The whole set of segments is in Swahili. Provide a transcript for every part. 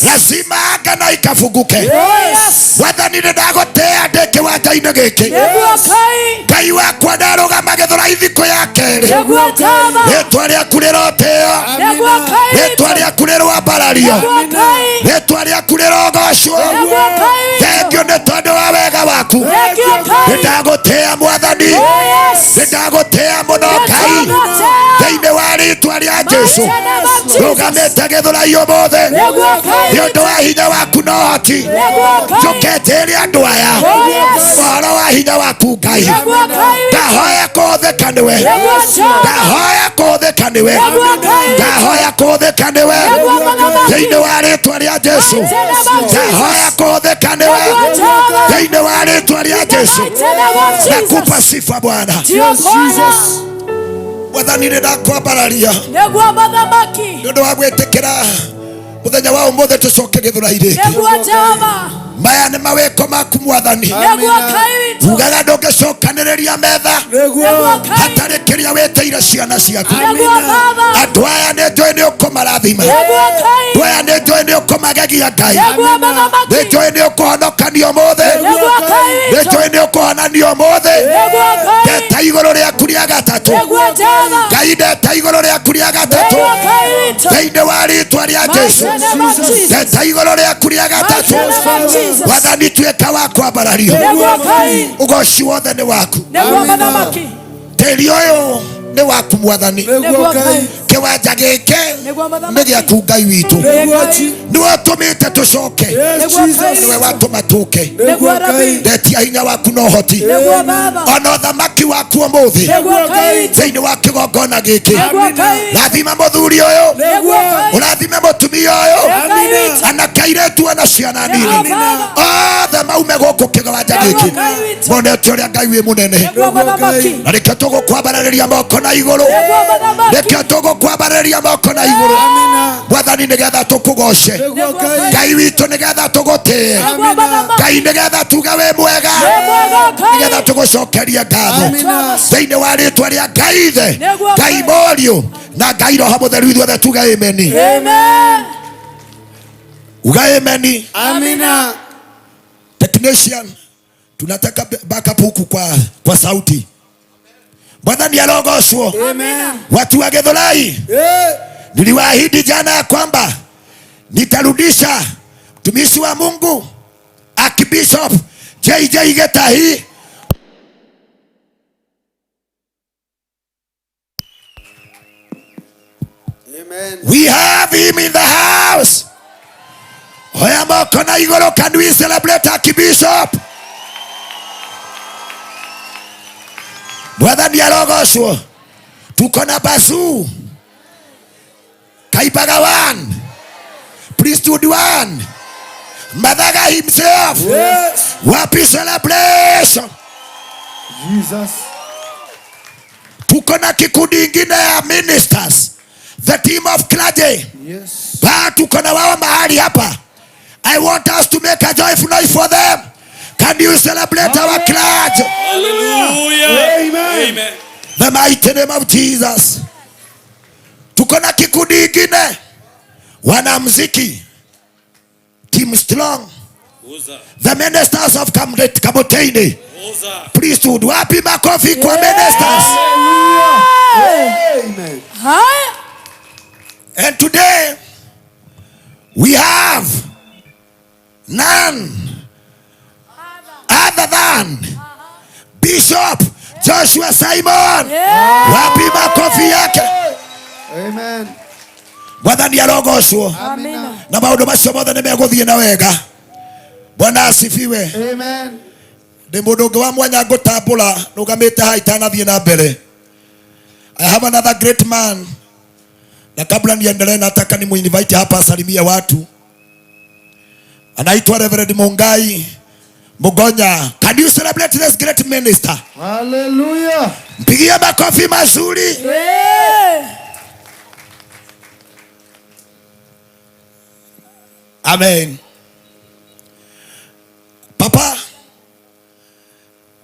lazima anga na ikafunguke. Mwathani ndagotea ndeke wanja-inĩ gĩkĩ. Ngai wakwa ndarũgama gĩthũra ithiko ya kerĩ. Rĩtwa rĩaku rĩrotĩo, rĩtwa rĩaku rĩrwambarario, rĩtwa rĩaku rĩrogocwo. Thengio nĩ tondũ wa wega waku. Nĩndagũtĩa Mwathani, nĩndagũtĩa mũno Ngai, thĩinĩ wa rĩtwa rĩa Jesũ. Rũgamĩte gĩthũra ũmũthĩ nĩ ũndũ wa hinya waku na ũhoti. Njũkĩtĩre andũ aya ũhoro wa hinya waku Ngai. Ndahoya kũhũthĩka nĩwe, ndahoya kũhũthĩka nĩwe, ndahoya kũhũthĩka nĩwe thĩinĩ wa rĩtwa rĩa Jesũ. Ndahoya kũhũthĩka nĩwe thĩinĩ wa rĩtwa rĩa Jesũ. Nakupa sifa Bwana. Mwathani nĩndakwambararia nĩ ũndũ wa gwĩtĩkĩra muthenya wa ũmũthĩ tũcoke gĩthũra-inĩ gĩkĩ. Maya nĩ mawĩko maku Mwathani. Ugaga ndũngĩcokanĩrĩria metha hatarĩ kĩrĩa wĩtĩire ciana ciaku. Andũ aya nĩ njũĩ nĩ ũkũmarathima, andũ aya nĩ njũĩ nĩ ũkũmagegia Ngai, nĩ njũĩ nĩ ũkũhonokania ũmũthĩ, nĩ njũĩ nĩ ũkũhonania ũmũthĩ. Ndeta igũrũ rĩaku rĩa gatatũ Ngai, ndeta igũrũ rĩaku rĩa gatatũ thĩinĩ wa rĩtwa rĩa Jesũ. Ndeta igũrũ rĩaku rĩa gatatũ Mwathani, tuĩka wa kwambarario. Ũgoci wothe nĩ waku, tĩri ũyũ nĩ waku Mwathani. Kĩwanja gĩkĩ nĩ gĩaku Ngai witũ. Nĩwe ũtũmĩte tũcoke, nĩwe watũma tũke. Ndetia hinya waku na ũhoti, ona ũthamaki waku ũmũthĩ thĩinĩ wa kĩgongona gĩkĩ. Rathima mũthuri ũyũ, ũrathime mũtumia ũyũ, anake airĩtu ona ciana nini, othe maume gũkũ kĩganja gĩkĩ monete ũrĩa Ngai wĩ mũnene. Na reke tũgũkwambararia moko na igũrũ, reke tũgũkwambararia moko na igũrũ Mwathani, nĩgetha tũkũgoce Ngai witũ, nĩgetha tũgũtĩe Ngai, nĩgetha tuge wĩ mwega, nĩgetha tũgũcokerie ngatho thĩinĩ wa rĩtwa rĩa Ngai Ithe, Ngai Mũriũ na Ngai Roho Mũtheru. Ithuothe tuge ameni. Uga ameni. Amina. Technician, tunataka backup huku kwa sauti. Mwathani arogocwo. Watu wa Githurai, niliwaahidi jana ya kwamba nitarudisha mtumishi wa Mungu Archbishop JJ Gitahi. Amen. We have him in the house. Oya moko na igoro, can we celebrate Archbishop? Mwathani arogocwo. Tuko na Basu Kaibagawan, Priesthood One, Mathaga himself. Yes. Wapi celebration? Jesus. Tuko na kikundi ingine ya ministers, the team of clergy. Yes. Tuko na wao mahali hapa. I want us to make a joyful noise for them. Can you celebrate our clergy? Hallelujah. Amen. Amen. The mighty name of Jesus. Tuko na kikundi ingine wanamuziki, Team Strong, the ministers of Kamutini, Priesthood. Wapi makofi kwa ministers? Amen. And today we have none other than Bishop Joshua Simon. Wapi makofi yake? Amen. Mwathani arogocwo. Amina. Na maundu macio mothe nĩ megũthiĩ na wega. Bwana asifiwe. Amen. Ndĩ mũndũ ũngĩ wa mwanya ngũtambũra rũgamĩte haha itanathiĩ na mbere. I have another great man. Na kabla niendelee, nataka ni muinvite hapa asalimie watu. Anaitwa Reverend Mungai Mugonya. Can you celebrate this great minister? Hallelujah. Mpigie makofi mazuri. Yeah. Amen. Papa,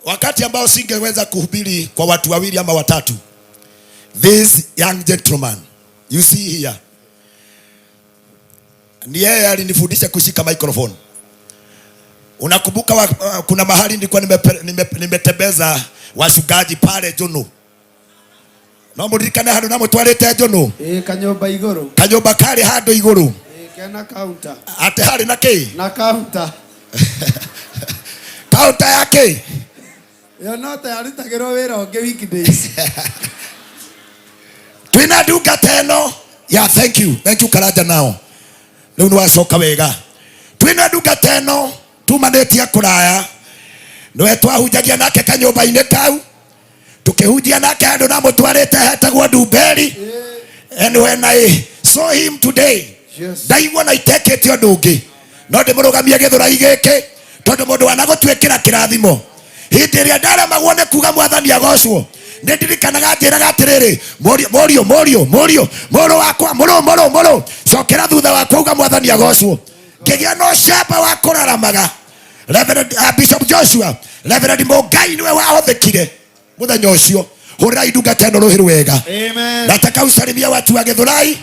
wakati ambao singeweza kuhubiri kwa watu wawili ama watatu, this young gentleman you see here, Ni yeye alinifundisha kushika microphone. Unakumbuka kuna mahali nilikuwa nimetembeza wasugaji pale Jono. No mudirikane hado na mutwarete Jono. Kanyoba iguru. Kanyoba kale hado iguru. Kana counter. Ate hali na ke? Na counter. Counter yake. Yo no te arutagirwo wira onge weekdays. Twina duka teno. Yeah, thank you. Thank you Karaja nao. Leo nwacoka wega. Twina duka teno. Tumanetia kuraya. Noe twahunjagia nake kanyumba-inĩ kau. Tukihunjia nake andũ na mũtwarĩte hetagwo Ndumberi. And when I saw him today, ndaigua na itekĩte ũndũ ũngĩ. No ndĩmũrũgamie Gĩthũrai gĩkĩ tondũ mũndũ wanagũtuĩkĩra kĩrathimo. Hĩndĩ ĩrĩa ndaremagwo nĩ kuga Mwathani agocwo, nĩndirikanaga njĩraga atĩrĩrĩ, mũrũ wakwa, mũrũ cokera thutha wakwa uga Mwathani agocwo. Ngĩgĩa no camba wa kũraramaga. Reverend Bishop Joshua, Reverend Mũngai niwe wahũthĩkire mũthenya ũcio. Hũrĩrai ndungata ĩno rũhĩ rwega. Amen. Nataka usalimia watu wa Gĩthũrai,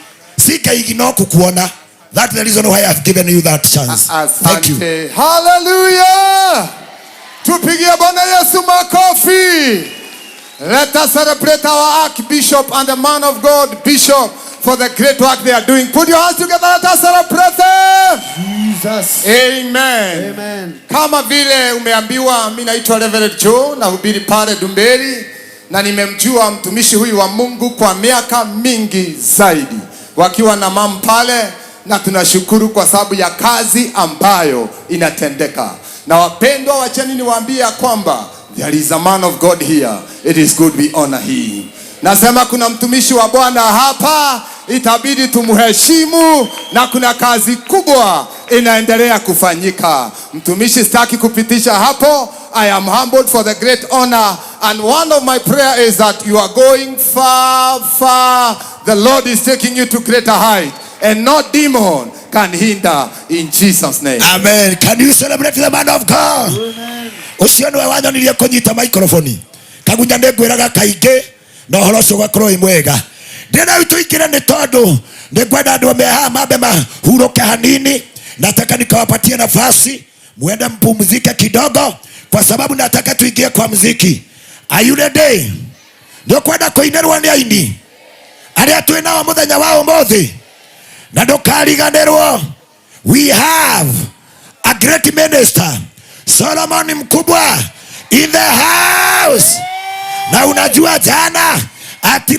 sikaigino kukuona. That's the reason why I've given you that chance. Thank you. Hallelujah. Tupigie Bwana Yesu makofi. Let us celebrate our Archbishop and the man of God, Bishop, for the great work they are doing. Put your hands together, let us celebrate them. Jesus. Amen. Amen. Kama vile umeambiwa, mimi naitwa Reverend Joe, nahubiri pale Ndumberi, na nimemjua mtumishi huyu wa Mungu kwa miaka mingi zaidi, wakiwa na mama pale, na tunashukuru kwa sababu ya kazi ambayo inatendeka. Na wapendwa, wacheni niwaambie kwamba there is a man of God here. It is good we honor him. Nasema kuna mtumishi wa Bwana hapa, itabidi tumuheshimu, na kuna kazi kubwa inaendelea kufanyika. Mtumishi sitaki kupitisha hapo. I am humbled for the great honor, and one of my prayer is that you are going far, far. The Lord is taking you to greater height, and no demon can hinder, in Jesus' name. Amen. Can you celebrate the man of God? Amen. Usione wanyonirie kunyita microphone. Kagunya ndengwiraga kaingi no horo ucio gakorwo imwega. Ndina utuikire ni tondu ningwenda andu meha mambe mahuruke hanini. Nataka nikawapatie nafasi muende mpumzike kidogo, kwa sababu nataka tuingie kwa muziki. Are you ready? Ndio kwenda kuinerwa ni aini aria twina wa muthenya wa umuthi na ndukariganirwo. We have a great minister, Solomon mkubwa, in the house. Na unajua jana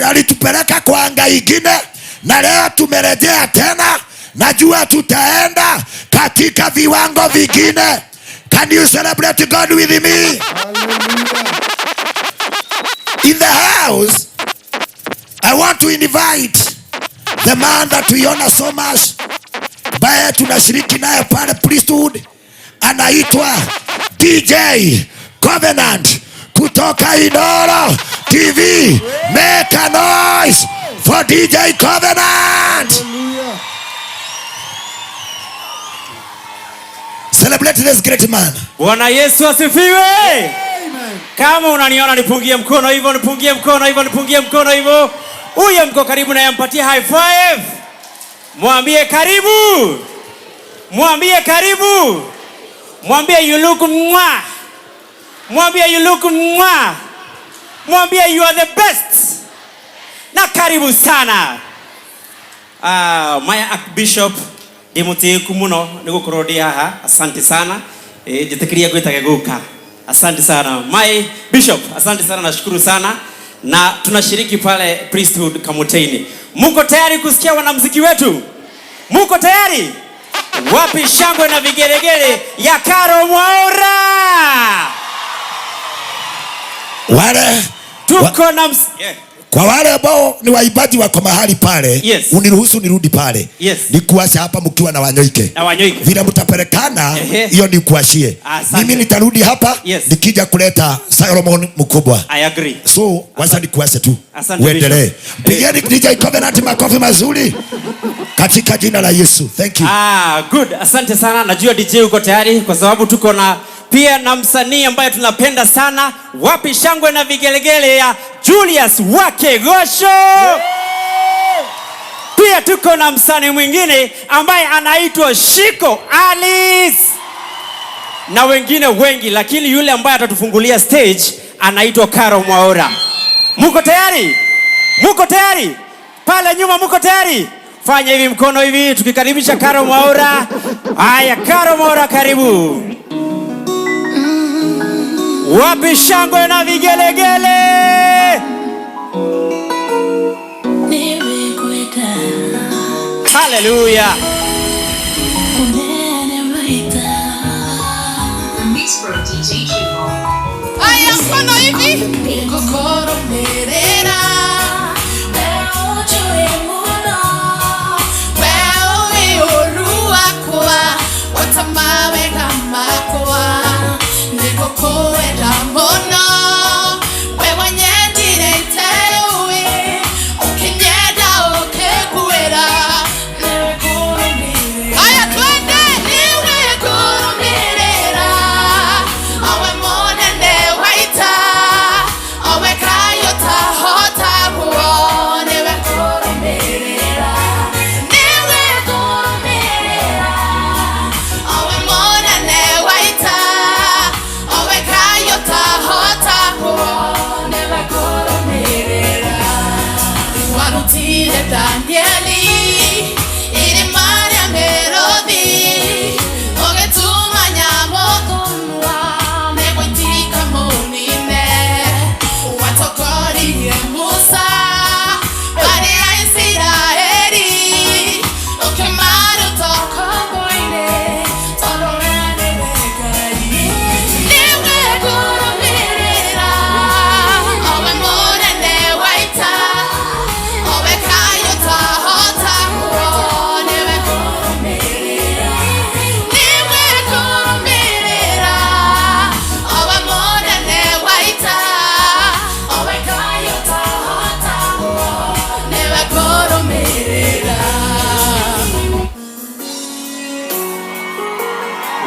alitupeleka kwa anga ingine, na leo tumerejea tena. Najua tutaenda katika viwango vingine. Can you celebrate God with me? Hallelujah. In the house, I want to invite the man that we honor so much, bae tunashiriki naye pale priesthood, anaitwa DJ Covenant kutoka Inooro TV. Make a noise for DJ Covenant. Hallelujah. Celebrate this great man. Bwana Yesu asifiwe. Amen. Kama unaniona nipungie mkono hivyo, nipungie mkono hivyo, nipungie mkono hivyo. Huyo mko karibu na yampatie high five. Mwambie karibu. Mwambie karibu. Mwambie you look mwa. Mwambie you look mwa. Mwambie you are the best. Na karibu sana. My Archbishop Demutiku muno nigukurodi haha. Asante sana. Jitekiria gwita guka. Asante sana. My Bishop, asante sana, nashukuru sana. Na tunashiriki pale priesthood Kamuteni. Muko tayari kusikia wanamuziki wetu? Muko tayari? Wapi shangwe na vigelegele ya Karo Mwaura? Wale tuko na kwa wale ambao ni waibaji wako mahali pale, yes. Uniruhusu nirudi pale, yes. Nikuasha hapa mkiwa na Wanyoike. Na Wanyoike. Vile mtapelekana hiyo ni kuashie. Mimi nitarudi hapa, yes. Nikija kuleta Solomon mkubwa. I agree. So wacha nikuashe tu. Uendelee. Pigeni DJ Covenant makofi mazuri katika jina la Yesu. Thank you. Good. Asante sana. Najua DJ uko tayari kwa sababu tuko na pia na msanii ambaye tunapenda sana. Wapi shangwe na vigelegele ya Julius Wake Gosho? Pia tuko na msanii mwingine ambaye anaitwa Shiko Alice na wengine wengi, lakini yule ambaye atatufungulia stage anaitwa Karo Mwaura. Muko tayari? Muko tayari? Pale nyuma muko tayari? Fanya hivi mkono hivi tukikaribisha Karo Mwaura. Haya, Karo Mwaura karibu. Wapi shangwe na vigelegele? Hallelujah. Haya, mkono hivi. Kokoro merera.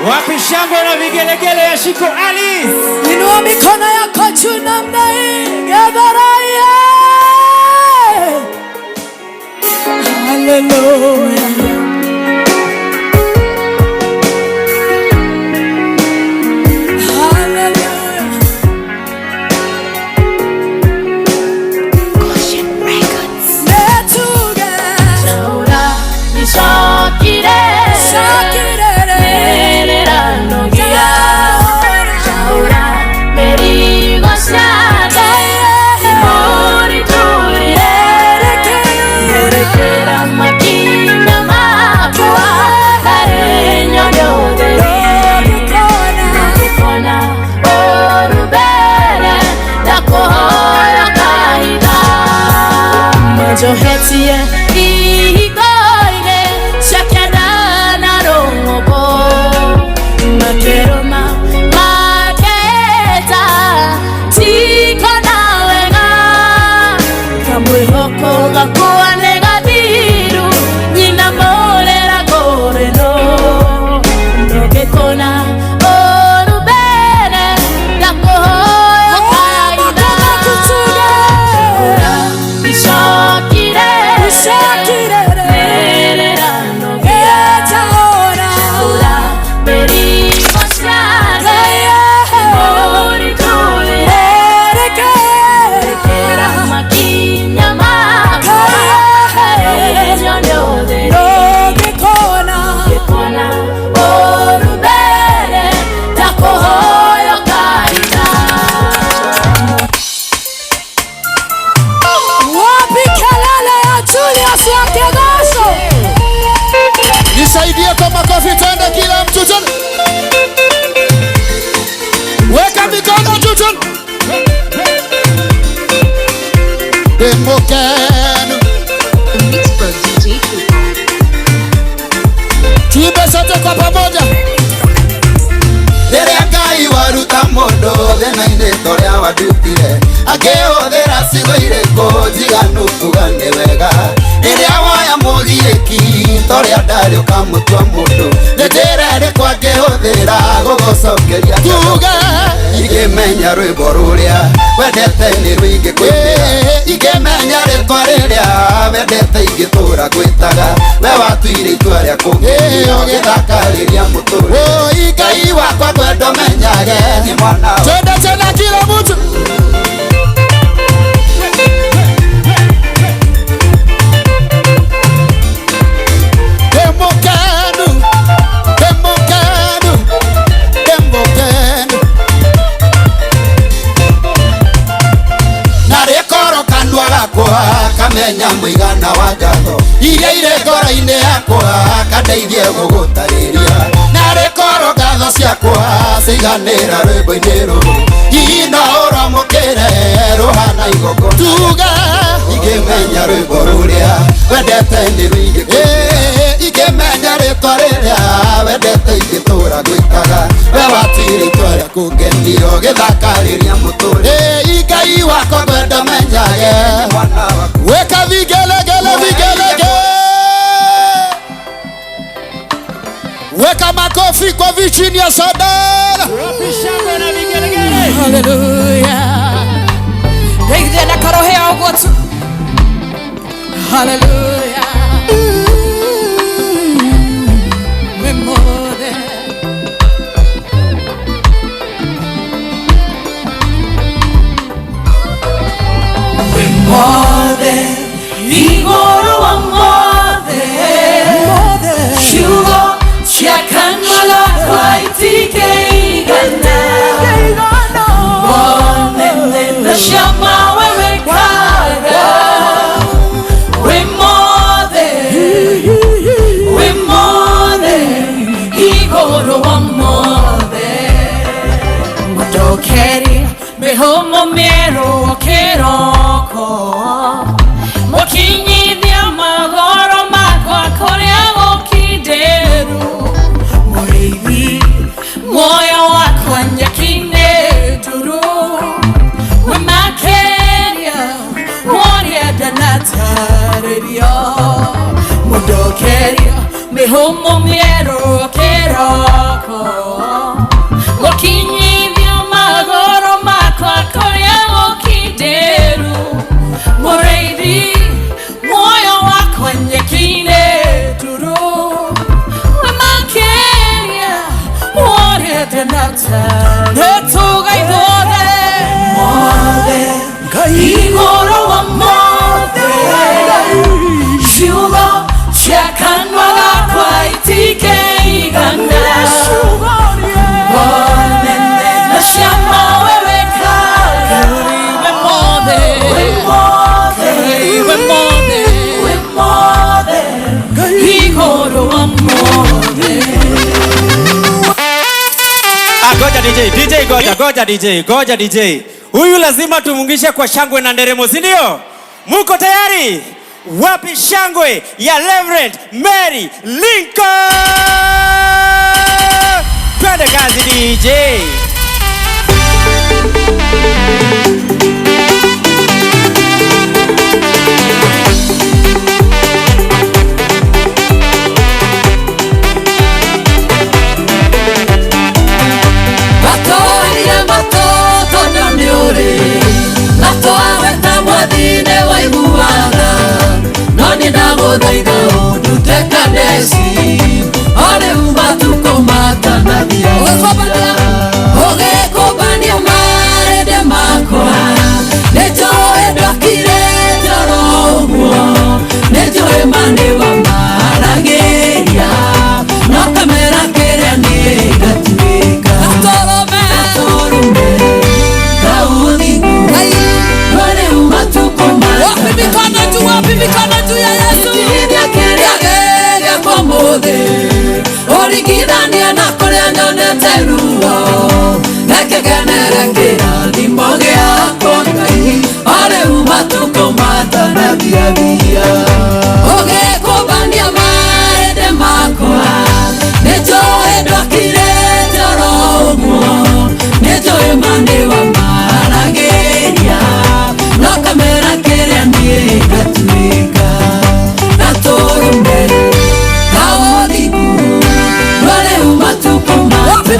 Wapi shangwe na vigelegele ya Shiko Alice? Inua mikono yako juu namna hii. Gedharaya. Hallelujah. Johetie igoine shakadana robo makeroma maketa tikona wega kamwe hoko gakoa negatiru nyina molera goreno nogekona orubere dakohoya kaida Nisaidie kwa makofi, twende kila mtu tu. Weka mikono juu tu. Demokenu. Tuimbe sote kwa pamoja. Dere Ngai waruta mondo thena-inĩ torĩa wandutire akĩhũthĩra ciugo irĩkũ njiganu kuga nĩ wega rĩrĩa woya mũgiĩki torĩa ndarĩ ũkamũtua mũndũ nĩ njĩra ĩrĩkũ angĩhũthĩra gũgũcokeria tuge ingimenya rwimbo ruria wendete ni rwingi kwitira ingimenya ritwa riria wendete ingitura gwitaga we watuire itua ria kungio githakariria muturi Ngai wakwa kwendo menyage ni mwana tena kila mtu kamenya muigana wa ngatho iria ire ngoro-inĩ yakwa kandeithie gũgũtarĩria narĩ korwo ngatho ciakwa ciganĩra rwĩmbo-inĩ rũrũ hihi no ũromũkĩre rũhana igongona tuga ingĩmenya rwĩmbo rũrĩa wendete nĩ rũingĩ ingĩmenya rĩtwa rĩrĩa wendete ingĩtũra gwĩkaga we watuire itua rĩa kũngenio gĩthakarĩria mũtũrĩ Ngai wakwa kwenda menyage weka vigelegele weka makofi kwa vichini ya Sadara. Hallelujah. Reigde na karohea ogotu. Hallelujah. Memode. Memode. Igoro wa mode. Shugo chiakanala kwa itike igana. Mone shama wewe kaga. Wemode. Igoro wa mode. Motokeri mehomo mero keroko. Mokinyithia magoro makwa korea gokideru. Murithi moyo wakwa nyakine duru. Wemakeria woria danatareria. Modokeria mehomo mero keroko. Mokinyithia magoro makwa korea gokideru. Murithi moyo wakwa nyakine duru. Wemakeria woria danatareria. Netuga idore mode. Igoro wa mode. Shugo chiakanwa kwa itike igana. Mone na shama wewe kaga. Wemode. Igoro wa mode. Goja DJ. Huyu lazima tumungishe kwa shangwe na nderemo, si ndio? Muko tayari? Wapi shangwe ya Reverend Mary Lincoln? Twende kazi DJ.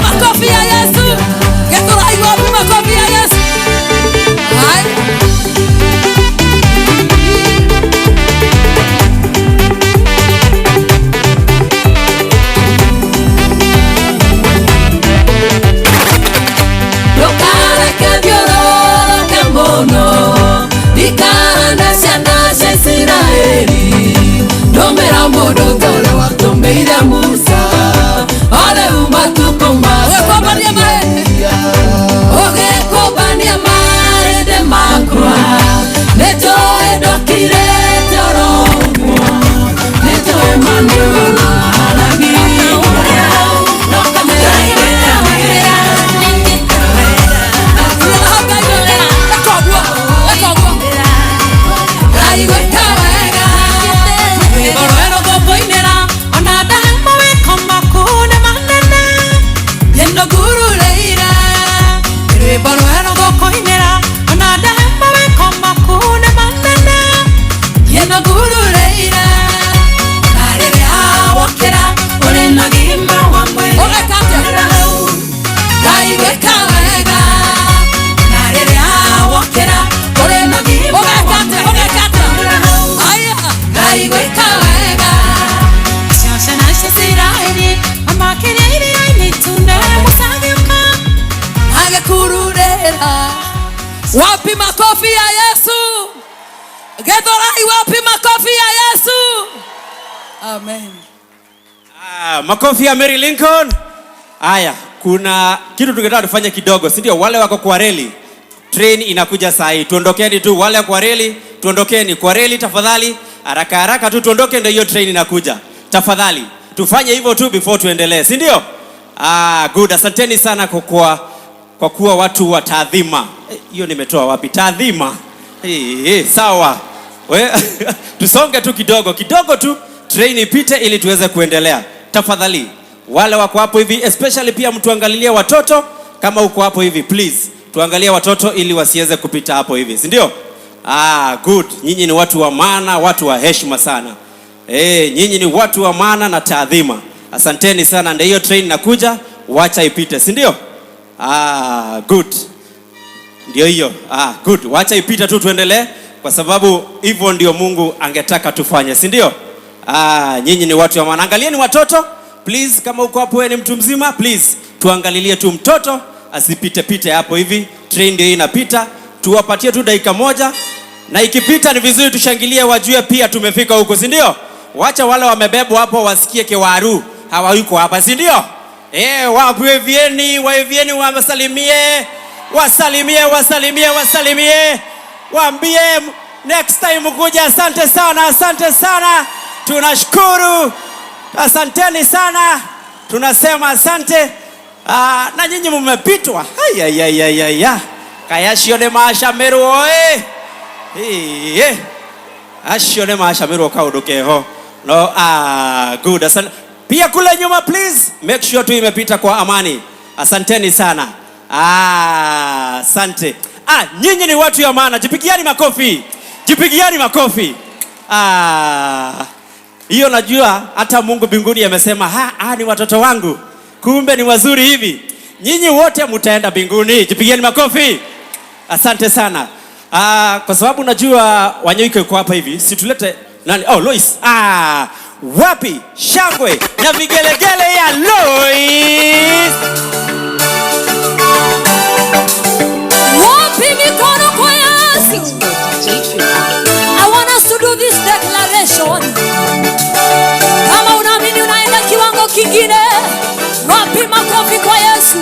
Makofi ya Yesu. Geto aiwa makofi. Wapi makofi ya Yesu? Githurai, wapi makofi ya Yesu? Amen. Makofi ya Mary Lincoln. Haya, kuna kitu tungetaka tufanye kidogo, si ndio? Wale wako kwa reli, train inakuja saa hii. Tuondokeni tu, wale kwa reli, tuondokeni kwa reli tafadhali. Haraka haraka tu tuondoke, ndio hiyo train inakuja. Tafadhali, tufanye hivyo tu before tuendelee, si ndio? Good. Asanteni sana kwa kuwa watu wa taadhima. Hiyo nimetoa wapi? Taadhima. Sawa. Tusonge tu kidogo tu, train ipite ili tuweze kuendelea. Tafadhali, wale wako hapo hivi, especially pia mtuangalilie watoto. Kama uko hapo hivi, please tuangalie watoto ili wasiweze kupita hapo hivi, si ndio? Good. Nyinyi ni watu wa maana, watu wa heshima sana. Nyinyi ni watu wa maana na taadhima. Asanteni sana. Ndio hiyo train nakuja, wacha ipite, si ndio? Good. Ndio hiyo. Good. Wacha ipite tu tuendelee, kwa sababu hivyo ndio Mungu angetaka tufanye, si ndio? Nyinyi ni watu wa maana. Angalieni watoto, please. Kama uko hapo wewe ni mtu mzima, please tuangalilie tu mtoto asipite hapo hivi. Train ndio inapita. Tuwapatie tu dakika moja, na ikipita ni vizuri tushangilie, wajue pia tumefika huko, si ndio? Wacha wale wamebebwa hapo wasikie kiwaru hawayuko hapa, si ndio? Waevieni wasalimie. Waambie next time kuja. Asante sana. Tunashukuru. Asanteni sana. Tunasema asante. Na nyinyi mmepitwa. Kayashione maashameru oe. Ashione maashameru kaudukeho. No, good. Asante. Pia kule nyuma, please make sure tu imepita kwa amani. Asanteni sana. Asante. Nyinyi ni watu ya maana. Jipigiani makofi. Hiyo najua hata Mungu mbinguni amesema, ni watoto wangu. Kumbe ni wazuri hivi. Nyinyi wote mtaenda mbinguni. Jipigiani makofi. Asante sana. Kwa sababu najua Wanyuike yuko hapa hivi, situlete nani? Lois. Wapi shangwe na vigelegele ya Lois? Wapi mikono kwa Yesu? I want us to do this declaration. Kama unaamini unaenda kiwango kingine, wapi makofi kwa Yesu?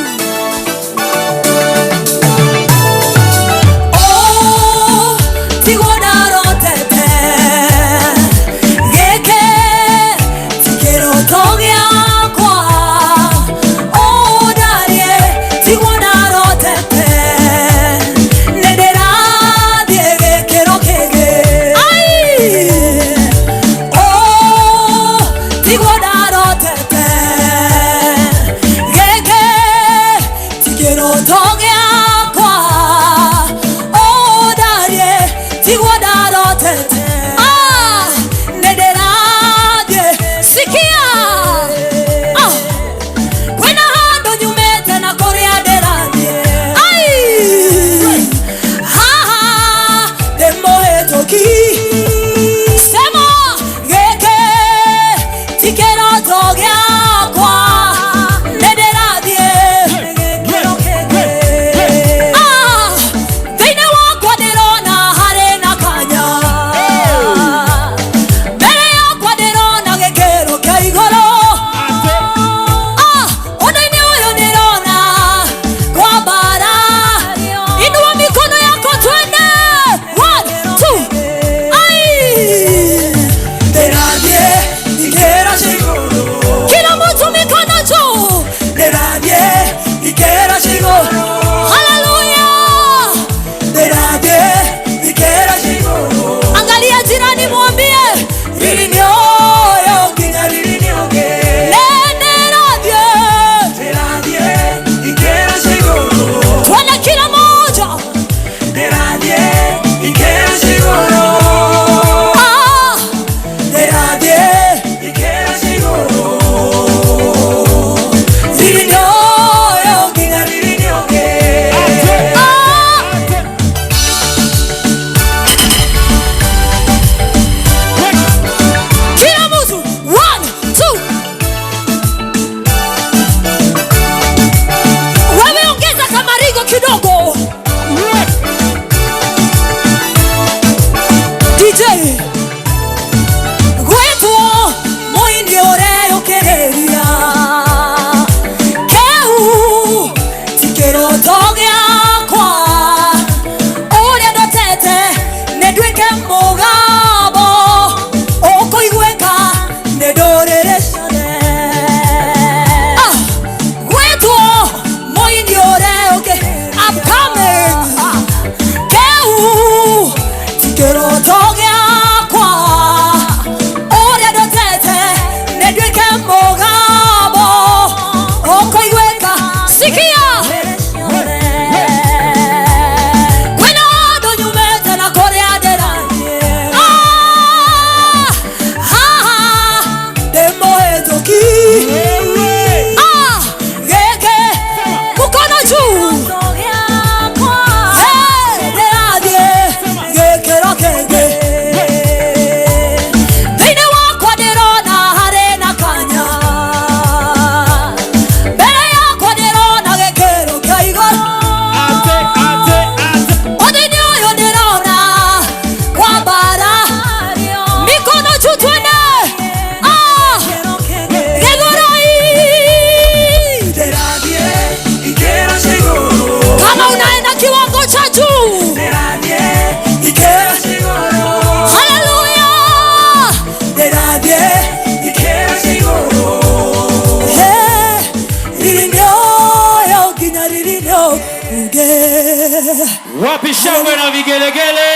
Wapi shangwe na vigelegele?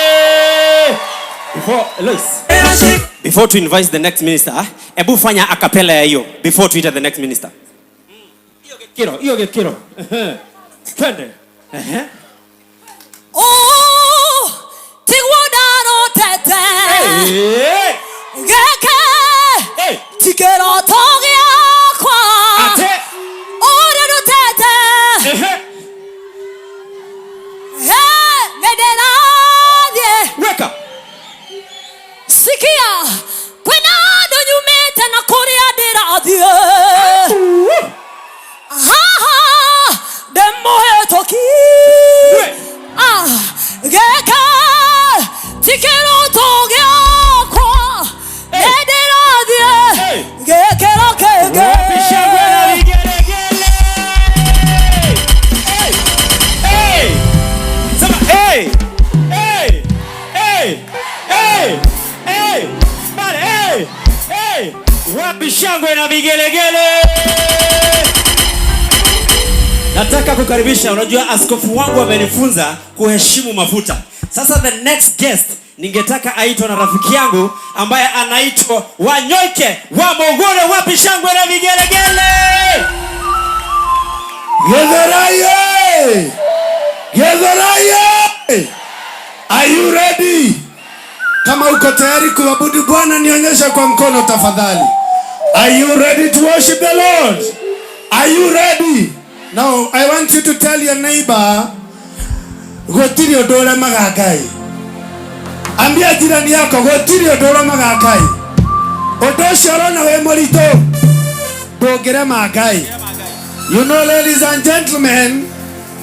Before to invite the next minister, ebu fanya a cappella ya hiyo before to enter the next minister. Hiyo kiro. Twende. Oh, tigwadaro tete. Geke. Tikero togia kwa. Ate. Ore do tete. Wake up. Sikia. Kwena do nyumete na korea dirathie. Demo toki. Geka. Tikero togia kwa. Dirathie. Gekero kege. Wapi shangwe na vigelegele? Sema wapi shangwe na vigelegele? Nataka kukaribisha, unajua askofu wangu amenifunza kuheshimu mafuta. Sasa the next guest ningetaka aitwe na rafiki yangu ambaye anaitwa Wanyoike wa Mogore. Wapi shangwe na vigelegele? Gedharaye! Are you ready? Kama uko tayari kuabudu Bwana nionyesha kwa mkono tafadhali. Are you ready to worship the Lord? Are you ready? Now I want you to tell your neighbor, gotiri odora magakai. Ambia jirani yako gotiri odora magakai. Odoshoro na we morito. Dogere magakai. You know, ladies and gentlemen,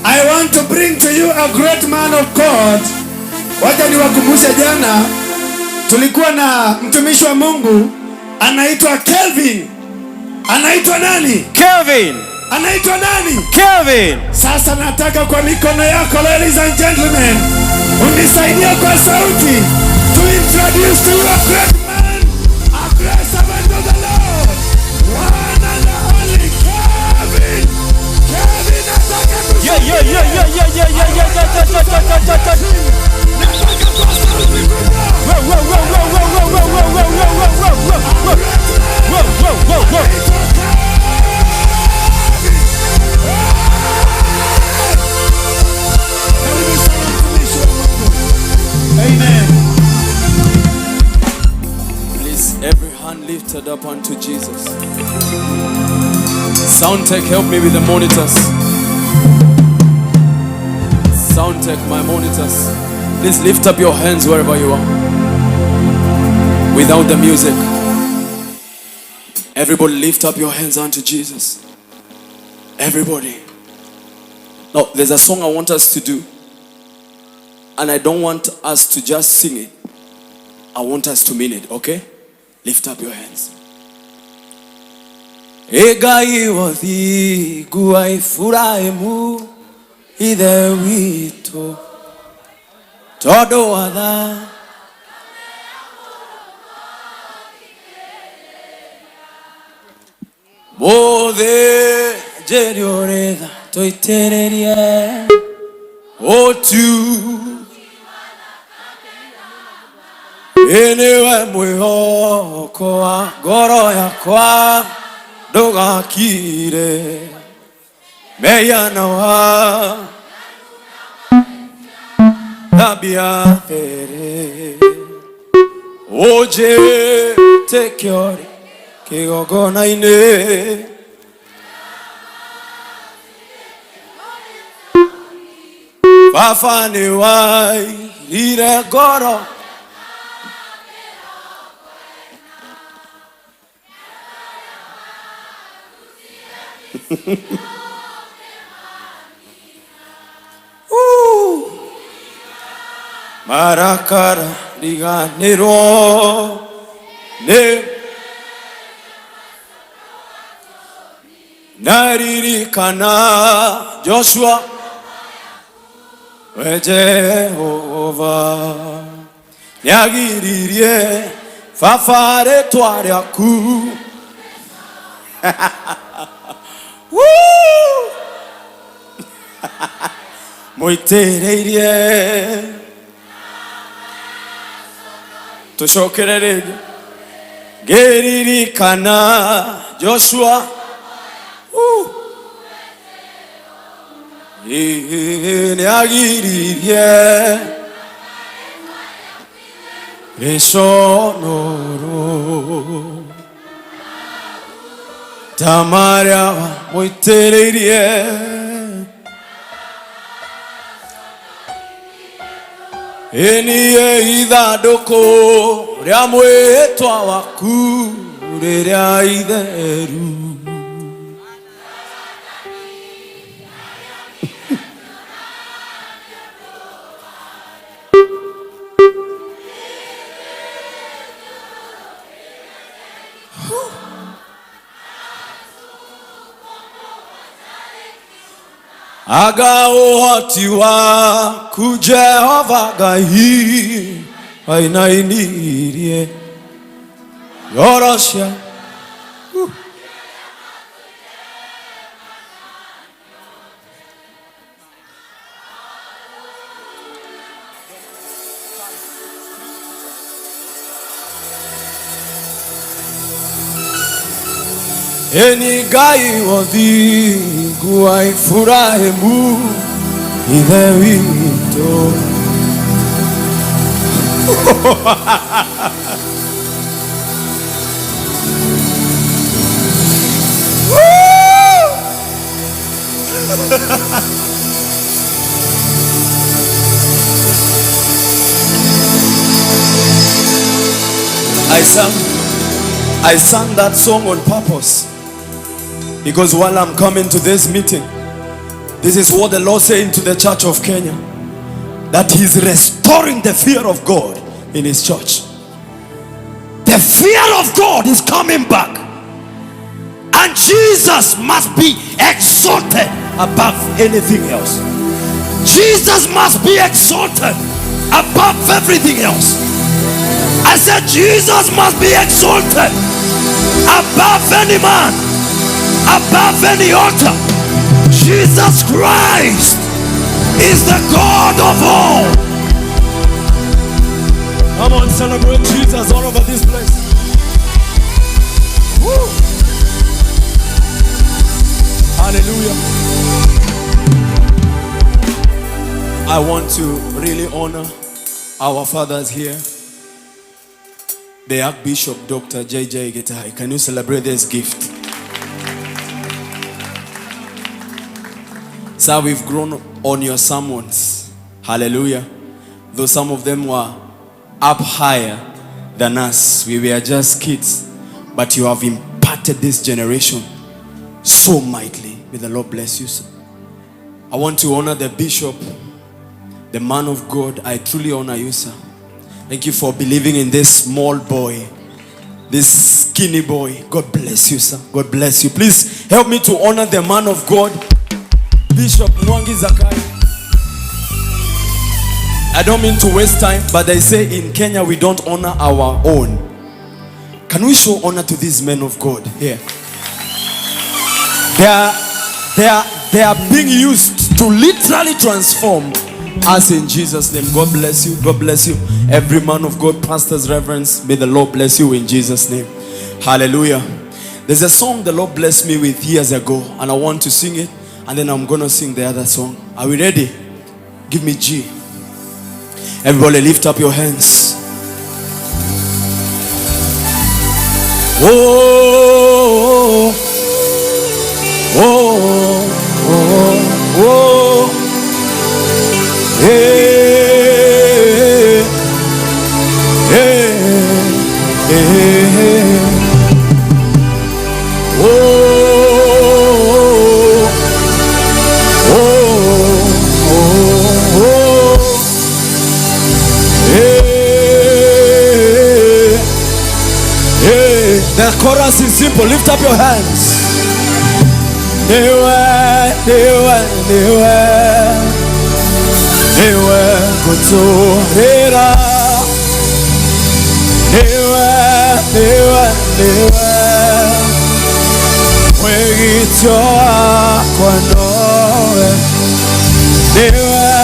I want to bring to you a great man of God. Wacha niwakumbushe jana tulikuwa na mtumishi wa Mungu anaitwa Kelvin. Anaitwa nani? Kelvin. Anaitwa nani? Kelvin. Sasa nataka kwa mikono yako, ladies and gentlemen, unisaidie kwa sauti to introduce to you a great man, a great servant of the Lord, one and only Kelvin. Kelvin nataka Yo. Amen. Please, every hand lifted up unto Jesus. Sound tech, help me with the monitors. Sound tech, my monitors. Please lift up your hands wherever you are. Without the music. Everybody lift up your hands unto Jesus. Everybody. Now, there's a song I want us to do. And I don't want us to just sing it. I want us to mean it, okay? Lift up your hands. Egai wathi guai furaemu ithe witũ tondũ watha mũthĩnjĩri ũrĩ tha tũitĩrĩrie ũtu ĩnĩwe mwĩhoko wa ngoro yakwa ndũgakire meyana wa tabia there ũnjĩte kĩori kĩgongona-inĩ baba nĩ wairire ngoro marakara riganĩrwo nĩ naririkana Joshua we Jehova nĩagiririe baba rĩtwa rĩaku muitereirie tucokerere ngeririkana Joshua nĩagiririe rĩconoro ta marĩa mũitĩrĩirie ĩniĩ ithandũkũ rĩa mwĩhĩtwa waku rĩrĩa itheru. Aga uhoti waku Jehova Ngai ainainirie yorosha Eni Ngai wothingu aifurahemu ithe witũ. I sang that song on purpose because while I'm coming to this meeting, this is what the Lord saying to the church of Kenya, that He's restoring the fear of God in His church. The fear of God is coming back, and Jesus must be exalted above anything else. Jesus must be exalted above everything else. I said Jesus must be exalted above any man, above any altar. Jesus Christ is the God of all. Come on, celebrate Jesus all over this place. Woo. Hallelujah. I want to really honor our fathers here. The Archbishop Dr. J.J. Gitahi. Can you celebrate this gift? Sir, we've grown on your sermons. Hallelujah. Though some of them were up higher than us. We were just kids. But you have imparted this generation so mightily. May the Lord bless you, sir. I want to honor the bishop, the man of God. I truly honor you, sir. Thank you for believing in this small boy, this skinny boy. God bless you, sir. God bless you. Please help me to honor the man of God, Bishop Mwangi Zakai. I don't mean to waste time, but they say in Kenya we don't honor our own. Can we show honor to these men of God here? They are being used to literally transform us in Jesus' name. God bless you. God bless you. Every man of God, pastors, reverends, may the Lord bless you in Jesus' name. Hallelujah. There's a song the Lord blessed me with years ago, and I want to sing it, and then I'm going to sing the other song. Are we ready? Give me G. Everybody lift up your hands. Oh, oh, oh, oh, oh. Hey, hey, hey. Oh, oh, oh, oh. Hey, hey. The chorus is simple. Lift up your hands. Ewe kutuhira, ewe mwegitwa kwa noe, ewe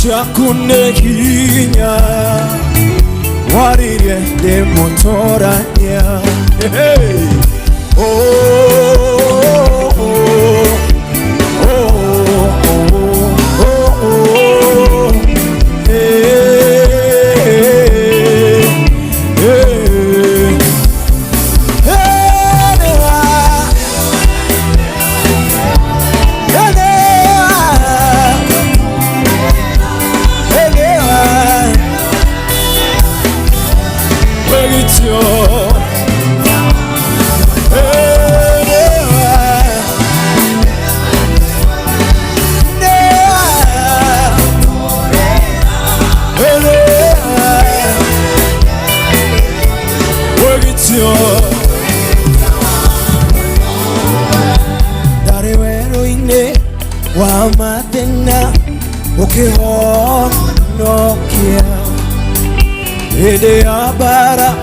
Shakunekinya warire de motoranya hey oh oh oh oh oh hey hey Ede abara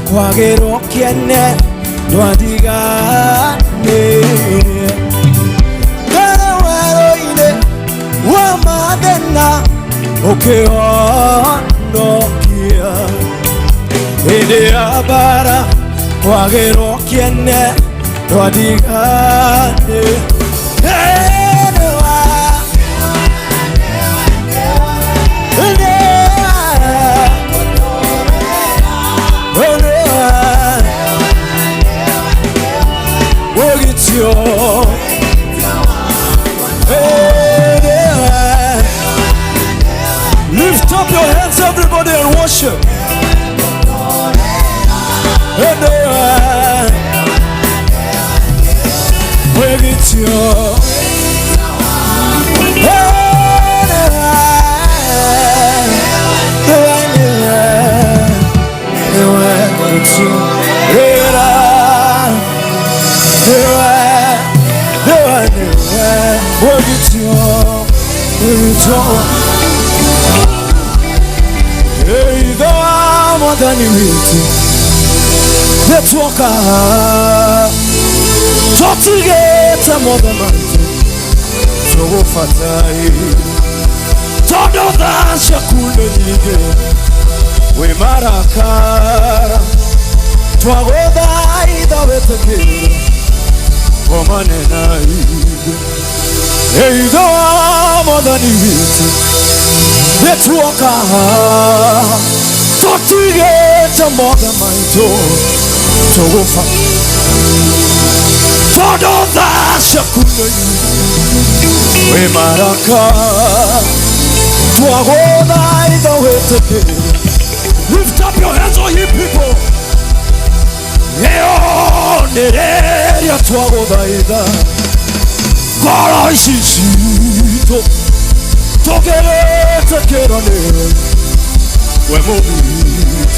kwagero kiene dwadigane Garewero ine wamadena okeono kia Ede abara kwagero kiene dwadigane Lift up your hands, everybody, and worship. Let's walk out. Together, mother man. So fatai. Todo da shakule nige. We marakara. Twagoda ida beteke. Omane nai. Hey, do mother nige. Let's walk out. Together, mother man. Todo da shakule we maraka twagoda ida weteke. Lift up your hands, all you people. Eo nereria twagoda ida kara ishishito togerete kerane we mobit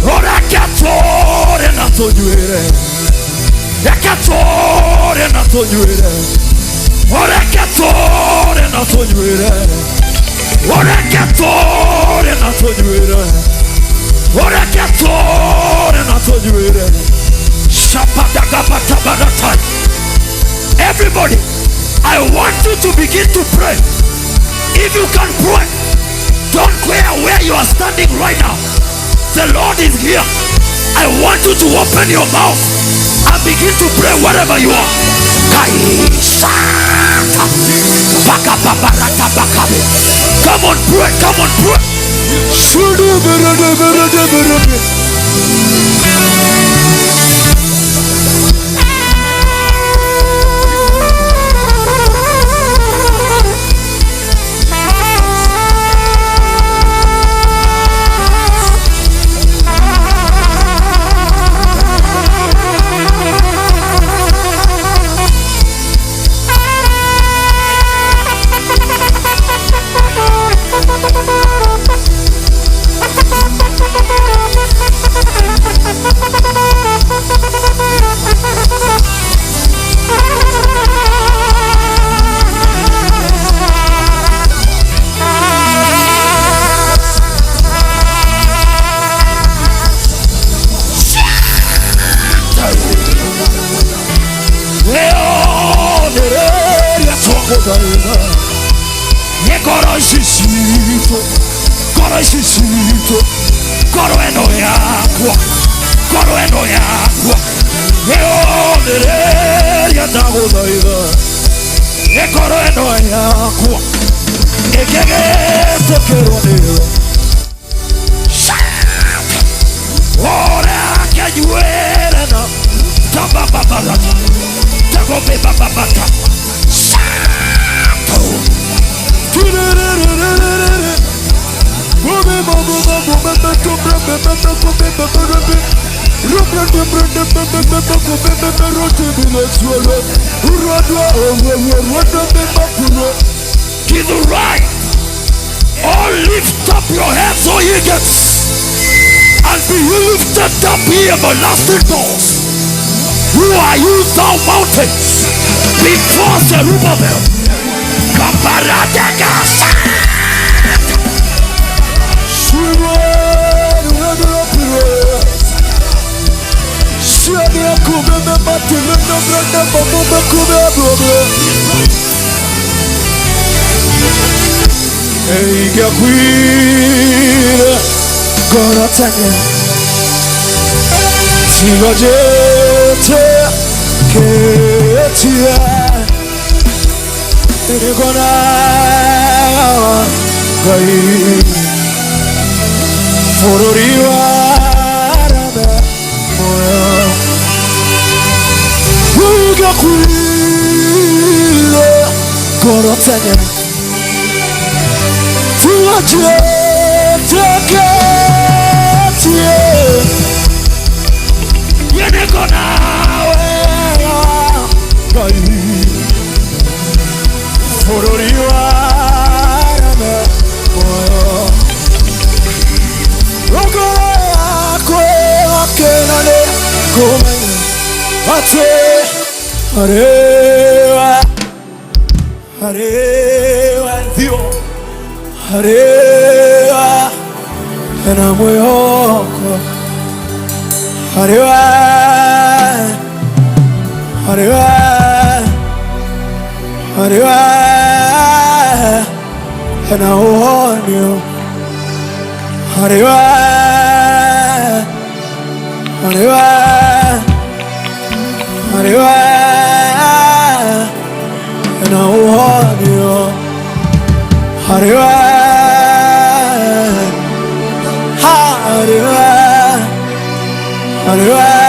ora katore na tojuere Yakatore na tojuere. Orekatore na tojuere. Orekatore na tojuere. Orekatore na tojuere. Shapadagabatabarata. Everybody, I want you to begin to pray. If you can pray, don't care where you are standing right now. The Lord is here. I want you to open your mouth and begin to pray wherever you are. Come on, pray, come on, pray. To the right. Oh, lift up your heads, O ye gates, and be lifted up, ye everlasting doors. Who are you, thou mountains? Before Zerubbabel. Kaparadegasa. Eiga queen Korotanya Tigojete Ketia Egona Gai Fororiwa Rame Moya Eiga queen Korotanya Harewa na moyoko Harewa Harewa Harewa na honyo Harewa Harewa Harewa na honyo Harewa Harewa Harewa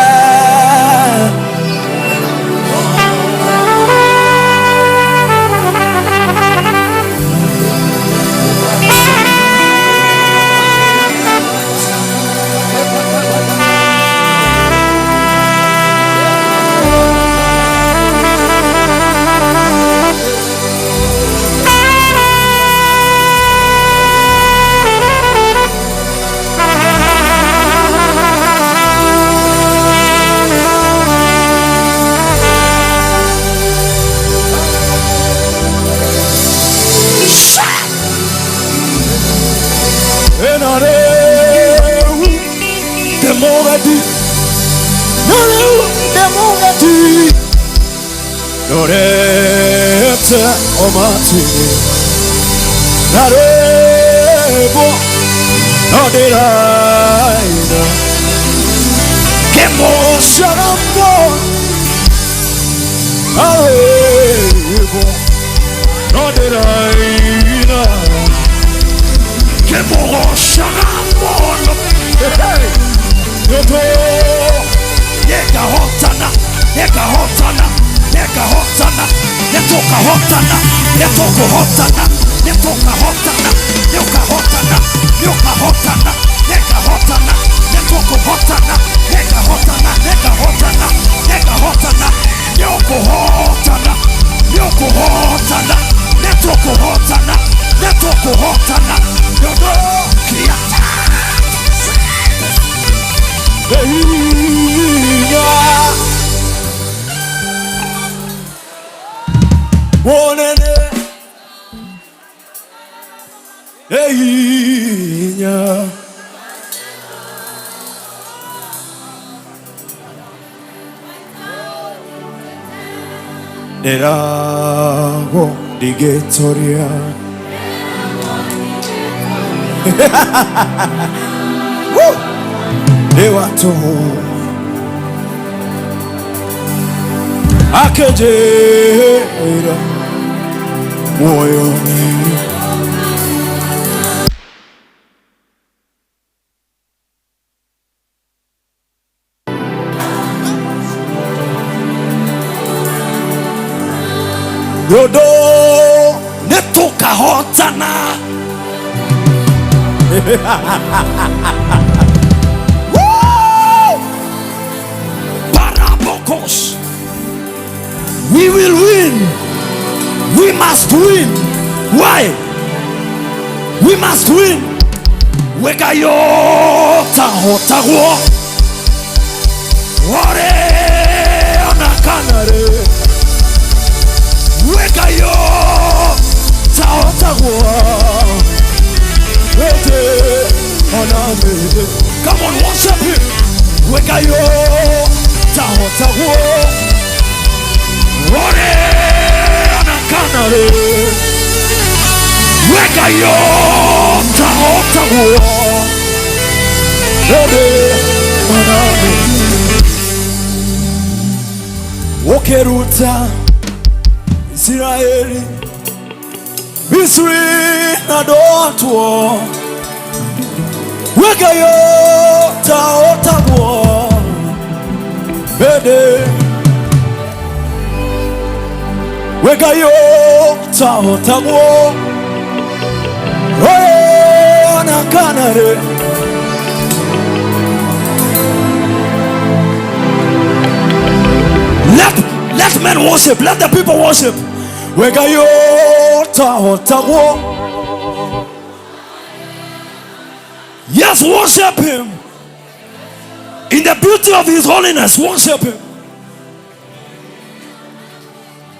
Norete omatini Narebo Nodiraina Kemo Sharambo Narebo Nodiraina Kemo Sharambo netoka hotana, netoko hotana, netoka hotana, nyoka hotana, nyoka hotana, neka hotana, netoko hotana, neka hotana, neka hotana, neka hotana, nyoko hotana, nyoko hotana, netoko hotana, netoko hotana, yodo kiata. Wonene einya Nerago digetoria Dewato akejera moyoni. Yodo netoka hotana. Parabokos. We will win. We must win. Why? We must win. Weka yota hota wo. Ware anakanare. Weka yota hota wo. Wete aname. Come on, worship him. Weka yota hota wo. Ware anakanare. Weka yota hota wo. Wete aname. Wokeruta Israeli Misri na doatwo. Weka yota hota wo. Bede Weka yota hota wo. Anakanare. Let men worship. Let the people worship. Weka yota hota wo. Yes, worship him. In the beauty of his holiness, worship him.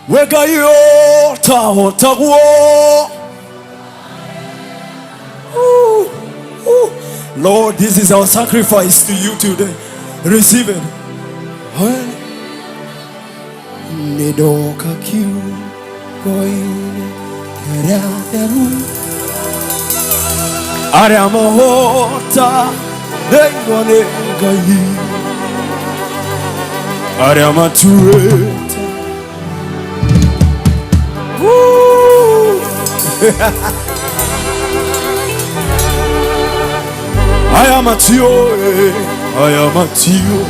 Weka yota hota wo. Lord, this is our sacrifice to you today. Receive it. Nedoka kiu koine keraderu Ariamahota Dengone gai Ariamatureta. I am at you, I am at you.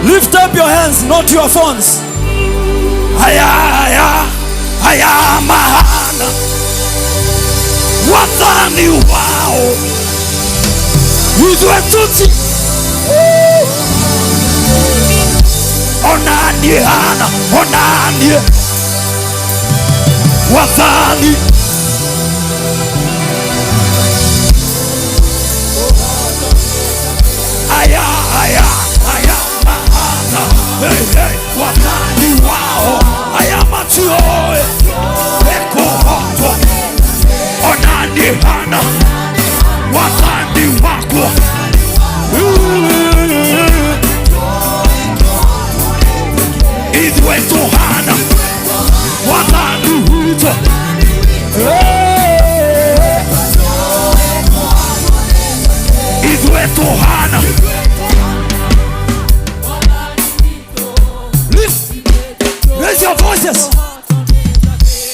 Lift up your hands, not your phones. I am mahana. Wadhani wao. Udwe tuti. Onani hana, onani. Wadhani. Hey, hey, wadhani wao. Ayamatio. Eko hoto. Onani hana. Wadhani wako. Idwe tohana. Wadhani huto. Idwe tohana. Raise your voices.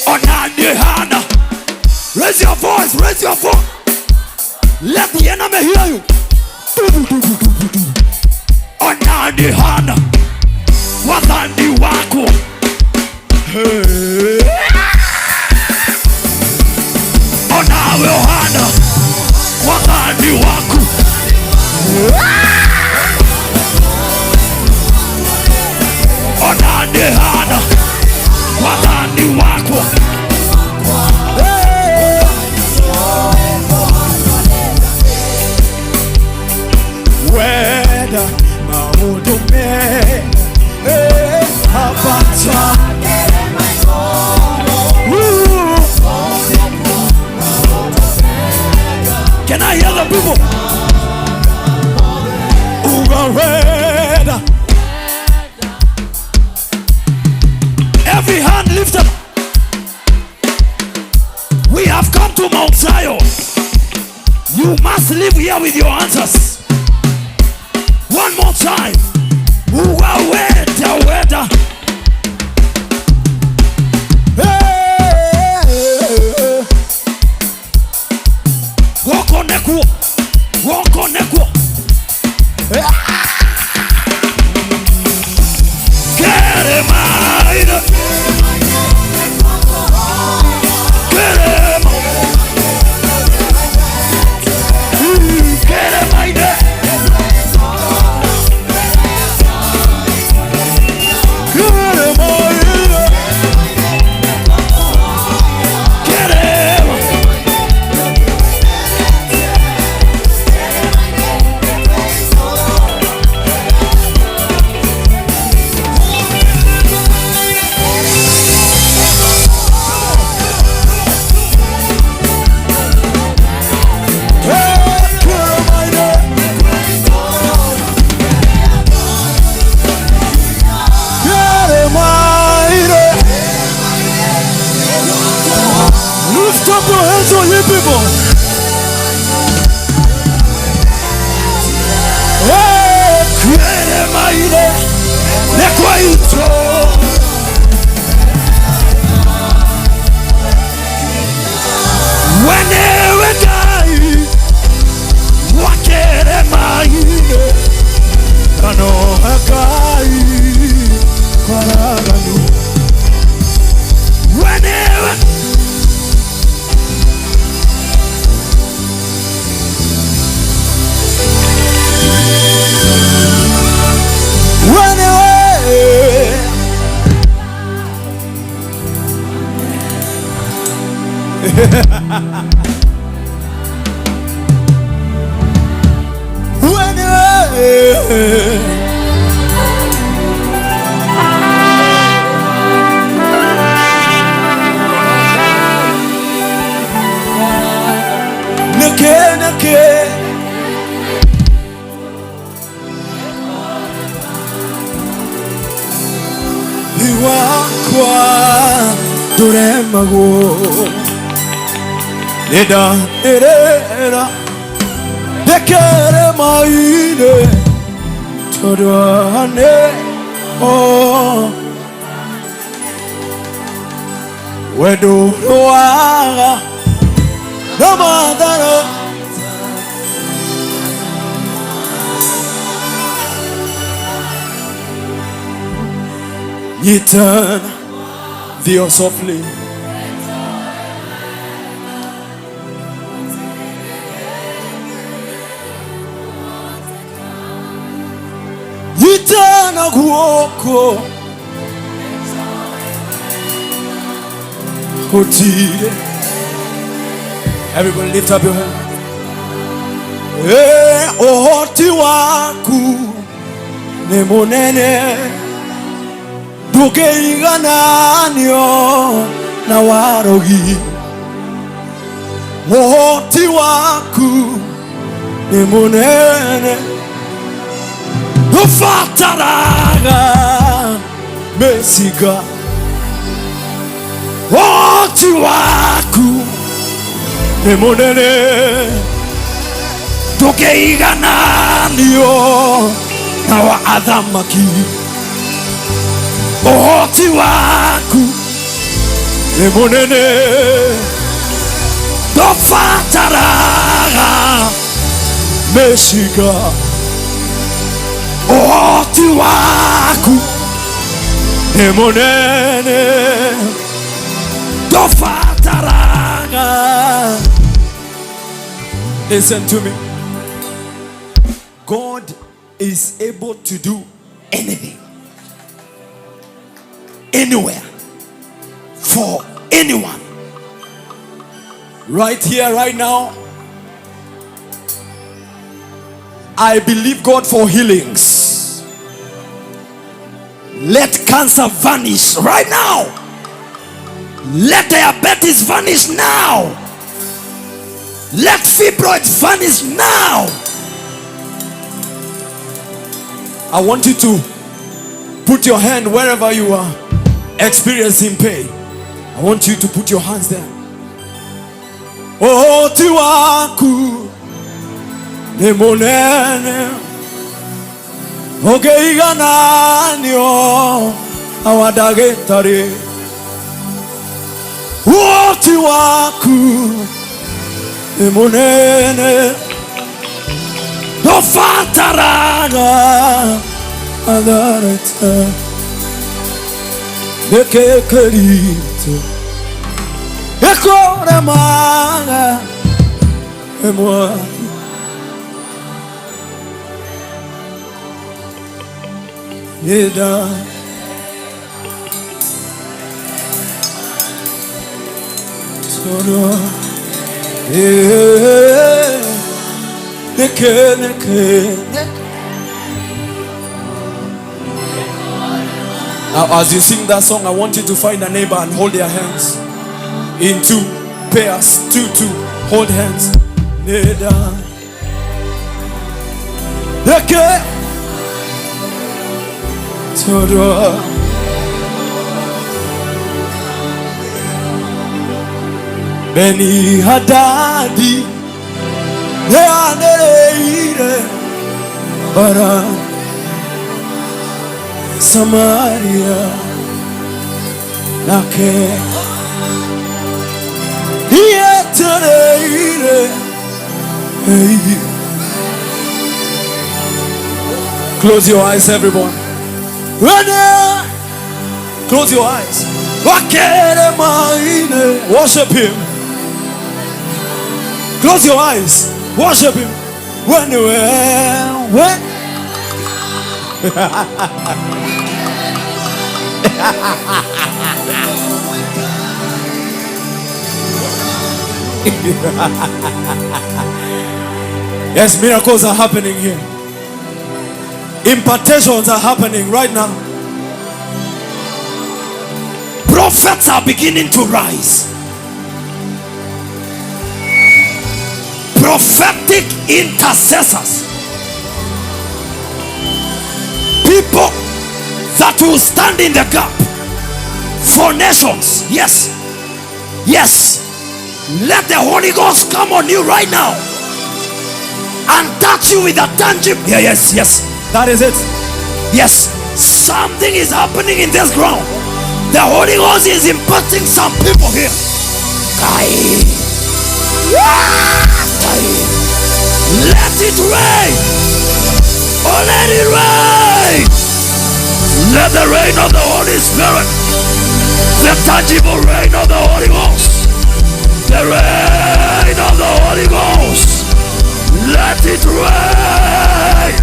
Onanihana. Raise your voice. Raise your voice. Let the enemy hear you. Waneana wadhani wako wenda mahudume hapata. Can I hear the people? Wenda. Every hand lifted. We have come to Mount Zion. You must live here with your answers. One more time. Weda, weda. Woko neko. Woko neko. Keremaida. Kerema. Keremaida. Lift up your hands, all you people. Keremaida. Nekwaito. Wenewe gai wakeremaine Ano hakai kwaraganu. wenewe Iwakwa duremago Neda erera dekere maine todwane oh wedo roa namadara Yitan Dio softly Yitana guoko Kotire. Everybody lift up your hand. Ohoti waku ne monene Dukeiganaanio na warogi Ohoti waku ne monene Ufataraga mesiga Ohoti waku ne monene Dukeiganaanio na waadhamaki Ohoti waku ni munene Dofataraga meshiga Ohoti waku ni munene Dofataraga. Listen to me. God is able to do anything. anywhere for anyone. Right here, right now, I believe God for healings. Let cancer vanish right now. Let diabetes vanish now. Let fibroids vanish now. I want you to put your hand wherever you are experiencing pain. I want you to put your hands there. Oh, tiwaku nemonene ogeigananio awadagitari. Oh, tiwaku nemonene no fataraga adareta de que querido ekore maga emwa yeda solo Now, as you sing that song, I want you to find a neighbor and hold their hands in two pairs, two. Hold hands. Beni Hadadi, Bara Samaria, Nake, Close your eyes, everyone. Close your eyes. Worship him. Close your eyes. Worship him. When yes, miracles are happening here. Impartations are happening right now. Prophets are beginning to rise. Prophetic intercessors. People that will stand in the gap for nations. Yes. Yes. Let the Holy Ghost come on you right now and touch you with a tangible. Yes. That is it. Yes. Something is happening in this ground. The Holy Ghost is impacting some people here. Let it rain. Oh, let it rain. Let the rain of the Holy Spirit, the tangible rain of the Holy Ghost, the rain of the Holy Ghost, let it rain.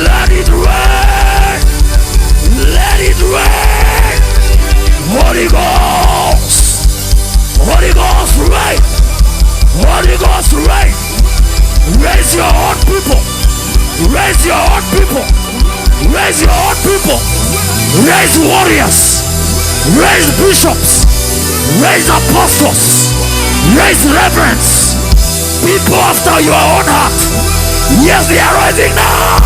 Let it rain. Let it rain. Holy Ghost. Holy Ghost rain. Holy Ghost rain. Raise your own people. Raise your own people. Raise your own people. Raise warriors. Raise bishops. Raise apostles. Raise reverends. People after your own heart. Yes, they are rising now.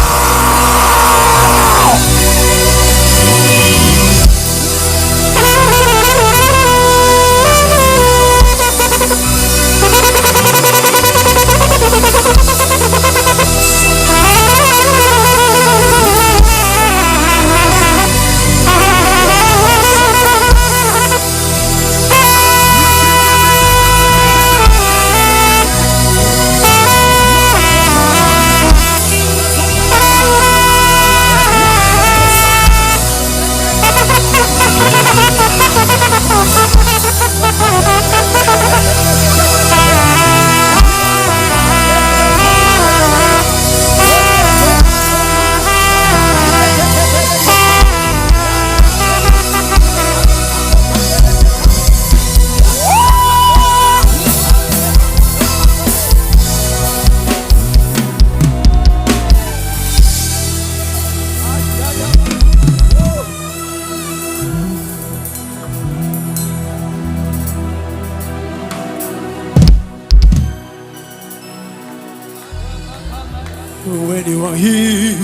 when you are here,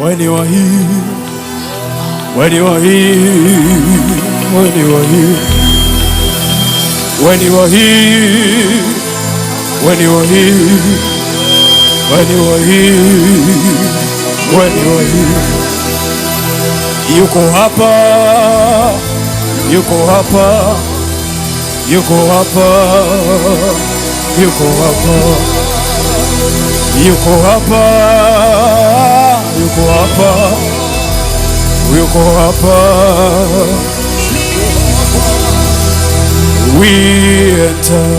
when you are here, when you are here, when you are here, when you are here, when you are here, when you are here, when you are here. Yuko hapa, yuko hapa, yuko hapa, yuko hapa, yuko hapa, yuko hapa, yuko hapa. We enter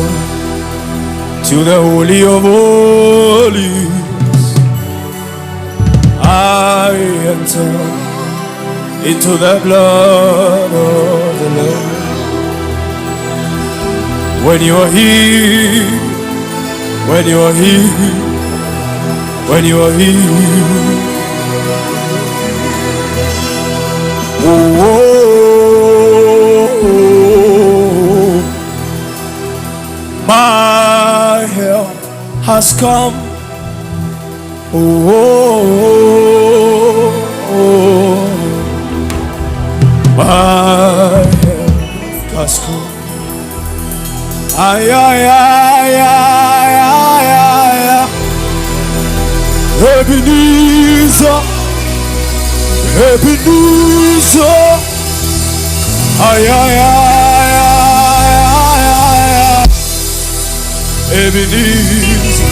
to the Holy of Holies. I enter into the blood of the Lamb. When you are here, when you are here, when you are here. Oh, oh, oh, my help has come. Oh, oh, oh, my help has come. Ay, ay, ay, ay, ay, ay, ay. Ebenezer, Ebenezer. Ay, ay, ay, ay, ay, ay. Ebenezer.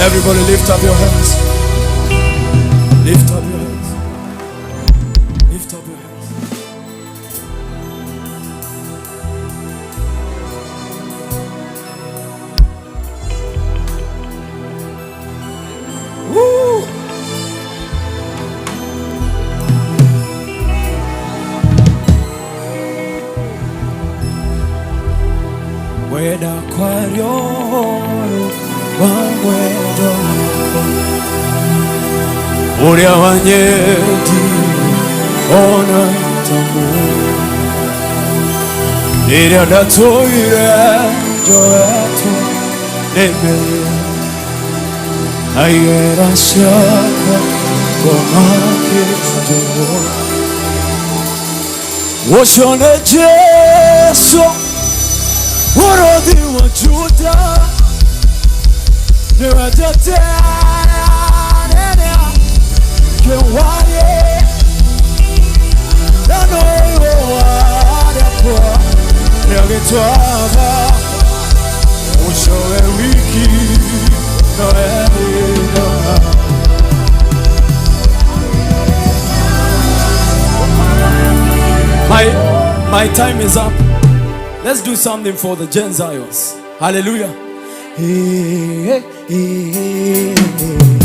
Everybody lift up your hands. Lift up your hands. Lift up your hands. Woo! Weda kwario wangwedo uria wanyeti ona tamu iria datoire joeto nebe ayera shaka komake joe woshone Jesu Worthy wa Judah, you are the dead, you are no My time is up. Let's do something for the Gentiles. Hallelujah. Hey, hey, hey, hey.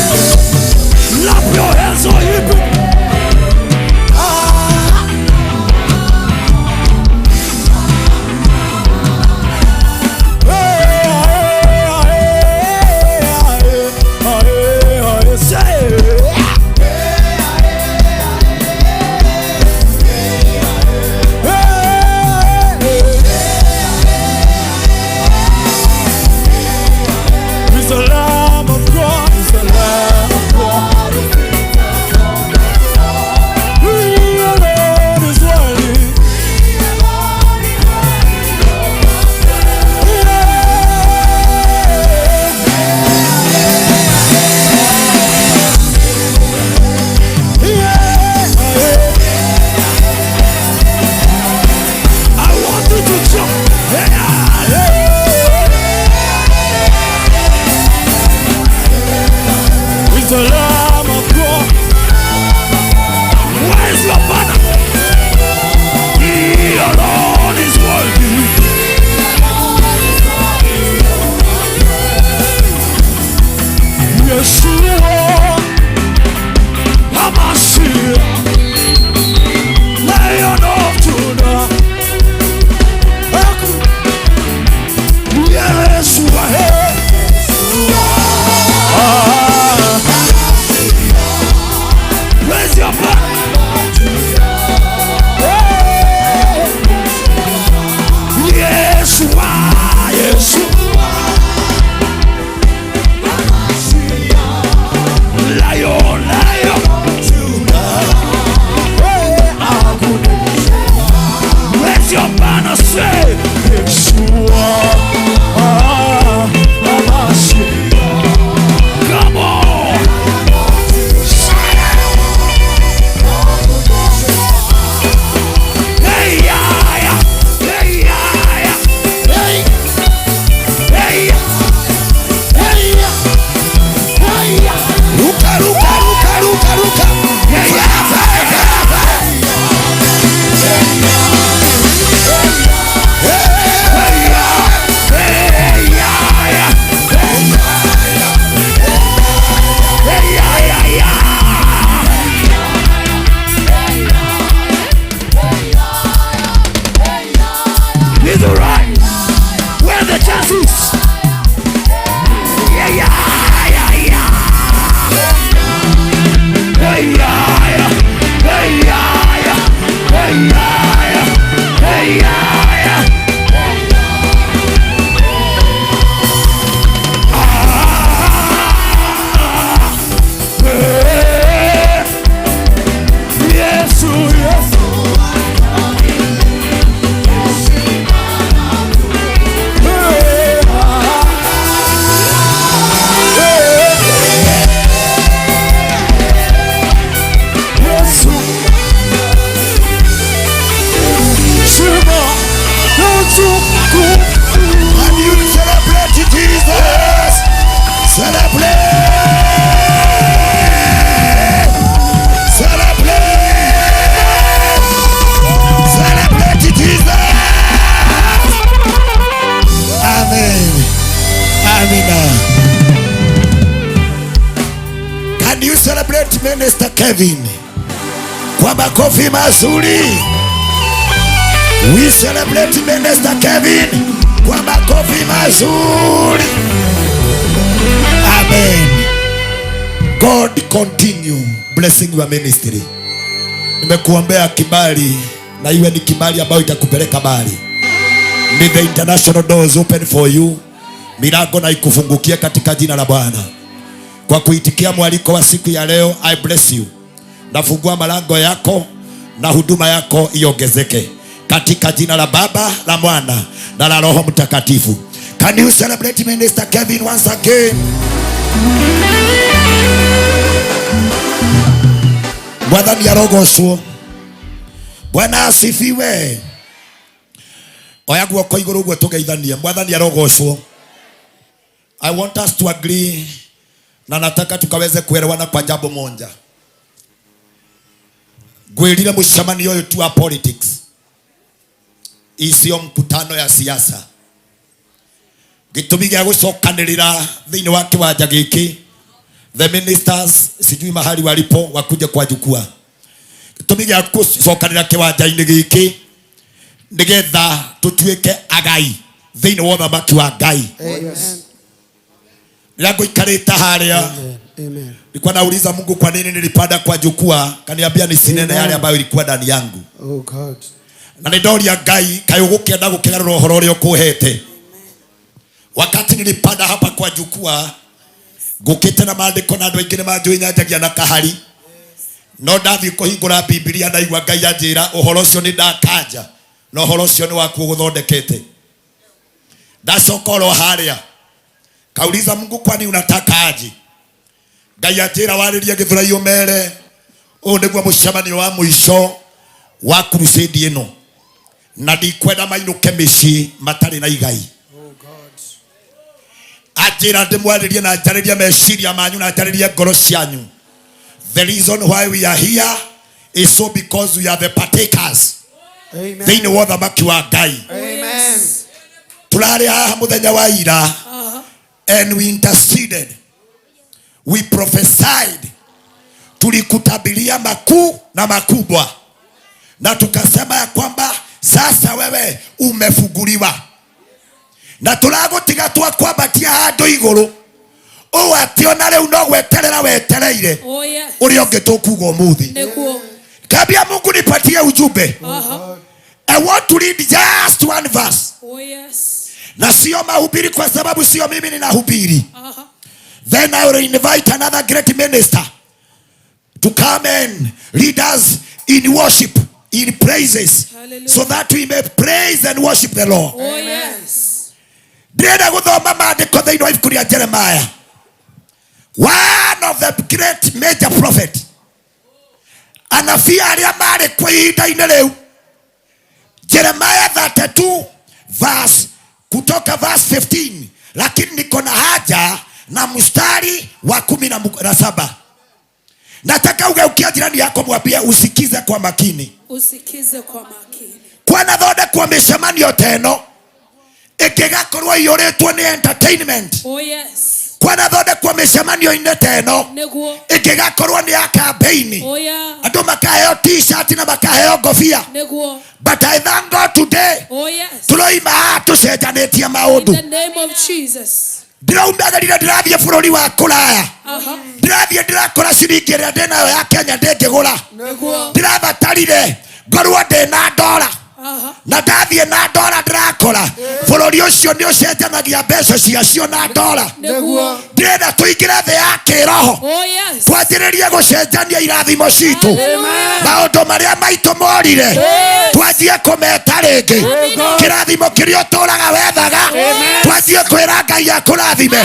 Clap your hands, oh, you. celebrate Minister Kevin kwa makofi mazuri. We celebrate Minister Kevin kwa makofi mazuri. Amen. God continue blessing your ministry. Nimekuombea kibali na iwe ni kibali ambayo itakupeleka mbali. May the international doors open for you. Milango na ikufungukie katika jina la Bwana. Kwa kuitikia mwaliko wa siku ya leo, I bless you. Nafungua malango yako na huduma yako iongezeke katika jina la Baba, la Mwana na la Roho Mtakatifu. Can you celebrate Minister Kevin once again? Mwathani arogocwo. Bwana asifiwe. Oya guoko iguru gwe tugeithanie. Mwathani arogocwo. I want us to agree na nataka tukaweze kuelewana kwa jambo moja. Gwelile mshamanio yetu wa politics. Isio mkutano ya siasa. Gitumi gya gucokanirira thiini wa kiwanja giki. The ministers sijui mahali walipo wakuje kwa jukwaa. Gitumi gya gucokanirira kiwanja-ini giki nigetha tutuike agai thiini wa thamaki wa Ngai. Amen. Lango ikareta haria. Amen. Nilikuwa nauliza Mungu kwa nini nilipanda kwa jukwaa, kaniambia nisinene yale ambayo ilikuwa ndani yangu. Oh God. Na nidoria Ngai kayugukienda gukigarura uhoro uri ukuhete. Wakati nilipanda hapa kwa jukwaa, ngukite na maandiko na andu aingĩ manjui nyanjagia na kahari. No ndathi kuhingura Biblia na igwa Ngai anjira uhoro ucio ni ndakanja. No uhoro ucio ni waku guthondekete. Ndacokoro haria. Kauliza Mungu kwani unataka aje? Ngai anjira waririe githura umere. O niguo mucemanio wa muico wa crusade ino. Na ndikwenda mainuke mĩciĩ matari na igai. Oh God. Anjira ndimwaririe na njaririe meciria manyu na njaririe ngoro cianyu. The reason why we are here is so because we are the partakers. Amen. Thiini wa thamaki wa Ngai. Amen. Turari haha muthenya wa ira. And we interceded. We prophesied. Tulikutabiria makuu na makubwa. Na tukasema ya kwamba sasa wewe umefunguliwa. Na turagutiga twakwambatia handu iguru. O ationa leo no gweterera wetereire. Oh yes. Uri ongitukuga umuthi. Niguo. Kabia Mungu nipatie ujumbe. I want to read just one verse. Oh yes. Na sio mahubiri kwa sababu sio mimi ninahubiri. Then I will invite another great minister to come and lead us in worship, in praises. Hallelujah. So that we may praise and worship the Lord. Oh yes. Ndĩrenda gũthoma maandĩko thĩinĩ wa ibuku rĩa Jeremiah. One of the great major prophet. Anabii arĩa marĩ kwa ihinda-inĩ rĩu. Jeremiah 32 verse kutoka verse 15. Lakini niko na haja na mstari wa 17. Nataka ugeukia jirani yako mwambie usikize kwa makini. Usikize kwa makini. Kwa nathode kwa mishamanio teno. Ikigakorwo iyoretwo ni entertainment. Oh yes. Kwa nathode kwa mishamanio ine teno. Neguo. Ikigakorwo ni ya campaign. Oh yeah. Andu makaheo t-shirt na makaheo ngofia. Neguo. But I thank God today. Oh yes. Tuloima tucenjanetie maundu. In the name of Jesus. Ndiraumbagarire ndirathiĩ bũrũri wa kũraya. Ndirathiĩ ndirakora ciringi ĩrĩa ndĩnayo ya Kenya ndĩngĩgũra. Ndirabatarire ngorwo ndĩna ndora. Na ndathiĩ na ndora ndirakora bũrũri ũcio nĩ ũcenjanagia mbeca ciacio na ndora. Ndĩrenda tũingĩre thĩ ya kĩroho. Twanjĩrĩrie gũcenjania irathimo citũ. Maũndũ marĩa maitũ morire twanjie kũmeta rĩngĩ. Kĩrathimo kĩrĩa ũtũũraga wethaga twanjie kwĩra Ngai akũrathime.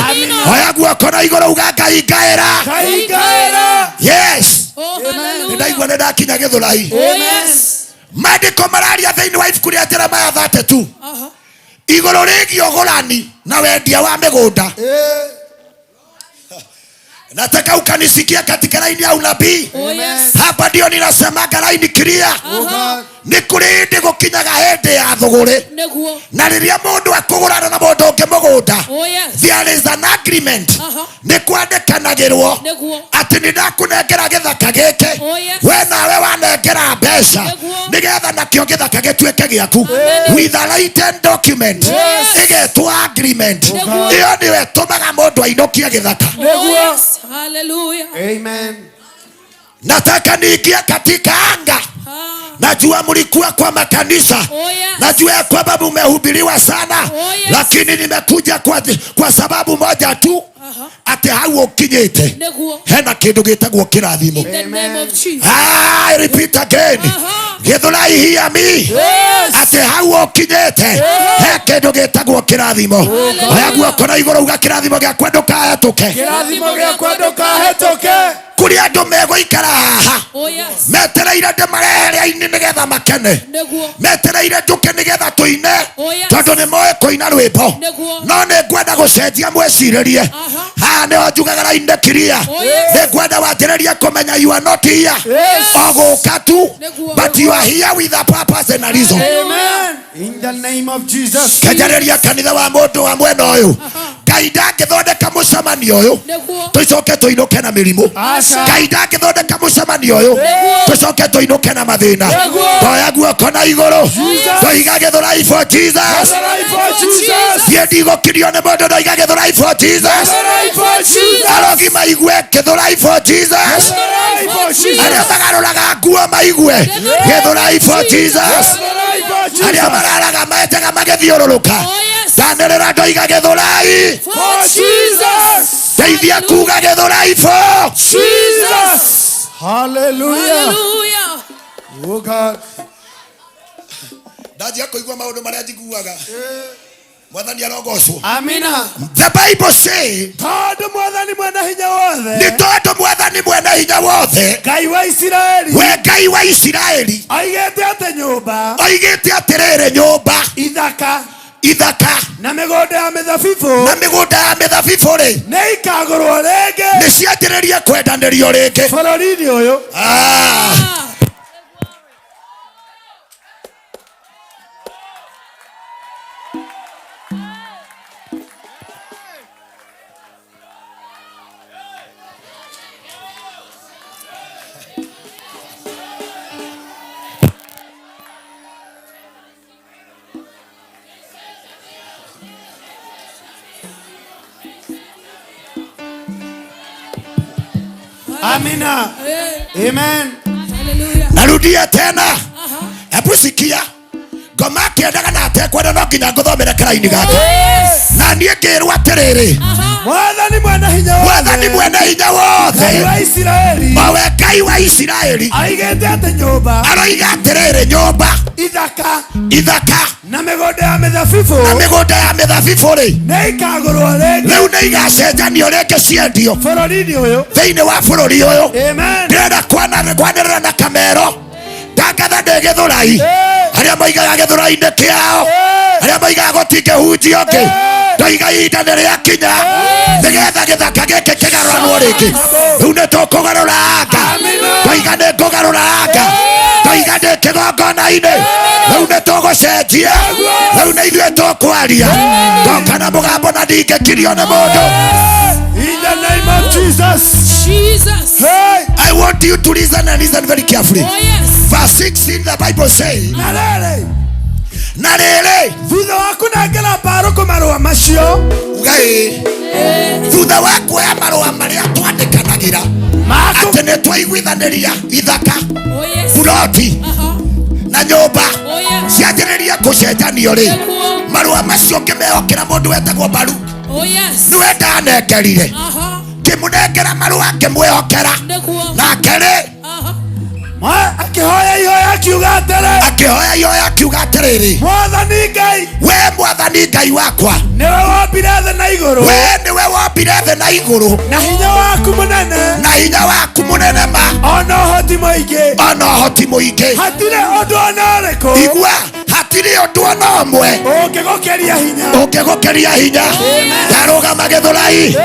Oya guoko na igũrũ uga Ngai ngaĩra. Yes. Ndaigua nĩ ndakinya Gĩthũrai. Maandĩko mararia thĩinĩ wa ibuku rĩa Jeremiah 32. Igũrũ rĩgiĩ ũgũrani na wendia wa mĩgũnda. Nataka ukanisikia katika laini ya unabii. Hapa ndio ninasemaga laini clear. Ni kuri ndi gukinyaga hende ya thuguri. Na riria mundu akugurana na mundu ungi mũgũnda Oh, yes. there is an agreement nĩ kwandĩkanagĩrwo atĩ nĩ ndakũnengera gĩthaka gĩkĩ Oh, yes. we nawe wanengera mbeca nĩgetha nakĩo gĩthaka gĩtuĩke gĩaku with a written document ĩgetwo agreement ĩyo nĩyo ĩtũmaga mũndũ ainũkie gĩthaka. Oh, yes. Hallelujah. Amen. Nataka niingie katika anga. Najua mlikuwa kwa makanisa. Oh, yes. Najua ya kwamba mmehubiriwa sana. Oh, yes. Lakini nimekuja kwa sababu moja tu. Ati hau ukinyite hena kindu gitagwo kirathimo. In the name of Jesus. I repeat again. Githurai hear me. Ati hau ukinyite he kindu gitagwo kirathimo. Aya guoko na iguru uga kirathimo gya kwenduka hetoke. Kirathimo gya kwenduka hetoke. Kuri andu megũikara haha metereire ndĩmarehere-inĩ nĩgetha makene, metereire njũke nĩgetha tũine tondũ nĩ moĩ kũina rwĩmbo, no nĩ ngwenda gũcenjia mwĩcirĩrie. Haha nĩho njugaga raini kiria, nĩ ngwenda wanjĩrĩrie kũmenya you are not here o gũka tu, but you are here with a purpose and a reason. Amen. In the name of Jesus. Kenjarĩria kanitha wa mũndũ wa mwena ũyũ, Ngai ndangĩthondeka mũcemanio ũyũ tũcoke tũinũke na mĩrimũ. Ngai ndangĩthondeka mũcemanio ũyũ tũcoke tũinũke na mathĩna. Toya guoko na igũrũ tũiga gĩthũrai for Jesus. Thiĩ ndigũkirio nĩ mũndũ ndoiga gĩthũrai for Jesus. Arogi maigue gĩthũrai for Jesus. Arĩa magarũraga nguo maigue gĩthũrai for Jesus. Arĩa mararaga metega magĩthiũrũrũka sanĩrĩra ndoiga gĩthũrai for Jesus. Deithia kuga gĩthũrai for Jesus. Hallelujah. Hallelujah. Oh God. Ndajia kũigua maũndũ marĩa njiguaga. Mwathani arogocwo. Amina. The Bible say tondũ Mwathani mwene hinya wothe. Nĩ tondũ Mwathani mwene hinya wothe. Ngai wa Isiraeli. We Ngai wa Isiraeli. Oigĩte atĩ nyũmba. Oigĩte atĩrĩrĩ nyũmba. Ithaka na mĩgũnda ya mĩthabibũ. Na mĩgũnda ya mĩthabibũ rĩ. Nĩ ikagũrwo rĩngĩ. Nĩ cianjĩrĩrie kwendanĩrio rĩngĩ. Bũrũri-inĩ ũyũ. Amina. Amen. Hallelujah. Narudia tena. Hebu sikia. Ngoma kĩendaga na atekwenda no nginya ngũthomere kĩraini gake. Na niĩ ngĩrwo atĩrĩrĩ. Mwathani mwene hinya wothe. Mwathani mwene hinya wothe. Ngai wa Isiraeli. Owe Ngai wa Isiraeli. Oigĩte atĩ nyũmba. Aroiga atĩrĩrĩ nyũmba. Ithaka. Na mĩgũnda ya mĩthabibũ. Na mĩgũnda ya mĩthabibũ rĩ. Nĩ ikagũrwo rĩngĩ. Rĩu nĩ igacenjanio rĩngĩ ciendio. Bũrũri-inĩ ũyũ. Thĩinĩ wa bũrũri ũyũ. Amen. Ndĩrenda kwanĩrĩra na kamero. Ndangatha ndĩ gĩthũrai. Arĩa moigaga gĩthũrai-inĩ kĩao. Arĩa moigaga gũtingĩhunjio ũngĩ. Ndoiga ihinda nĩ rĩakinya nĩgetha gĩthaka gĩkĩ kĩgarũranwo rĩngĩ. Rĩu nĩ tũkũgarũra anga. Ndoiga nĩ ngũgarũra anga. Ndoiga ndĩ kĩgongona-inĩ. Rĩu nĩ tũgũcenjia. Rĩu nĩ ithuĩ tũkwaria. Ndoka na mũgambo na ndingĩkirio nĩ mũndũ. In the name of Jesus. Jesus. Hey. I want you to listen and listen very carefully. Oh, yes. Verse 16 the Bible says. Na rĩrĩ thutha wa kũnengera Baruku marũa macio. Ngai. Thutha wa kuoya marũa marĩa twandĩkanagĩra. Atĩ nĩ twaiguithanĩria ithaka. Oh, yes. Buroti. Na nyũmba. Oh, yes. Cianjĩrĩria gũcenjanio rĩ. Marũa macio ngĩmehokera mũndũ wetagwo Baruku. Oh, yes. Nĩwe ndanengerire. Ngĩmũnengera marũa ngĩmwĩhokera. Nake rĩ. Akĩhoya ihoya akiuga atĩrĩrĩ. Mwathani Ngai. We Mwathani Ngai wakwa. Nĩwe wombire thĩ na igũrũ. We nĩwe wombire thĩ na igũrũ. Na hinya waku mũnene. Na hinya waku mũnene ma. Ona ũhoti mũingĩ. Ona ũhoti mũingĩ. Hatirĩ ũndũ ona ũrĩkũ. Igua hatirĩ ũndũ ona ũmwe. Ũngĩgũkeria hinya. Ũngĩgũkeria hinya. Ndarũgama gĩthũrai.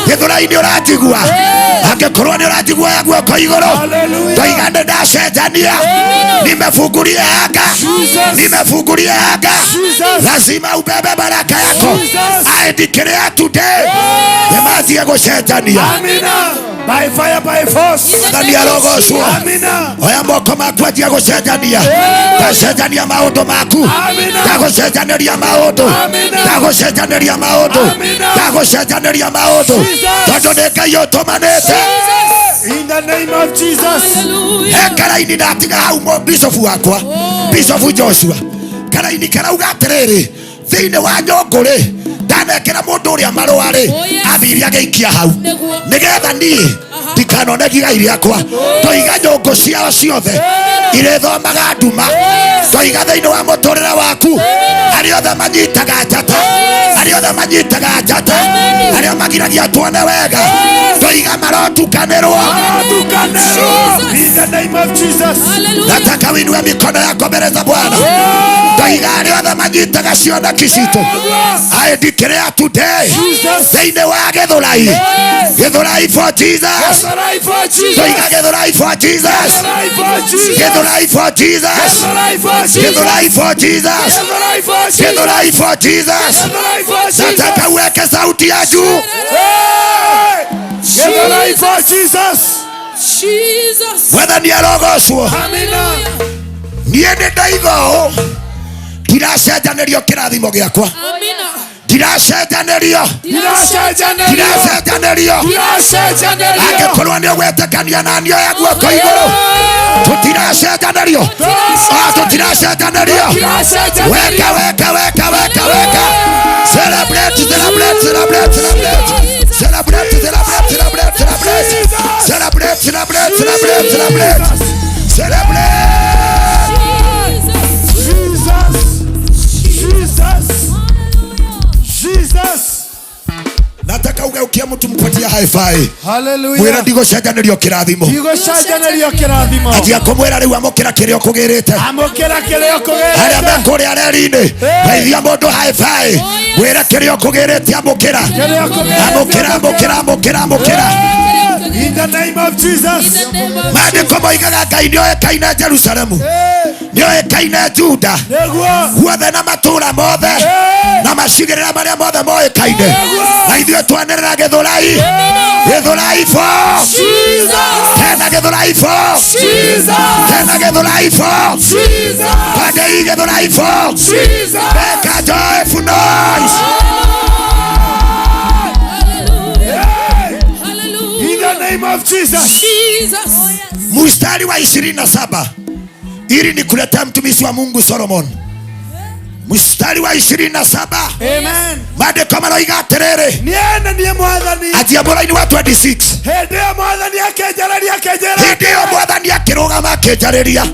Gĩthũrai nĩ ũranjigua. Angĩkorwo nĩ ũranjigua ya guoko igũrũ. Ndoiga nĩ ndacenjania. Nimefungulia anga. Nimefungulia anga. Lazima ubebe baraka yako. I declare today. Nemazie gũcenjania. By fire, by force. Mwathani arogocwo. Oya moko maku anjia gũcenjania. Ndacenjania maũndũ maku. Ndagũcenjanĩria maũndũ. Ndagũcenjanĩria maũndũ. Ndagũcenjanĩria maũndũ. Tondũ nĩ Ngai ũtũmanĩte. In the name of Jesus. Karaini ndatiga hau bishop wakwa. Bishop Joshua. Karaini karauga atĩrĩrĩ. Thĩinĩ wa nyũngũ-rĩ ndanekĩra mũndũ ũrĩa marũa-rĩ athire agĩikia hau nĩgetha niĩ ndikanone igai rĩakwa tũiga nyũngũ ciao ciothe irĩthomaga nduma tũiga thĩinĩ wa mũtũrĩre waku arĩa othe manyitaga njata arĩa othe manyitaga njata arĩa magiragia tuone wega tũiga marotukanĩrwo in the name of Jesus. nataka uinue mikono yako mbele za Bwana tũiga arĩa othe manyitaga cioneki citũ I declare today thĩinĩ wa Gĩthũrai Gĩthũrai for Jesus tũiga Gĩthũrai for Jesus Gĩthũrai for Jesus Gĩthũrai for Jesus Gĩthũrai for Jesus nataka uweke sauti ya juu Gĩthũrai for Jesus. Mwathani arogocwo niĩ nĩ ndaigua ũũ ndiracenjanĩrio kĩrathimo gĩakwa ndiracenjanĩrio angĩkorwo nĩ ũgwĩtĩkania na niĩ oya guoko igũrũ tũtiracenjanĩrio tũtiracenjanĩrio weka weka weka weka weka celebrate celebrate celebrate celebrate celebrate celebrate celebrate celebrate celebrate celebrate celebrate celebrate nataka ugeukia mtu mpatie high five. Hallelujah. Mwira ndigũcenjanĩrio kĩrathimo. Ndigũcenjanĩrio kĩrathimo. Atia kũmwĩra rĩu amũkĩra kĩrĩa ũkũgĩrĩte. Amũkĩra kĩrĩa ũkũgĩrĩte. Arĩa mekũrĩa reri-inĩ geithia mũndũ high five. Mwĩra kĩrĩa ũkũgĩrĩte amũkĩra. Amũkĩra amũkĩra amũkĩra amũkĩra. In the name of Jesus. Maandĩko moigaga Ngai nĩoĩkaine Jerusalemu nĩoĩkaine Juda guothe na matũũra mothe na macigĩrĩra marĩa mothe moĩkaine na ithuĩ twanĩrĩra Gĩthũrai Gĩthũrai for tena Gĩthũrai for tena Gĩthũrai for pandei Gĩthũrai for make a joyful noise. Name of Jesus. Mstari wa 27 ili nikuletea mtumishi wa Mungu Solomon. Mstari wa 27. Amen. Maandĩko maroiga atĩrĩrĩ niĩ ndiye mwathani atia mũraini wa 26 hĩndĩ ĩyo mwathani akĩnjarĩria hĩndĩ ĩyo mwathani akĩrũgama akĩnjarĩria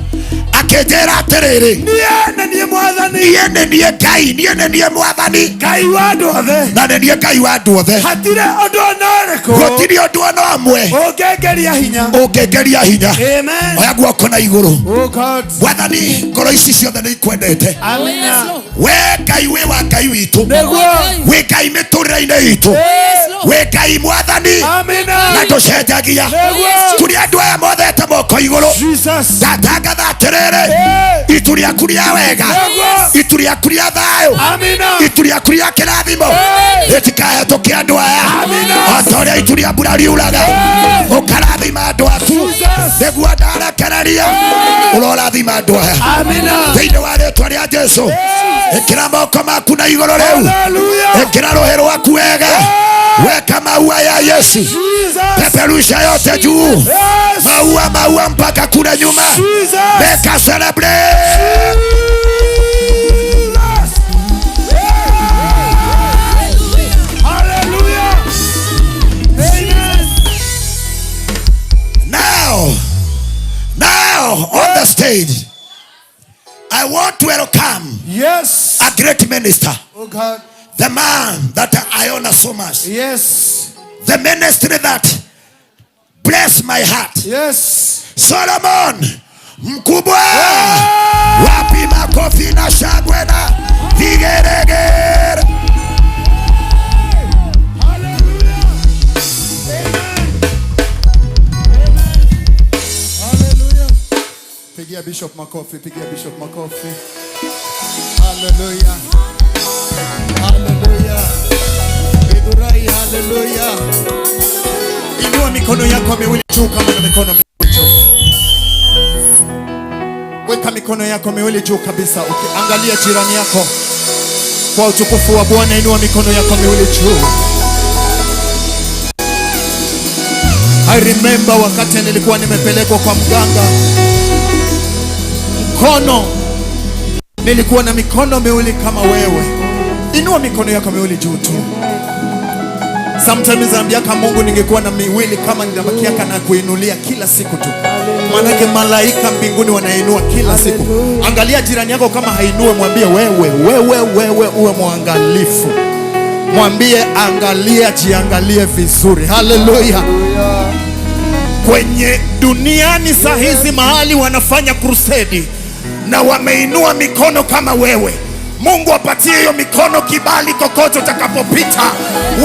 akĩnjĩra atĩrĩrĩ niĩ ndiye mwathani niĩ nĩ niĩ Ngai niĩ nĩ niĩ mwathani Ngai wa andũ othe na nĩ niĩ Ngai wa andũ othe hatirĩ ũndũ ona ũrĩkũ gũtirĩ ũndũ ona ũmwe ũngĩngeria hinya Amen. oya guoko na igũrũ Oh God. Mwathani ngoro ici ciothe nĩ ikwendete Amina. we Ngai wĩ wa Ngai witũ wĩ Ngai mĩtũrĩre-inĩ itũ wĩ Ngai mwathani na ndũcenjagia tũrĩ andũ aya mothete moko igũrũ ndatangatha atĩrĩrĩ itu rĩaku rĩa wega itu rĩaku rĩa thayũ itu rĩaku rĩa kĩrathimo rĩtikahetũke andũ aya o ta ũrĩa itu rĩa mbura riuraga ũkarathima andũ aku nĩguo ndarekereria ũrorathima andũ aya thĩinĩ wa rĩĩtwa rĩa Jesũ ĩkĩra moko maku na igũrũ rĩu ĩkĩra rũhĩ rwaku wega weka maua ya Yesu peperusha yote juu maua maua mpaka kule nyuma make a celebrate. Hallelujah. Amen. Now on the stage I want to welcome a great minister. Oh God. The man that I honor so much. Yes. The ministry that bless my heart. Yes. Solomon mkubwa. Wapi makofi na shangwe na vigeregere. Hallelujah. Amen. Amen. Hallelujah. Pigia Bishop makofi, pigia Bishop makofi. Hallelujah. Hallelujah. mikono yako miwili juu kama na mikono miwili juu. Weka mikono yako miwili juu kabisa. Ukiangalia jirani yako kwa utukufu wa Bwana, inua mikono yako miwili juu. I remember wakati nilikuwa nimepelekwa kwa mganga, nilikuwa na mikono miwili kama wewe. Inua mikono yako miwili juu tu. Sometimes naambiaka Mungu, ningekuwa na miwili kama ninabakiaka na kuinulia kila siku tu. Manake malaika mbinguni wanainua kila siku. Angalia jirani yako, kama hainue mwambie wewe uwe mwangalifu. Mwambie angalia, jiangalie vizuri. Haleluya. Kwenye duniani saa hizi mahali wanafanya crusade na wameinua mikono kama wewe, Mungu apatie hiyo mikono kibali kokote utakapopita.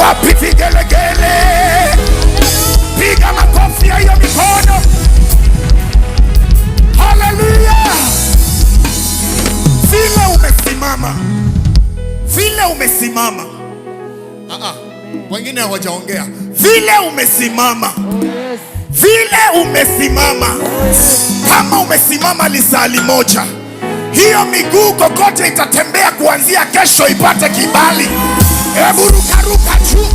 Wapi vigelegele? Piga makofi ya hiyo mikono. Haleluya. Vile umesimama. Wengine hawajaongea. Vile umesimama. Kama umesimama lisali moja, hiyo miguu kokote itatembea kuanzia kesho ipate kibali. Hebu ruka juu.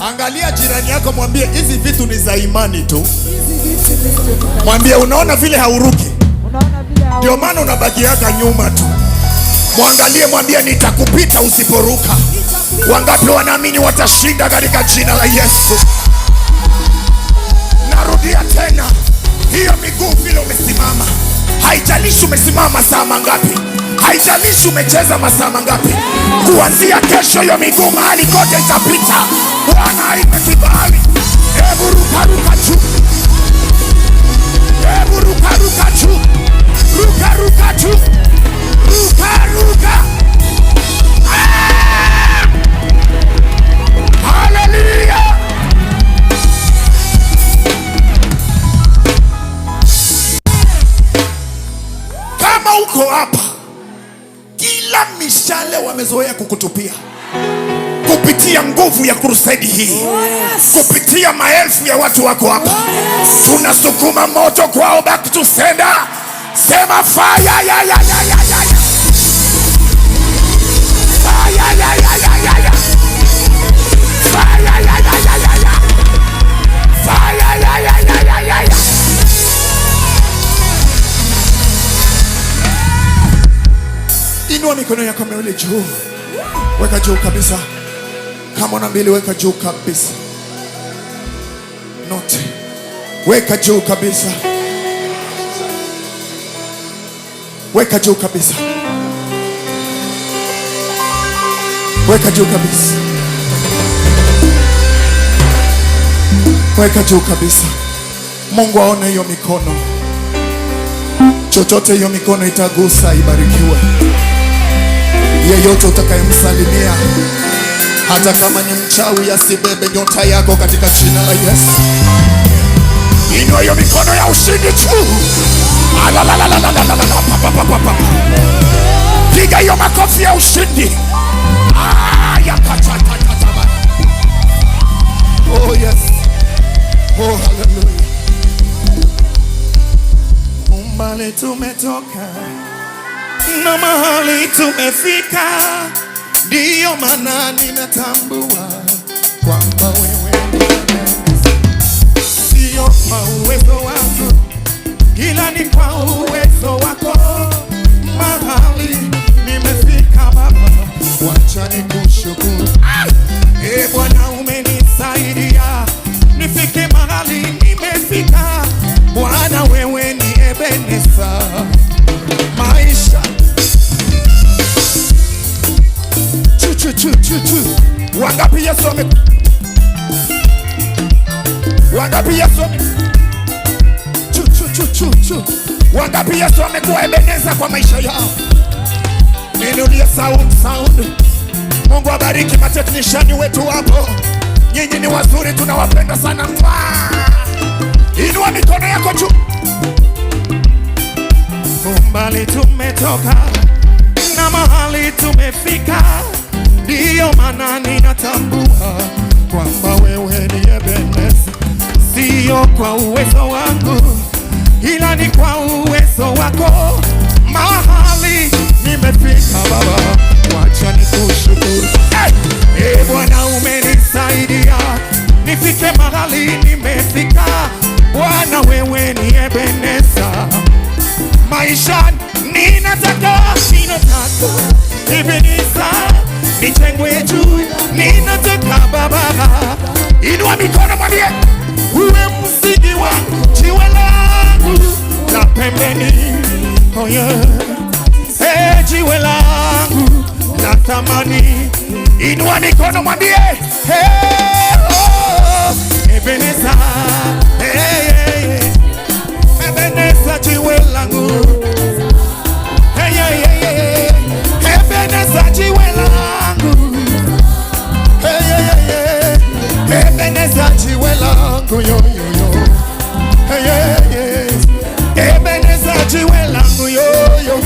Angalia jirani yako, mwambie hizi vitu ni za imani tu. Mwambie unaona vile hauruki, ndio maana unabakiaga nyuma tu. Mwangalie, mwambie nitakupita usiporuka. Wangapi wanaamini watashinda katika jina la Yesu? Narudia tena, hiyo miguu vile umesimama, haijalishi umesimama saa mangapi, haijalishi umecheza masaa mangapi, kuanzia kesho hiyo miguu mahali kote itapita. Bwana aipe kibali. Hebu ruka juu. Hebu ruka juu. Ruka juu. Ruka. Hallelujah. Kama uko hapa, kila mishale wamezoea kukutupia, kupitia nguvu ya crusade hii, kupitia maelfu ya watu wako hapa, tunasukuma moto kwao, back to sender. Sema fire ya. Inua mikono yako miwili juu. Weka juu kabisa. Kama una mbili, weka juu kabisa. Note. Weka juu kabisa. Weka juu kabisa. Weka juu kabisa. Weka juu kabisa. Mungu aone hiyo mikono. Chochote hiyo mikono itagusa ibarikiwe. Yeyote utakayemsalimia, hata kama ni mchawi, asibebe nyota yako katika jina la Yesu. Inua hiyo mikono ya ushindi juu. Piga hiyo makofi ya ushindi. Oh yes. Oh hallelujah. Umbali tumetoka na mahali tumefika, ndiyo maana ninatambua kwamba wewe sio kwa uwezo wangu, ila ni kwa uwezo wako. Mahali nimefika Baba, wacha nikushukuru. Bwana umenisaidia nifike mahali nimefika. Bwana wewe ni Ebeneza maisha. Wangapi Yesu wangapi Yesu amekuwa Ebeneza kwa maisha yao? Ninulie sound. Mungu abariki mateknishani wetu hapo. Nyinyi ni wazuri, tunawapenda sana. Inua mikono yako juu. Umbali tumetoka kuna mahali tumefika, ndiyo maana ninatambua kwamba wewe ni Ebeneza. Sio kwa uwezo wangu, ila ni kwa uwezo wako. Mahali nimefika Baba, wacha nikushukuru. Hey, Bwana umenisaidia nifike mahali nimefika. Bwana wewe ni Ebeneza. Maisha ninataka Ebeneza nijengwe juu, ninataka Baba. Inua mikono mwambie, uwe msingi wangu, jiwe langu la pembeni. Oh yeah. Hey, jiwe langu la thamani. Inua mikono mwambie, hey, oh, Ebeneza. Hey, hey, hey. Ebeneza jiwe langu. Hey, hey, hey, hey. Ebeneza jiwe langu. Hey, hey, hey, hey. Ebeneza jiwe langu, yo, yo, yo. Hey, hey, hey. Ebeneza jiwe langu, yo, yo.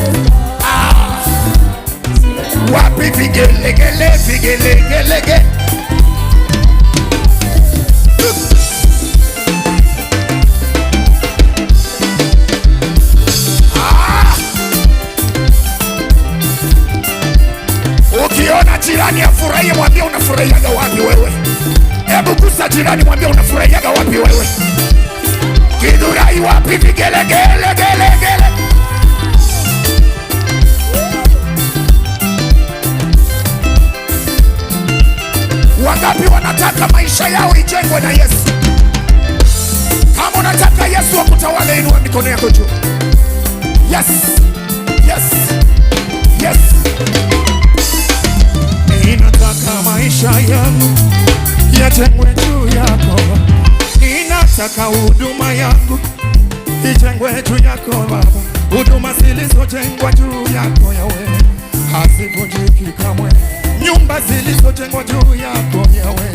Ah. Wapi vigelegele, vigelegele. Ukiona jirani afurahie, mwambie unafurahiaga wapi wewe? Hebu gusa jirani, mwambie unafurahiaga wapi wewe? Githurai wapi vigelegele, gelegele. Wangapi wanataka maisha yao ijengwe na Yesu? Kama unataka Yesu akutawale, inua mikono yako juu. Yes, yes, yes. Ninataka maisha yangu yajengwe juu yako. Ninataka huduma yangu ijengwe juu yako Baba. Huduma zilizojengwa juu yako Yawe hazivunjiki kamwe. Nyumba zilizojengwa juu yako Yawe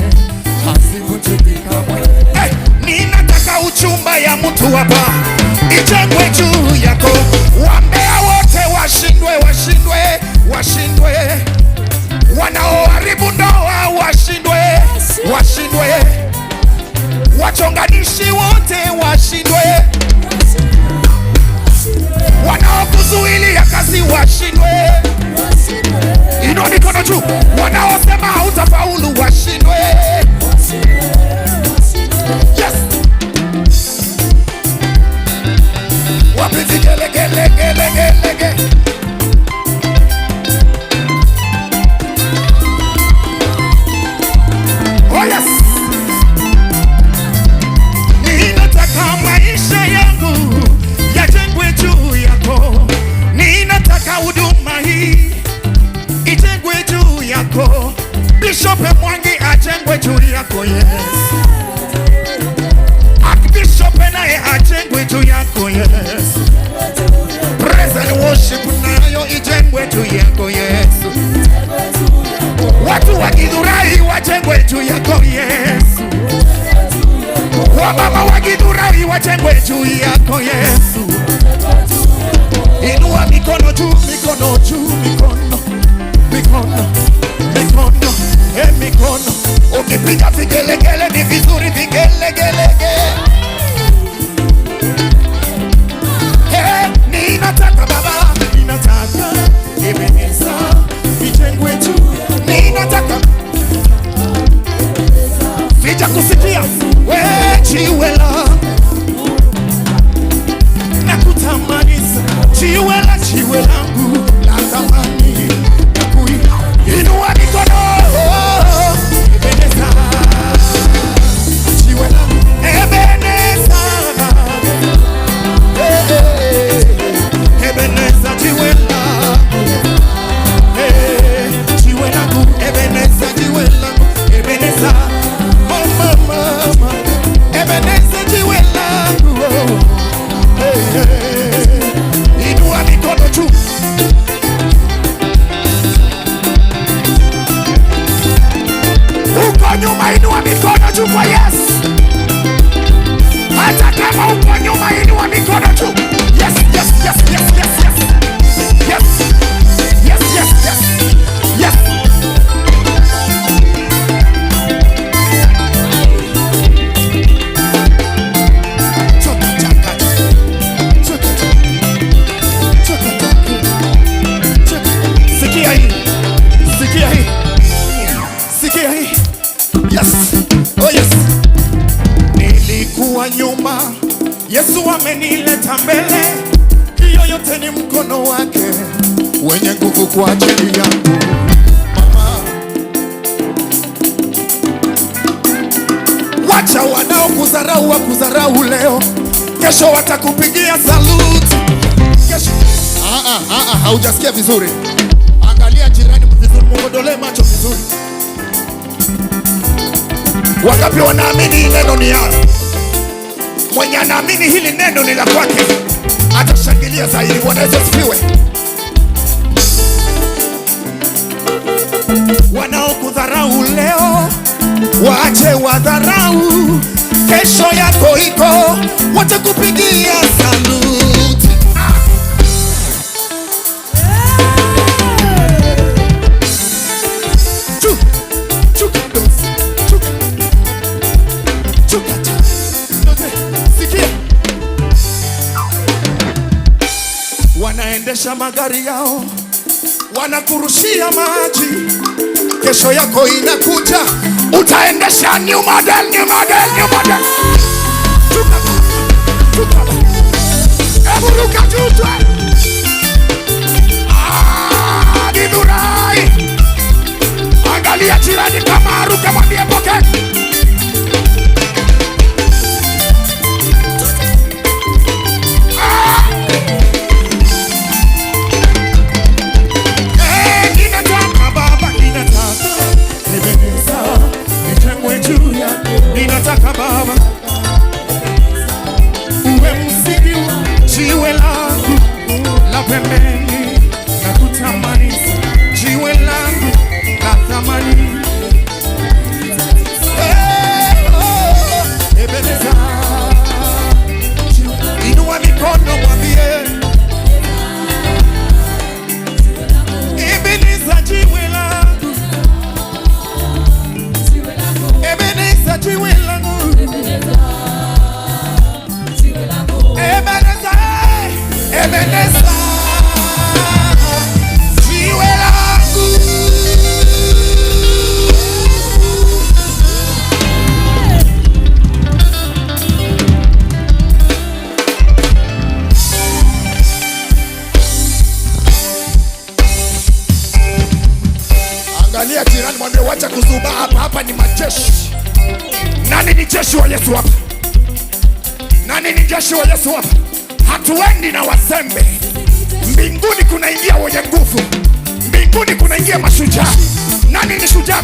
hazivunjiki kamwe. Hey, ninataka uchumba ya mtu hapa ijengwe juu yako. Wambea wote washindwe, washindwe, washindwe. Wanaoharibu ndoa washindwe, washindwe. Wachonganishi wote washindwe. Wanaokuzuilia kazi washindwe. Inua mikono juu. Wanaosema hautafaulu washindwe. Yes. Wapi vigelegele, gelegele. Oh yes. Ninataka maisha yangu yajengwe juu yako. Ninataka huduma hii ijengwe juu yako. Bishop Mwangi ajengwe juu yako yes. Archbishop naye ajengwe juu yako yes. Praise and worship nayo ijengwe juu yako Yesu. Watu wa Githurai wajengwe juu yako Yesu. Wamama wa Githurai wajengwe juu yako Yesu. Inua mikono juu, mikono juu, mikono, mikono, mikono, mikono. Ukipiga vigelegele ni vizuri, vigelegele. Ninataka Baba, ninataka Ebeneza ijengwe juu. Ninataka vija kusikia wewe jiwe langu. Nakutamanisa jiwe langu la thamani. Inua mikono. Ebeneza jiwe langu. Ebeneza. Ebeneza jiwe langu. Jiwe langu. Ebeneza jiwe langu. Ebeneza. Mama, mama. Ebeneza jiwe langu. Inua mikono juu. Uko nyuma, inua mikono juu kwa Yesu. Hata kama uko nyuma, inua mikono juu. Yes, yes, yes, yes, yes, yes. Yes, yes, yes, hata mbele. Hiyo yote ni mkono wake wenye nguvu kwa ajili yangu. Wacha wanaokudharau wakudharau leo, kesho watakupigia salute. Kesho haujasikia vizuri. Angalia jirani vizuri, muondolee macho vizuri. Wangapi wanaamini neno ni yao? Mwenye anaamini hili neno ni la kwake atashangilia zaidi. Bwana Yesu asifiwe. Wanaokudharau leo waache wadharau, kesho yako iko, watakupigia salute. Wanaendesha magari yao, wanakurushia maji, kesho yako inakuja, utaendesha new model, new model, new model. Eburuka jutwe. Nidurai. Angalia jirani kama aruka mwambie poke. Ninataka Baba uwe msingi wa jiwe langu la pembeni, na kutamani jiwe langu la thamani. Ebeneza, inua mikono mwambie Ebeneza jiwe langu, Ebeneza jiwe langu, Ebeneza, Ebeneza jiwe langu. Angalia jirani mwambie wacha kuzuba hapa, hapa ni majeshi. Nani ni jeshi wa Yesu hapa? Nani ni jeshi wa Yesu hapa? Hatuendi na wazembe. Mbinguni kunaingia wenye nguvu. Mbinguni kunaingia mashujaa. Nani ni shujaa?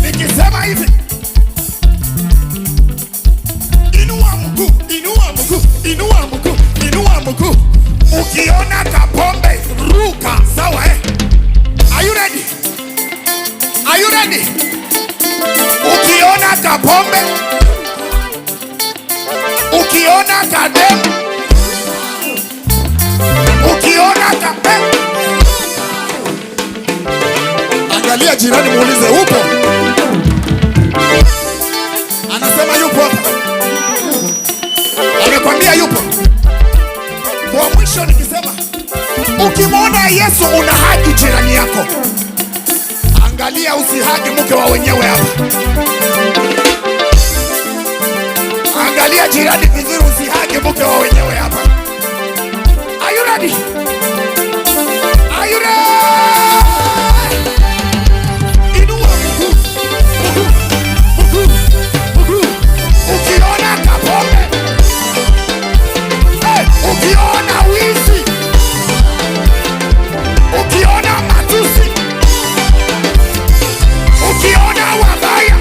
Nikisema hivi, inua mguu, inua mguu, inua mguu, inua mguu. Ukiona kapombe ruka, sawa eh? Are you ready? Are you ready? Ukiona kapombe, ukiona kademu, ukiona kapembe, angalia jirani muulize upo. Anasema yupo hapa. Amekwambia yupo. Kwa mwisho nikisema ukimwona Yesu unahagi jirani yako, angalia usihagi mke wa wenyewe hapa. Angalia jirani vizuri, usihagi mke wa wenyewe hapa. Are you ready? Are you ready? Inua mguu, mguu, mguu. Ukiona kapombe, ukiona wizi, ukiona matusi, ukiona wabaya,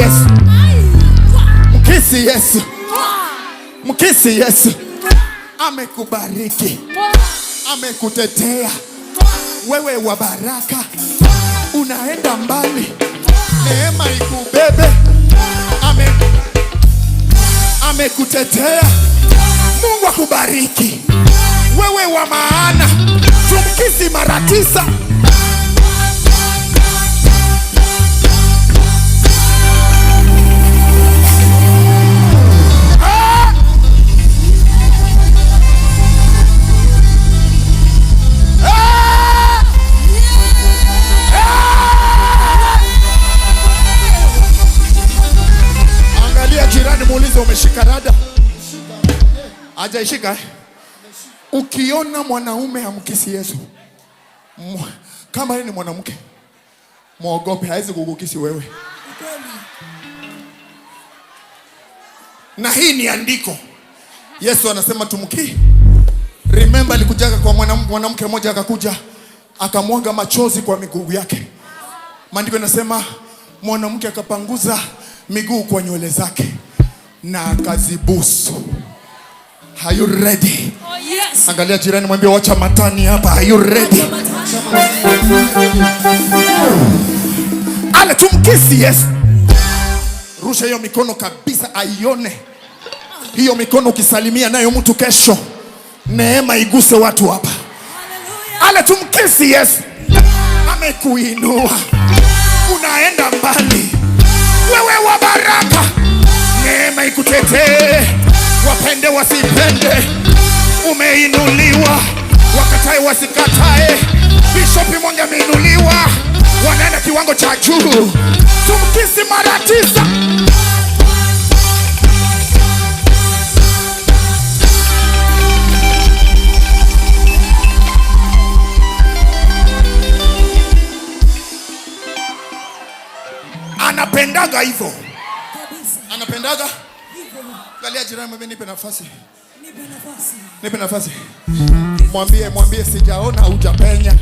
Yesu. Mkisi Yesu. Mkisi Yesu. Amekubariki. Amekutetea. Wewe wa baraka. Unaenda mbali. Neema ikubebe. Amekutetea. Mungu akubariki. Wewe wa maana. Tumkisi mara 9. Muulize umeshika rada? Hajaishika. Ukiona mwanaume amkisi Yesu, kama yeye ni mwanamke, muogope, hawezi kukukisi wewe. Na hii ni andiko. Yesu anasema tumkii. Remember alikujaga kwa mwanamke mmoja, akakuja akamwaga machozi kwa miguu yake. Maandiko yanasema mwanamke akapanguza miguu kwa nywele zake na akazibusu. Are you ready? Oh, yes. Angalia jirani, mwambie wacha matani hapa. Are you ready? Ale tumkisi Yesu. Rusha hiyo mikono kabisa aione. Hiyo mikono ukisalimia nayo mtu kesho, neema iguse watu hapa. Ale tumkisi Yesu. Amekuinua. Unaenda mbali. Wewe wa baraka. Neema ikutetee. Wapende wasipende. Umeinuliwa. Wakatae wasikatae. Bishop Mwangi ameinuliwa. Wanaenda kiwango cha juu. Tumkisi mara 9. Anapendaga hivyo. Anapendaga hivyo. Angalia jirani, mwambie nipe nafasi. Nipe nafasi. Nipe nafasi. Mwambie sijaona hujapenya.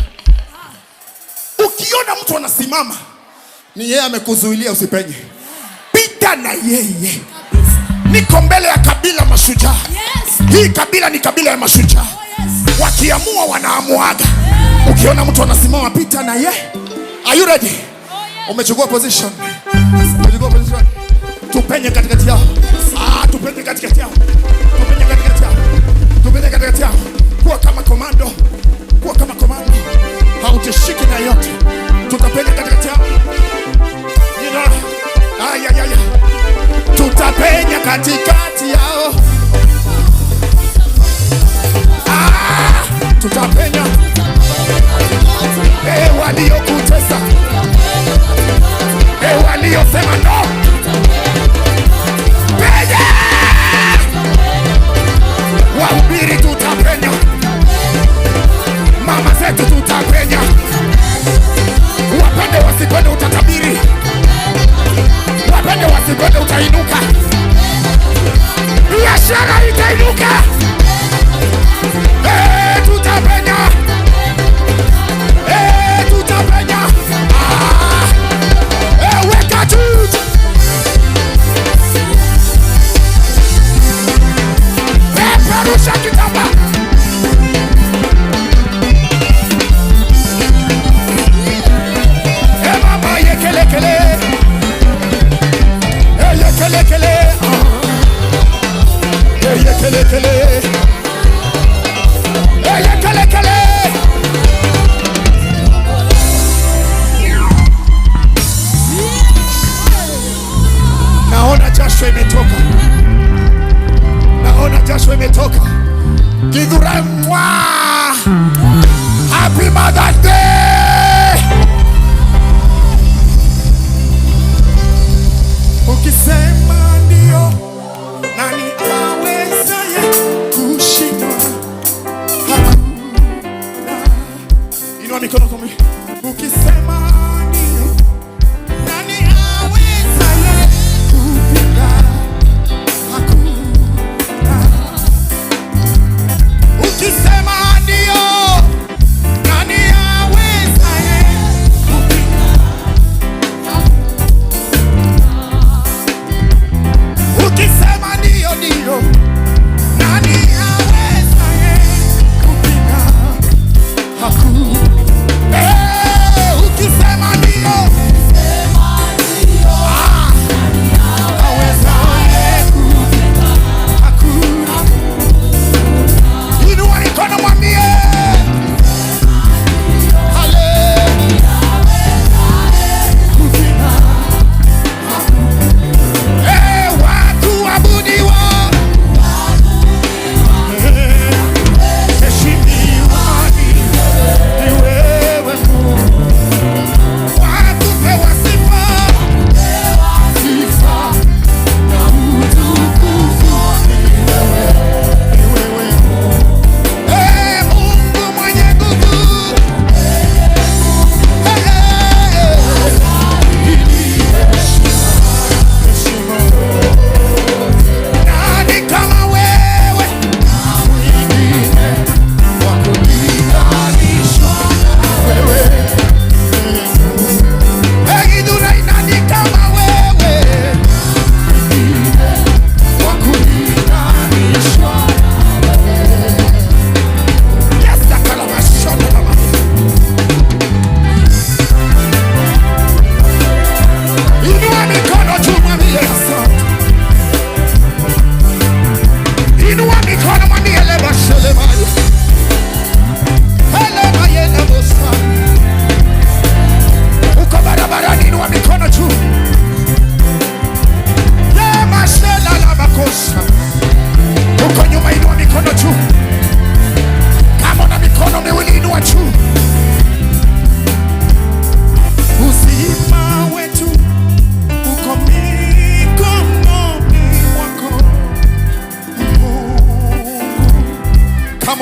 Ukiona mtu anasimama, ni yeye amekuzuilia usipenye. Pita na yeye. Niko mbele ya kabila mashujaa. Yes. Hii kabila ni kabila ya mashujaa. Oh, yes. Wakiamua wanaamuaga. Yeah. Ukiona mtu anasimama, pita na yeye. Are you ready? Oh, yes. Umechukua position. Umechukua position. Tupenye katikati yao. Tupenye katikati yao. Tupenye katikati yao. Tupenye katikati yao. Kuwa kama komando. Kuwa kama komando. Hautishiki na yote. Tutapenya katikati yao. You know. Tutapenya katikati yao. Tutapenya. Waliokutesa. Waliosema no. Penya. Wahubiri tutapenya. Mama zetu tutapenya. Wapende wasipende utatabiri. Wapende wasipende utainuka. Biashara itainuka. Tutapenya. Tutapenya. Weka tu. Perusha kitamba. Mama yekelekele. Yekelekele. Yekelekele. Yekelekele. Naona jasho imetoka. Naona jasho imetoka. Githurai mwa. Happy Mother's Day. Ukisema ndio, nani awezaye kushindwa? Hakuna. Inua mikono kwa mimi. Ukisema ndio, nani awezaye kupinga? Hakuna. Ukisema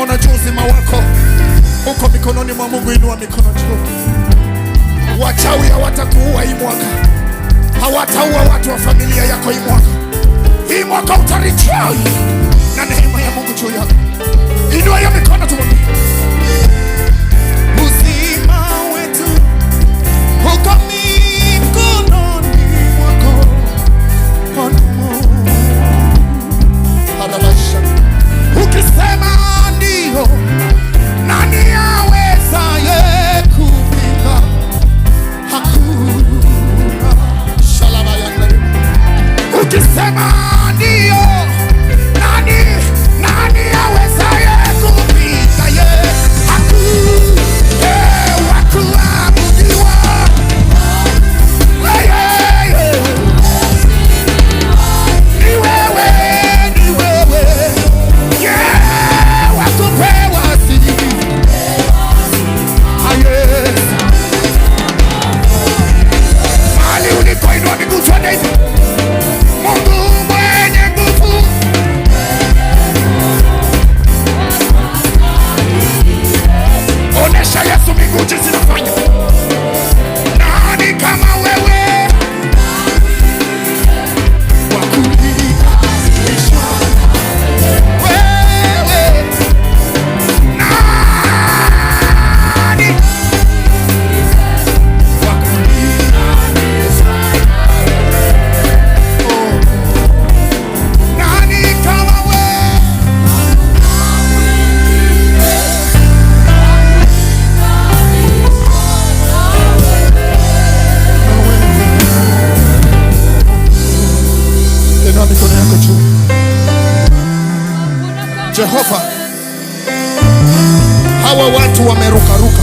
mikono juu, uzima wako uko mikononi mwa Mungu. Inua mikono juu. Wachawi hawatakuua hii mwaka, hawataua watu wa familia yako hii mwaka. Hii mwaka utarichai na neema ya Mungu juu yako. Inua hiyo mikono tumwambie. Uzima wetu uko mikononi mwako. Ukisema ndio, nani awezaye kupinga? Hakuna. Shalaba ya Mungu. Ukisema ndio, nani awezaye kupinga? Hakuna wa kuabudiwa. Ni wewe. Onesha Yesu miguu jinsi nafanya. Nani kama wewe? Wakulisha wewe. Nani? Wakulisha. Nani kama wewe? Inua mikono yako juu. Jehova, hawa watu wamerukaruka,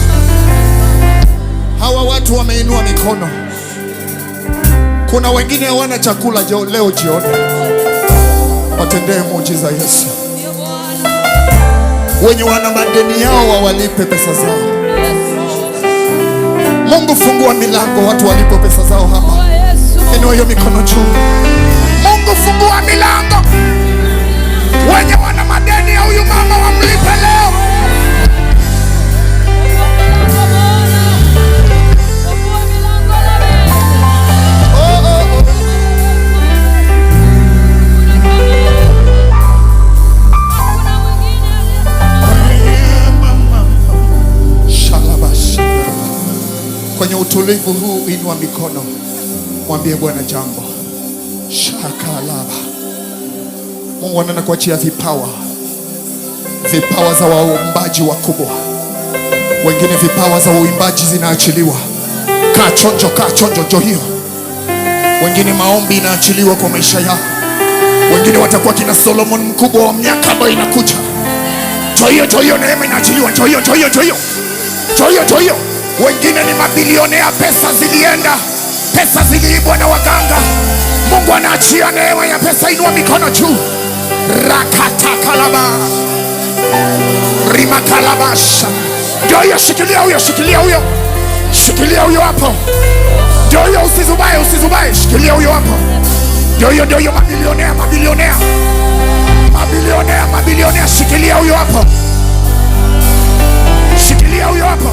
hawa watu wameinua mikono. Kuna wengine hawana chakula leo jioni, watendee muujiza Yesu. Wenye wana madeni yao wawalipe pesa zao. Mungu, fungua milango, watu walipe pesa zao hapa. Inua hiyo mikono juu. Mungu, fungua milango, wenye wana madeni ya huyu mama wamlipe leo. Kwenye utulivu huu, inua mikono, mwambie Bwana jambo. Shakalaba. Mungu anaenda kuachia vipawa za waombaji wakubwa. Wengine vipawa za uimbaji zinaachiliwa. Kaa chonjo njo hiyo. Wengine maombi inaachiliwa kwa maisha yao. Wengine watakuwa kina Solomon mkubwa wa miaka ambayo inakuja. Toyo neema inaachiliwa. Toyo. Wengine ni mabilionea, pesa ziliibwa na waganga. Mungu anaachia neema ya pesa. Inua mikono juu. Rakatakalaba rimakalabasha. Ndio hiyo, shikilia huyo hapo. Ndio hiyo, usizubae, shikilia huyo hapo. Ndio hiyo, mabilionea, shikilia huyo hapo.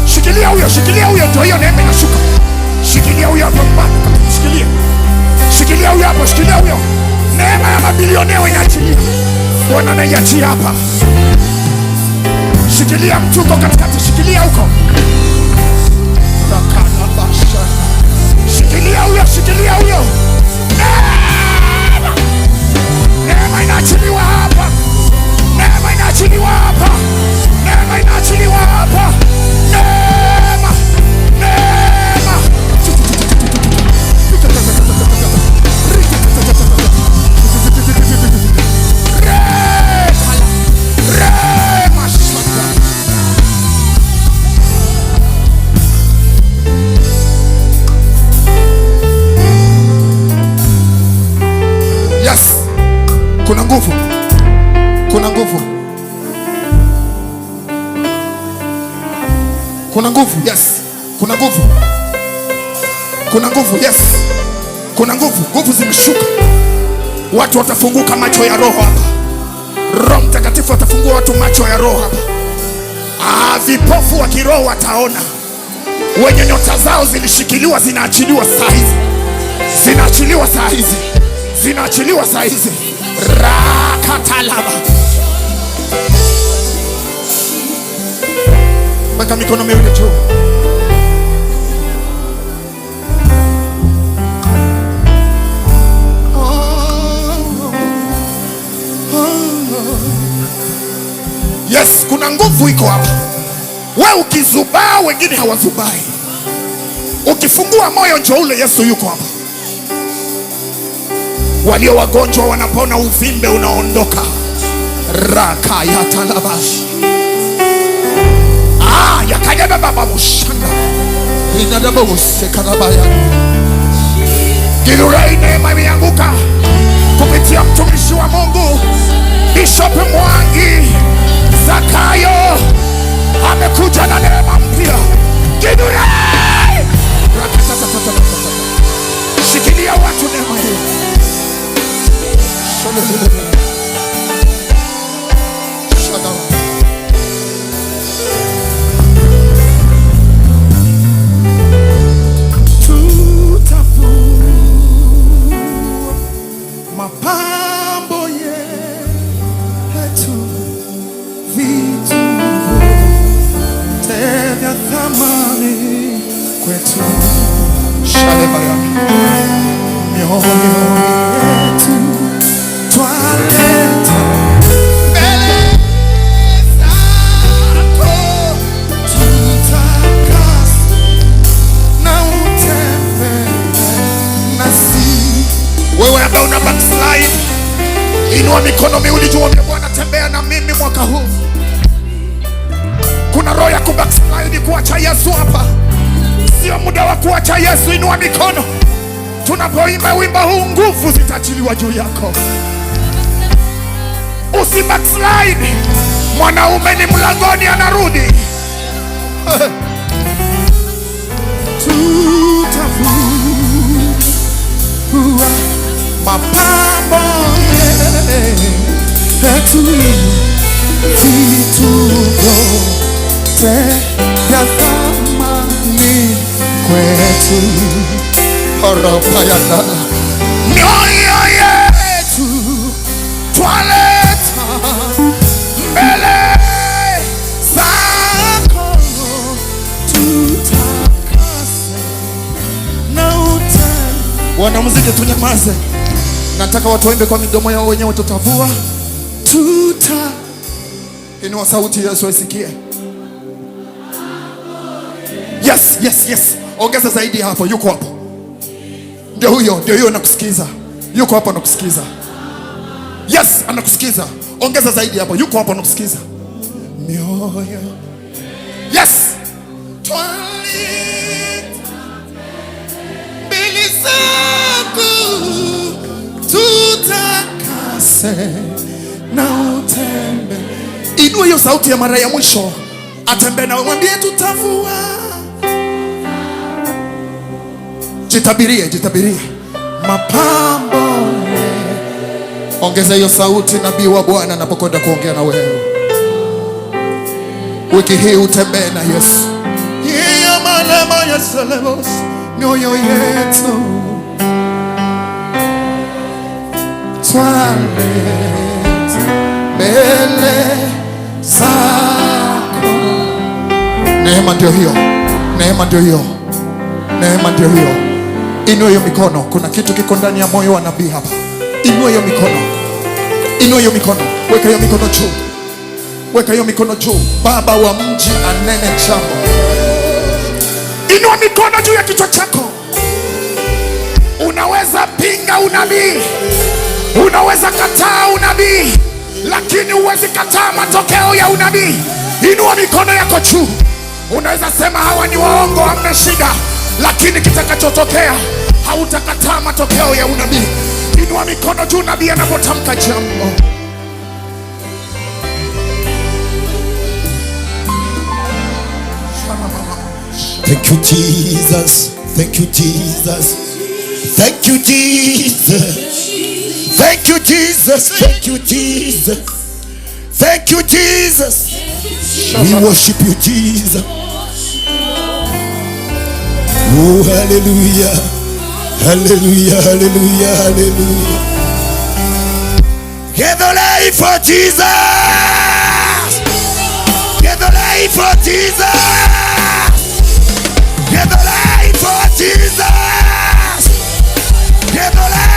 Shikilia huyo, ndio hiyo neema inashuka. Shikilia huyo hapo mbali. Shikilia huyo. Neema ya mabilionea inaachilia. Bwana anaiachia hapa. Shikilia mtuko katikati, shikilia huko. Shikilia huyo. Neema inaachiliwa hapa. Neema inaachiliwa hapa. Kuna nguvu. Kuna nguvu. Kuna nguvu. Yes. Kuna nguvu. Kuna nguvu. Yes. Kuna nguvu zimeshuka. Watu watafunguka macho ya roho hapa. Roho Mtakatifu atafungua watu macho ya roho hapa. Vipofu wa kiroho wataona. Wenye nyota zao zilishikiliwa zinaachiliwa saa hizi. Zinaachiliwa saa hizi. Zinaachiliwa saa hizi. Rakatalaba. Weka mikono miwili juu. Yes, kuna nguvu iko hapa. Wewe ukizubaa wengine hawazubai. Ukifungua moyo njoo ule Yesu yuko hapa. Walio wagonjwa wanapona, uvimbe unaondoka. Rakaya talabash. Yakajaba baba mushanda. Inadaba usekarabaya. Gilurai neema imeanguka kupitia mtumishi wa Mungu Bishop Mwangi Zakayo. Amekuja na neema mpya. Gilurai. Shikilia watu neema hiyo. Mapambo yetu, vitu vya thamani kwetu. Shalebaya. Mioyo yetu twaleta mbele zako, tutakase na utembee nasi. Wewe ambaye una backslide, inua mikono miwili juu, mwambie Bwana tembea na mimi mwaka huu. Kuna roho ya kubackslide, kuacha Yesu hapa. Sio muda wa kuacha Yesu, inua mikono. Tunapoimba wimbo huu nguvu zitachiliwa juu yako. Usi backslide. Mwanaume ni mlangoni anarudi. Tutavua mapambo yetu, vitu vyote vya thamani kwetu. Mioyo yetu twaleta mbele zako, tutakase na utembee. Wanamuziki tunyamaze. Nataka watu waimbe kwa midomo yao wenyewe. Tutavua, inua sauti Yesu asikie. Yes, yes, yes. Ongeza zaidi hapo. Yuko hapo. Ndio huyo anakusikiza. Yuko hapo anakusikiza. Yes, anakusikiza. Ongeza zaidi hapo. Yuko hapo anakusikiza. Mioyo. Yes. Mbele zako tutakase na utembee. Inua hiyo sauti ya mara ya mwisho. Atembee na mwambie tutavua. Jitabirie mapambo. Ongeza hiyo sauti, nabii wa Bwana anapokwenda kuongea na wewe. Wiki hii utembee na Yesu. Yeye malema ya salemos, mioyo yetu twaleta mbele zako. Neema ndio hiyo. Inua hiyo mikono. Kuna kitu kiko ndani ya moyo wa nabii hapa. Inua hiyo mikono. Weka hiyo mikono juu. Baba wa mji anene jambo. Inua mikono juu ya kichwa chako. Unaweza pinga unabii, unaweza kataa unabii, lakini huwezi kataa matokeo ya unabii. Inua mikono yako juu. Unaweza sema hawa ni waongo, hamna shida, lakini kitakachotokea hautakataa matokeo ya unabii. Inua mikono juu nabii anapotamka jambo. Thank you Jesus. Thank you Jesus. Thank you you, Jesus. Thank you, Jesus. Thank you, Jesus. Thank you, Jesus. We worship you, Jesus. Oh, hallelujah. Hallelujah, hallelujah, hallelujah. Give the life for Jesus. Give the life for Jesus. Give the life for Jesus. Give the life.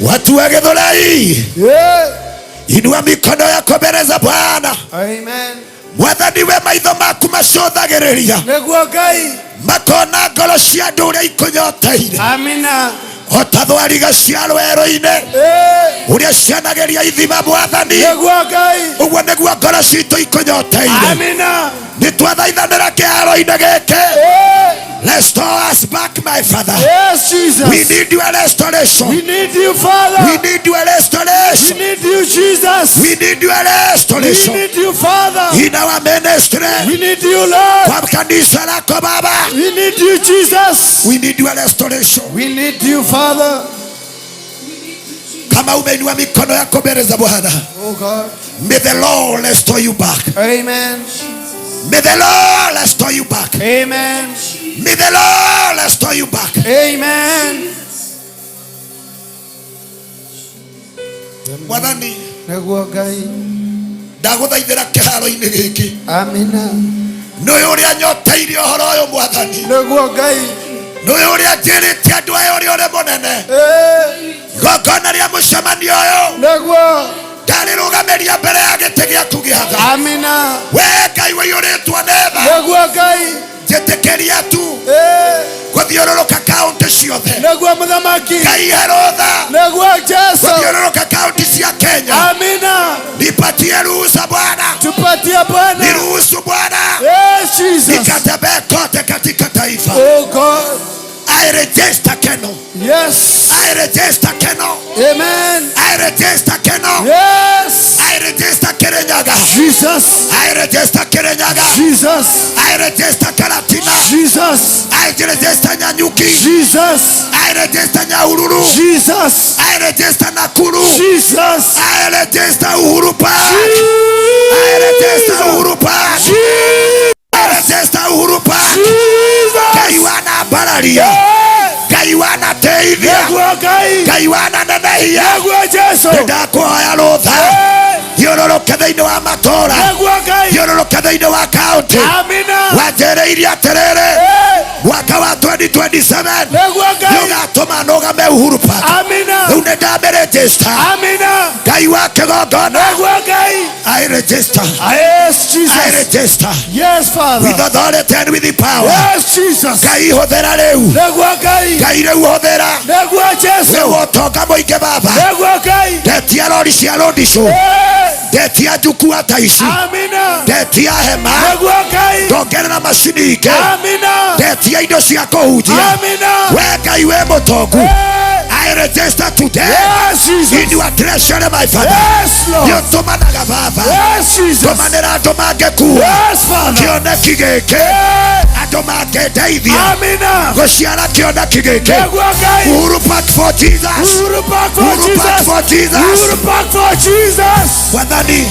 Watu wa Githurai, inua mikono yako mbele za Bwana. Amen. Mwathani we maitho maku macothagĩrĩria Nĩguo Ngai makona ngoro cia andũ ũrĩa ikunyoteire. Amina. Ota thwariga cia rwerũ-inĩ ũrĩa cianagĩria ithima Mwathani, Nĩguo Ngai ũguo nĩguo ngoro citũ ikunyoteire. Amina. Nĩtwathaithanĩra kĩharo-inĩ gĩkĩ. Restore us back, my Father. Yes, Jesus. We need your restoration. We need you, Father. We need your restoration. We need you, Jesus. We need your restoration. We need you, Father. In our ministry. We need you, Lord. Kwa kanisa lako Baba. We need you, Jesus. We need your restoration. We need you, Father. Kama umeinua mikono yako mbele za Bwana. Oh God. May the Lord restore you back. Amen. May the Lord restore you back. Amen. May the Lord restore you back. Amen. Mwathani, Nĩguo Ngai ndagũthaithĩra kĩharo-inĩ gĩkĩ. Amina. Nĩwe ũrĩa nyoteire ũhoro ũyũ Mwathani. Nĩguo Ngai nĩwe ũrĩa njĩrĩte andũ aya ũrĩa ũrĩ mũnene. Igongona rĩa mũcemanio ũyũ Nĩguo ndarĩrũgamĩria mbere ya gĩtĩ gĩaku gĩa tha. Amina. We Ngai ũiyũrĩtwo nĩ tha. Nĩguo Ngai njĩtĩkĩria tu gũthiũrũrũka kaũntĩ ciothe. Nĩguo Mũthamaki Ngai herotha Nĩguo Jesu gũthiũrũrũka kaũntĩ cia Kenya. Amina. Nipatie ruhusa Bwana. Tupatie Bwana. Niruhusu Bwana. Yes, Jesus. Nikatembee kote katika taifa. Oh God. I register Keno. Yes. I register Keno. Amen. I register Keno. Yes. I register Kirinyaga. Jesus. I register Kirinyaga. Jesus. I register Karatina. Jesus. I register Nyanyuki. Jesus. I register Nyahururu. Jesus. I register Nakuru. Jesus. I register Uhuru Park. I register Uhuru Park. I register Uhuru Park. Ngai wana bararia. Ngai wana teithia. Ngai wana nenehia. Ndakuhoya rũtha thiũrũrũke thĩinĩ wa matũũra, thiũrũrũke thĩinĩ wa kaũntĩ. Wanjĩrĩirie atĩrĩrĩ mwaka wa 2027 nĩũgatũma nũgame Uhuru Park. Rĩu nĩndamĩrĩnjĩsta Ngai wa kĩgongona. I register. Yes, Jesus. I register. Yes, Father. With authority and with the power. Yes, Jesus. Ngai hũthĩra rĩu. Ngai rĩu hũthĩra. Nĩguo ũtonga mũingĩ Baba. Ndetia rori cia rũndicũ. Ndetia njukua ta ici. Ndetia hema. Ndongerera macini ingĩ. Ndetia indo cia kũhunjia. We Ngai we mũtongu. I register today. Yes, Jesus. In your treasury, my Father. Yes, Lord. Nĩũtũmanaga Baba. Yes, Jesus. Tũmanĩra andũ mangĩkua. Yes, Father. Kĩoneki gĩkĩ. Andũ mangĩndeithia. Gũciara kĩoneki gĩkĩ. Uhuru Park for Jesus. Uhuru Park for Uhuru Jesus. Park for Jesus. Uhuru Park for Jesus. Mwathani,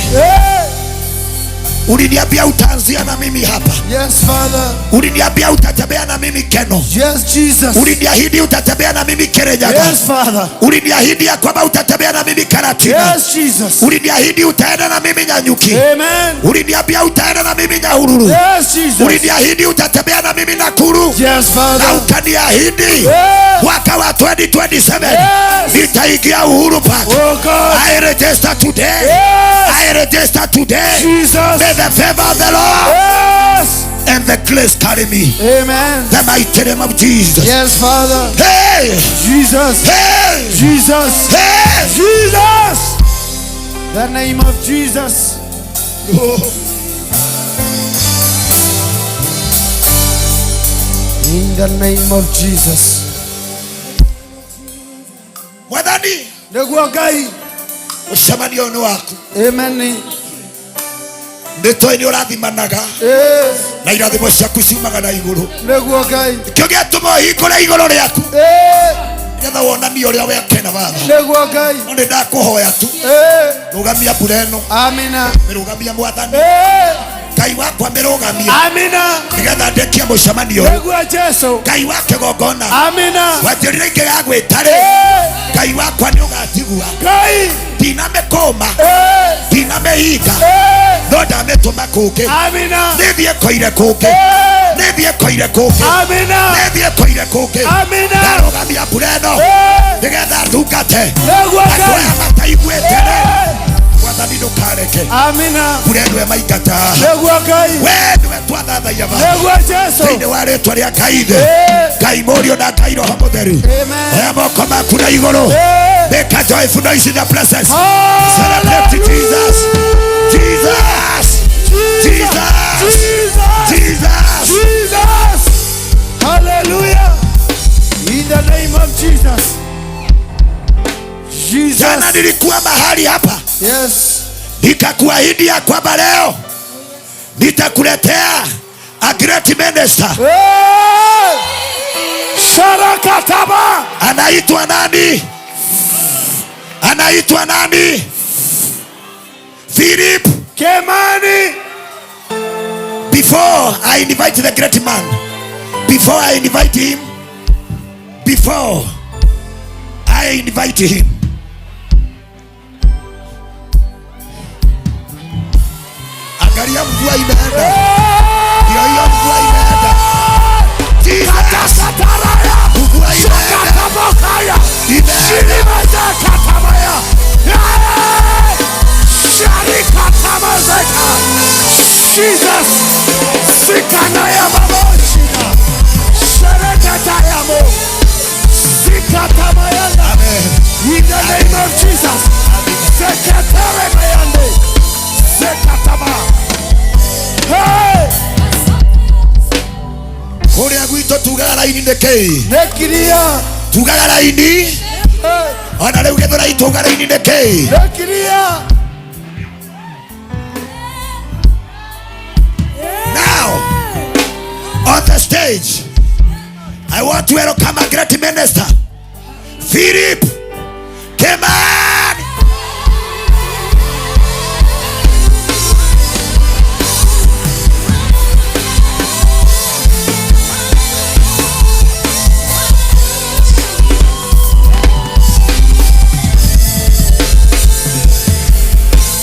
uliniambia utaanzia na mimi hapa. Yes, Father. Uliniambia utatembea na mimi Keno. Yes, Jesus. Uliniahidi utatembea na mimi Kirinyaga. Yes, Father. Uliniahidi ya kwamba utatembea na mimi Karatina. Yes, Jesus. Uliniahidi utaenda na mimi Nyanyuki. Amen. Uliniambia utaenda na mimi Nyahururu. Yes, Jesus. Uliniahidi utatembea na mimi Nakuru. Yes, Father. Na ukaniahidi mwaka wa 2027 nitaingia Uhuru Park. Oh God. I register today. Yes. I register today. Jesus. May the favor of the Lord and the grace carry me. Amen. The mighty name of Jesus. Yes, Father. Hey! Jesus. Hey! Jesus. Hey! Jesus. The name of Jesus. In the name of Jesus. Mwadhani Neguo Ngai. Ucamanio ni waku. Amen. Ndito ni urathimanaga. Na irathimo ciaku ciumaga na iguru. Neguo Ngai. Kio gĩatũma hingũre igũrũ rĩaku. Getha wonanie ũrĩa wekena Baba. Neguo Ngai. Nĩ ndakũhoya tu. Rũgamia mbura ĩno. Amina. Mĩrũgamia Mwathani. Ngai wakwa mĩrũgamia. Amina. Nĩgetha ndĩkie mũcemanio. Neguo Jesu. Ngai wa kĩgongona. Amina. Wanjĩrĩire ingĩ ya gwĩtarĩ. Ngai wakwa nĩ ũgatigua. Ngai. Ndinamĩkũma. Ndinamĩhinga. No ndamĩtũma kũngĩ. Amina. Nĩthiĩ koire kũngĩ. Nĩthiĩ koire kũngĩ. Amina. Nĩthiĩ koire kũngĩ. Amina. Ndarũgamia mbura ĩno. Nĩgetha ndungate. Neguo Ngai. Andũ aya mataiguĩte rĩ. Mwathani ndũkareke. Amina. Mbura ĩno ĩmaingata. Neguo Ngai. Wee nĩwe twathathaia Baba. Neguo Jesu. Thĩinĩ wa rĩĩtwa rĩa Ngai thĩ. Ngai Mũriũ na Ngai Roho Mũtheru. Oya moko maku na igũrũ. Make a joyful noise in the presence. Celebrate Jesus. Jesus. Jesus. Jesus. Jesus. Hallelujah. In the name of Jesus. Jesus. Jana nilikuwa mahali hapa. Yes. Nikakuahidi ya kwamba leo nitakuletea a great minister. Sharakataba. Anaitwa nani? Anaitwa nani? Philip Kemani. Before I invite the great man, before I invite him, angalia mvua imeenda. Ndio hiyo mvua imeenda. Jesus. Mvua imeenda. Jesus. Sikanaya baboshina. Sherekatayamo. Sikatamayanda. Amen. In the name of Jesus. Sekatare mayande. Sekatama. Hey. Kuria gwito tugara ini ndekei. Nekiria. Tugara ini. Ona leo gethora itugara ini ndekei. Nekiria. On the stage, I want to welcome a great minister, Philip Kemani.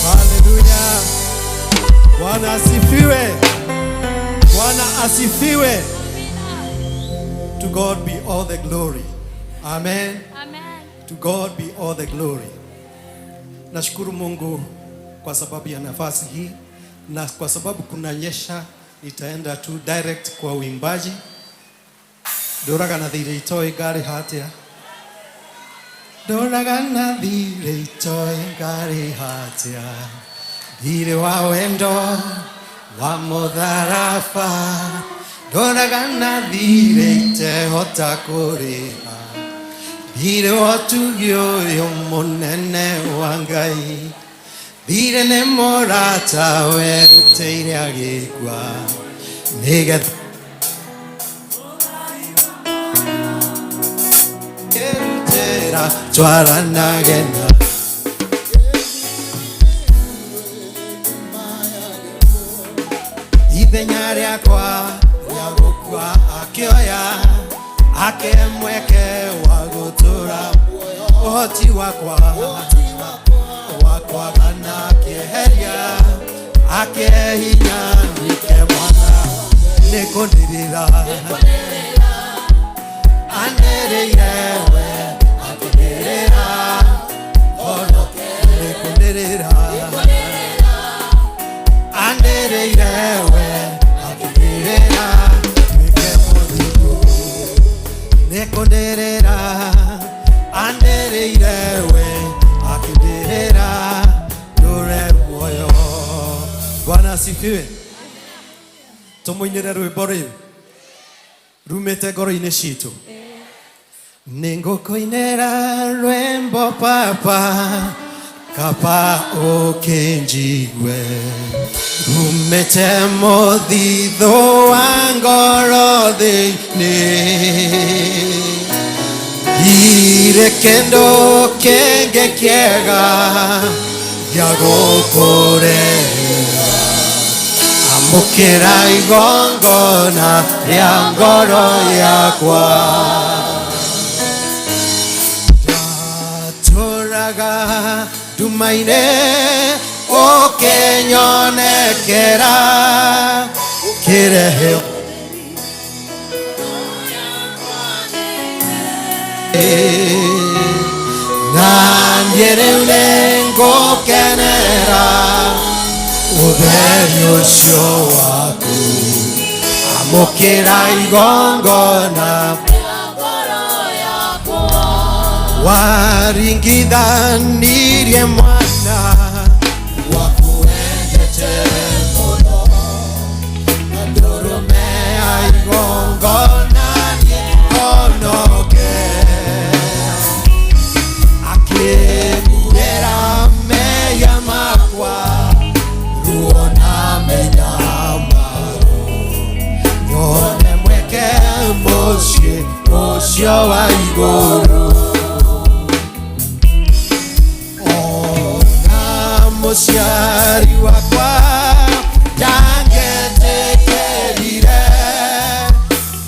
Hallelujah. Bwana asifiwe. Bwana asifiwe. To God be all the glory. Amen. Amen. To God be all the glory. Nashukuru Mungu kwa sababu ya nafasi hii na kwa sababu kunanyesha, nitaenda tu direct kwa uimbaji. Doraga na thire itoe ngari hatia. Doraga na thire itoe ngari hatia. Thire wa wendo wa mutharafa. Doraga na thire itehota kuriha. Thire otugio yo munene wa Ngai. Thire ne morata weruteire agikwa. Nigetha twaranagena ithenya rĩakwa rĩa gũkua akĩoya akemweke wa gũtũra ũhoti wakwa wakwaga akĩeheria akĩhinya nike mwana nĩkũnĩrĩra anĩrĩire we akĩnĩrĩra onoke nĩkũnĩrĩra anĩrĩire we akĩnĩrĩra nike mũthigũ nĩkũnĩrĩra anĩrĩire we akĩnĩrĩra Bwana asifiwe. Tumuinire rwimbo riu rumite ngoro-ini citu. Ningukuinira rwimbo papa kapa ukinjigwe rumite muthithu wa ngoro thiini ire kendo kenge kiega gya gukurehera amukira igongona rya ngoro yakwa ndaturaga ndumaine ukinyonekera kirehe naniĩ rĩu nĩngũkenera ũtheri ũcio waku amũkĩra igongona waringithanirie mwana waku wendete mũno na ndũrũme ya igongona nĩonoke akĩmurĩra mehia makwa ruo na mĩnyamaro nyone mweke mũciĩ ũcio wa igũrũ ona mũciari wakwa ndangetekerire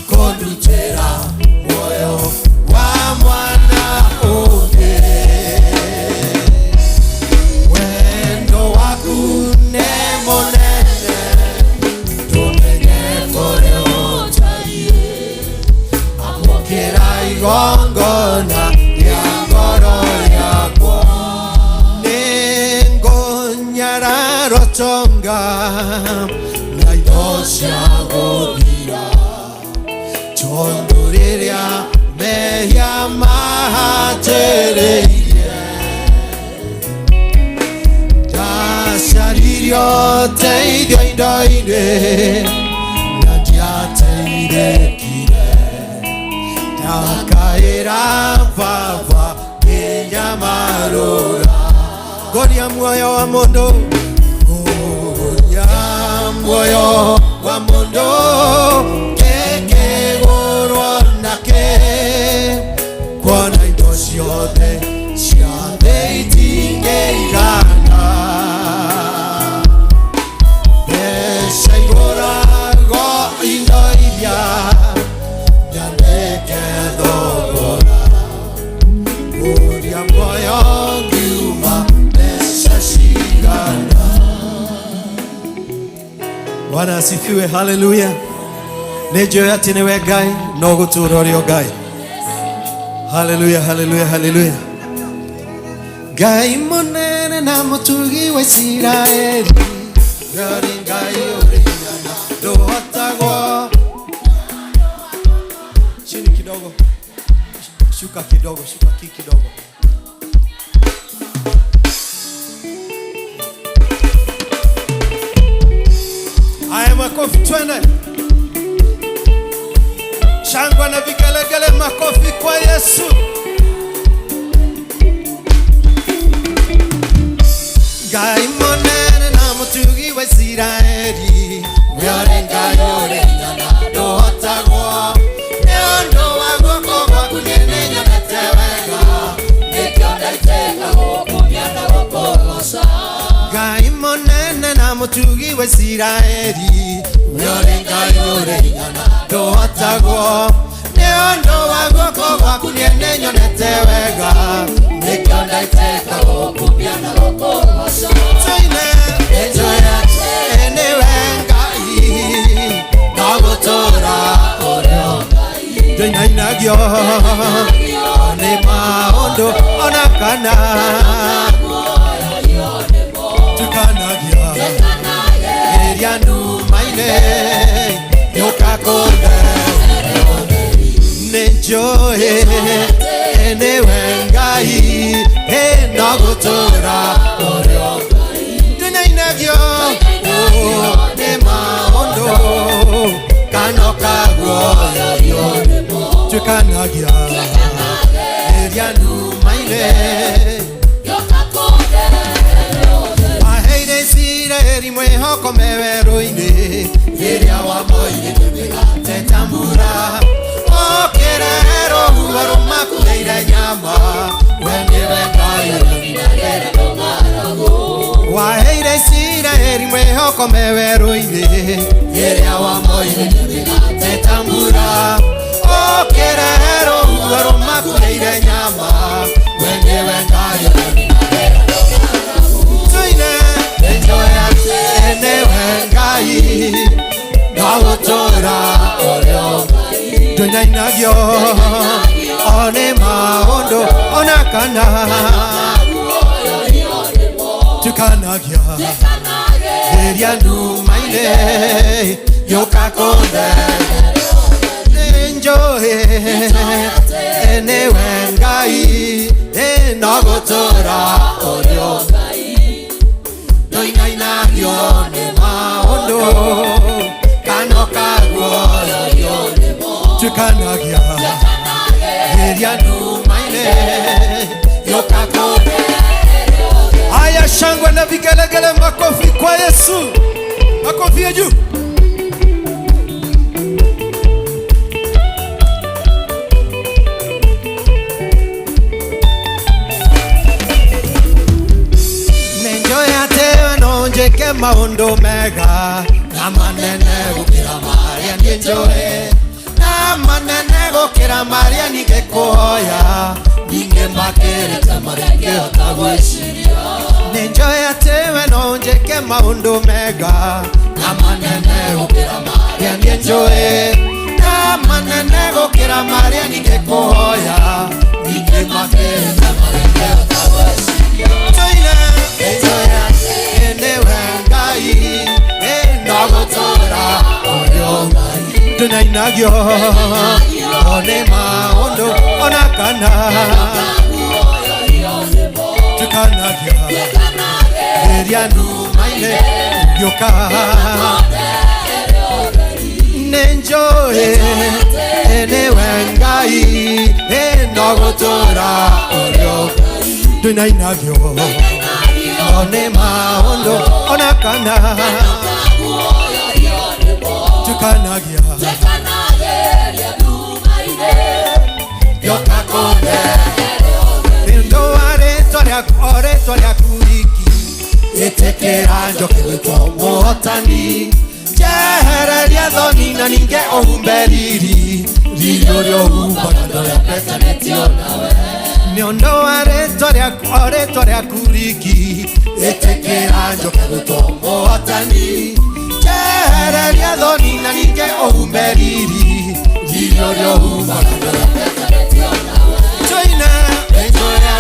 kũndutĩra muoyo wa mwana ũngĩ wendo waku nĩ mũnene tũmenye kũrĩa ũtariĩ amũkĩra igongona rĩa ngoro yakwa nĩngũnyararwo tonga na indo cia gũthira tondũ rĩrĩa mehia mahatĩrĩirie ndacaririo teithio indo-inĩ na ndiateithĩkire ndakaĩra baba ngĩnyamarũra ngoria muoyo wa mũndũ ngoria muoyo wa mũndũ kĩngĩgũrwo nake kuona indo ciothe cia thĩ itingĩigana mbeca igũragwo indo iria nyandĩke thogora ngoria muoyo ngiuma mbeca cigana. Bwana asifiwe, haleluya. Nĩnjũĩ atĩ nĩwe Ngai no gũtũũra ũrĩ o Ngai. Haleluya, haleluya, haleluya. Ngai mũnene na mũtugi wa Isiraeli ũrĩ Ngai ũrĩ hinya ndũhotagwo. Chini kidogo, shuka kidogo, shuka kidogo. Haya, makofi twende. Shangwa na vigelegele, makofi kwa Yesu. Ngai mũnene na mũtugi wa Isiraeli ũrĩ Ngai ũrĩ hinya ndũhotagwo nĩ ũndũ wa guoko gwaku nĩnyonete wega nĩkĩo ndaitĩka gũkumia na gũkũgoca. Ngai mũnene na mũtugi wa Isiraeli ũrĩ Ngai ũrĩ hinya ndũhotagwo nĩ ũndũ wa guoko gwaku nĩnyonete wega nĩkĩo ndaitĩka gũkumia na gũkũgoca. Nĩnjũĩ atĩ nĩwe Ngai no gũtũũra ũrĩ o Ngai ndũinainagio nĩ maũndũ ona kana tukanagia ĩrĩa nduma-inĩ yũka kũndeithia. Nĩnjũĩ nĩwe Ngai no gũtũũra ũrĩ o Ngai ndũinainagio ne maondo kanoka guoyo tukanagia erianu maine aheire sira eri mwehoko meweroine eria wa moine tetambura okerero huoro makuleire nyama wenyewe ngayo waheire sira eri mwehoko meweroine eria wa moine tetambura okerero huoro makuleire nyama wenyewe ngayo tuine enjoya enewe ngai nawotora tuinainagio one maondo onakana tukanagia erianu maine yokakonde enjoy enewe ngai nawotora tuinainagio ne maondo kanokago tukanagia erianu maine yokakonde. Haya, shangwe na vigelegele, makofi kwa Yesu, makofi ya juu. Nenjoya tewe nonjeke maondo mega na manene gukira Maria nenjoye na manene gukira Maria ningekuoya ninge makerete marenge otagweshiria nenjoya tewe nonjeke maondo mega na manene gukira Maria nenjoye na manene gukira Maria ningekuoya ninge makerete marenge otagweshiria toina nenjoya enewe ngai nagotora oyongai tunainagio one maondo onakana tukanagia erianu maine yoka nenjoe enewe ngai nagotora oyongai tunainagio one maondo onakana tukanagia yokakonde endo aretwa kuriki etekera njokeretwo motani jehereria thoni na ninge oumberiri rio ryo umbana ya petanetio nawe niondo aretwa kuriki etekera njokeretwo motani jehereria thoni na ninge oumberiri rio ryo umbana ya petanetio nawe joina enjoya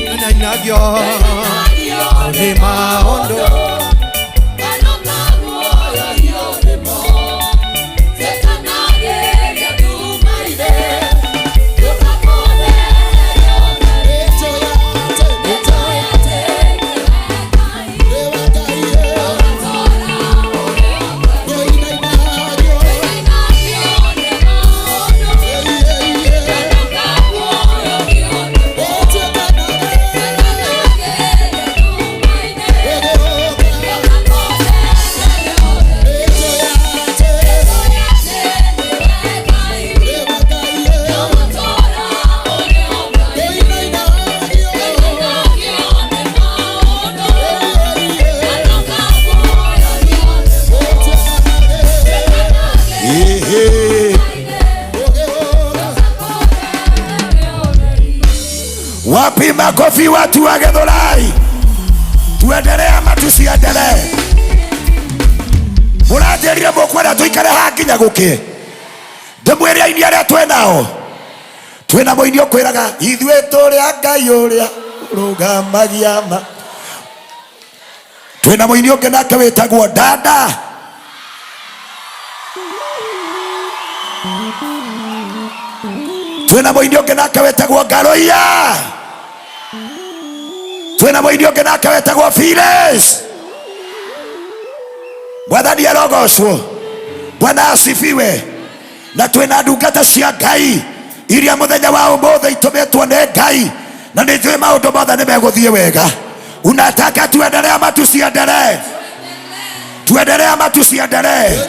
tunainagio one maondo Wapi makofi watu wa Githurai? Tuendelee ama tusiendelee? Murajeria mukwenda tuikare ha nginya guki? Ndimwire aini aria twenao twina muini ukwiraga ithue turia Ngai uria rugamagia ma. Twina muini ungi nake witagwo Dada. Twina muini ungi nake witagwo Ngaroia. twina muini ungi nake wetagwo Phyllis. Mwathani arogocwo. Bwana asifiwe. Na twina ndungata cia Ngai iria muthenya wa umuthi itumetwo ni Ngai, na ni twe maundu mothe ni meguthie wega. Unataka tuendelee ama tusiendelee? Tuendelee ama tusiendelee?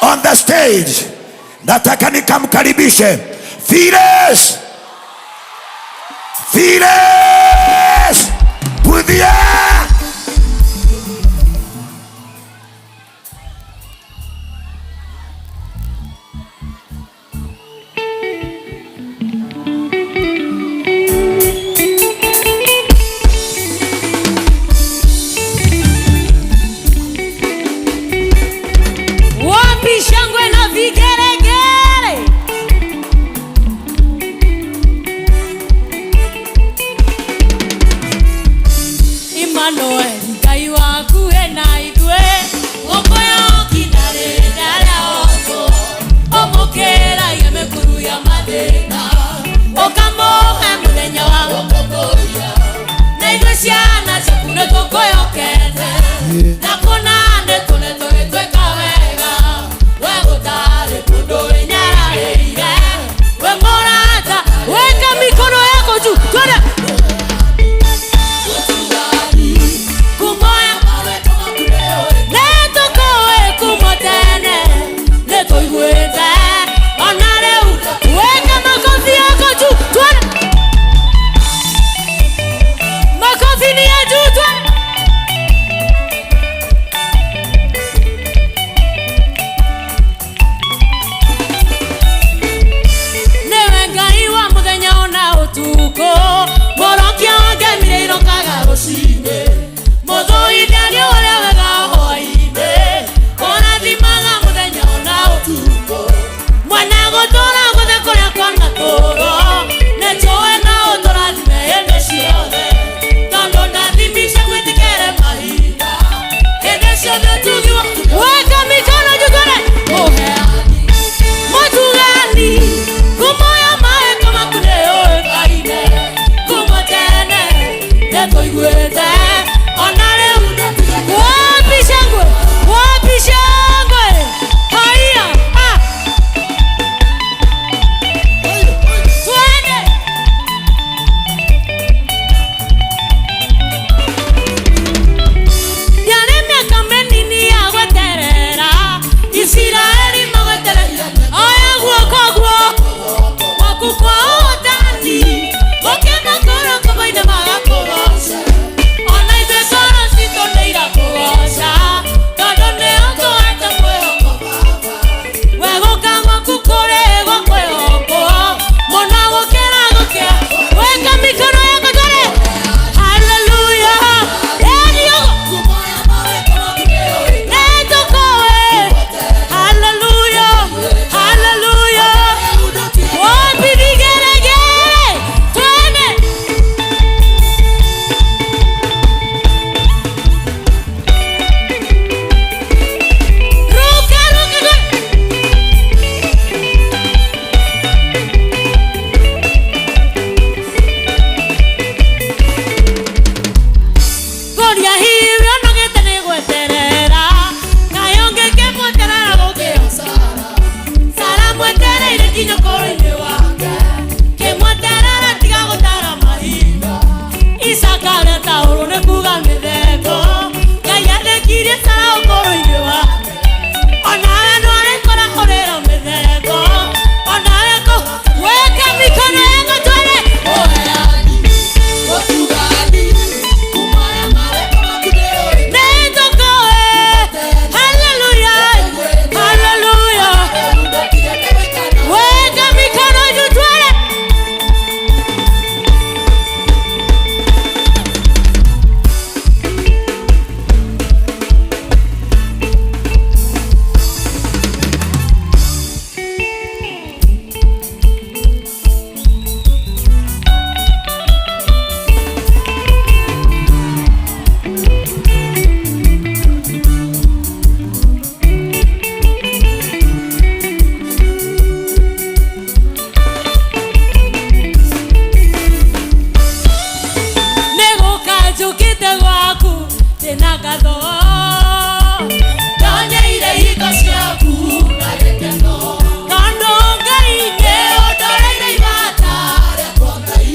On the stage nataka nikamkaribishe Phyllis. Phyllis Budhia. Wapi shangwe na vigeregere? Emmanuel, Ngai waku ena itwe, okoyo kinare dara oko, omokera yemekuru ya madena, okamohe muthenya wa gukokoria, na itwe ciana ciakune tokoyo kete, na kunande tune tugitweka wega, we gutari kundu winyaraire, we morata, weka mikono yako juu, twende. Weka njukite gwaku ndina ngatho ndonyeire hingo ciaku na gĩkeno tondũ Ngai nĩ ũndoreire ibata rĩakwa Ngai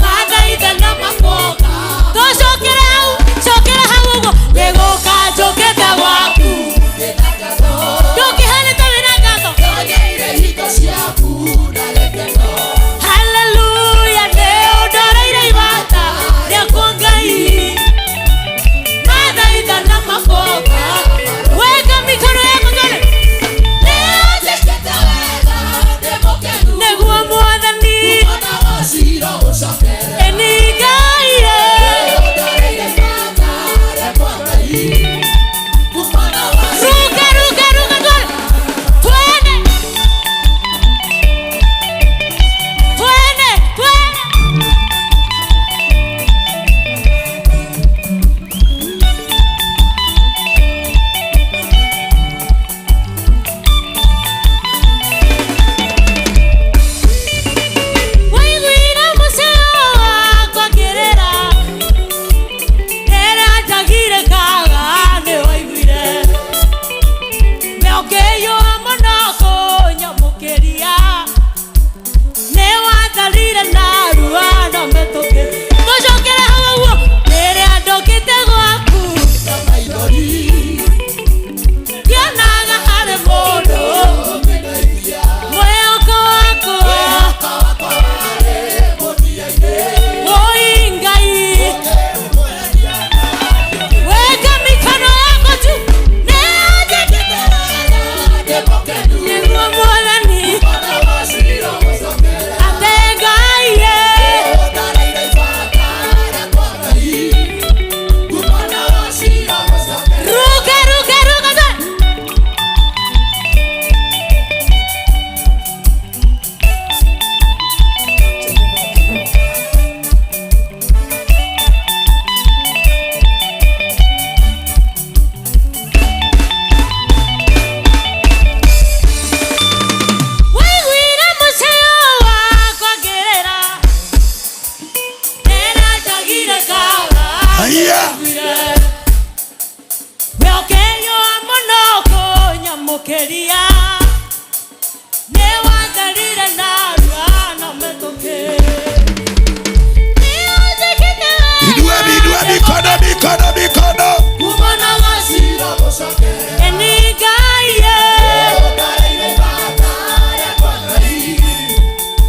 mathaitha na makoka tũcokere hau ũguo nĩgũka njũkĩte gwaku ndĩna ngatho ndũkĩhanĩte wĩna ngatho ndonyeire hingo ciaku na gĩkeno haleluya nĩ ũndoreire ibata rĩakwa Ngai mathaitha na makoka weka mikono yako tole nĩguo Mwathani eni Ngai ruka tole twende waiguire mũceo wakwa ngĩrĩra rĩrĩa njagire kaga nĩ waiguire meokĩiyũa mũno kũnyamũkĩria nĩ watharire narua na mĩtũkĩ tũcokere hau ũguo rĩrĩa ndũkĩte gwaku na maithori ndionaga harĩ mũndũ mwĩhoko wakwa woi Ngai weka mikono yako tu nĩguo Mwathani ate Ngai ruka tole waiguire mũceo wakwa ngĩrĩra rĩrĩa njagire kaga Haya. meokĩiyũa mũno kũnyamũkĩria nĩ watharire narua na mĩtũkĩ nĩ ũnjĩkĩte Inua mikono kumana gacira gũcokere eni Ngai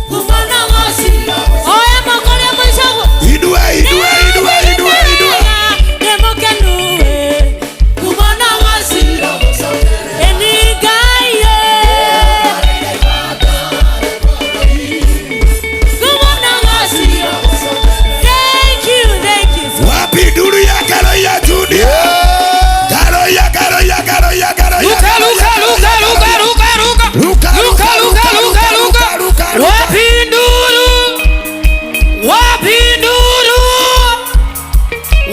kumana gacira oya makoria mũicoguo Inua nĩ mũkenu kumana gacira gũcokere eni Ngai kumana gacira thank you wapi nduru ya ngaro ya Junia ngaro ya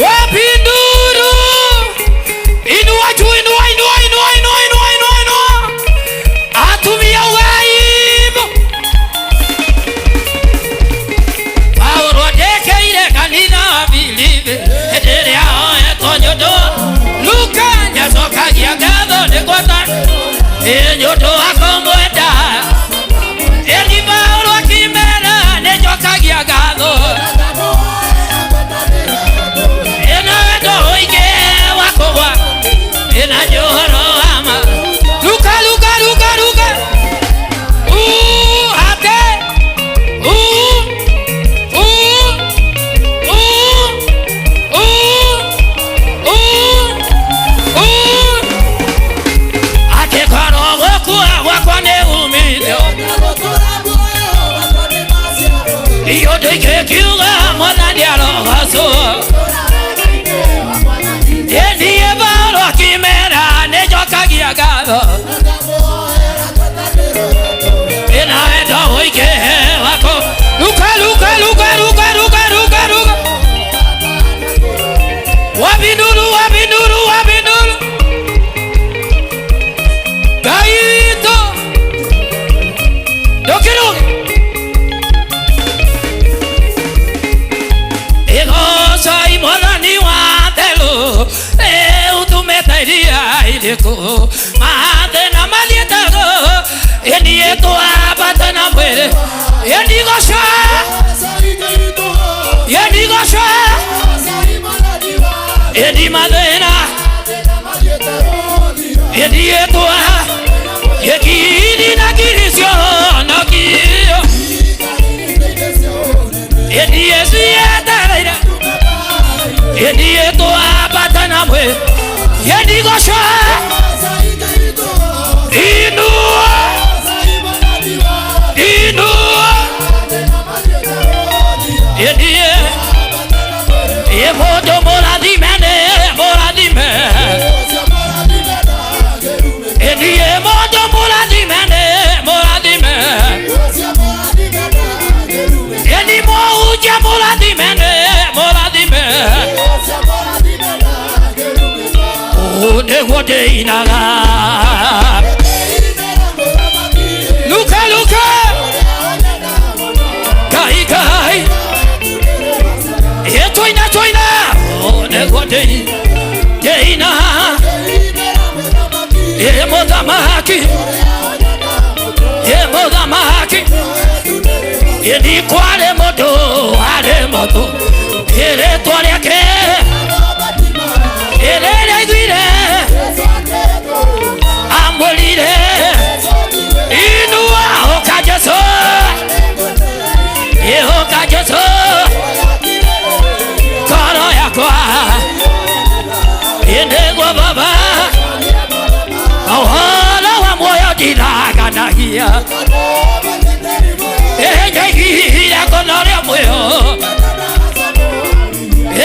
Wapi nduru inua juu inua atumia ugaibu Paulo adekeire kanitha bilibe ederia oetwo nyondo Luka nyacokagia ngatho nĩgwata nyondo akomwenda eni Paulo akimera nĩnjokagia ngatho ena wendo ũingĩ wa kũgwa ena njohoro wama Luka ate akĩkorwo gũkua gwakwa nĩ umithio iyũndũ ingĩkiuga Mwathani arogocwo eniĩ Paulo akimera nĩnjokagia ngatho ena wendo ũingĩ wako Luka wabinduru Gaito Dokiruge Ego iria iriko mathina malietago enieto abata na mwere enigosha eni mathina enieto yekini na kirisio no kio eniyesi etaraira enieto abata na mwere enigosha Modo moradimene, Edie modo moradimene, Edi mouja moradimene, Ode wode inaga. Luka, kai. Toina, ode wode ina. Modamaki, Edi kwale modo, Ere toria ke, Ere guire, Ambolire, Inua okajaso, Okajaso, Koro yakwa, Indegwa baba. Ohala wa moyo dinaganagia Ejegihira konore moyo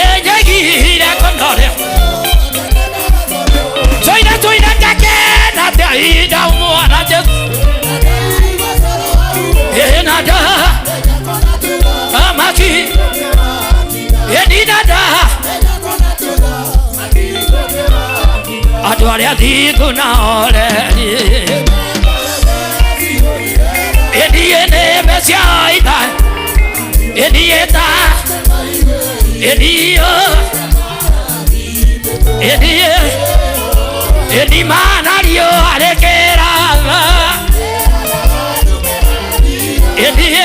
Ejegihira konore Toina kake na taida umwana jesu Enada Amaki Enidada Adoria digo na oreli Ediene mesiaita Edieta Edio Edi manario arekera Edie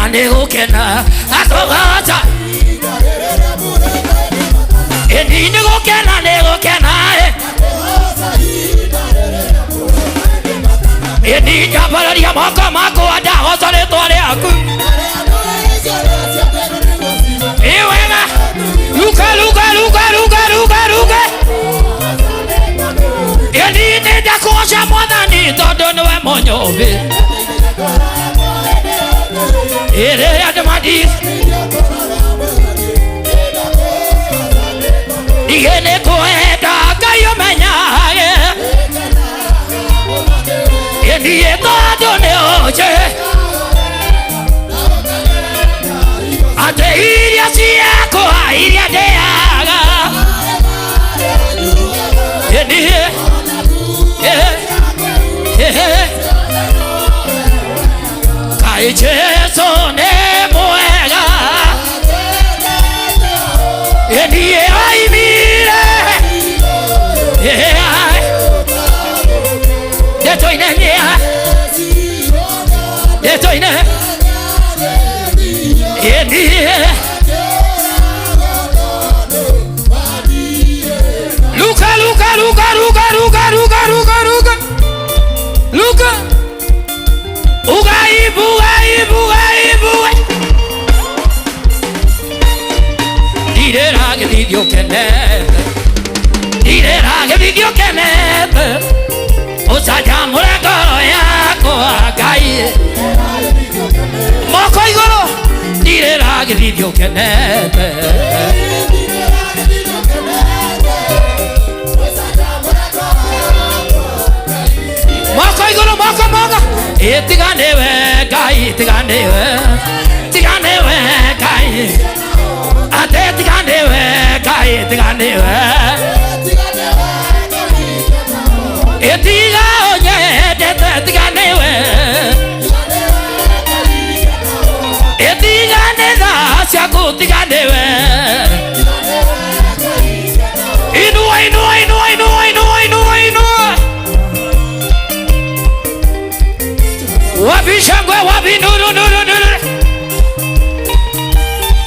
Nego kena Atogata Edi nego kena Edi jabalaria mako ada hosare tore aku Ewena Luka Edi ne da koja mwadani todo noe monyobe Ere adamadi Igene koeda kayo menyaye Enie todo ne oche Ate iria siako iria deaga Enie Jesu ne muega Enie ai mire Detoine Enie Luka Direra que video que me Osa jamura goro yako agai Moko igoro Direra que video que me Moko igoro moko Itiganewe gai itiganewe gai Ate itiganewe gai itiganewe Etiga onye dete itiganewe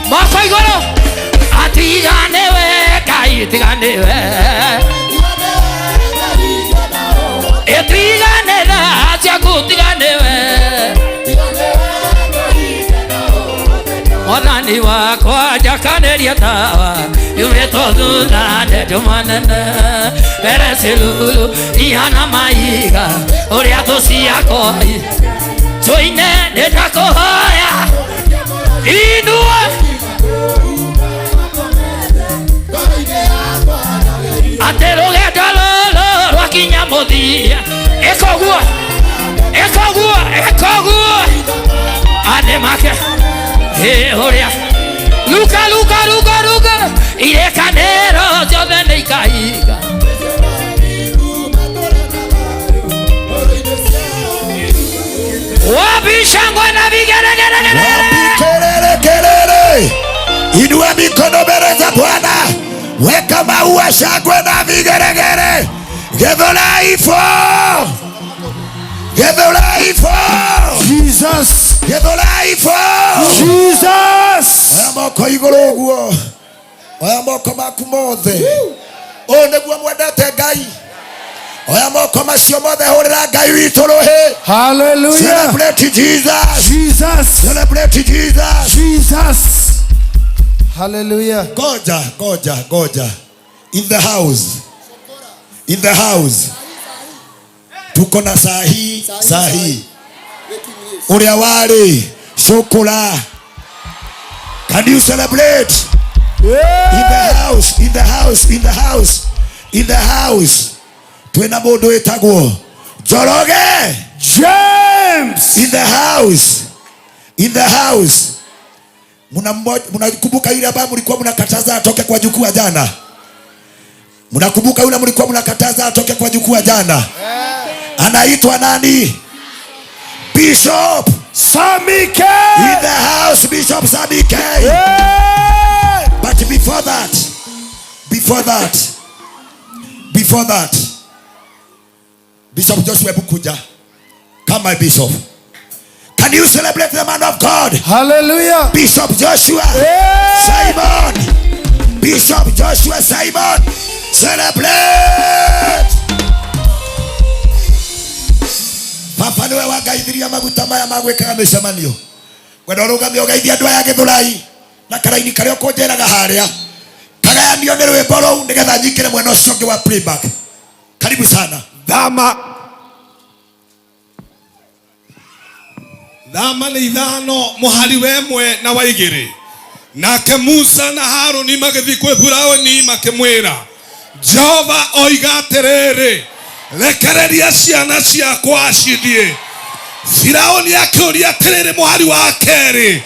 Moko igoro. Atiganewe, kai tiganewe. Etiganera, chaku tiganewe. Mwanani wako ajakaneria tawa. Yumeto duna jumanene. Eresilulu ihana maiga. Oriato siako. Soine netako haya. Inua. Ateroge dalolo wakinya modia. Ekogua. Ademake. Horia. Luka. Ile kanero jodene ikaiga. Wapi shangwe na vigelegele. Kelele. Inua mikono mbele za Bwana. Weka maua, shangwe na vigelegele. Gedolaifu. Jesus. Gedolaifu. Jesus. Moko igoro guo. Oya moko maku mothe. O neguo mwendete Ngai. Oya moko macio mothe hurira Ngai witu ruhi. Hallelujah. Celebrate Jesus. Jesus. Celebrate Jesus. Jesus. Hallelujah. Goja. In the house. Tuko na sahi. Uria wale shokula. Can you celebrate? Yeah. In the house. Twena modo etagwo Joroge James. In the house. Mnakumbuka yule ambaye mlikuwa mnakataza atoke kwa jukwaa jana? Mnakumbuka yule mlikuwa mnakataza atoke kwa jukwaa jana? Anaitwa nani? Bishop Samike. In the house, Bishop Samike. But before that, Bishop Joshua Bukuja, come my bishop. Can you celebrate the man of God? Hallelujah. Bishop Joshua Simon. Bishop Joshua Simon. Celebrate. Papa niwe wagaithiria maguta maya magwikaga micemanio. Wena urugamio gaithia andu aya Githurai na karaini karia ukonjeraga haria. Kagayanio ni rwimbo rou nigetha nyikire mwena ucio ungi wa playback. Karibu sana. Dhama ni ithano muhari wemwe na waigiri. Nake Musa na Haruni magithii kwi Firauni makimwira, Jehova oiga atiriri, rekereria ciana ciakwa acithie. Firauni akiuria atiriri muhari wa keri,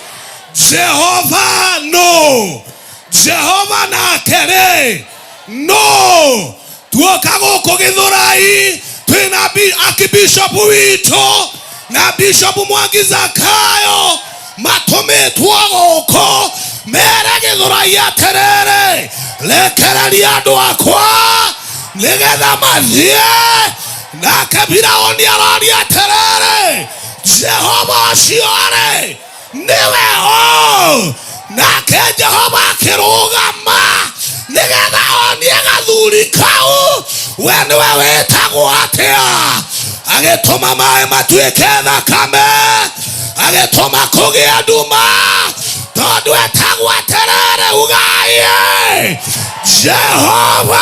Jehova no. Jehova na akere no. Tuoka guku Githurai twina Archbishop wito na Bishop Mwangi Zakayo matumitwo guku mere Githurai atiriri, rekereria andu akwa nigetha mathie. Nake Firauni aroria atiriri, Jehova ucio ri niwe o. Nake Jehova akirugama nigetha onie gathuri kau, we niwe witagwo atia. Agituma mai matuike thakame, agituma kugia nduma, tondu etagwo atiriri ugai. Jehova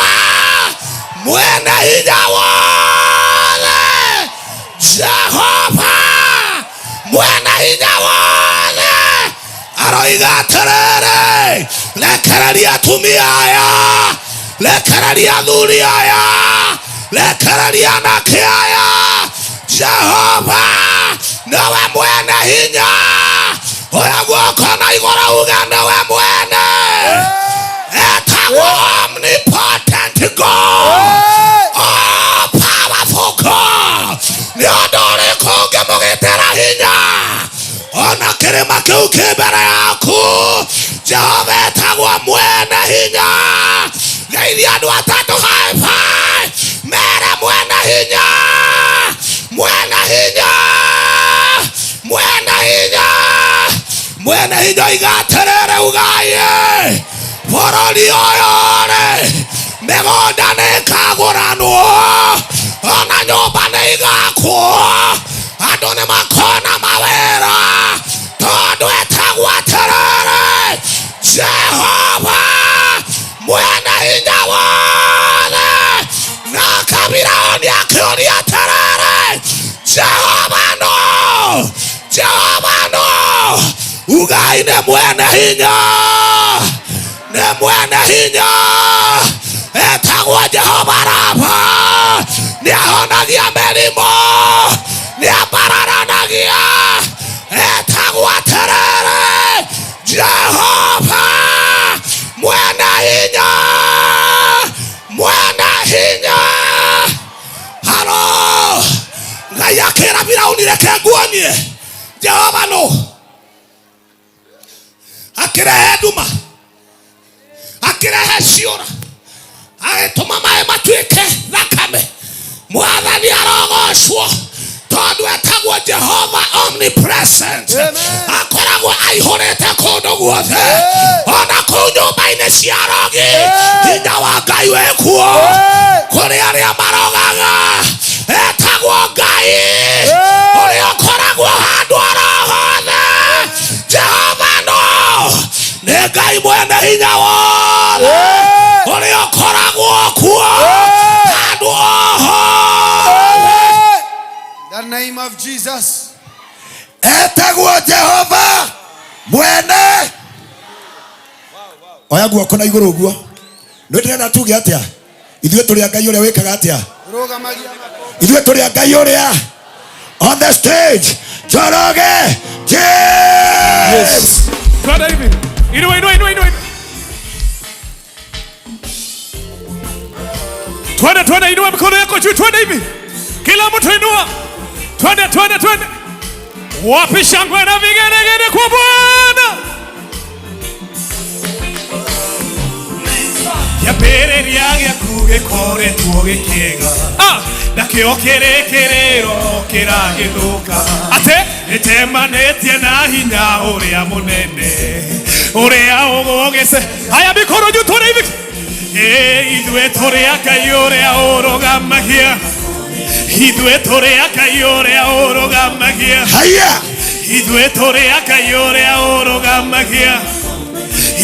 mwene hinya wothe, Jehova mwene hinya wothe aroiga atiriri, rekereria atumia aya, rekereria athuri aya, rekereria anake aya. Jehova niwe mwene hinya, oya guoko na iguru uga niwe mwene. Etagwo omnipotent God, oh powerful God. Ni undu uriku ungimugitira hinya ona kirima kiu ki mbere yaku? Jehova etagwo mwene hinya. Geithia andu atatu high five, mere mwene hinya, mwene hinya, mwene hinya. mwene hinya igaterere ugaye bũrũri ũyũ rĩ mĩgũnda nĩĩkagũranwo ona nyũmba nĩigakwo andũ nĩmakona mawĩra tondũ etagwo atĩrĩrĩ Jehova mwene hinya wothe na Firaũni akĩũria atĩrĩrĩ Jehova no ugai nĩ mwene hinya etagwo Jehova Rafa nĩahonagia mĩrimũ nĩambararanagia etagwo atĩrĩrĩ Jehova mwene hinya haro Ngai akĩra Firaũni reke nguonie Jehova no akĩrehe nduma akĩrehe ciũra agĩtũma maĩ matuĩke thakame Mwathani arogocwo tondũ etagwo Jehova omnipresent akoragwo aihũrĩte kũndũ guothe ona kũu nyũmba-inĩ cia arogi hinya wa Ngai wĩkuo kũrĩ arĩa marogaga etagwo Ngai ũrĩa ũkoragwo handũ arahothe Jehova no nĩ Ngai mwene hinya wothe ũrĩa ũkoragwo kuo handũ hothe. The name of Jesus. Etagwo Jehova mwene. Oya guoko na igũrũ guo. Nĩ ndĩrenda tuge atĩa? Ithuĩ tũrĩ Ngai ũrĩa wĩkaga atĩa? Ithuĩ tũrĩ Ngai ũrĩa on the stage. Joroge James. Twende hivi. Inua. Twende inua mikono yako juu, twende hivi. Kila mtu inua. Twende. Wapi shangwe na vigelegele kwa Bwana? Yapereria gĩaku gĩkoretwo gĩkĩega nakĩo kĩrĩkĩrĩro kĩragĩthũka atĩ nĩtemanĩtie na hinya ũrĩa mũnene ũrĩa ũgũgĩce. Haya mikono juu, twende hivi. Ithuĩ tũrĩ Ngai ũrĩa ũrũgamagia ithuĩ tũrĩ Ngai ũrĩa ũrũgamagia ithuĩ tũrĩ Ngai ũrĩa ũrũgamagia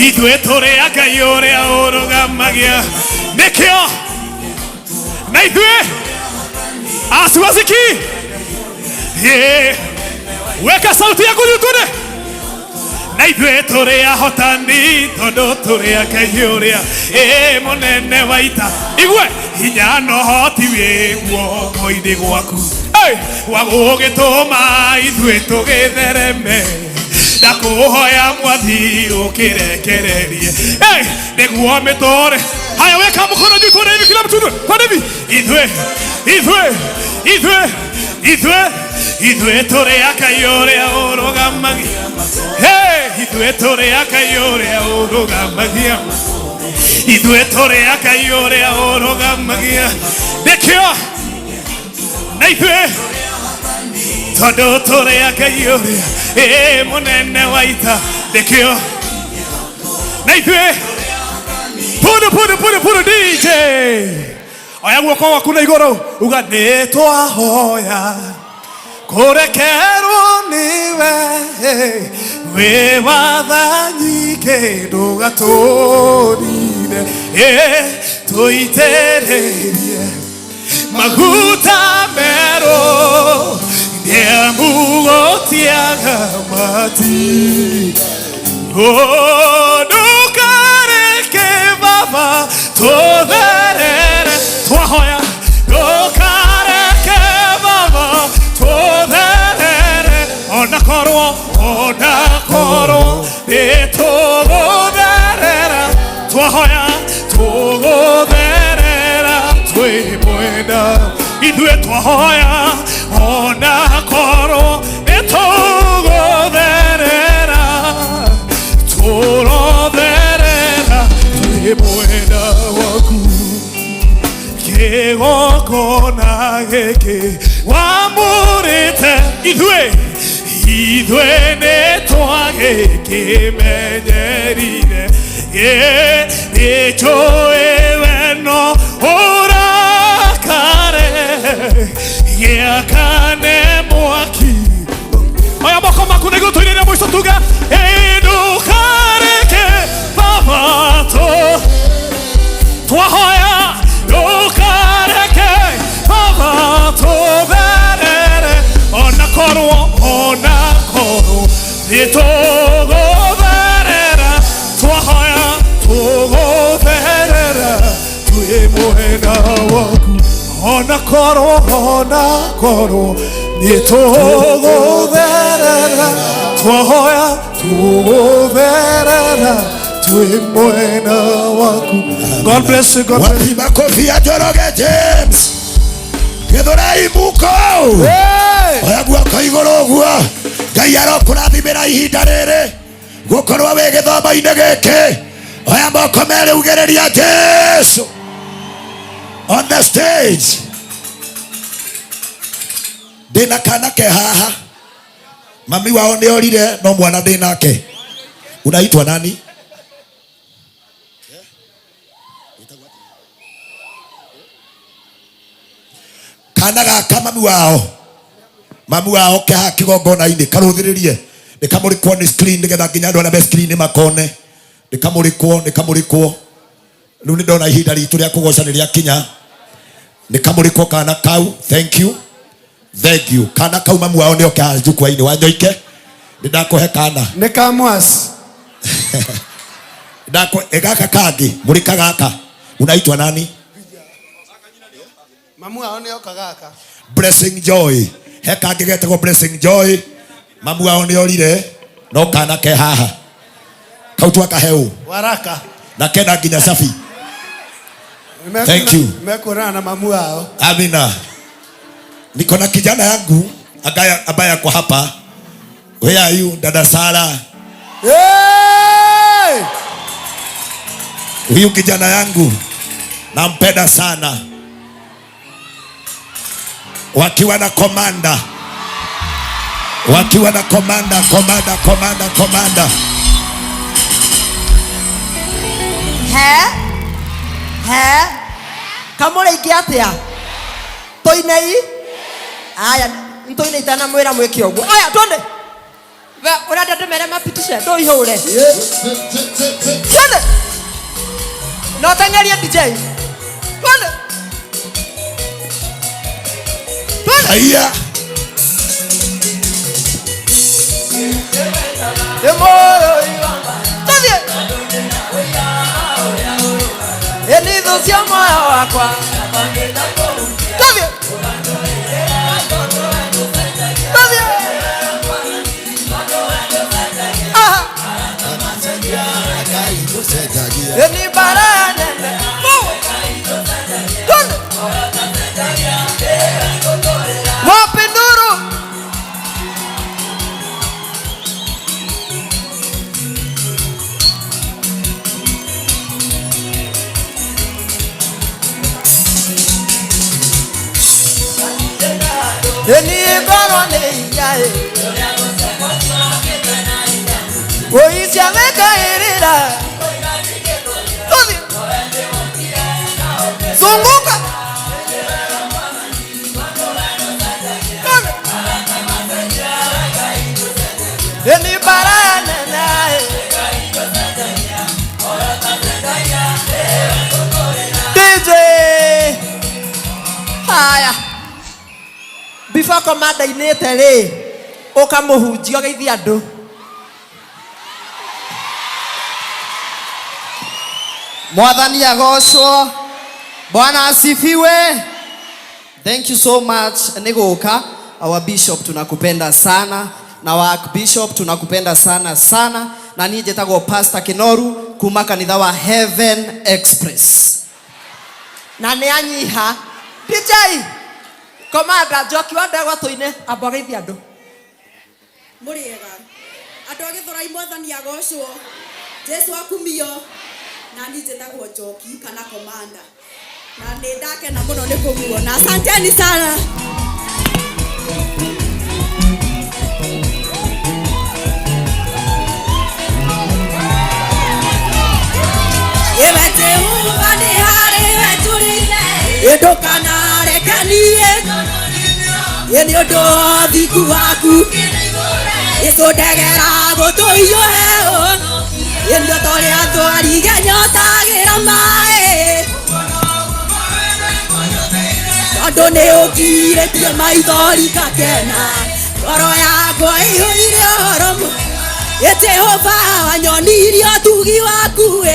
ithuĩ tũrĩ Ngai ũrĩa ũrũgamagia nĩkĩo na ithuĩ asiwaziki weka sauti yako juu, twende. Na ithuĩ tũrĩ ahotani tondũ tũrĩ Ngai ũrĩa mũnene wa ita. Igwe hinya no hoti wĩ guoko-inĩ gwaku wa gũgĩtũma ithuĩ tũgĩthereme ndakũhoya Mwathi ũkĩrekererie nĩguo mĩtũũre. Haya weka mũkono juu, twende hivi kila mtu, twende hivi. Ithuĩ tũrĩ Ngai ũrĩa ũrũgamagia ithuĩ tũrĩ Ngai ũrĩa ũrũgamagia ithuĩ tũrĩ Ngai ũrĩa ũrũgamagia nĩkĩo na ithuĩ tondũ tũrĩ Ngai ũrĩa mũnene wa ita nĩkĩo na ithuĩ put DJ. Oya guoko gwaku na igũrũ uga nĩtwahoya kũrekerwo nĩwe wĩ wathani kĩndũ gatũrire tũitĩrĩrie maguta merũ nĩamũgũtiaga mati ndũkareke Baba tũtherere twahoya ndũkareke Baba tũtherere ona korwo nĩtũgũtherera twahoya tũgũtherera twĩ mwenda ithuĩ twahoya ona korwo nĩtũgũtherera tũrotherera twĩ mwenda waku kĩgongona gĩkĩ wamũrĩte ithuĩ Ithwe nĩ twagĩkĩmenyerire nĩnjũĩ we no ũrakare gĩakane mwaki. Oya moko maku nĩguo tũinĩre mũico tuge ndũkareke Baba twahoya ndũkareke Baba tũtherere ona korwo nĩtũgũtherera twahoya tũgũtherera twĩ mwena waku ona korwo nĩtũgũtherera twahoya tũgũtherera twĩ mwena waku. God bless you. God bless you. Makofi ya Njoroge James Githurai muko oya guoko igũrũ ũguo. Ngai arokũrathimĩra ihinda rĩrĩ gũkorwo wĩ gĩthomo-inĩ gĩkĩ. Oya moko merĩ ugĩrĩria Jesu on the stage. Ndĩna kana ke haha, mami wao nĩ orire no mwana ndĩnake. Unaitwa nani? Kana gaka mami wao ke ha kĩgongona-inĩ karũthĩrĩrie nĩkamũrĩkwo nĩ screen nĩgetha nginya andũ arĩa me screen makone. Nĩkamũrĩkwo rĩu nĩ ndona ihinda ritũ rĩa kũgocanĩria kinya. Nĩkamũrĩkwo kana kau. Thank you. Kana kau mami wao nĩoke haha njukwa-inĩ Wanyoike. Nĩndakũhe kana nĩ kamwasi gaka kangĩ mũrĩka gaka. Unaitwa nani? mamu wao nĩoka gaka Blessing Joy. He kangĩ getagwo Blessing Joy. Mamu wao nĩ orire no kana ke haha. Kau twakaheu waraka na kena nginya safi. Thank you. Mekũrana na mamu wao. Amina. Niko na kijana yangu ambaye ako hapa. Where are you, dada Sara? Hey! Huyu kijana yangu nampenda sana. Wakiwa na komanda. Kamũrĩ ingĩ atĩa toinei aya ntoinei tana mwĩra mwĩke ũguo. Aya twende ũrenda ndĩmere mapitishe ndũihũre twende no tengerie DJ twende aya Enizo cia moyo wakwa Tavia Aha Eni barane Wapinduru Eni barane yae Oisi ameka irira Zunguka Eni barane nae DJ Haya Before komanda inete rĩ ũkamũhunjia geithia andũ. Mwathani agocwo. Bwana asifiwe. Thank you so much Niguka. Our bishop tunakupenda sana na wa bishop tunakupenda sana na niĩ njĩtagwo Pastor Kinoru kuma kanitha wa Heaven Express. Na nĩ anyiha DJ Komanda Njoki wa ndegwa tuine ambogeithia andũ. Mũrĩega. Andũ a Gĩthũrai Mwathani agocwo. Jesu akumio. Na niĩ njĩtagwo Njoki kana Komanda. Na nĩ ndakena mũno nĩ kũmuona. Asanteni sana. Edokana rekanie Yeni odo diku waku Yeso degera goto iyo heo Yeni otore ato ariga nyota gira mae Adone okire tie maithori kakena Koro yako ihuire oromo Jehova wanyonirie tugi waku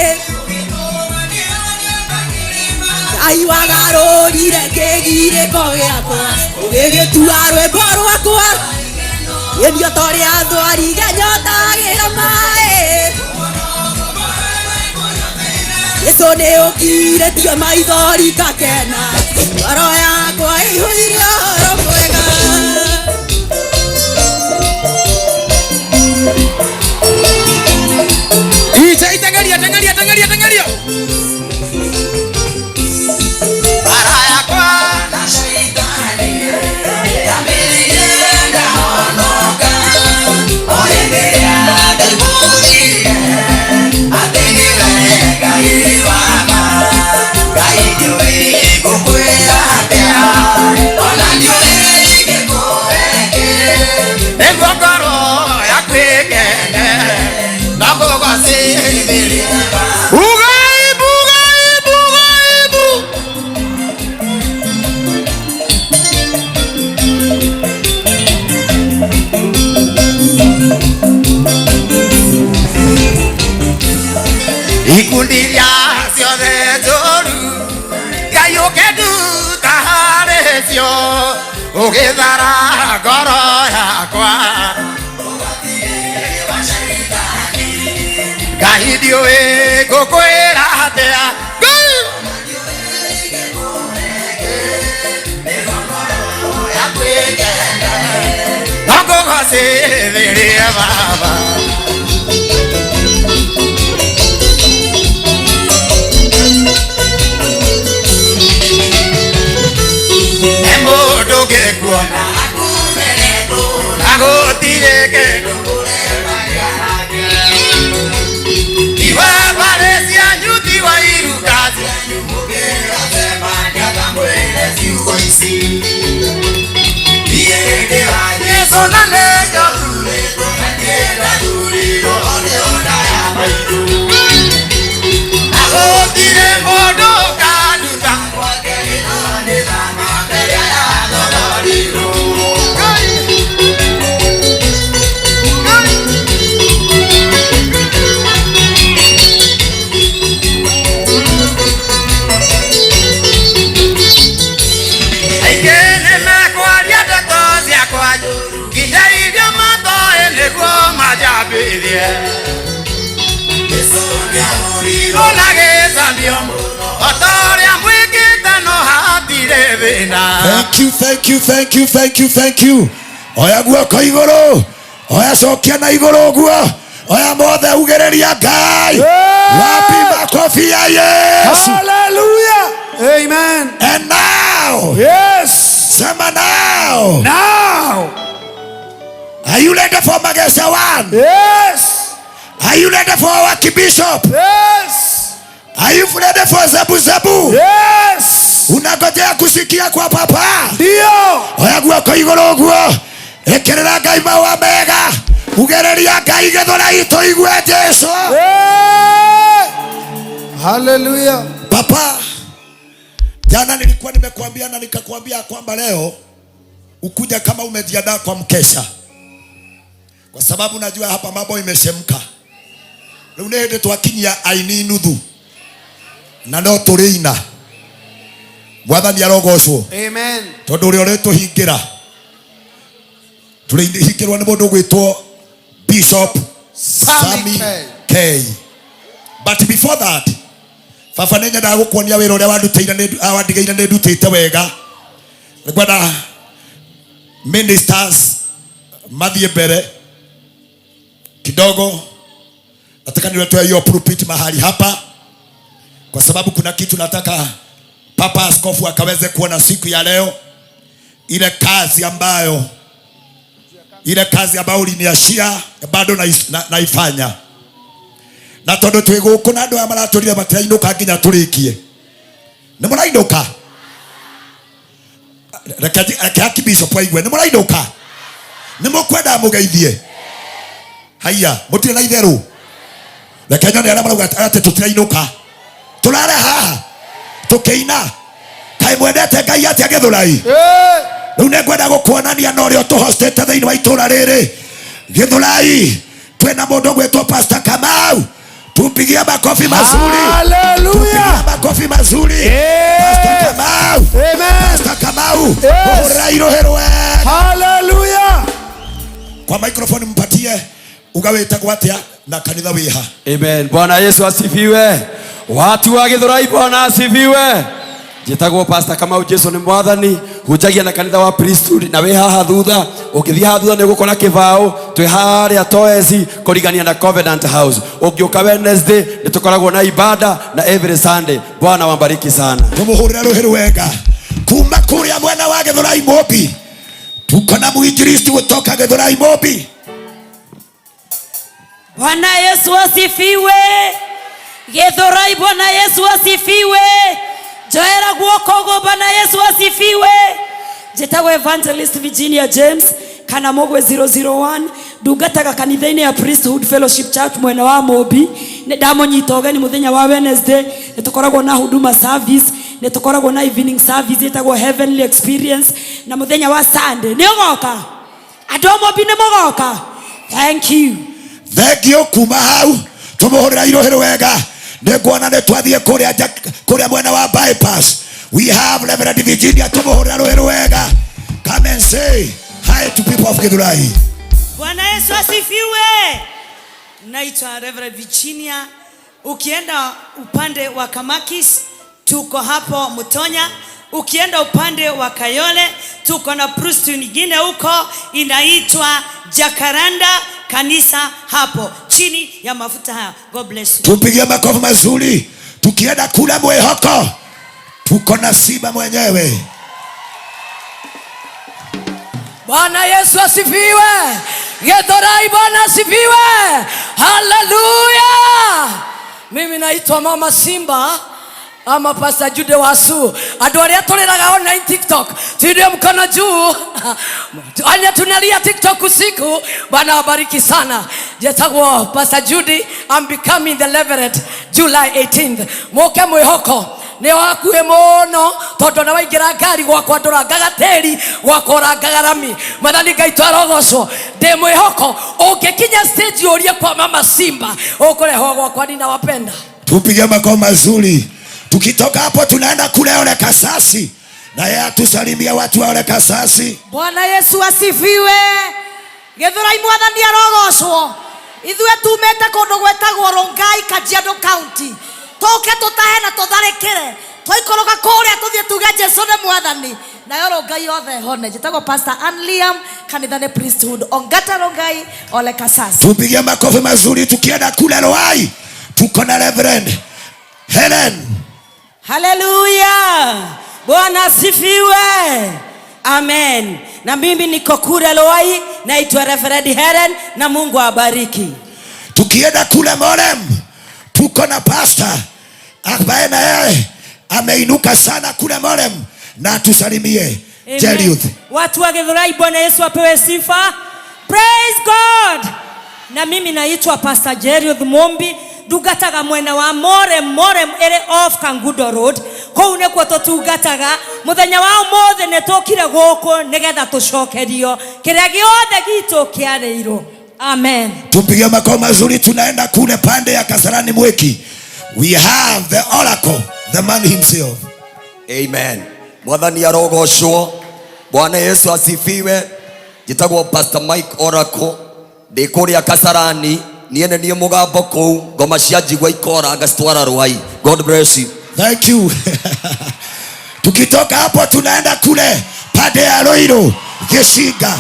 Ai wagarorire kegire kogiakwa Ugigitua rwimbo rwakwa Yenio tore athwari genyotagira mae Yesu ni ukire tie maithori kakena Ngoro yakwa ihuire ũhoro mwega Tengeria Ikundiria ciothe njoru Ngai ũkĩnduta harĩ cio ũgĩthara ngoro yakwa Ngai ndiũĩ ngũkwĩra atĩa no ngũgocithĩrie Baba Thank you. Oya guoko iguru. Oya cokia na iguru guo. Oya mothe ugereria Ngai. Wapi makofi ya Yesu. Hallelujah. Amen. And now. Yes. Sema now. Now. Are you ready for Magesa 1? Yes. Are you ready for our Bishop? Yes. Are you ready for Zebu? Yes. Unangojea kusikia kwa papa? Ndio. Oya guoko iguru guo. Ekerera Ngai mawa mega. Ugereria Ngai gethora ito igwe Jesu. Hallelujah. Papa, jana nilikuwa nimekuambia na nikakwambia kwamba leo ukuja kama umejiandaa kwa mkesha. Kwa sababu najua hapa mambo imeshemka. Leo nende twakinyia aini nuthu. Na no turiina. Mwathani arogocwo. Amen. Tondu uri oretwo hingira. Turi hingirwa ni mundu gwitwo Bishop Sami K. But before that, Baba nenya nda gukuonia wira uria wandigeire ni ndutite wega. Ngwenda ministers mathie mbere kidogo. Nataka niletwe hiyo pulpit mahali hapa, kwa sababu kuna kitu nataka Papa Askofu akaweze kuona siku ya leo, ile kazi ambayo uliniashia bado naifanya. Na tondu twi guku na andu aya maraturire matirainduka nginya turikie. Ni murainuka? reke Bishop aigwe nĩ mũrainũka nĩ mũkwenda mũgeithie haya mũtirĩ na itherũ reke nyone arĩa marauga atĩ tũtirainũka tũrare haha tũkĩina kaĩ mwendete Ngai atĩa Gĩthũrai rĩu nĩngwenda gũkuonania na ũrĩa tũhostete thĩinĩ wa itũũra rĩrĩ Gĩthũrai twĩna mũndũ gwĩtwo Pastor Kamau tumpigie makofi mazuri hallelujah makofi mazuri Pastor Kamau amen Pastor Kamau hurra iroherwe hallelujah kwa microphone mpatie ugaweta gwatia na kanitha wiha amen Bwana Yesu asifiwe watu wa Gĩthũrai Bwana asifiwe Jitagwo Pastor Kamau Jesu ni mwathani hujagia na kanitha wa priesthood na we haha thutha ukithia haha thutha nigukora kibao twi haria toezi kurigania na Covenant House ungioka Wednesday nitukoragwo na ibada na every Sunday Bwana wabariki sana tumuhurira ruhiru wega kuma kuria mwena wa Gĩthũrai Mobi tuko na muinjilisti kutoka Gĩthũrai Mobi Bwana Yesu asifiwe Gĩthũrai Bwana Yesu asifiwe Joera guoko Bwana Yesu asifiwe Jitagwo Evangelist Virginia James kana mogwe 001 ndungataga kanitha-inĩ ya Priesthood Fellowship Church mwena wa Mobi nĩ ndamũnyita ũgeni mũthenya wa Wednesday nĩ tũkoragwo na huduma service nĩ tũkoragwo na evening service ĩtagwo Heavenly Experience na mũthenya wa Sunday nĩ ũgoka andũ a Mobi nĩ mũgoka thank you kuma hau tũmũhũrĩra irohĩro wega nĩngwona nĩ twathiĩ kũrĩa mwena wa bypass we have Reverend Virginia tũmũhũrĩra rũhĩro wega come and say hi to people of Gĩthũrai Bwana Yesu asifiwe naitwa Reverend Virginia ukienda upande wa Kamakis tuko hapo Mutonya ukienda upande wa Kayole tuko na priesthood nyingine huko inaitwa Jacaranda kanisa hapo chini ya mafuta haya God bless you tupigie makofi mazuri tukienda kula Mwehoko tuko na Simba mwenyewe Bwana Yesu asifiwe Gĩthũrai Bwana asifiwe hallelujah mimi naitwa Mama Simba ama Pastor Jude Wasu andũ arĩa tũrĩraga online TikTok tuinue mkono juu anya tunalia TikTok usiku Bwana wabariki sana jetagwo Pastor Jude I'm becoming the Reverend July 18th moke Mwĩhoko nĩ wakuhe mũno tondũ na waingĩra ngari gwakwa ndũrangaga tĩri gwakwa ũrangaga rami mathani Ngai twarogocwo ndĩ Mwĩhoko ũngĩkinya stage ũrie kwa Mama Simba ũkũrehwo gwakwa ninawapenda tupige makofi mazuri tukitoka hapo tunaenda kule Ole Kasasi na yeye atusalimia watu wa Ole Kasasi Bwana Yesu asifiwe Gĩthũrai mwathani arogocwo ithuĩ tumĩte kũndũ gwetagwo Rongai Kajiado County toke tũtahe na tũtharĩkĩre twaikũrũka kũrĩa tũthiĩ tuge Jesũ nĩ mwathani nayo Rongai yothe hone njĩtagwo Pastor Anliam kanitha nĩ Priesthood Ongata Rongai Ole Kasasi tupige makofi mazuri tukienda kule Roai tuko na Reverend Helen Hallelujah Bwana asifiwe amen na mimi niko kule Roai naitwa Reverend Helen na Mungu awabariki tukienda kule Morem tuko na pastor ambaye na yeye ameinuka sana kule Morem na tusalimie Jeriuth watu wa Gĩthũrai Bwana Yesu apewe sifa praise God na mimi naitwa Pastor Jeriuth Mombi ndungataga mwena wa Morem ere off Kangudo Road kou nĩkuo tũtungataga mũthenya wa ũmũthĩ nĩ tũkire gũkũ nĩgetha tũcokerio kĩrĩa gĩothe gitũ kĩarĩirwo amen tupige makofi mazuri tunaenda kule pande ya Kasarani Mweki we have the oracle the man himself amen mwathani arogocwo Bwana Yesu asifiwe jitagwo Pastor Mike Oracle ndĩ kũrĩa Kasarani niene niĩ mũgambo kũu ngoma cia njigua ikora ngacitwara Roai God bless you thank you tukitoka hapo tunaenda kule pande ya Roiro Gĩcinga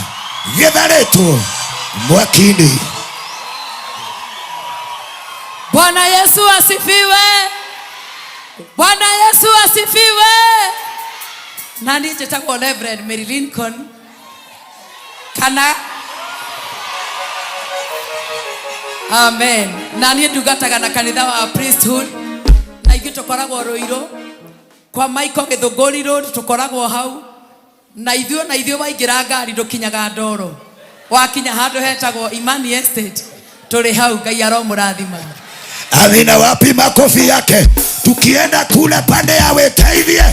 Gĩtharĩtwo Mwakini Bwana Yesu asifiwe Bwana Yesu asifiwe nani njĩtagwo Reverend Mary Lincoln kana amen nani ndungataga na kanitha wa Priesthood na ithuĩ tũkoragwo Ruiru kwa Michael Gĩthũngũri Road tũkoragwo hau na ithuĩ waingĩra ngari ndũkinyaga ndoro wakinya handũ hetagwo Imani Estate tũrĩ hau Ngai aromũrathima. Amina, wapi makofi yake? Tukienda kule pande ya Wetaithie,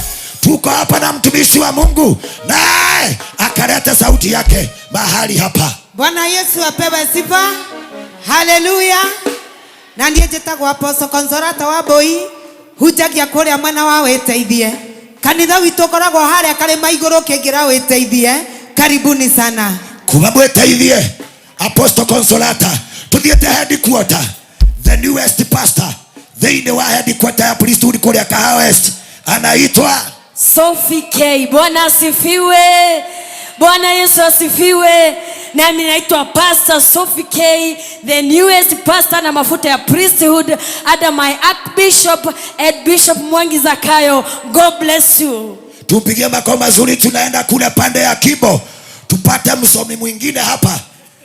tuko hapa na mtumishi wa Mungu naye akaleta sauti yake mahali hapa. Bwana Yesu apewe sifa. Haleluya. Na ndiye njĩtagwo Apostle Consolata Wambui, hunjagia kũrĩa mwena wa Wetaithie. Kanitha witũ ũkoragwo harĩa karĩma igũrũ kĩngĩra Wetaithie. Karibuni sana. Kuma Wetaithie, Apostle Consolata tuthiĩte headquarter, the newest pastor thĩinĩ wa headquarter ya priesthood kũrĩa Kahawa West anaitwa Sophie K. Bwana asifiwe. Bwana Yesu asifiwe. Nami naitwa Pastor Sophie K, the newest pastor na mafuta ya priesthood under my Archbishop and Bishop Mwangi Zakayo. God bless you. Tupigie makofi mazuri. Tunaenda kule pande ya Kibo tupate msomi mwingine hapa.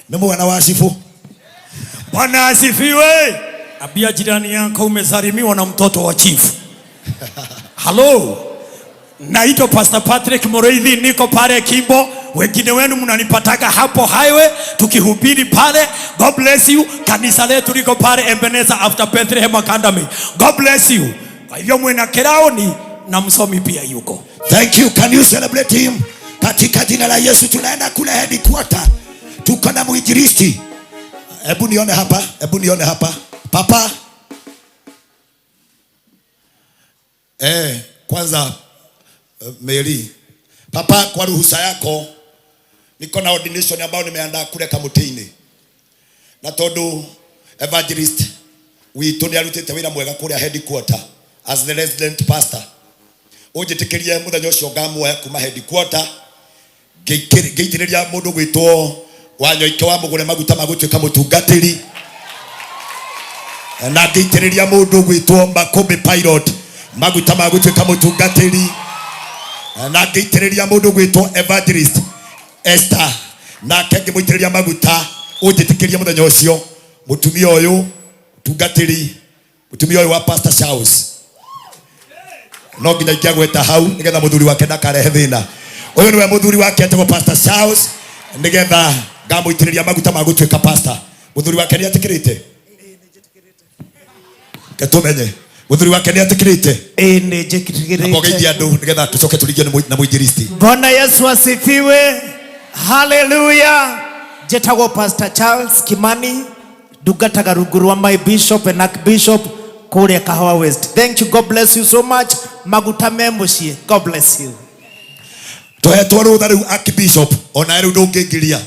Nemo wanawasifu. Bwana asifiwe. Abia jirani yako umesalimiwa na mtoto wa chief. Hello. Naitwa Pastor Patrick Moreithi, niko pale Kibo. Wengine wenu mnanipataka hapo highway tukihubiri pale. God bless you. Kanisa letu liko pale Ebenezer after Bethlehem Academy. God bless you. Kwa hivyo mwena Kiraoni na msomi pia yuko. Thank you. Can you celebrate him? Katika jina la Yesu tunaenda kule headquarter. Tuko na muinjilisti. Hebu nione hapa. Papa. Kwanza Mary. Papa, kwa ruhusa yako niko na ordination ambayo nimeandaa kule Kamutini. Na tondu evangelist witũ nĩ arutĩte wĩra mwega kũrĩa headquarter as the resident pastor. Ũnjĩtĩkĩrie mũthenya ũcio ngamuoya kuma headquarter ngĩitĩrĩria mũndũ gwĩtwo Wanyoike wa Mũgũre maguta ma gũtuĩka mũtungatĩri, na ngĩitĩrĩria mũndũ gwĩtwo Makũmbĩ Pilot maguta ma gũtuĩka mũtungatĩri, na ngĩitĩrĩria mũndũ gwĩtwo Evangelist Esther na ngĩmũitĩrĩria maguta. Ũnjĩtĩkĩrie mũthenya ũcio mũtumia ũyũ tungatĩri, mũtumia ũyũ wa Pastor Charles no nginya ingĩagweta hau nĩgetha mũthuri wake ndakarehe thĩna. Ũyũ nĩwe mũthuri wake etagwo Pastor Charles, nĩgetha ngamũitĩrĩria maguta ma gũtuĩka pastor. Mũthuri wake nĩ atĩkĩrĩte? Ketũmenye mũthuri wake nĩ atĩkĩrĩte? Nĩ njĩkĩrĩte. Mbogeithia andũ nĩgetha tũcoke tũringio na mũinjilisti. Bwana Yesu asifiwe. Hallelujah. Njĩtagwo Pastor Charles Kimani, ndungataga rungu rwa my bishop and archbishop kũrĩa Kahawa West. Thank you. God bless you so much. Maguta me mũciĩ. God bless you. Tũhetwo rũtha rĩu archbishop, ona rĩu ndũngĩingĩria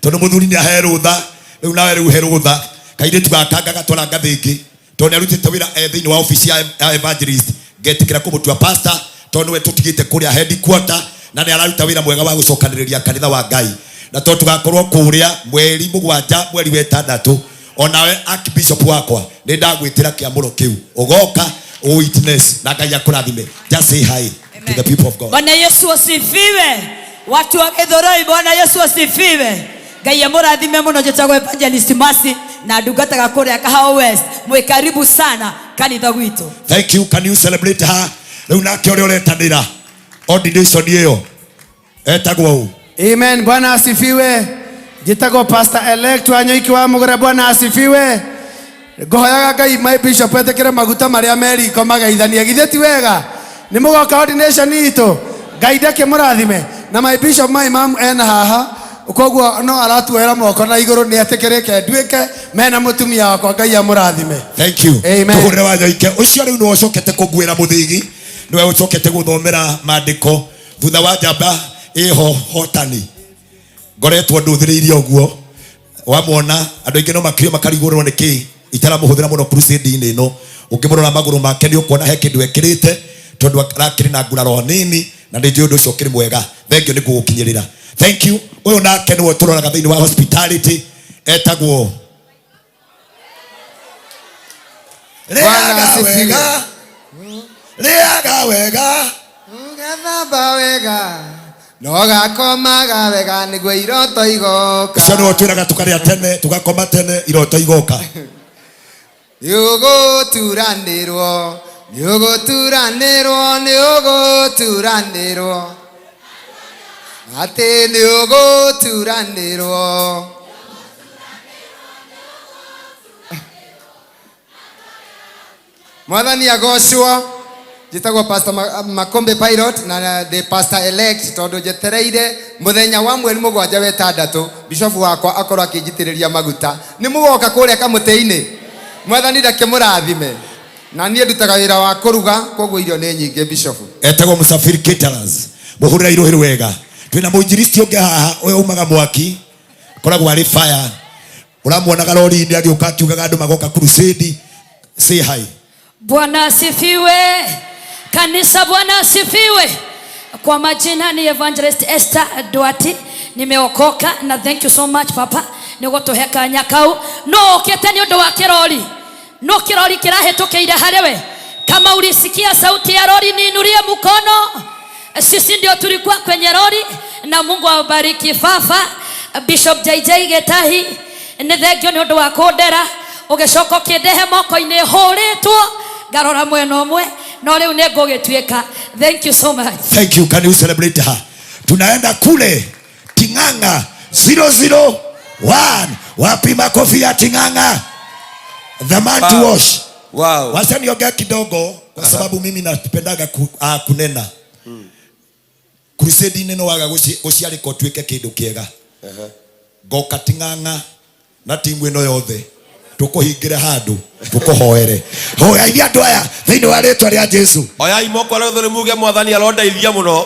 tondũ mũthuri nĩ ahe rũtha, rĩu nawe rĩu he rũtha. Kairĩtu gaka gagatwara ngathĩ ĩngĩ tondũ nĩ arutĩte wĩra thĩinĩ wa ofisi ya evangelist. Ngetĩkĩra kũmũtua pastor tondũ nĩwe tũtigĩte kũrĩa headquarter na nĩ araruta wĩra mwega wa gũcokanĩrĩria kanitha wa Ngai. Na tondũ tugakorwo kũrĩa mweri 7 mweri wa 6, onawe archbishop wakwa nĩ ndagwĩtĩra kĩamũro kĩu ũgoka witness na Ngai akũrathime. Just say hi to the people of God. Bwana Yesu asifiwe. Watu wa Gĩthũrai, Bwana Yesu asifiwe. Ngai amũrathime mũno. Njĩtagwo Evangelist Mercy na ndungataga kũrĩa Kahawa West. Mwĩ karibu sana kanitha gwitũ. Thank you. Can you celebrate her? Rĩu nake ũrĩa ũretanĩra ordination ĩyo etagwo ũũ. Amen. Bwana asifiwe. Njĩtagwo Pastor Elect Wanyoike wa Mũgũre. Bwana asifiwe. Ngũhoyaga Ngai my bishop etĩkĩre maguta marĩa meriko magaithania. Githĩ ti wega? Nĩ mũgoka ordination itũ. Ngai ndakĩmũrathime. Na my bishop my mom ena haha. Koguo no aratuoera moko na igũrũ nĩ etĩkĩrĩke nduĩke mena mũtumia wakwa. Ngai amũrathime. Thank you. Amen. Tũgũrĩre Wanyoike ũcio rĩu nĩwe ũcokete kũnguĩra mũthĩgi, nĩwe ũcokete gũthomera maandĩko thutha wa njamba ĩho hotani. Ngoretwo ndũthĩrĩirie ũguo wamwona andũ aingĩ no makĩrio makarigũrĩrwo nĩkĩ itaramũhũthĩra mũno crusade-inĩ ĩno. Ũngĩmũrora magũrũ make nĩ ũkuona he kĩndũ ekĩrĩte tondũ arakĩrĩ na nguraro nini na nĩ njũĩ ũndũ ũcio ũkĩrĩ mwega. Thengio nĩ gũgũkinyĩrĩra. Thank you. Ũyũ nake nĩwe tũroraga thĩinĩ wa hospitality etagwo rĩaga wega ũgathamba wega no gakomaga wega nĩguo iroto igoka. Ũcio nĩwe twĩraga tũkarĩa tene tũgakoma tene iroto igoka. Nĩũgũturanĩrwo nĩũgũturanĩrwo nĩũgũturanĩrwo ati ni uguturanirwo Mwathani agocwo jitagwo Pastor Makombe Pilot na the pastor elect tondu jetereire muthenya wa mweri mugwanja wetandatu bishop wakwa akorwo akijitiriria maguta ni mugoka kuria kamuteini Mwathani ndakimurathime na niĩ ndutaga wĩra wa kũruga koguo irio nĩ nyingĩ bishop etagwo Musafiri Caterers muhurira iruhĩ wega twina mũinjilisti ũngĩ haha ũyũ umaga mwaki koragwo arĩ fire ũramuonaga rori-inĩ agĩũka akiugaga andũ magoka crusade. Say hi. Bwana asifiwe kanisa, Bwana asifiwe. Kwa majina ni Evangelist Esther Duati, nimeokoka na thank you so much papa nĩgũtũhe kanya kau no ũkĩte nĩ ũndũ wa kĩrori no kirori kirahetũkĩire harĩwe. Kama ulisikia sauti ya lori niinulie mkono. Sisi ndio tulikuwa kwenye lori na Mungu awabariki fafa Bishop JJ Getahi nĩ thengio nĩ ũndũ wa kũndera ũgĩcoka ũkĩndehe moko-inĩ hũrĩtwo ngarora mwena ũmwe no rĩu nĩ ngũgĩtuĩka. Thank you so much. Thank you. Can you celebrate her? Tunaenda kule Ting'ang'a 001. Wapi makofi ya Ting'ang'a? The man to wash. Wow. Wacha niongea kidogo kwa sababu mimi napendaga kunena. Crusade neno waga gũciarĩka ũtuĩke kĩndũ kĩega. Ngoka Ting'ang'a na timu ĩno yothe tũkũhingĩre handũ tũkũhoere. Hoya iria andũ aya thĩinĩ wa rĩĩtwa rĩa Jesu. Oya imoko rĩothe nĩ muge Mwathani arondeithia mũno.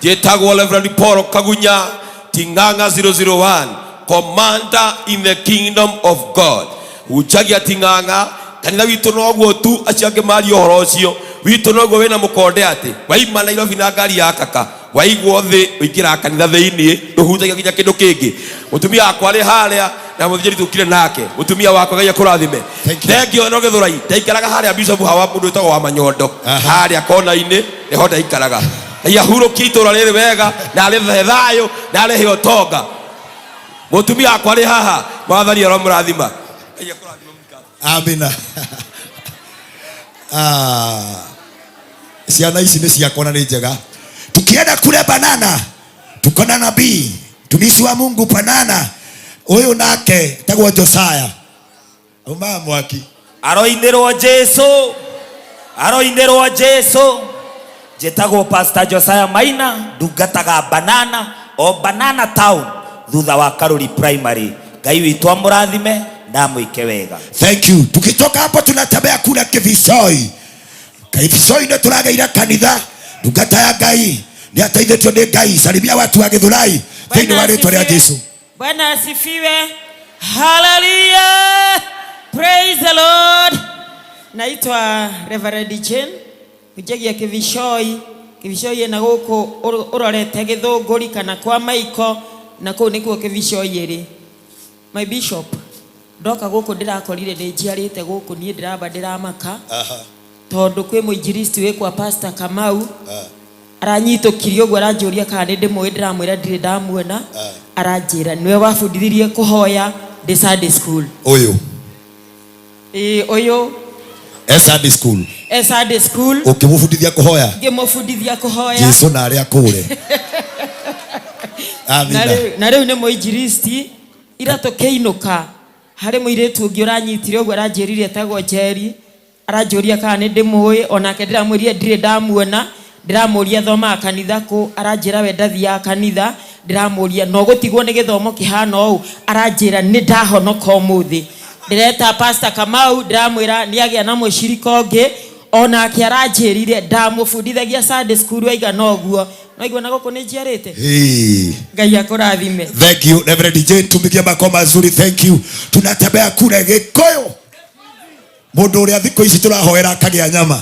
Njĩtagwo Reverend Paul Kagunya, Ting'ang'a 001, commander in the kingdom of God. Uchagia Ting'ang'a kanitha witũ noguo tu acio angĩ mario ũhoro ũcio witũ noguo wĩna mũkonde atĩ waima Nairobi na ngari ya kaka waigwo thĩ ũingĩra kanitha thĩinĩ ndũhutagia nginya kĩndũ kĩngĩ. Mũtumia wakwa arĩ harĩa na mũthigari tũkire nake mũtumia wakwa Ngai akũrathime. Thengio no Gĩthũrai ndaikaraga harĩa bishop hawa mũndũ wĩtagwo wa Manyondo harĩa kona-inĩ nĩho ndaikaraga. Ngai ahurũkie itũũra rĩrĩ wega na rĩhe thayũ na rĩhe ũtonga. Mũtumia wakwa arĩ haha Mwathani aromũrathima. Ngai akũrathima. Amina. Ciana ici nĩ ciakwa na nĩ njega. Tukienda kule Banana tuko na nabii tumishi wa Mungu Banana huyu nake tagwo Josiah uma mwaki aroinirwo Jesu aroinirwo Jesu jetagwo Pastor Josiah Maina ndungataga Banana o Banana Town thutha wa Karuri Primary. Ngai witũ amũrathime na mwĩke wega. Thank you. Tukitoka hapo tunatembea kule Kivishoi. Kivishoi ndio turageira kanitha ndungata ya Ngai ni ateithĩtio nĩ Ngai. Salimia watu wa Gĩthũrai thĩinĩ wa rĩĩtwa rĩa Jesu. Bwana asifiwe. Hallelujah. Praise the Lord. Naitwa Reverend Jane kujagia Kivishoi. Kivishoi na gũkũ ũrorete Gĩthũngũri kana kwa Maiko na kũu nĩkuo Kivishoi ĩrĩ. My bishop ndoka gũkũ ndĩrakorire nĩ njiarĩte gũkũ niĩ ndĩramba ndĩramaka tondũ kwĩ mũinjilisti wĩkwa Pastor Kamau aranyitũkirie ũguo aranjũria kana nĩ ndĩmũĩ ndĩramwĩra ndirĩ ndamuona aranjĩra nĩwe wabundithirie kũhoya ndĩ Sunday school. Ũyũ ũyũ Sunday school. Sunday school. Ũkĩmũbundithia kũhoya? Ngĩmũbundithia kũhoya. Jesu na arĩa kũre. Amina. Na rĩu nĩ mũinjilisti ira tũkĩinũka harĩ mũirĩtu ũngĩ ũranyitire ũguo aranjĩrire etagwo Jerry aranjũria kana nĩ ndĩmũĩ onake ndĩramwĩrire ndirĩ ndamuona ndiramũria thoma kanitha kũ aranjĩra we ndathiaga kanitha ndiramũria no gũtigwo nĩ gĩthomo kĩhana ũũ aranjĩra nĩ ndahonoka ũmũthĩ ndĩreta Pastor Kamau ndiramwĩra nĩagĩa na mũcirika ũngĩ onake aranjĩrire ndamũbundithagia Sunday school waigana ũguo naigua na gũkũ nĩ njiarĩte. Ngai akũrathime. Thank you Reverend Jane, tumigie makoma mazuri. Thank you. Tunatembea kule Gĩkũyũ mũndũ ũrĩa thikũ ici tũrahoera akagĩa nyama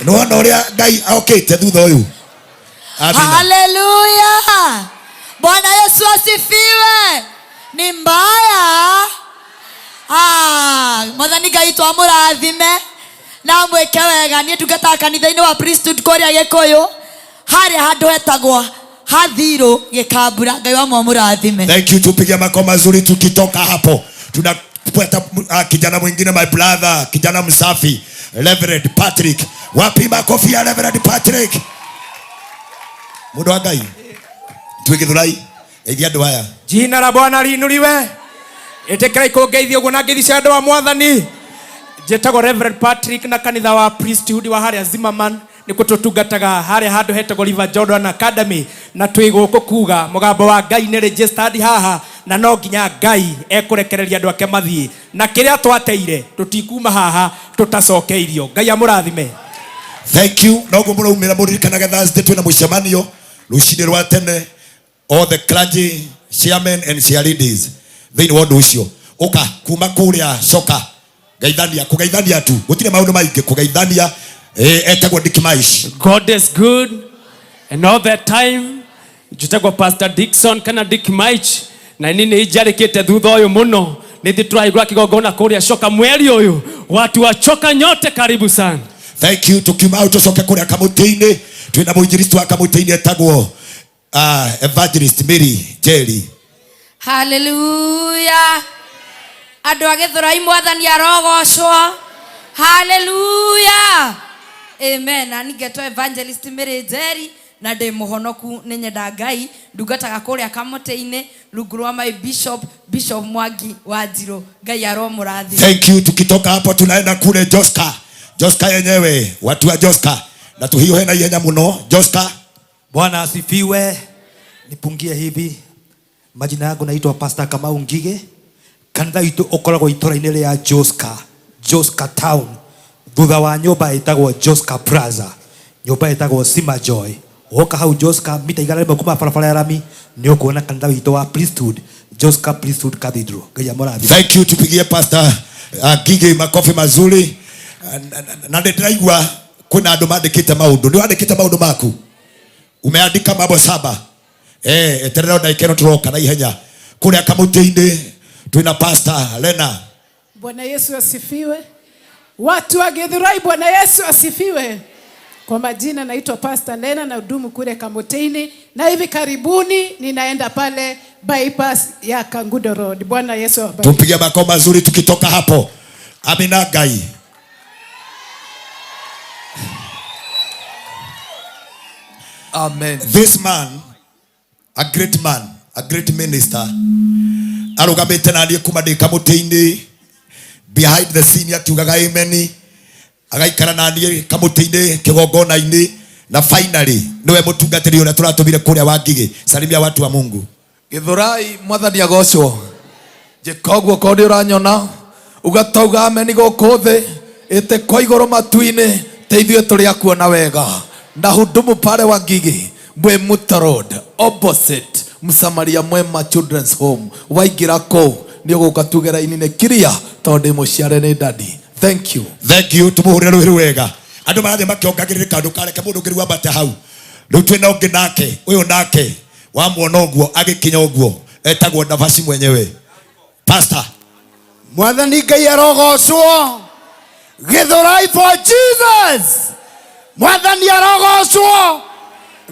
nĩwona ũrĩa Ngai okĩte thutha ũyũ. Hallelujah. Bwana Yesu asifiwe. Ni mbaya. Mwathani Ngai twamũrathime na mwĩke wega. Niĩ ndungataga kanitha-inĩ wa priesthood kũrĩa Gĩkũyũ harĩa handũ hetagwo Hathiru Gĩkambura. Ngai wamũrathime. Thank you. Tupige makoma mazuri. Tukitoka hapo tunapata kijana mwingine, my brother, kijana msafi, Reverend Patrick. Wapi makofi ya Reverend Patrick? Mundu wa Ngai. Twigithurai. Geithia andu aya. Jina la Bwana liinuliwe. Etekera ikongeithio guo na ngeithia andu wa Mwathani. Jetagwo Reverend Patrick na kanitha wa priesthood wa haria Zimmerman ni kututungataga haria handu hetagwo River Jordan Academy na twi guku kuga mugambo wa Ngai ni registered haha na no nginya Ngai ekurekereria andu ake mathie na kiria twateire tutikuma haha tutacokeirio. Ngai amurathime. Thank you. Na ugo muraumira muririkanaga Thursday twina mucemanio rucini rwa tene, all the clergy, chairmen and chair ladies. Thini wondu ucio uka kuma kuria soka gaithania kugaithania tu gutire maundu maingi kugaithania etagwo Dikmaish. God is good and all the time. Jutagwo Pastor Dickson kana Dikmaish na nini ijarikite thutha uyu muno nithi turaigura kigongona kuria coka mweri uyu watu wa Choka nyote karibu sana. Thank you. Tukiuma out tucoke kuria Kamutini twina muinjilisti wa Kamutini etagwo Evangelist Mary Jerry. Hallelujah. Andu agithurai Mwathani arogocwo. Hallelujah. Amen. Na ningetwa Evangelist Mary Jerry na ndi muhonoku ni nyenda Ngai ndungataga kuria Kamutini rungu rwa my Bishop Mwangi wa Njiro. Ngai aromurathi. Thank you. Tukitoka hapo tunaenda kule Joska yenyewe, watu wa Joska. Na tuhiyo hena ihenya muno Joska. Bwana asifiwe. Nipungie hivi. Majina yangu naitwa Pastor Kamau Ngige. Kanitha itu ukoragwo itũra-inĩ rĩa Joska Town. Thutha wa nyũmba ĩtagwo Joska Plaza. Nyũmba ĩtagwo Sima Joy. Woka hau Joska mita 100 kuma barabara ya Rami nĩ ũkuona kanitha witũ wa Priesthood, Joska Priesthood Cathedral. Ngai amũrathime. Thank you. Tupigie Pastor Ngige makofi mazuri. Na ndiraigua kuna andu mandikite maundu. Ni wandikite maundu maku? Umeandika mambo 7. Eterera ndaikeno turoka na ihenya. Kuria Kamutini twina Pastor Lena. Bwana Yesu asifiwe. Watu wa Githurai, Bwana Yesu asifiwe. Kwa majina naitwa Pastor Lena na hudumu kule Kamutini na hivi karibuni ninaenda pale bypass ya Kangudo Road. Bwana Yesu awabariki. Tupigie makofi mazuri tukitoka hapo. Amina Ngai. Amen. This man, a great minister, arugamite na ndiye kuma Kamutini behind the scene akiugaga amen, agaikara na ndiye Kamutini kigongona-ini na finally niwe mutungatiri ura turatumire kuria wa Ngige. Salimia watu wa Mungu. Githurai Mwathani agocwo. Jekogwo kodi uranyona ugatauga amen goko thi ite kwa iguru matu-ini teithio turi akuona wega. Na hudumu pale wa Ngige Mwemuta Road opposite Msamaria Mwema Children's Home. Waigira ko ni uguka tugera inine kiria tonde muciare ni daddy. Thank you. Tumuhurira ruhiru wega. Andu marathe makiongagirira kandu kareke mundu ngirwa bate hau. Riu twina ungi nake uyu nake wa muona uguo agikinya uguo etagwo Nafasi mwenyewe. Pastor Mwathani Ngai arogocwo. Githurai for Jesus. Mwathani arogocwo.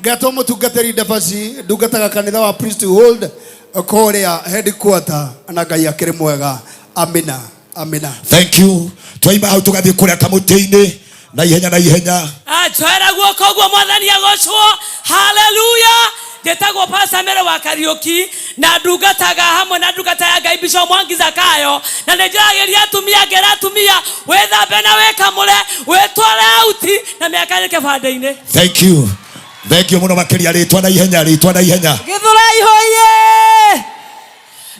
Gato mutungatiri Nafasi ndungataga kanitha wa Priesthood kuria headquarter na Ngai akiri mwega. Amina. Thank you. Twaima hau tugathie kuria Kamutini na ihenya. Twera guoko guo Mwathani agocwo. Hallelujah. Jetagwo Pastor Mere wa Kariuki na ndungataga hamwe na ndungata ya Ngai Bishop Mwangi Zakayo na nĩnjarageria atumia wethambe na wekamũre wetware auti na mĩaka kĩbande-inĩ. Thank you muno makiria ritwa na ihenya. Githurai hoye.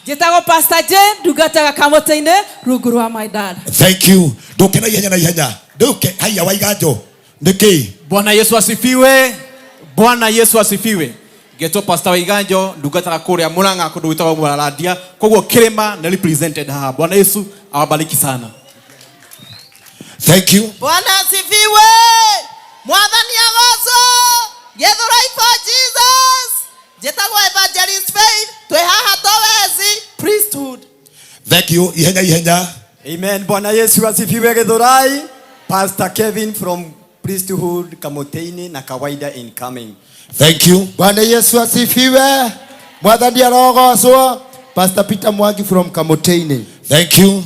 Jetagwo Pastor J ndungataga Kamutini rungu rwa my dad. Thank you. Nduke na ihenya. Nduke haya waiganjo. Niki. Bwana Yesu asifiwe. Geto Pastor Waiganjo ndungataga kuria Murang'a kundu gwitagwo Muraradia koguo kirima na represented haha. Bwana Yesu awabariki sana. Thank you. Bwana asifiwe. Mwathani agocwo. Githurai for Jesus. Jetagwo Evangelist Faith twe haha towezi Priesthood. Thank you. Ihenya. Amen. Bwana Yesu asifiwe. Githurai Pastor Kevin from Priesthood Kamutini na kawaida incoming. Thank you. Bwana Yesu asifiwe. Mwathani arogocwo. Pastor Peter Mwangi from Kamutini. Thank you.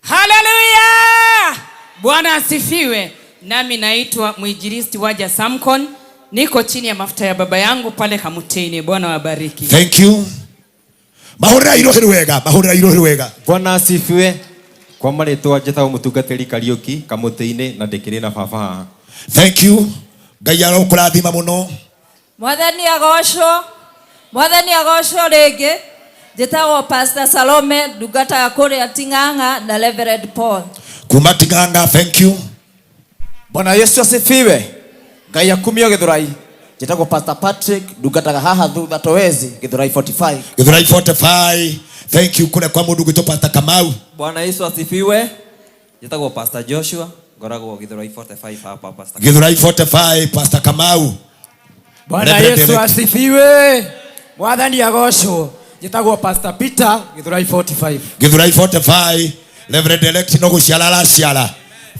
Hallelujah. Bwana asifiwe. Nami naitwa Mwinjilisti Waja Samcon Niko chini ya mafuta ya baba yangu pale Kamutini. Bwana wabariki. Thank you. Mahurira iroheri wega, mahurira iroheri wega. Bwana asifiwe. Kwa marĩtwa njĩtagwo mũtungatĩri Kariuki Kamũtĩ-inĩ na ndĩkĩrĩ na baba haha. Thank you. Ngai arokũrathima mũno. Mwathani agocwo rĩngĩ. Njĩtagwo Pastor Salome ndungata kũrĩa Ting'ang'a na Reverend Paul. Kuma Ting'ang'a, thank you. Bwana Yesu asifiwe. Ngai akumio Githurai. Njĩtagwo Pastor Patrick ndungataga haha thutha Towezi Githurai 45. Githurai 45. Thank you. Kuna kwa mũndũ gwĩtwo Pastor Kamau. Bwana Yesu asifiwe. Njĩtagwo Pastor Joshua ngoragwo Githurai 45 hapa Pastor. Githurai 45 Pastor Kamau. Bwana Yesu asifiwe. Mwathani agocwo. Njĩtagwo Pastor Peter Githurai 45. Githurai 45 Reverend Elect no guciara.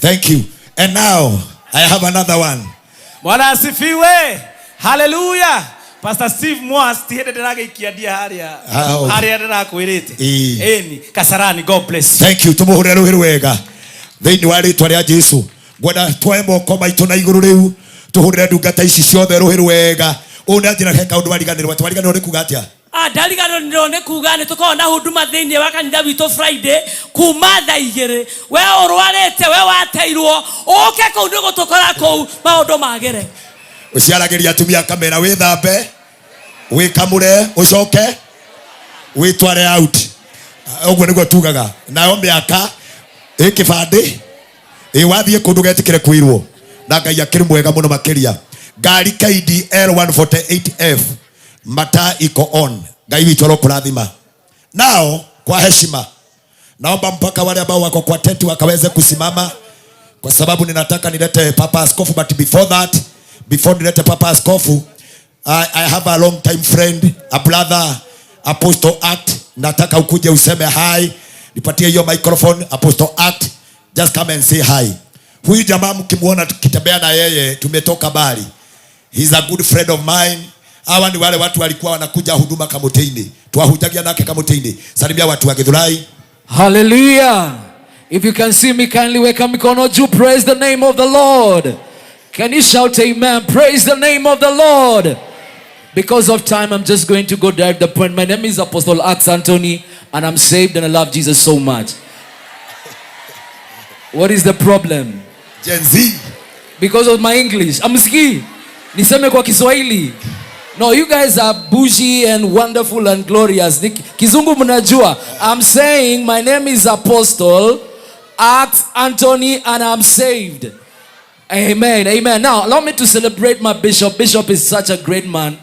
Thank you. And now I have another one. Bwana asifiwe. Hallelujah. Pastor Steve Mwas tiende ndiragikia dia haria ndirakwirite. Eni Kasarani, God bless. Thank you. Tumuhurira ruhiru wega. Thĩinĩ wa rĩtwa rĩa Jesu. Ngwenda twoe moko maitũ na igũrũ rĩu. Tuhurire ndungata ici ciothe ruhiru wega. Una njĩra heka ũndũ wariganĩrwo nĩ kuga atĩa? Ndariganĩrwo nĩ kuga nĩ tũkorwo na huduma thĩinĩ wa kanitha witũ Friday kuma thaa 2. We ũrwarĩte, we wateirwo, ũke kũu nĩ gũtũkora kũu maũndũ magere. Uciaragĩria atumia kamera wĩthambe, wĩkamũre, ũcoke, wĩtware out. Ũguo nĩguo tugaga. Nayo mĩaka kĩbandĩ wathiĩ kũndũ getĩkĩre kwĩrwo. Na Ngai akĩrĩ mwega mũno makĩria. Ngari KDL 148F mata iko on. Ngai witũ arokũrathima. Nao kwa heshima naomba mpaka wale ambao wako kwa tenti wakaweze kusimama, kwa sababu ninataka nilete Papa Askofu. But before nilete Papa Askofu, I have a long time friend, a brother, Apostle Act. Nataka ukuje useme hi. Nipatie hiyo microphone. Apostle Act, just come and say hi. Huyu jamaa mkimuona tukitembea na yeye tumetoka bali. He's a good friend of mine. Hawa ni wale watu walikuwa wanakuja huduma Kamutĩ-inĩ. Tuwahujagia nake Kamutĩ-inĩ. Salimia watu wa Githurai. Hallelujah. If you can see me, kindly weka mikono juu. Praise the name of the Lord. Can you shout amen? Praise the name of the Lord. Because of time, I'm just going to go direct the point. My name is Apostle Acts Anthony, and I'm saved and I love Jesus so much. What is the problem? Gen Z. Because of my English. Amski. Niseme kwa Kiswahili. No, you guys are bougie and wonderful and glorious. Kizungu mnajua. I'm saying my name is Apostle Acts Anthony and I'm saved. Amen. Amen. Now, allow me to celebrate my bishop. Bishop is such a great man.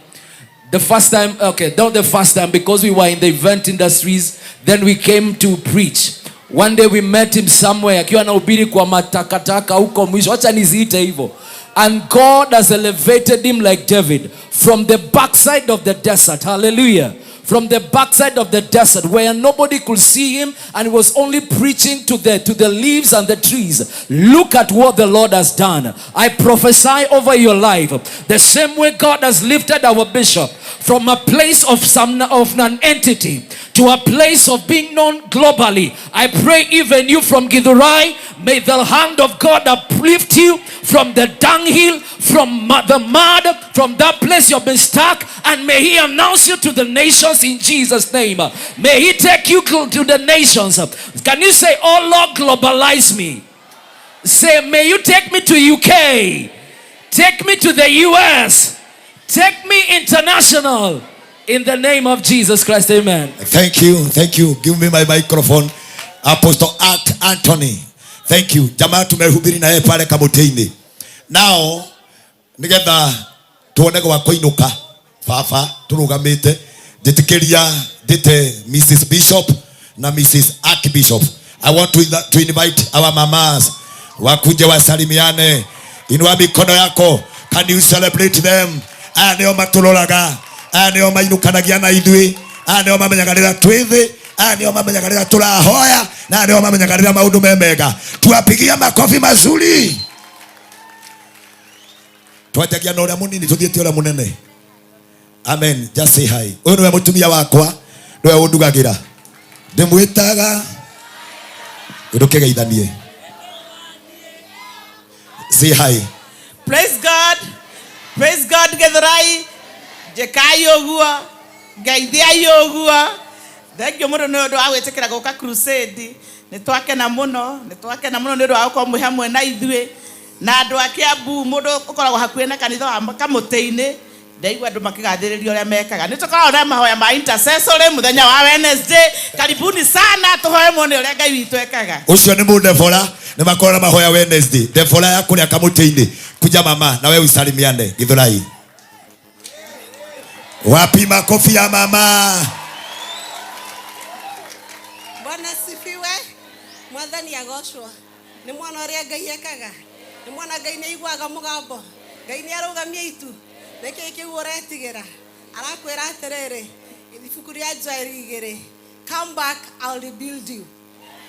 The first time, okay, not the first time, because we were in the event industries, then we came to preach. One day we met him somewhere, akiwa anahubiri kwa matakataka huko mwisho. Acha niziite hivyo. And God has elevated him like David from the backside of the desert. Hallelujah. From the backside of the desert where nobody could see him and he was only preaching to the leaves and the trees. Look at what the Lord has done. I prophesy over your life. The same way God has lifted our bishop from a place of an entity to a place of being known globally. I pray even you from Githurai, may the hand of God uplift you from the dunghill, from the mud, from that place you've been stuck, and may He announce you to the nations in Jesus' name. May He take you to the nations. Can you say, oh Lord, globalize me? Say, may you take me to UK, take me to the US, take me international. In the name of Jesus Christ, amen. Thank you, thank you. Give me my microphone. Apostle Act Anthony. Thank you. Jamaa tumehubiri na yeye pale Kamutĩ-inĩ. Now, nigetha tuone kwa kuinuka. Fafa turugamite. Jitikiria dite Mrs. Bishop na Mrs. Archbishop. I want to invite our mamas wakuje wasalimiane. Inua mikono yako. Can you celebrate them? Aya nĩo matũroraga. Aya nĩo mainukanagia na ithuĩ. Aya nĩo mamenyaga rĩrĩa twĩthĩ. Aya nĩo mamenyaga rĩrĩa tũrahoya. Na aya nĩo mamenyaga rĩrĩa maũndũ memega. Tuwapigia makofi mazuri. Twajagia na ũrĩa mũnini tuthiĩte ũrĩa mũnene. Amen. Just say hi. Ũyũ nĩwe mũtumia wakwa. Nĩwe ũndugagĩra. Ndĩmwĩtaga. Ndũkĩgeithanie. Say hi. Praise God. Praise Praise God Githurai. Jekai oguo. Ngeithia oguo. Thengio muno nĩ ũndũ wa gwĩtĩkĩra gũka crusade. Nĩ twakena mũno nĩ ũndũ wa gũkorwo mwĩ hamwe na ithuĩ. Na andũ a Kiambu mũndũ ũkoragwo hakuhĩ na kanitha wa Kamũtĩ-inĩ. Ndaigua andũ makĩgathĩrĩria ũrĩa mekaga. Nĩ tũkoragwo na mahoya ma intercessory mũthenya wa Wednesday. Karibuni sana tũhoe muone ũrĩa Ngai witũ ekaga. Ucio nĩ mũndebora nĩ makorwo na mahoya Wednesday. Debora ya kũrĩa Kamũtĩ-inĩ. Kuja mama na wewe usalimiane Githurai. Wapi makofi ya mama? Bwana sifiwe. Mwathani agoshwa. Nĩ mwana ũrĩa Ngai ekaga. Nĩ mwana Ngai nĩ aiguaga mũgambo. Ngai nĩ arũgamia itu. Nĩkĩ kĩu ũretigĩra. Arakwĩra atĩrĩrĩ. Ibuku rĩa Joeli 2. Come back, I'll rebuild you.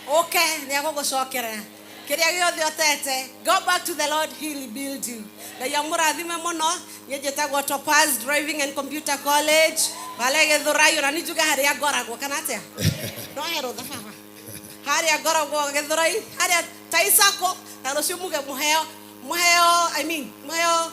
Okay, nĩ agũgũcokera. Kĩrĩa gĩothe ũtete. Go back to the Lord, he'll rebuild you. Ngai amũrathime mũno. Niĩ njĩtagwo Topaz Driving and Computer College. Pale Githurai na nĩnjuge harĩa ngoragwo kana atĩa? No hero the baba. Harĩa ngoragwo Githurai, harĩa Taisako, na rũciũ muge muheo, muheo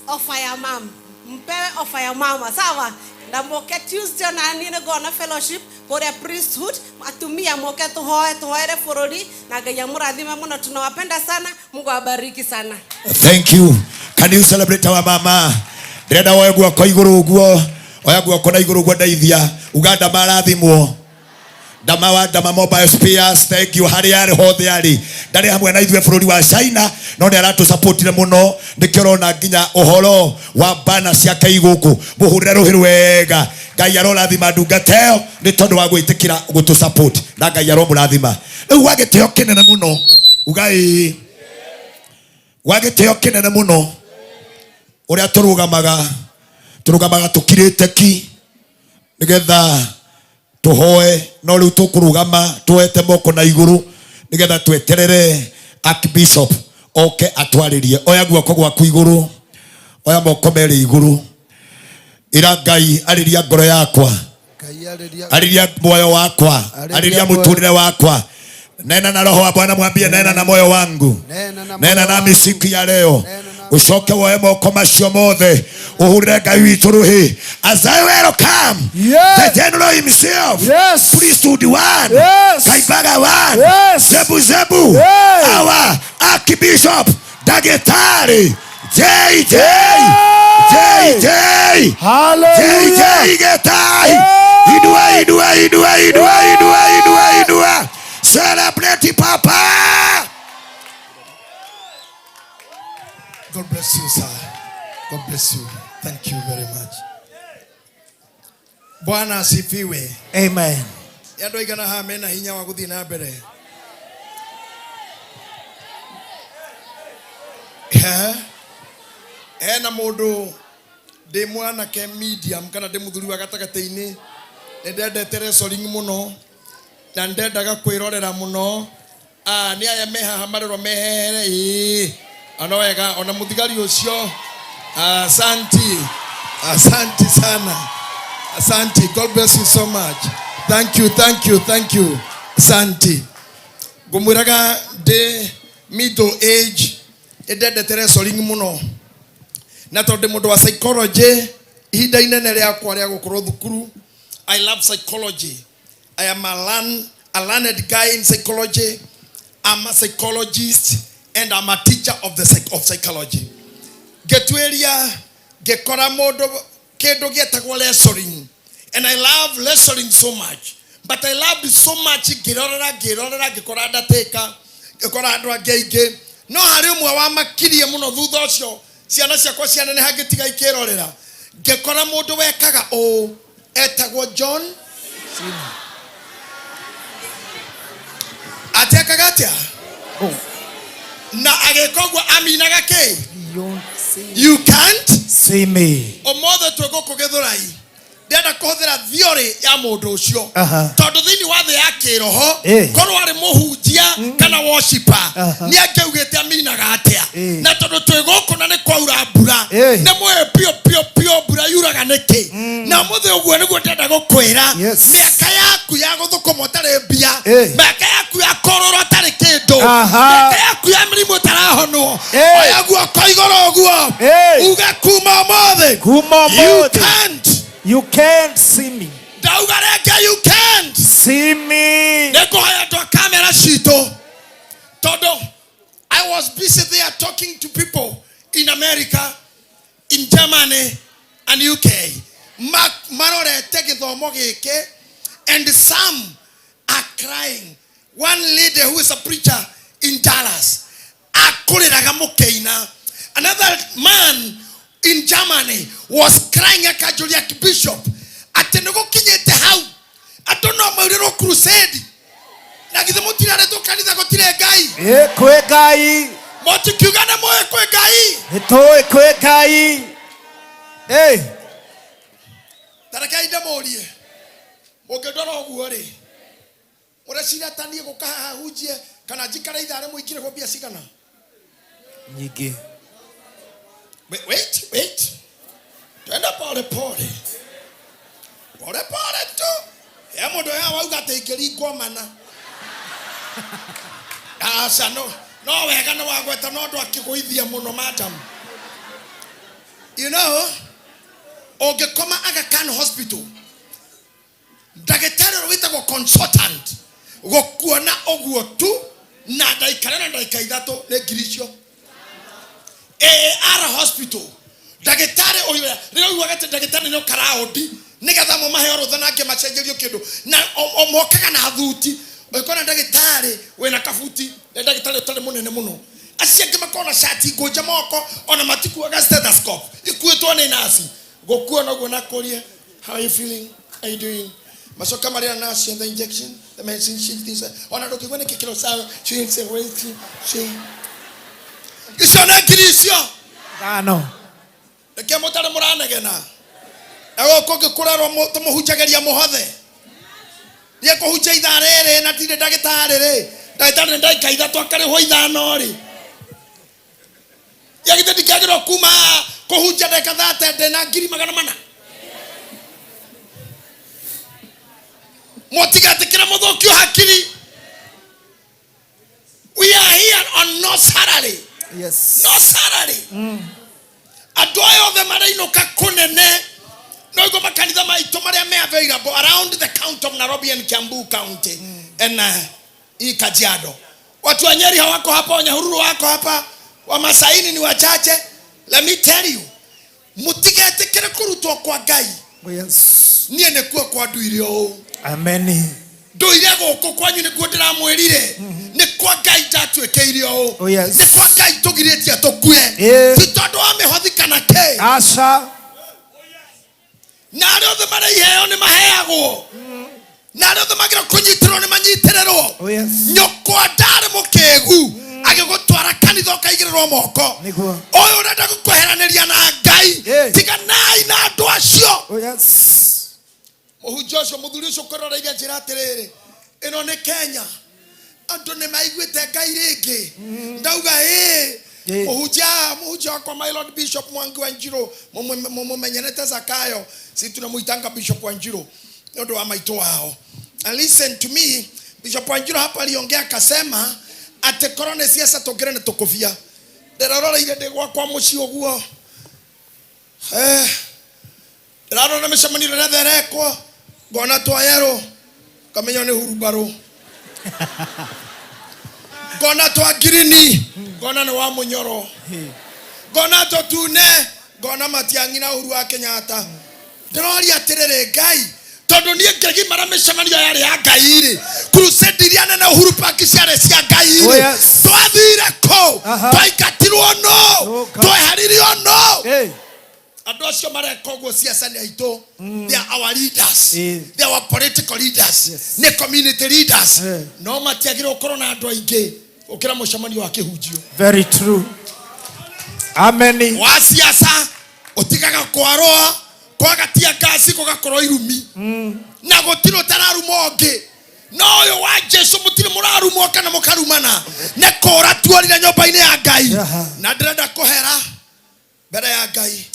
ofa ya mama. Mpewe ofa ya mama, sawa? Na moke Tuesday na nini gona fellowship kore priesthood atumia moke tuhoere bũrũri na Ngai amũrathime mũno tunawapenda sana. Mungu awabariki sana. Thank you. Can you celebrate our mama? Ndĩrenda woe guoko igũrũ ũguo. Oya guoko na igũrũ ũguo ndeithia. Uganda marathimwo. Dama mobile spares. Thank you. Harĩa arĩ hothe arĩ. Ndarĩ hamwe na ithuĩ bũrũri wa China. No nĩ aratũsupportire mũno. Nĩkĩo ũrona nginya ũhoro wa bana ciake igũkũ. Mũhũrĩre rũhĩ rwega. Ngai arorathima ndungata ĩyo nĩ tondũ wa gwĩtĩkĩra gũtũsupport. Na Ngai aromũrathima. Rĩu wagĩtĩo kĩnene mũno. Ugai. Wagĩtĩo kĩnene mũno. Ũrĩa tũrũgamaga tũkirĩte ki nĩgetha tuhoe no rĩu tũkũrũgama tuete moko na igũrũ nĩgetha tweterere Archbishop oke atwarĩrie. Oya guoko gwaku igũrũ, oya moko merĩ igũrũ. Ira Ngai arĩria ngoro yakwa, arĩria moyo wakwa, arĩria mũtũrĩre wakwa. Nena na roho wa Bwana, mwambie nena na moyo wangu, nena na misiku ya leo. Ucoke woe moko macio mothe uhurire Ngai witũ rũhĩ. As I welcome the general himself, priesthood one, Kaibaga one, Zebu, our Archbishop Dagitari JJ Getai. Idua. Celebrate Papa. God bless you, sir. God bless you. Thank you very much. Bwana asifiwe. Amen. Yando igana ha mena hinya wa guthii na mbere. Na mundu ndi mwana ke medium kana ndi muthuri wa gatagati-ini ndendete wrestling muno na ndendaga kwirorera muno. Ni aya mehaha marero mehere ano wega ona muthigari ucio. Asante sana. Asante. God bless you so much. Thank you. Asante. Gumuraga de middle age ndendete wrestling muno na tondu mundu wa psychology ihinda inene rĩakwa rĩa gũkorwo thukuru. I love psychology. I am a learned guy in psychology. I'm a psychologist and I'm a teacher of psychology. Getweria gekora modo kedo getagwo wrestling, and I love wrestling so much. But I loved it so much girorera gekora ndateka gekora andũ angĩ. No harĩ ũmwe wa makirie muno thutha ũcio ciana ciakwa cianene hagĩtiga ikĩrorera. Gekora mũndũ wekaga etagwo John Cena. Atekaga atĩa? Na agĩkogwo aminaga kĩ? You can't see me. Omothe twĩgũkũ Gĩthũrai. Ndenda kũhũthĩra theory ya mũndũ ũcio. Tondũ thĩinĩ wa thĩ ya kĩroho korwo arĩ mũhunjia kana worshiper nĩ angĩugĩte aminaga atĩa. Na tondũ twĩgũkũ na nĩ kwaura mbura nĩ mũĩ pio mbura yuraga nĩkĩ. Na mũthĩ ũguo nĩguo ndenda gũkwĩra mĩaka yaku ya gũthũkũma ũtarĩ mbia, mĩaka yaku ya kũrũra ũtarĩ kĩndũ citå yaku ya mä rimå tarahono oya guoko igå guo uge kuma må You can't see me. ndauga reke you can't See me. nä ngå hoya andå a kamera citå tondå I was busy there talking to people in America, in Germany and UK. Marorete githomo giki, and some are crying. One lady who is a preacher in Dallas, akuriraga mukeina. Another man in Germany was crying akajulia bishop. Atenego kinyete hau. Atono mauriro crusade. Na githemo tirare to kanitha gotire ngai. Kwe ngai. Moti kiugana moe kwe ngai. Itoe kwe ngai. Taraka ida morie. Mugedora oguo ri. Muracira tanie gukaha hujie kana jikara ithare muikire go bia cigana. Nyingi. Wait. Twenda pole pole. Pole pole tu. Ya mundu ya wauga teikeri ngomana. Asa no wega no wagweta no ndo akiguithia muno madam. You know, ogekoma Aga Khan Hospital. Ndagitari witagwo consultant. Gokuona oguo tu na ndaikara na ndaika ithato ne ngiricio. AR Hospital. Ndagitari oyo rero wagate ndagitari no karaodi. Nigetha mo mahe orotho na ke macenjerio kindu na omokaga na thuti. Okona ndagitari wena kafuti ndagitari utale munene muno asiake makona shati goja moko ona matiku aga stethoscope ikuetwo ni nasi gokuona go nakoria. How are you feeling? How are you doing? Masoka maria nasi and the injection the medicine shift this ona doki wene kikilo sawa she say wait she isona kirisio Gano eke motare muranegena ewo koke kuraro muhujageria muhothe ye ko huja itharere na tinde ndagitari ri ndagitari ndaika ithatu akari ho ithano ri ya gite dikagiro kuma ko huja ndaka thate de na ngiri magana mana motigate kira muthokio hakiri. We are here on no salary. Yes. No salary. Adoyo the marino kakunene. No go makanitha maito maria me available around the county of Nairobi and Kiambu County and Kajiado. Watu wa Nyeri hawako hapa, Nyahururu wako hapa, wa Masaini ni wachache. Let me tell you, mutigete kire kurutwa kwa Ngai. Yes. Nie nekua kwa duirio. Amen. Duiria goko kwanyu nikuo ndiramwirire. Ni kwa Ngai tatwekeireo. Oh yes. Ni kwa Ngai tugirite atukue. Ti tondu amehothikana ke. Asha. Na arĩa othe maraheo nĩ maheagwo na arĩa othe magira kũnyitirwo nĩ manyitirĩrwo. Nyũkwa ndarĩ mũkĩgu agĩgũtwara kanitha ũkaigĩrĩrwo moko ũyũ ũrenda gũkweheranĩria na Ngai tiganai na andũ acio. Mũhunjia ũcio mũthuri ũcio ũkũroreire njĩra atĩrĩrĩ ĩno nĩ Kenya andũ nĩ maiguĩte Ngai rĩngĩ ndauga Muhujia kwa my Lord Bishop Mwangi Wanjiro mumenyerete Zakayo si tunamuitanga Bishop Wanjiro ndio wa maito wao. And listen to me, Bishop Wanjiro hapa aliongea akasema ate korone siasa togere na tokofia nderarora ile ndegwa kwa muci oguo nderarora na mĩcemanio na therekwo ngona twayero kamenya ni hurubaro gona twa girini gona ni wa munyoro gona to tune gona Matiang'i na Uhuru wa Kenyatta ndorori atirere Ngai tondu nie ngegi mara mĩcemanio yari ya Ngai ri crusade iria na Uhuru Park ciare cia Ngai ri twathire ko twaikatirwo no tweharirio no andu acio marekogwo ciaca ni aitũ. They are our leaders. They are our political leaders. Ni community leaders. No matiagirwo korwo na andu aingi ukira mucemanio wa kihunjio. Very true. Amen. Wa ciaca utigaga kwaroa kwagatia kasi kugakorwo irumi na gutiro tararumo ngi no yo wa Jesu mutire murarumo kana mukarumana ne kora tuorire nyomba-ini ya Ngai na ndirenda kuhera mbere ya Ngai.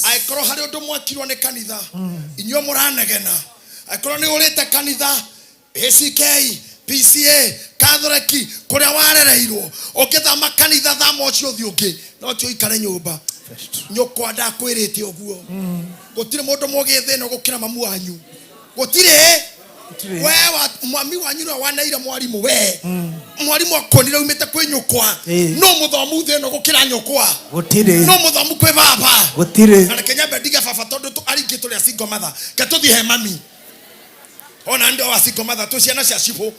Aikoro hari undu mwakirwo ni kanitha inyuo muranegena aikoro ni urite kanitha ACK PCA Catholic kuria warereirwo ukithama kanitha thama ucio thiungi no tio ikare nyumba nyoko ndakwirite uguo gutire mundu mugithina gukira mamu wanyu gutire we mami wanyu no wanaira mwarimu we mwarimu akonire umite kwi nyukwa no muthomu thina gukira nyukwa gutire no muthomu kwi baba gutire na Kenya bendiga baba tondu tu aringi tuli asingo matha ke tuthi he mami ona ndo asingo matha tu ciana cia cibo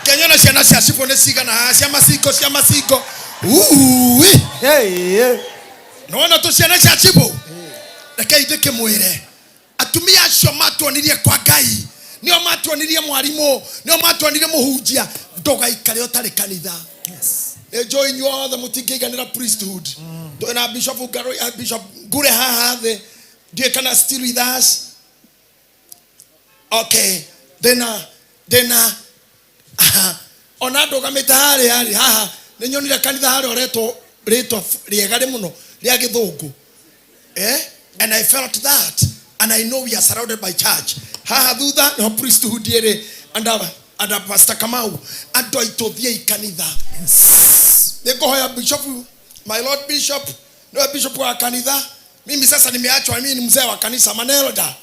Kenya na ciana cia cibo ne cigana cia masingo hey no na tu ciana cia cibo reke ithike mwire atumia acio matuonirie kwa Ngai nio matuonirie mwarimu nio matuonirie muhunjia ndogaikare utari kanitha enjoy nyuothe mutingiganira priesthood na Bishop Gure haha the do you still with us okay then ona ndogamita hari haha ninyonire kanitha hari oretwo riega muno ria githungu and I felt that and I know we are surrounded by church haha thutha no priesthood ere and Pastor Kamau and itothie ikanitha nikohoya bishop my lord bishop no bishop wa kanitha mimi sasa nimeachwa mimi ni mzee wa kanisa Manelda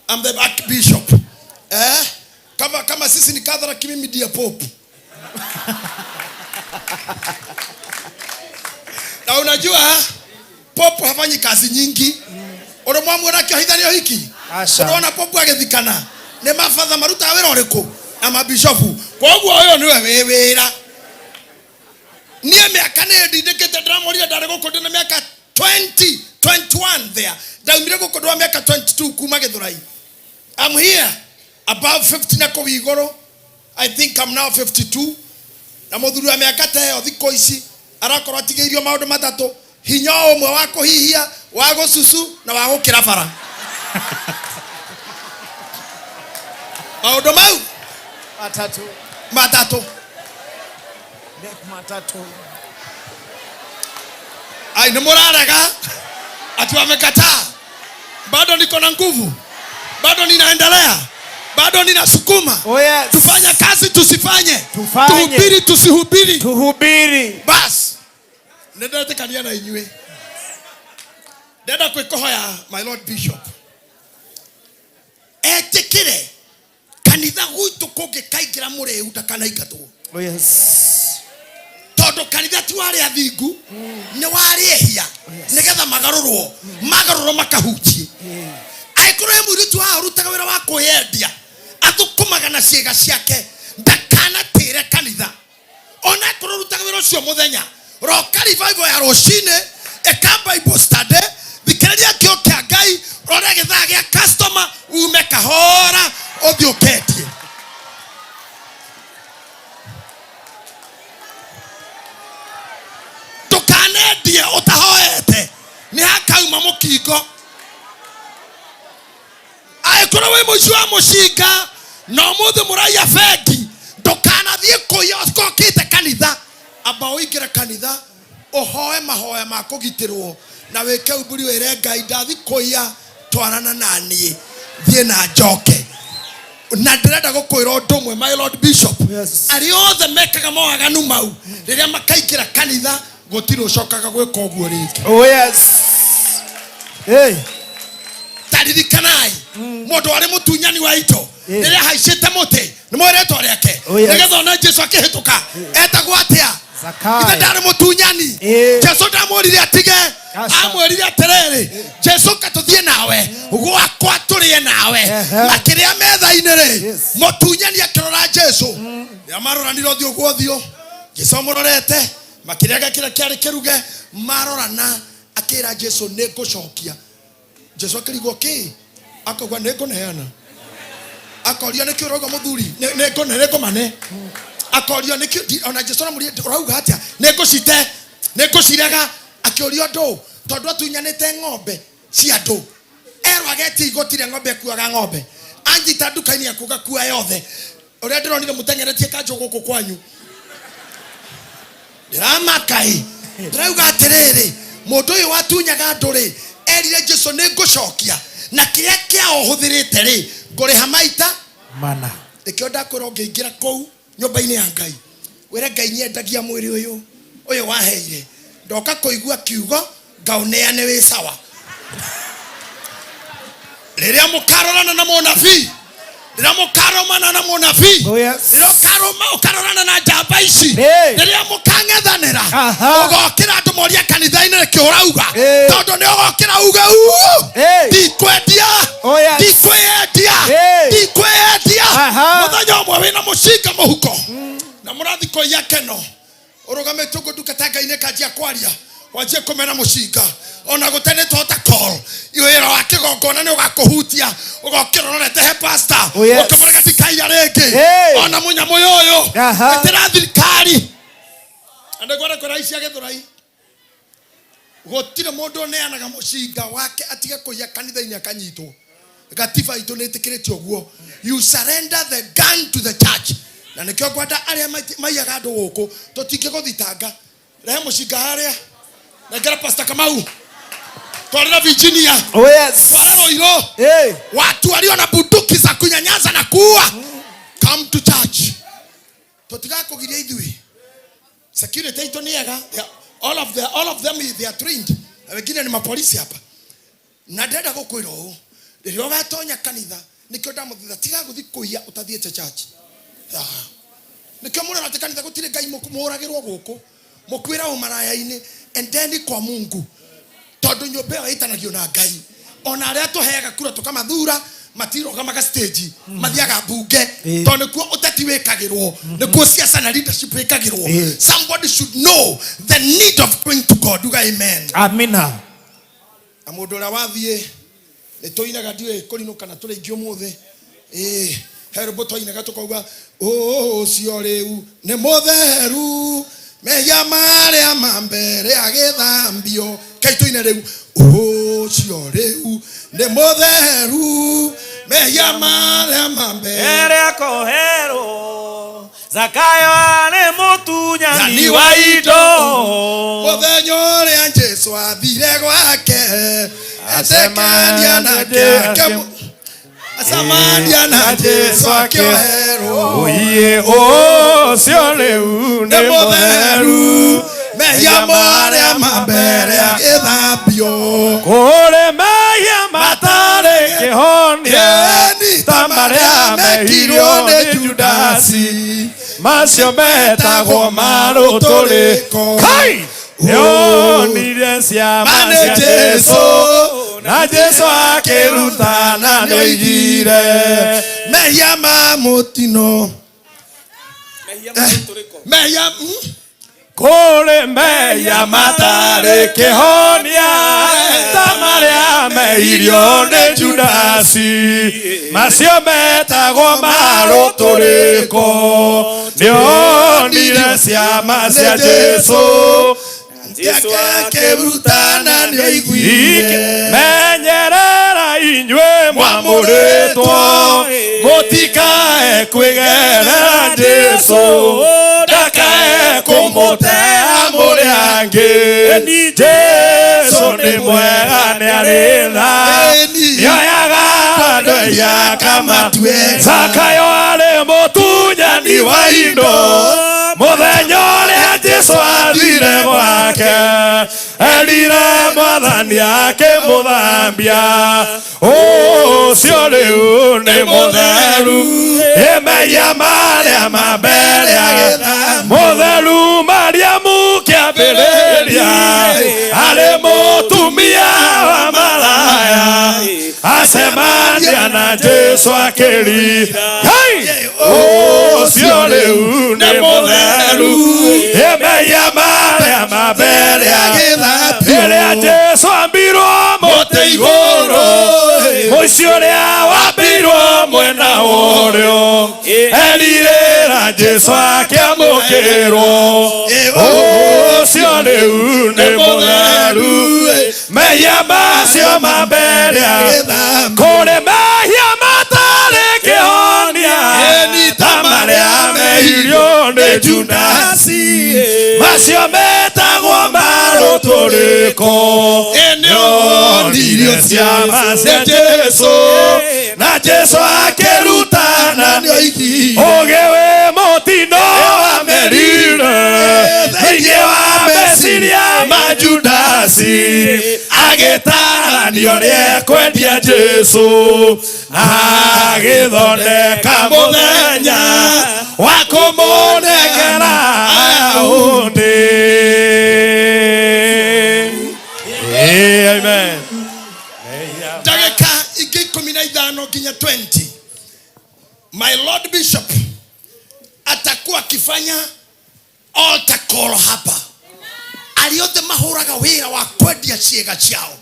I'm the archbishop kama sisi ni Catholic mimi ndiye pope na unajua pope hafanyi kazi nyingi urumwamu na kihithanio hiki unaona pope agethikana ne mafatha maruta wera uriko na mabishopu kwa uguo uyo niwe wira nie miaka ne ndindikite ndamoria ndare gukundu na miaka 21 there ndaumire gukundu miaka 22 kuma Githurai I'm here above 50 na kuigoro I think I'm now 52 na muthuri wa miaka ta thiko ici arakorwo atigeirio maundu matatu hinya umwe wa kuhihia wa gususu na wa gukira bara maundu mau matatu ai ni muraraga ati wamekataa bado niko na nguvu bado ninaendelea bado ninasukuma tufanye kazi tusifanye tuhubiri tusihubiri bas ndete kania na inywe ndenda kwikohoya my lord bishop etikire kanitha gwitu kungi kaingira mure utakana ikatwo todo kanitha ti wari athingu ni wari ehia nigetha magarurwo makahutie aikore muritu ha rutaga wira wa kuyendia atukumaga na ciega ciake ndakana tire kanitha ona kuru rutaga wira cio muthenya roka revival ya roshine eka bible study thikiriria kio kia Ngai rore githaa gia customer ume kahora othiuketie tukanendie utahoete ni hakauma mukingo aikora we muici wa mushinga no muthe muraya fegi ndukanathie kuya ukokite kanitha aba uingira kanitha uhoe mahoya ma kugitirwo na weke uburi were Ngai ndathi kuya twarana nanie thie na njoke na ndirenda gukwira ndumwe my lord bishop ari othe mekaga mawaganu mau riria makaingira kanitha gutiri ucokaga gwika uguo ringi taririkanaai mundu ari mutunyani wa ito riria haicite muti ni mwiretwo riake nigetha ona Jesu akihituka etagwo atia ithe ndari mutunyani Jesu ndamwirire atige amwirire atiriri Jesu katuthie nawe gwakwa turie nawe makiria metha-ini ri mutunyani akirora Jesu amaroranirie uthio gwa uthio Jesu amurorete makiria kira kiari kiruge marorana akira Jesu nigucokia Jesu akirigwo ki akogwa niguneana akoria nikio roga muthuri nigunereko mane akoria nikio ona Jesu amuria urauga atia nigucirega akioria ndo tondu atunyanite ng'ombe cia ndu erwa geti igotire ng'ombe kuaga ng'ombe anjita nduka-ini akuga kua yothe uria ndironire mutengeretie kanjo guku kwanyu ndiramakai ndirauga atiriri mundu uyu watunyaga nduri erire Jesu nigucokia na kiria kia uhuthirite ri nguriha maita mana Nikio ndakora ngeingira kou nyumba-ini ya Ngai. Wire Ngai nyendagia mwiri uyu waheire. Ndoka kuigua kiugo ngaoneane wi sawa. Riria mukarorana na munabii. Riria mukaromana na munabii. Riria ukarorana na njamba ici. Riria mukang'ethanira. Ugokira andu moria kanitha-ini reke urauga. Tondu ni ugokira uge ndikwendia. Muthenya umwe wina mucinga muhuko. Na murathi kuia keno. Urugame tuko dukatanga-ini kanjia kwaria. Wanjie kumena mucinga. Ona gutene tota call. Iwira wa kigongona ni ugakuhutia. Ugokira urete he pastor. Ukamurega tikaia rege. Ona munya moyoyo. Etera thirikari. Ande gwara kuraici agithurai. Gotire mundu neanaga mucinga wake atige kuia kanitha-ini akanyitwo. Gatiba itu nitikiritio guo. You surrender the gun to the church. Na nikio gwada aria maiyaga andu guku tutingiguthitanga. Rehe mucinga haria. Na gara Pastor Kamau. Twarira Virginia. Oh yes. Twararo iro. Watu walio na bunduki za kunyanyaza na kuua. Come to church. Totiga kugiria ithui. Security ito niega. All of them they are trained. Wengine ni mapolisi hapa. Na ndenda gukwira u. Ririo gatonya kanitha nikio ndamuthitha tiga guthi kuia utathiete church. Nikio mura na kanitha gutire Ngai mukumuragirwo guku. Mukwira umaraya-ini endeni kwa Mungu. Tondu nyumba ĩyo ĩtanagio na Ngai. Ona aria tuheaga kura tukamathura matiro kama stage mathiaga bunge tondu kuo uteti wikagirwo nikuo siasa na leadership wikagirwo. Somebody should know the need of going to God. Duga amen. Amina. Amundu ria wathie nituinaga ndiwe kurinuka na turi ingio muthe herbo toinaga tukauga cio riu ni mutheru mehia maria mambere agithambio kaituine riu cio riu ni mutheru mehia maria mambere akohero Zakayo ni mutunyani wa indo muthenya uria Jesu athire gwake asekania nake asamania na Jesu akiohero oye cio riu ni mutheru mehia maria mambere agithambio kure mehia matari kihonia ta maria mehirio ni Judasi macio metagwo maruturiko kai yonire ciama cia Jesu na Jesu akirutana nioigire mehia ma mutino mehia kure mehia matari kihonia ta maria mehirio ni Judasi macio metagwo maruturiko nionire ciama cia Jesu Jesu akirutana nioiguire menyerera inyue mwamuritwo mutikae kwigera Jesu ndakae kumutea muri angi Jesu ni mwega ni arĩ tha nioyaga andũ ya kama Zakayo arĩ mũtunyani wa indo muthenya ũrĩa Jesu athire gwake erire mwathani akĩmũthambia ũcio rĩu nĩ mũtheru mehia marĩa ma mbere mũtheru Mariamu kĩambĩrĩria arĩ mũtumia wa maraya acemania na Jesu akĩrira ũcio rĩu nĩ mũtheru mehia marĩa ma mbere rĩrĩa Jesu ambirwo mũtĩ igũrũ mũici ũrĩa wambirwo mwena ũrĩo erirĩra Jesu akĩamũkĩrwo ũcio rĩu nĩ mũtheru mehia macio ma mbere kũrĩ mehia matarĩ kĩhonia ta marĩa mehirio nĩ Judasi macio metagwo maruturiko nionire ciama cia Jesu na Jesu akĩrutana nioigire Ogewe motino amerire thĩinĩ wa meciria ma Judasi agĩtaranio nĩekwendia Jesu agĩthondeka mũthenya wa kũmũnengera ũndĩ. Amen. Ndagĩka ingĩ 15 nginya 20 my Lord Bishop atakuwa akifanya altar call hapa. Aliothe mahũraga wĩra wa kwendia ciĩga ciao,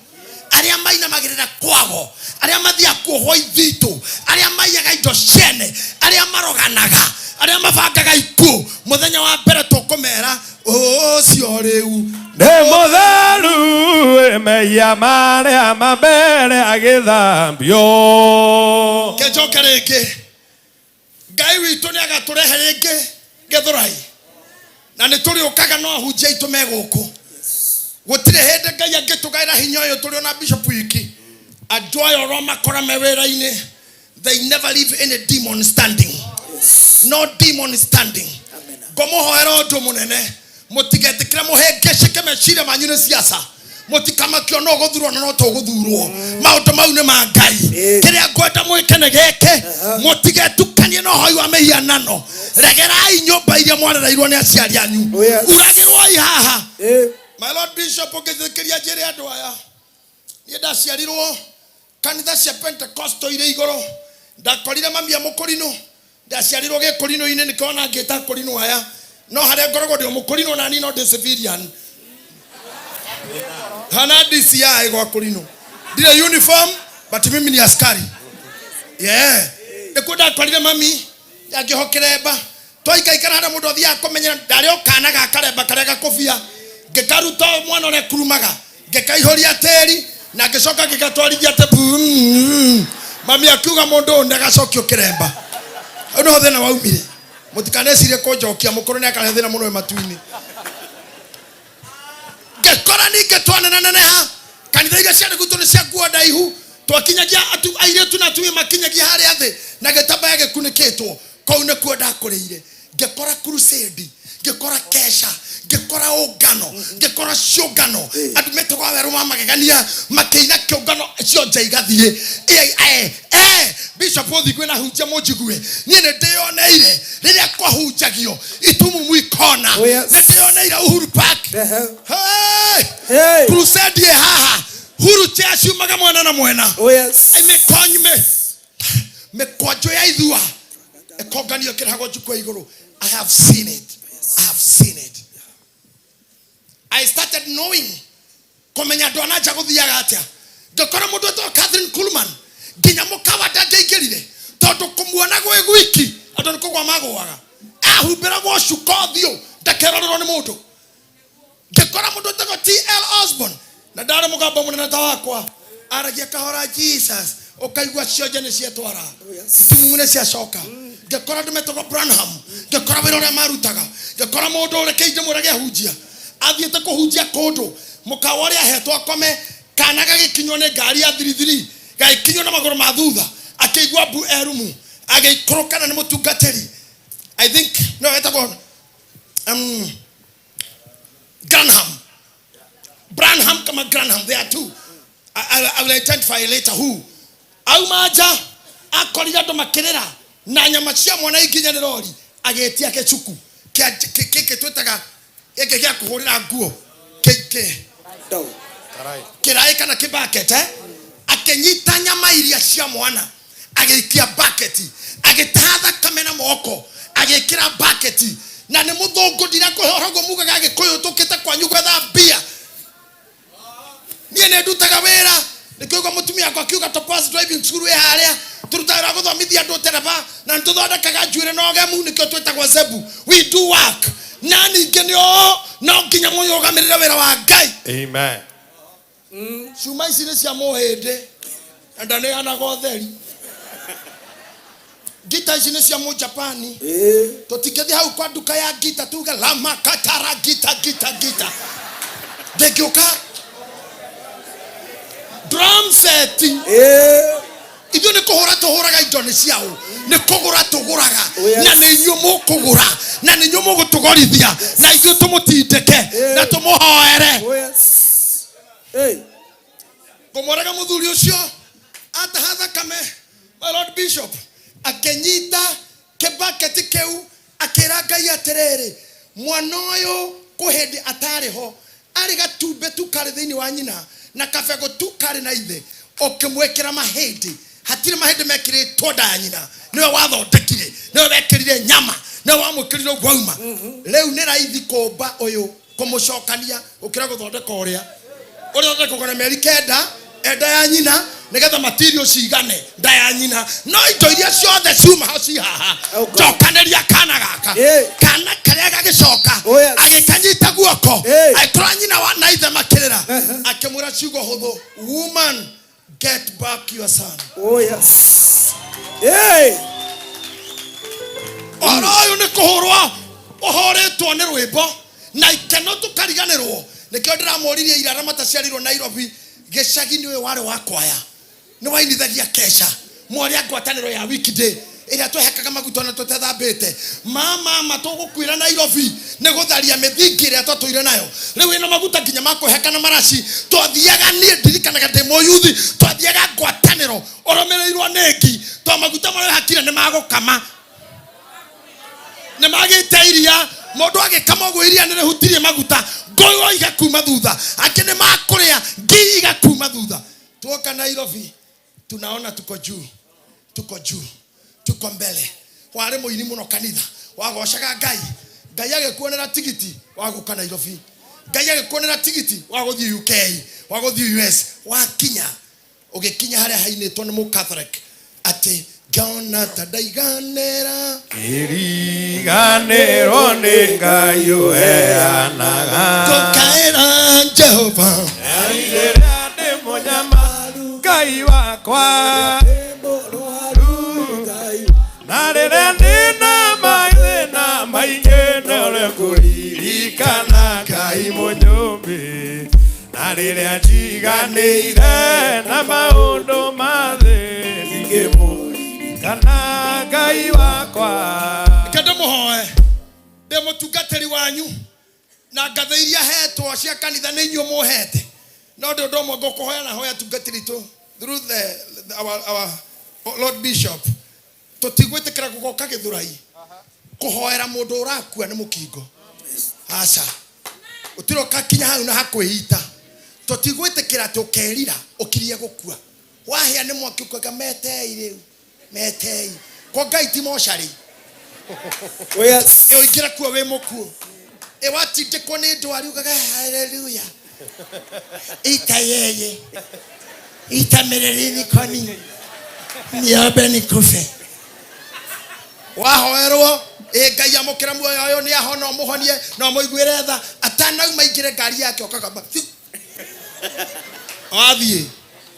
arĩa mainamagĩrĩra kwago, arĩa mathiaga kuohwo ithitũ, arĩa maiyaga indo ciene, arĩa maroganaga, arĩa mabangaga ikuũ. Mũthenya wa mbere tũkũmera ũcio rĩu nĩ mũtheru mehia marĩa mambere agĩthambio. Kĩnjoke rĩngĩ, Ngai witũ nĩ agatũrehe rĩngĩ Gĩthũrai, na nĩ tũrĩũkaga no ahunjia aitũ me gũkũ. Gũtirĩ hĩndĩ Ngai angĩtũgaĩra hinya ũyũ tũrĩ na Bishop wiki. Andũ aya orwo makora me wĩra-inĩ, they never leave any demon standing. No demon standing. Ngũmũhoera ũndũ mũnene, mũtigetĩkĩre mũhĩngĩcĩke meciria manyu nĩ siasa. Mũtikamakio no gũthurwo na no tũgũthurwo. Maũndũ mau nĩ ma Ngai. Kĩrĩa ngwenda mwĩke nĩ gĩkĩ, mũtigetukanie na ũhoi wa mĩhianano. Regerai nyũmba iria mwarereirwo nĩ aciari anyu. Ugagĩrwoi haha. My Lord Bishop ũngĩthikĩria njĩre andũ aya, niĩ ndaciarirwo kanitha cia Pentecostal irĩ igũrũ. Ndakorire mami ya mũkũrinũ, ndaciarirwo gĩkũrinũ-inĩ nĩkona ngĩta kũrinũ aya, no harĩa ngoragwo ndĩ mũkũrinũ na niĩ no ndĩ civilian. Hana DCI kwa kũrinũ, ndirĩ uniform but mimi ni askari. Yeah, nĩkuo ndakorire mami angĩhokeremba, twaikaikara harĩa mũndũ athiaga kũmenyera ndarĩ o kana ga karemba karĩa gakũbia, ngĩkaruta mwana ũrĩa kurumaga, ngĩkaihũria tĩri na ngĩcoka ngĩgatwarithia atĩ mami akiuga mũndũ ũyũ ndagacokio kĩremba. Hau nĩho thĩna waumire. Mũtikanecirie kũnjokia, mũkũrũ nĩ akarehe thĩna mũno matu-inĩ. Ngĩkora ningĩ twanenananeha, kanitha iria ciarĩ gwitũ nĩ cia nguo ndaihu, twakinyagia airĩtu na atumia makinyagia harĩa thĩ na gĩtambaya gĩkunĩkĩtwo. Kũu nĩkuo ndakũrĩire. Ngĩkora crusade, ngĩkora kesha, ngĩkora ũngano, ngĩkora ciũngano, andũ metagwo Werũ magegania makĩina kĩũngano cionje igathiĩ. Bishop Othigwe na hunjia mũnjigue, niĩ nĩ ndĩyoneire rĩrĩa kwahunjagio itumumu ikona, nĩ ndĩyoneire Uhuru Park. Crusade ĩ haha, Uhuru Church ciumaga mwena na mwena. Mĩkwanjũ ya ithua ĩkonganio kĩragwo njukwa igũrũ. I have seen it. I have seen it. I started knowing komenya andũ ananja gũthiaga atĩa. Ngĩkora mũndũ wetwo Catherine Kuhlman nginya mũkawa ndangĩaingĩrire tondũ kũmuona gwĩ gwiki andũ nĩ kũgwa magũaga. Ahumbĩragwo cuka ũthiũ ndakerorerwo nĩ mũndũ. Ngĩkora mũndũ wetagwo T.L. Osborne na ndarĩ mũgambo mũnene ta wakwa aragia kahora Jesus, ũkaigua cionje nĩ cietwara itumumu nĩ ciacoka. Ngĩkora andũ metagwo Branham, ngĩkora wĩra ũrĩa marutaga, ngĩkora mũndũ ũreke inde mũrage hunjia athiĩte kũhunjia kũndũ mũkawa ũrĩa ahetwo akome, kana gagĩkinywo nĩ ngari ya thirithiri gagĩkinywo na magũrũ ma thutha, akĩigua mbu erumu agĩikũrũkana nĩ mũtungatĩri. I think no etagwo Branham kama Granham, there are two. I will identify later who. Aumaja akorire andũ makĩrĩra na nyama cia mwana ikinya nĩ rori, agĩtia kĩcuku kĩkĩ twĩtaga gĩkĩ gĩa kũhũrĩra nguo kĩraĩ kana kĩbaketi, akĩnyita nyama iria cia mwana agĩikia baketi, agĩtaha thakame na moko agĩkĩra baketi, na nĩ mũthũngũ ndirakũhoragwo mugaga agĩkũyũ tũkĩte kwanyu gwetha mbia. Niĩ nĩ ndutaga wĩra, nĩkĩuga mũtumia akwa akiuga Topaz driving school ĩ harĩa, turutaga gũthomithia andũ tereba na nĩtũthondekaga njuĩrĩ na ũgemu, nĩkĩo twĩtagwo Zebu. We do work. Na ningĩ nĩo no nginya mũrũgamĩrĩre wĩra wa Ngai. Amen. Cuma ici nĩ cia mũhĩndĩ na ndanĩanaga ũtheri. Gita ici nĩ cia Mũjapani. Tũtingĩthiĩ hau kwa nduka ya gita tuge lama katara gita. Ndĩngĩũka drum set. Indo ithu ni kuhura tuhuraga indo ni ciao ni kugura tuguraga na ni inyu mukugura na ni inyu mugutugorithia na ithu tumutindike na tumuhoere kumuraga muthuri ucio atahatha kame my Lord Bishop akenyita kebaketi keu akira Ngai atiriri mwana uyu kuhindi atariho ari gatumbe tu kari thiini wa nyina na kabego tu kari na ithe okimwekera mahindi hatire mahindi mekiritwo nda nyina niwe wathondekire niwe wekirire nyama niwe wamukirire gwauma riu ni raithi kumba uyu kumucokania ukira guthondeka uria thondeka na meri kenda enda ya nyina nigetha material cigane nda ya nyina no indo iria ciothe ciuma haci haha njokaneria kana gaka kana karia gagicoka agikanyita guoko aikora nyina wa na ithe makirira akimura ciugo huthu woman get back your son oroyo ni kuhurwa uhoretwo ni rwimbo na ikeno tukariganirwo nikio ndiramoririe ira ramata ciarirwo Nairobi gicagi niwe wari wa kwaya ni wainithagia kesha mori agwataniro ya weekday ira twehekaga maguto na tutethambite mama matugukwira Nairobi ni gutharia mithingi ira tatuire nayo riu ina maguta nginya makuheka na maraci twathiaga ni ndirikanaga ndimo yuthi twathiaga ngwataniro oromereirwo neki to maguta mara hakira ni magukama ni magiteiria mundu agikama gwo iria ni rehutirie maguta ngoyo igakuma thutha akene makuria ngi igakuma thutha tuoka Nairobi tunaona tuko juu tuko mbele wale muini muno kanitha wagocaga Ngai agikuonera tigiti waguka Nairobi Ngai agikuonera tigiti waguthii UK waguthii US wakinya ugikinya haria hainitwo ni mu Catholic ati Gona tadaiganera iriganero ni Ngai uheanaga tukaera Jehova airera ndi munyamaru Ngai wakwa na rĩrĩa ndĩna mathĩna maingĩ nĩũrĩ kũririkana Ngai mũnyũmbi na rĩrĩa njiganĩire na maũndũ ma thĩ ndingĩmũririkana Ngai wakwa kenda muhoe ndĩ mũtungatĩri wanyu na ngatho iria hetwo cia kanitha nĩ inyuĩ mũhete no ndĩ ũndũ ũmwe ngũkũhoya na hoya tungatĩri tu through our Lord Bishop tutigwitikira gugoka githurai kuhoera mundu urakua ni mukingo aca utiroka kinya hau na hakwihita tutigwitikira tukerira ukirie gukua wahia ni mwaki ukaga metei riu metei ko Ngai ti moshari yo igira kuwa we mukuo watinde ko ni ndwari ukaga hallelujah ita yeye ita mererini koni niabe ni kufe wahoerwo Ngai amukira muoyo uyu ni ahona muhonie no muiguire tha atanauma ingire ngari yake okagamba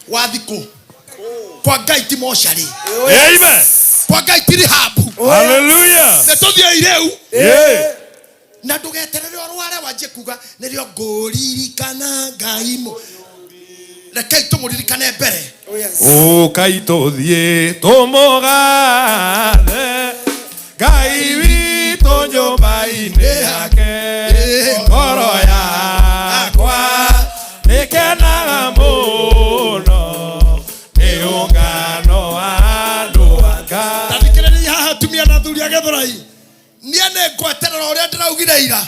wathiko kwa Ngai ti moshari amen kwa Ngai ti rihabu hallelujah netuthia ireu na ndugeterere orware wanje kuga nirio nguririkana Ngai mo reke tumuririkane mbere ukai tuthie tumugathe Ngai witũ nyũmba-inĩ yake ngoro yakwa nĩkenaga mũno nĩ ũngano wa andũ anga tathikĩrĩria haha atumia na athuri a Gĩthũrai niĩ nĩ ngweterera ũrĩa ndĩraugire ira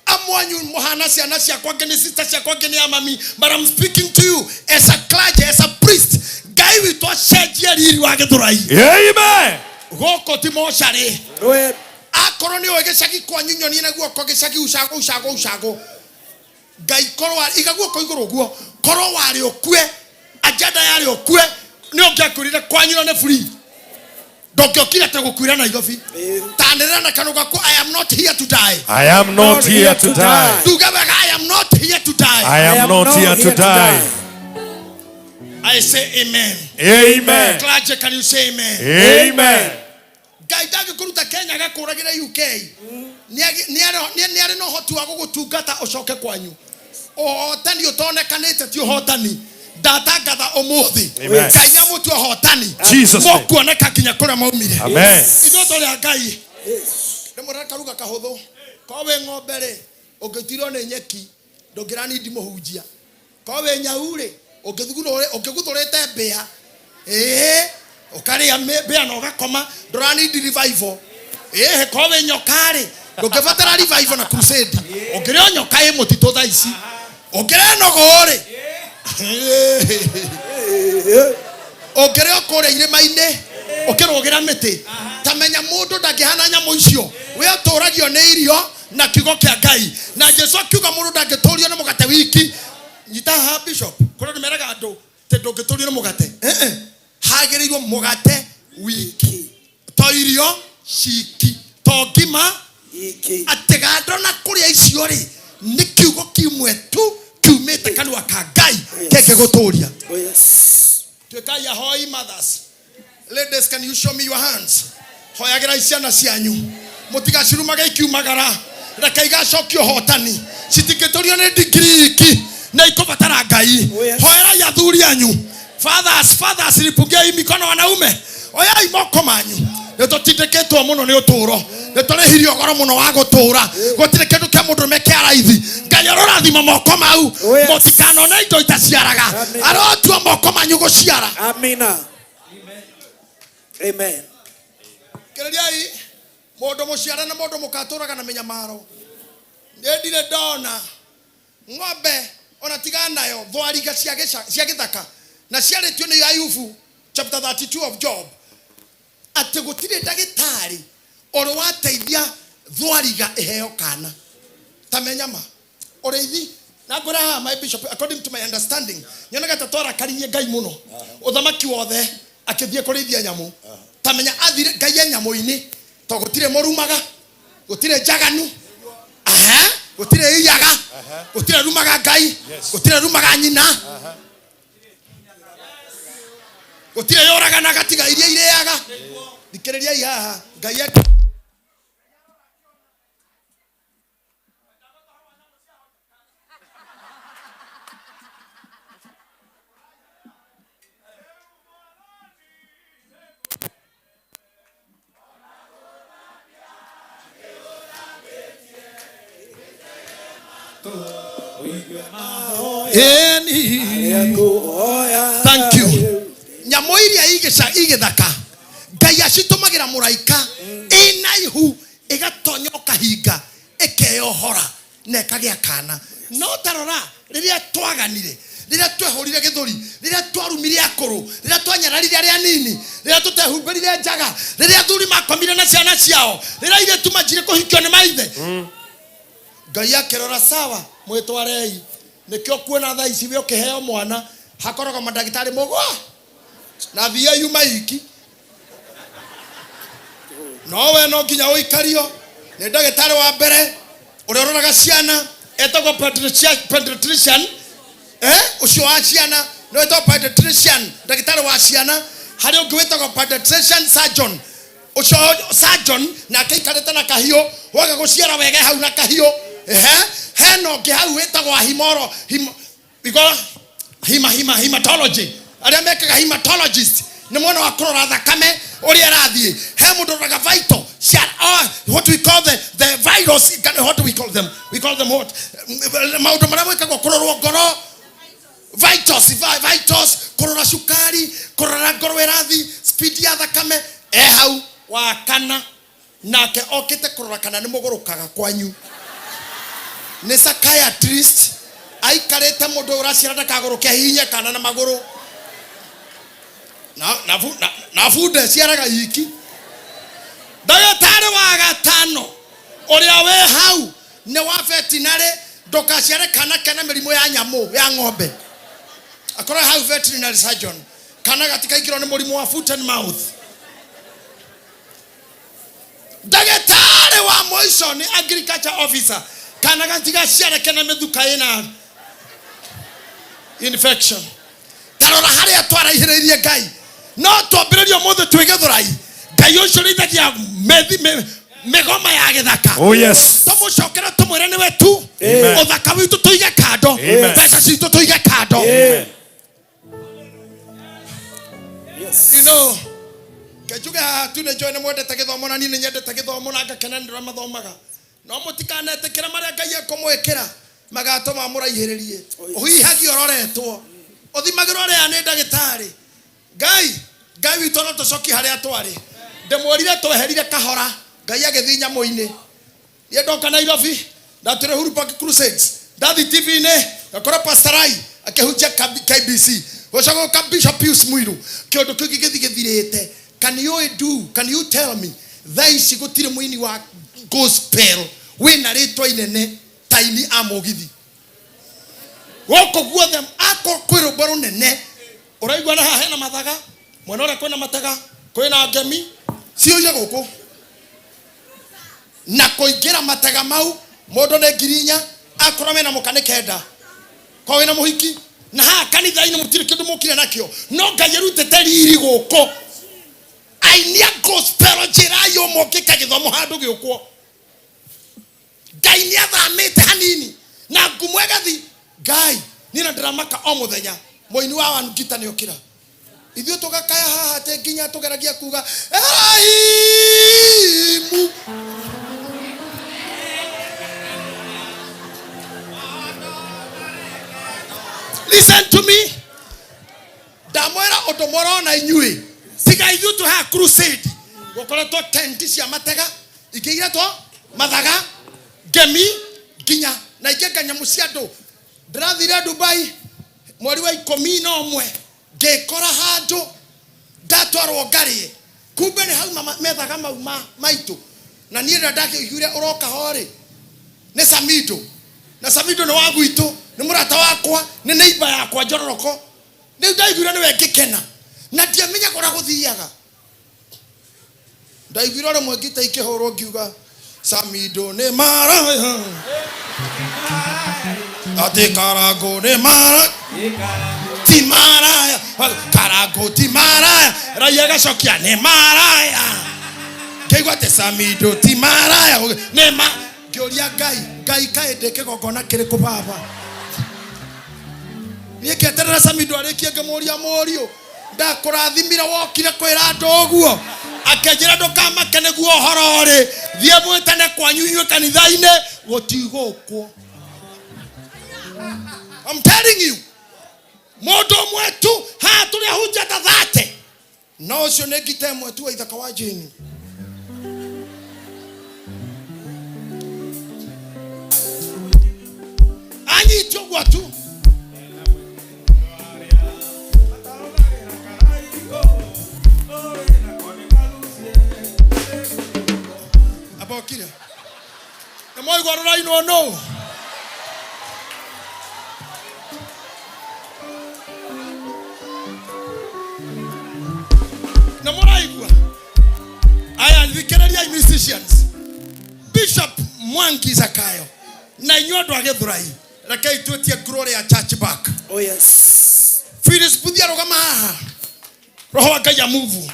amwanyu muhana ciana ciakwa ngene sister ciakwa ngene amami but I'm speaking to you as a clergy as a priest Ngai witũ acenjie riri wa Gĩthũrai amen goko ti moshari akorwo ni ogecagi kwa nyinyo ni naguo ko gecagi ucago Ngai korwa igaguo ko iguru guo korwo wari okue ajada yari okue ni ongekurire kwa nyinyo ne free ndokira ta gukwira Nairobi tanera na kanuga ko I am not here to die I am not here to die I am not here to die I am not here to die I say amen. Amen. Clergy, can you say amen? Amen. Ngai ndangikuruta Kenya gakuragira UK. Niare no hotu wa gugutungata ucoke kwanyu. Ohotani utonekanite ti uhotani. ndatangatha umuthi Amen. Ngai nĩamũtua hotani Jesus name. mũkuoneka nginya kũrĩa maumire Amen. ithuĩ tũrĩ Ngai nĩmũreka karuga kahũthũ korwo wĩ ng'ombe rĩ ũngĩtuirwo nĩ nyeki ndũngĩranindi mũhunjia korwo wĩ nyau rĩ ũngĩguthũrĩte mbĩa ũkarĩa mbĩa na ũgakoma ndũranindi revival korwo wĩ nyoka rĩ ndũngĩbatara revival na crusade ũngĩrĩa nyoka ĩ mũtitũ thaa ici ũngĩrĩa nogoo rĩ ũngĩrĩa kũrĩa irĩma-inĩ ũkĩrũgĩra mĩtĩ tamenya mũndũ ndangĩhana nyamũ icio we atũragio nĩ irio na kiugo kĩa Ngai na Jesũ akiuga mũndũ ndangĩtũrio nĩ mũgate wiki nyita ha bishop kũrĩa nĩmeraga andũ ndũngĩtũrio nĩ mũgate hagĩrĩirwo mũgate wiki to irio ciki to ngima atigando na kũrĩa icio rĩ nĩ kiugo kimwe tu kiumĩte kanua ka Ngai kĩngĩgũtũria tuĩkai ahoi mothers. Ladies, can you show me your hands? Hoyagĩra ciana cianyu mũtigacirumage ikiumagara reke igacokio hotani citingĩtũrio nĩ ndigiri iki na ikubatara Ngai hoyera athuri anyu fathers ripungiai mikono wanaume oyai moko manyu nĩtũtindĩkĩtwo mũno nĩ ũtũũro nĩtũrĩhirio goro mũno wa gũtũũra gũtirĩ kĩndũ kĩa mũndũrũme kĩa raithi Ngai arorathima moko mau mũtikanone indo itaciaraga arotua moko manyu gũciara amina amen kĩrĩriai mũndũ mũciara na mũndũ mũkatũraga na mĩnyamaro ndire ndona ng'ombe ona tigana nayo thwariga cia gĩthaka na ciarĩtio nĩ Ayubu chapter 32 of Job atĩ gũtirĩ ndagĩtarĩ ũrĩ wateithia thwariga ĩheo kana tamenya ma ũrĩithi na ngũra my bishop according to my understanding nyonaga tatwara karirie Ngai mũno ũthamaki wothe akĩthiĩ kũrĩithia nyamũ tamenya athire Ngai nyamũ-inĩ to gũtirĩ mũrumaga gũtirĩ njaganu gũtirĩ iyaga gũtirĩ rumaga Ngai gũtirĩ rumaga nyina gũtirĩ yoraga na gatiga iria ireaga thikĩrĩriai haha Ngai thank you nyamũ iria igĩthaka Ngai acitũmagĩra mũraika ĩnaihu ĩgatonyoka hinga ĩkeyohora na ĩkagĩa kana no tarora rĩrĩa twaganire rĩrĩa twehũrire gĩthũri rĩrĩa twarumire akũrũ rĩrĩa twanyararire arĩa anini rĩrĩa tũtehumbĩrire njaga rĩrĩa athuri makomire na ciana ciao rĩrĩa airĩtu manjire kũhikio nĩ maithe Ngai akĩrora sawa mwĩtwarei nĩkĩo kuona thaa ici we ũkĩheo mwana hakoragwo mandagĩtarĩ mũgwa na thia yuma iki no we no nginya ũikario nĩ ndagĩtarĩ wa mbere ũrĩa ũroraga ciana etagwo pediatrician ũcio wa ciana no etagwo pediatrician ndagĩtarĩ wa ciana harĩ ũngĩ wĩtagwo pediatrician surgeon ũcio surgeon na akĩikarĩte na kahiũ waga gũciara wega hau na kahiũ hena ũngĩ hau wĩtagwo hematology arĩa mekaga hematologist nĩ mwana wa kũrora thakame ũrĩa ĩrathiĩ he mũndũ ũroraga vital what we call the virus what do we call them what maũndũ marĩa mwĩkagwo kũrorwo ngoro vitals kũrora cukari kũrora ngoro ĩrathiĩ speed ya thakame hau wa kana nake okĩte kũrora kana nĩ mũgũrũkaga kwanyu nĩ psychiatrist aikarĩte mũndũ ũraciara ndakagũrũke hihinya kana na magũrũ na bunda ciaraga iki ndagĩtarĩ wa gatano ũrĩa wĩ hau nĩ wa veterinary ndũkaciare kana kena mĩrimũ ya nyamũ ya ng'ombe akora hau veterinary surgeon kana gatikaingĩrwo nĩ mũrimũ wa foot and mouth ndagĩtarĩ wa mũico nĩ agriculture officer kana gatigaciare kena mĩthuka ĩna infection tarora harĩa twaraihĩrĩirie Ngai no twambĩrĩrio mũthĩ twĩ Gĩthũrai Ngai ũcio rĩithagia mĩgoma ya gĩthaka tũmũcokere tũmwĩre nĩwe tu ũthaka witũ tũige kando mbeca citũ tũige kando You know, kejuga tu ne join mo de tagithomo na ni nyende tagithomo na ngakena ndira mathomaga. No mutikanete kira maria Ngai akomwekera magatoma muraihiririe. Uhihagia roretwo. Othimagirwo ria ni ndagitari. Ngai witũ no tũcoki harĩa twarĩ. Ndĩmwĩrire tweherire kahora. Ngai agĩthiĩ nyamũ-inĩ. Niĩ ndoka Nairobi, ndatũire Uhuru Park Crusades. Ndathi TV-inĩ, ngakora Pastor Rai akĩhunjia KBC. Gũcoka Bishop Pius Muiru. Kĩũndũ kĩu gĩthirĩte. Can you tell me thaa ici gũtirĩ mũini wa gospel wĩna rĩtwa inene taini amũgithi? Gũkũ guothe ako kwĩrũmbo rũnene. Ũraigua na haha hena mathaga, mwena ũrĩa kwĩna matega, kwĩna ngemi, ciũire gũkũ. Na kũingĩra matega mau, mũndũ nĩ 4,000, akorwo mena mũka nĩ 9. Kwa wĩna mũhiki, na haha kanitha-inĩ mũtirĩ kĩndũ mũkire nakĩo. No Ngai arutĩte riri gũkũ. Ainia gospel njĩra yũmũkĩka gĩthomo handũ gĩũkwo. Ngai nĩ athamĩte hanini. Na ngumo ĩgathi, Ngai, niĩ na ndĩramaka o mũthenya. Mũini wa Wanukita nĩ okĩra. Ithuĩ tũgakaya haha atĩ nginya tũgeragia kuga Erohimu. Listen to me. Ndamwĩra ũndũ mũrona inyuĩ. Tiga ithuĩ tũha crusade. Gũkoretwo tent cia matega. Ikĩiretwo mathaga, ngemi, nginya na ingĩ nganyamũ cia andũ. Ndĩrathire Dubai mweri wa 11 ngĩkora handũ ndatwarwo ngarie. Kumbe nĩ hau methaga mau maitũ. Na niĩ ndakĩiguire ũroka horĩ. Nĩ Samido. Na Samido nĩ wa gwitũ, nĩ mũrata wakwa, nĩ neighbor yakwa Njororoko. Nĩ ndaiguire nĩ we ngĩkena. Na ndiamenya kũrĩa gũthiaga. Ndaiguire rĩmwe ngita ikĩhũrwo ngiuga Samido nĩ maraya. Ate Karango nĩ maraya. Ti maraya. Karango ti maraya. Raya gacokia nĩ maraya. Kĩigua atĩ Samido ti maraya. Nĩ ma ngĩũria Ngai kaĩ ndĩkĩgongona kĩrĩkũ baba? Niĩ ngĩeterera Samido arĩkie ngĩmũria mũriũ. Ndakũrathimire wokire kwĩra andũ ũguo. Akĩnjĩra ndũkamake nĩguo ũhoro ũrĩ. Thiĩ mwĩtane kwanyu inyuĩ kanitha-inĩ gũtigũkwo. I'm telling you. Mũndũ ũmwe tu haha tũrĩ ahunjia ta 30. No ũcio nĩ ngita ĩmwe tu wa ithaka wa Jane. Anyitio ũguo tu. Abokire. Nĩ mũigua rũrainwo no. Na mũraigua. Aya thikĩrĩria musicians. Bishop Mwangi Zakayo. Na inyuĩ andũ a Gĩthũrai. Rekei twĩtie Gloria Church back. Oh yes. Phyllis Buthia rũgama haha. Roho wa Ngai amuvu.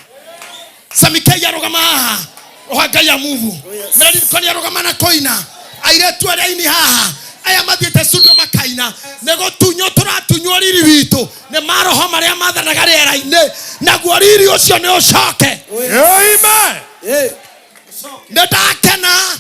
Samikei arũgama haha. Roho wa Ngai amuvu. Meradi Konia rũgama na koina. Airetu arĩa-inĩ haha. Aya mathiĩte studio makaina. Nĩ gũtunywo tũratunywo riri witũ. Nĩ maroho marĩa mathanaga rĩera-inĩ. Naguo riri ũcio nĩ ũcoke. Amen. Nĩ ndakena.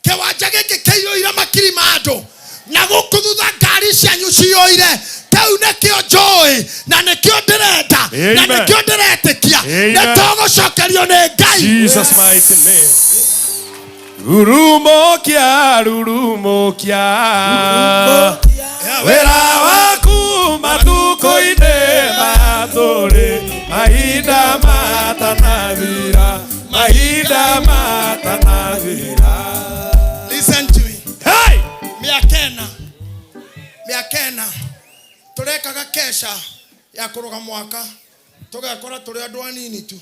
Kĩwanja gĩkĩ kĩiyũire makiri ma andũ. Na gũkũ thutha ngari cianyu ciyũire. Kĩu nĩkĩo njũĩ. Na nĩkĩo ndĩrenda. Na nĩkĩo ndĩretĩkia. Nĩ tũgũcokerio nĩ Ngai. Jesus mighty name. Rurumukia, rurumukia. Wera waku matuko-inĩ matũrĩ. Mahinda matanavira. Mahinda matanavira. Listen to me. Hey! Miakena. Tũrekaga kesha ya kũrũga mwaka. Tũgakora tũrĩ andũ anini tu.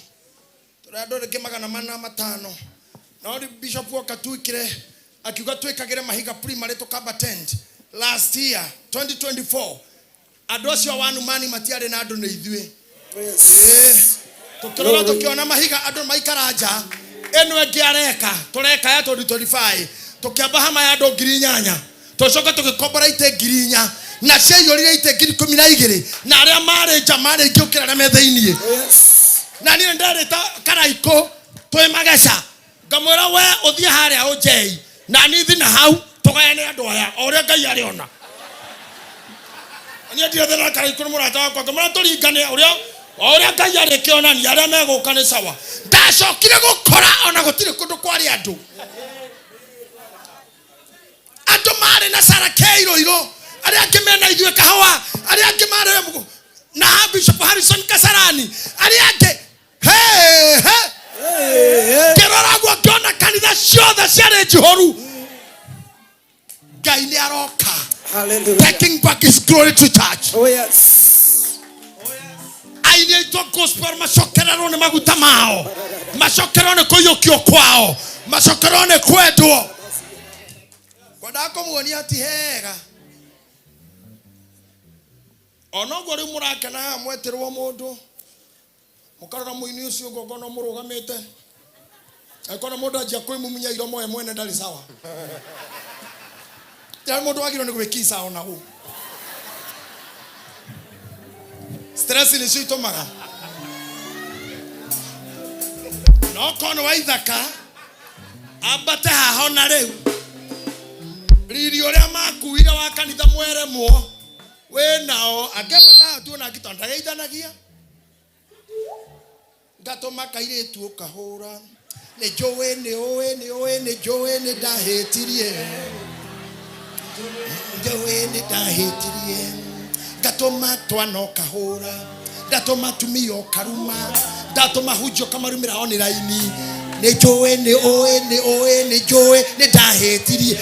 Tũrĩ andũ rĩngĩ 400-500. Na Bishop Walker tuikire akiuga twĩkagĩre mahiga primary tukamba tent. Last year 2024 andũ acio wanu mani matiarĩ na andũ nĩ ithuĩ. Tukĩrora tukiona mahiga andũ maikara nja. Eno ĩngĩ areka tũreka ya 2025 tukiamba hama ya andũ 8,000. Tucoka tũgĩkombora ite 4,000 na ciaiyũrire ite 12,000 na arĩa marĩ nja marĩ ngĩũkĩra na metha-inĩ. na niĩ ndarĩta Karaiko twĩ Mageca ngamwĩra we ũthiĩ harĩa ũnjei na niĩ thiĩ na hau tũgayane andũ aya o ũrĩa Ngai arĩona. Niĩ ndirĩ na Karaiko nĩ mũrata wakwa ngamwĩra tũringane ũrĩa Ngai arĩkĩonania arĩa megũka nĩ sawa. Ndacokire gũkora ona gũtirĩ kũndũ kwarĩ andũ. Andũ marĩ na Sarake Iroiro, arĩa angĩ mena Ithuĩ Kahawa, arĩa angĩ marĩ na Bishop Harrison Kasarani, arĩa angĩ kĩrora guo ngĩona kanitha ciothe ciarĩ njihoru. Ngai nĩ aroka. Taking back his glory to church. Oh yes. Aini aitwa gospel macokererwo nĩ maguta mao. Macokererwo nĩ kũiyũkio kwao. Macokererwo nĩ kwendwo. Kwenda kũmuonia ati hega. Ona ũguo rĩu mũrakena mweterwo mũndũ. Mũkarora mũini ũcio ngongona mũrũgamĩte. Akona mũndũ anjia kwĩmumunya iromo we mwene ndarĩ sawa. Ya mũndũ wagĩrĩirwo nĩ gwĩkisa ona hũ. Stress nĩ cio itũmaga. No kono wa ithaka ambate haha na rĩu. Riri ũrĩa makuire wa kanitha mweremwo we nao angĩbata tu na gĩtonda gĩithanagia. Ngatũma kairĩtu ũkahũra. Nĩ njũĩ nĩ ndahĩtirie. Njũĩ nĩ ndahĩtirie. Ngatũma twana ũkahũra. Ngatũma tumia ũkaruma. Ngatũma hunjio kamarumĩra on raini. Nĩ njũĩ nĩ ndahĩtirie.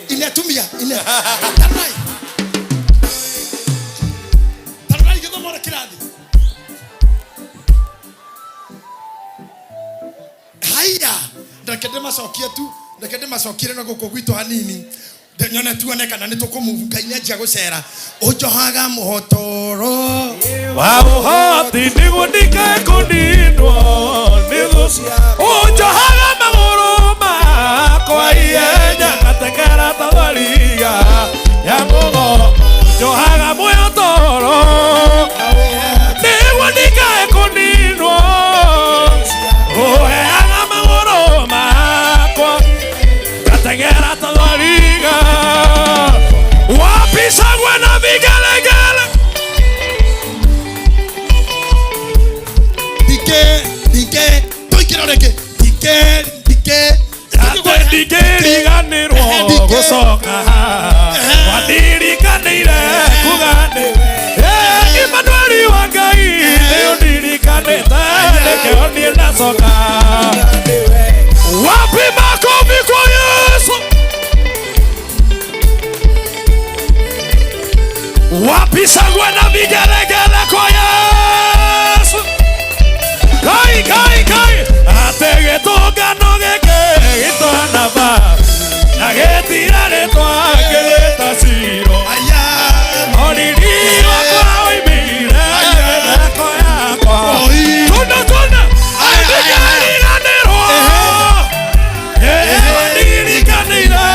Ine tumia ine. Tarai gĩthomo rĩa kĩrathi. Haya, ndakende macokie tu, ndakende macokire na gũkũ gwitũ hanini. Nyone tuone kana nĩ tũkũmove Ngai nĩ anjia gũcera. Ũnjohaga mũhotoro wa ũhoti nĩguo ndikakũninwo nĩ thũ cia. Ũnjohaga magũrũ makwa ihenya ngateng'era ta thwariga ya mũgo. Ũnjohaga mũhotoro nĩguo ndikakũninwo. Ũheaga magũrũ makwa ngateng'era ta thwariga. Wapisagwe na vigelegele. Dike toikira reke dike ndikiriganirwo gũcoka wandirikaniire kuganĩre Imanueli wa Ngai nĩũndirikanĩte nĩkĩo niĩ ndacoka. Wapi makofi kwa Yesu? Wapisagwe na vigelegele kwa Yesu. Kai ate gĩtũngano gĩkĩ gĩtanaba na gĩtira rĩtwa gĩgĩta ciro. Onini wakwa oimire theko yakwa. Tuna ndikariganĩrwo ndirikanĩire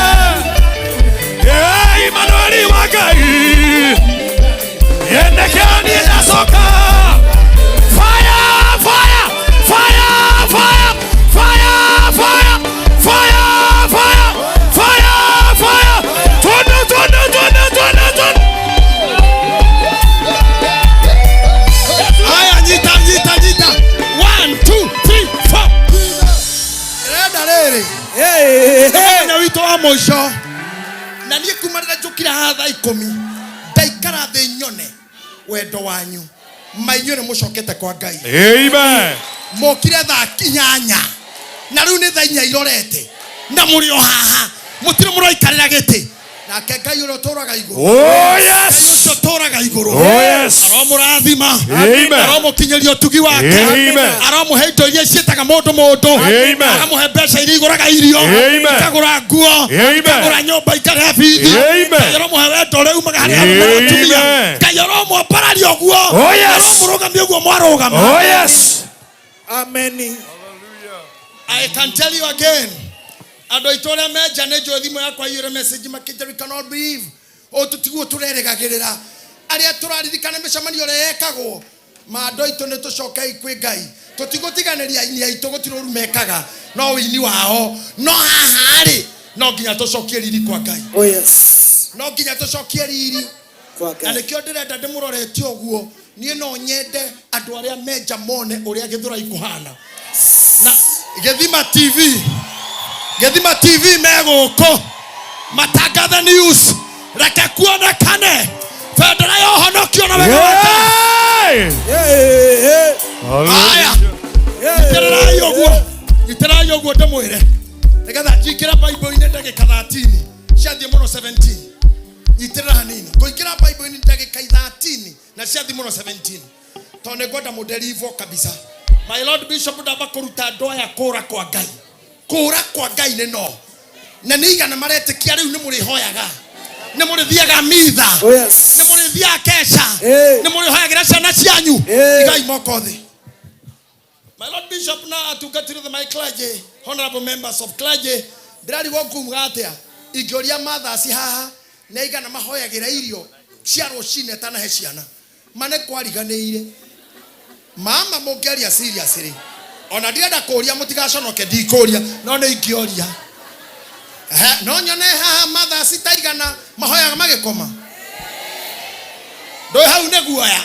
Imanueli wa Ngai nĩkĩo niĩ ndacoka. Mũico na niĩ kuma rĩrĩa njũkire haha thaa 10 ndaikara thĩ nyone wendo wanyu. Mainyu nĩ mũcokete kwa Ngai. Amen. Mũkire thaa 8 na rĩu nĩ thaa 4 irorete na mũrĩ o haha mũtirĩ mũroikarĩra gĩtĩ. Nake Ngai ũrĩa ũtũũraga igũrũ. Oh yes. Ũcio ũtũũraga igũrũ. Oh yes. Aromũrathima. Amen. Aromũkinyĩria ũtugi wake. Amen. Aromũhe indo iria ciĩtaga mũndũ. Amen. Aramũhe mbeca iria igũraga irio. Akagũra nguo. Akagũra nyũmba ikarĩha bithi. Ngai aromũhe wendo ũrĩa umaga harĩ arũme na atumia. Ngai aromwambararia ũguo. Aromũrũgamia ũguo mwarũgama. Oh yes. Amen. I can tell you again. Ando itore meja nejo thimo yakwa yire message makije we cannot believe. O tutiguo tureregagirira. Aria turaririkana mĩcemanio ĩrĩa yekagwo. mando itu ne tucoke ikwi Ngai tutigotiganeria ini aitu gutiro rumekaga no wini wao no haha ri no nginya tucokie riri kwa Ngai. Oh yes. No nginya tucokie riri kwa Ngai. Na nikio ndirenda ndimurorete oguo nie no nyende andu aria menja mone uria Githurai kuhana. Na Githima TV meguko matangathe news reke kuonekane bendera ya ũhonokio na wega wa Ngai. Haya iterai ũguo ndĩmwĩre nigetha njingĩra Bible-inĩ ndagĩka 13 ciathiĩ mũno 17 itĩra hanini kũingĩra Bible-inĩ ndagĩka 13 na ciathiĩ mũno 17 tondũ nĩngwenda mũnderivo kabisa. My Lord Bishop ndamba kũruta andũ aya kũra kwa Ngai. Kũra kwa Ngai nĩ no na nĩ igana maretĩkia rĩu nĩ mũrĩhoyaga nĩ mũrĩthiaga mitha nĩ mũrĩthiaga kesha nĩ mũrĩhoyagĩra ciana cianyu igai moko thĩ. My Lord Bishop na atungatĩre my clergy, honorable members of clergy, ndĩrarigwo nguga atĩa ingĩũria mathasi haha na igana mahoyagĩra irio cia rũcinĩ tanahe ciana mane kwariganĩire mama mũngĩaria seriously ona ndirenda kũria mũtigaconoke ndikũria no nĩ ingĩoria no nyone haha mathasi taigana mahoyaga magĩkoma ndũĩ hau nĩ guoya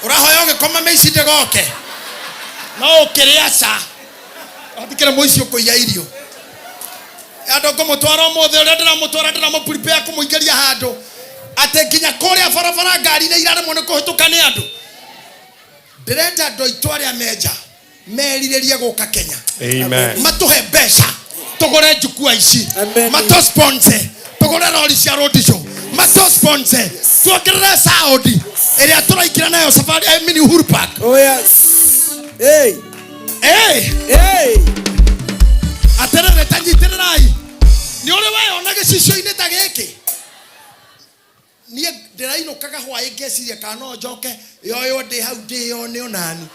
ũrahoya ũgĩkoma mĩici ndĩgoke no ũkĩrĩa ca athikĩre mũici ũkũiya irio andũ ngũmũtwara ũmũthĩ ũrĩa ndĩramũtwara ndĩramũprepare kũmũingĩria handũ atĩ nginya kũrĩa barabara ngari-inĩ iraremwo nĩ kũhĩtũka nĩ andũ. Ndĩrenda andũ aitũ arĩa menja merirĩrie gũka Kenya. Amen. Matuhe mbeca tũgũre njukua ici mato sponsor tũgũre rori cia road show mato sponsor tuongerere saudi ĩrĩa tũraikĩra nayo safari mini Uhuru Park. Oh yes. Hey. Aterere tanyitĩrĩrai nĩ ũrĩ weyona gĩcicio-inĩ ta gĩkĩ niĩ ndĩrainũkaga hwaĩ ngeciria kana no njoke yoyo ndĩ hau ndĩyone onani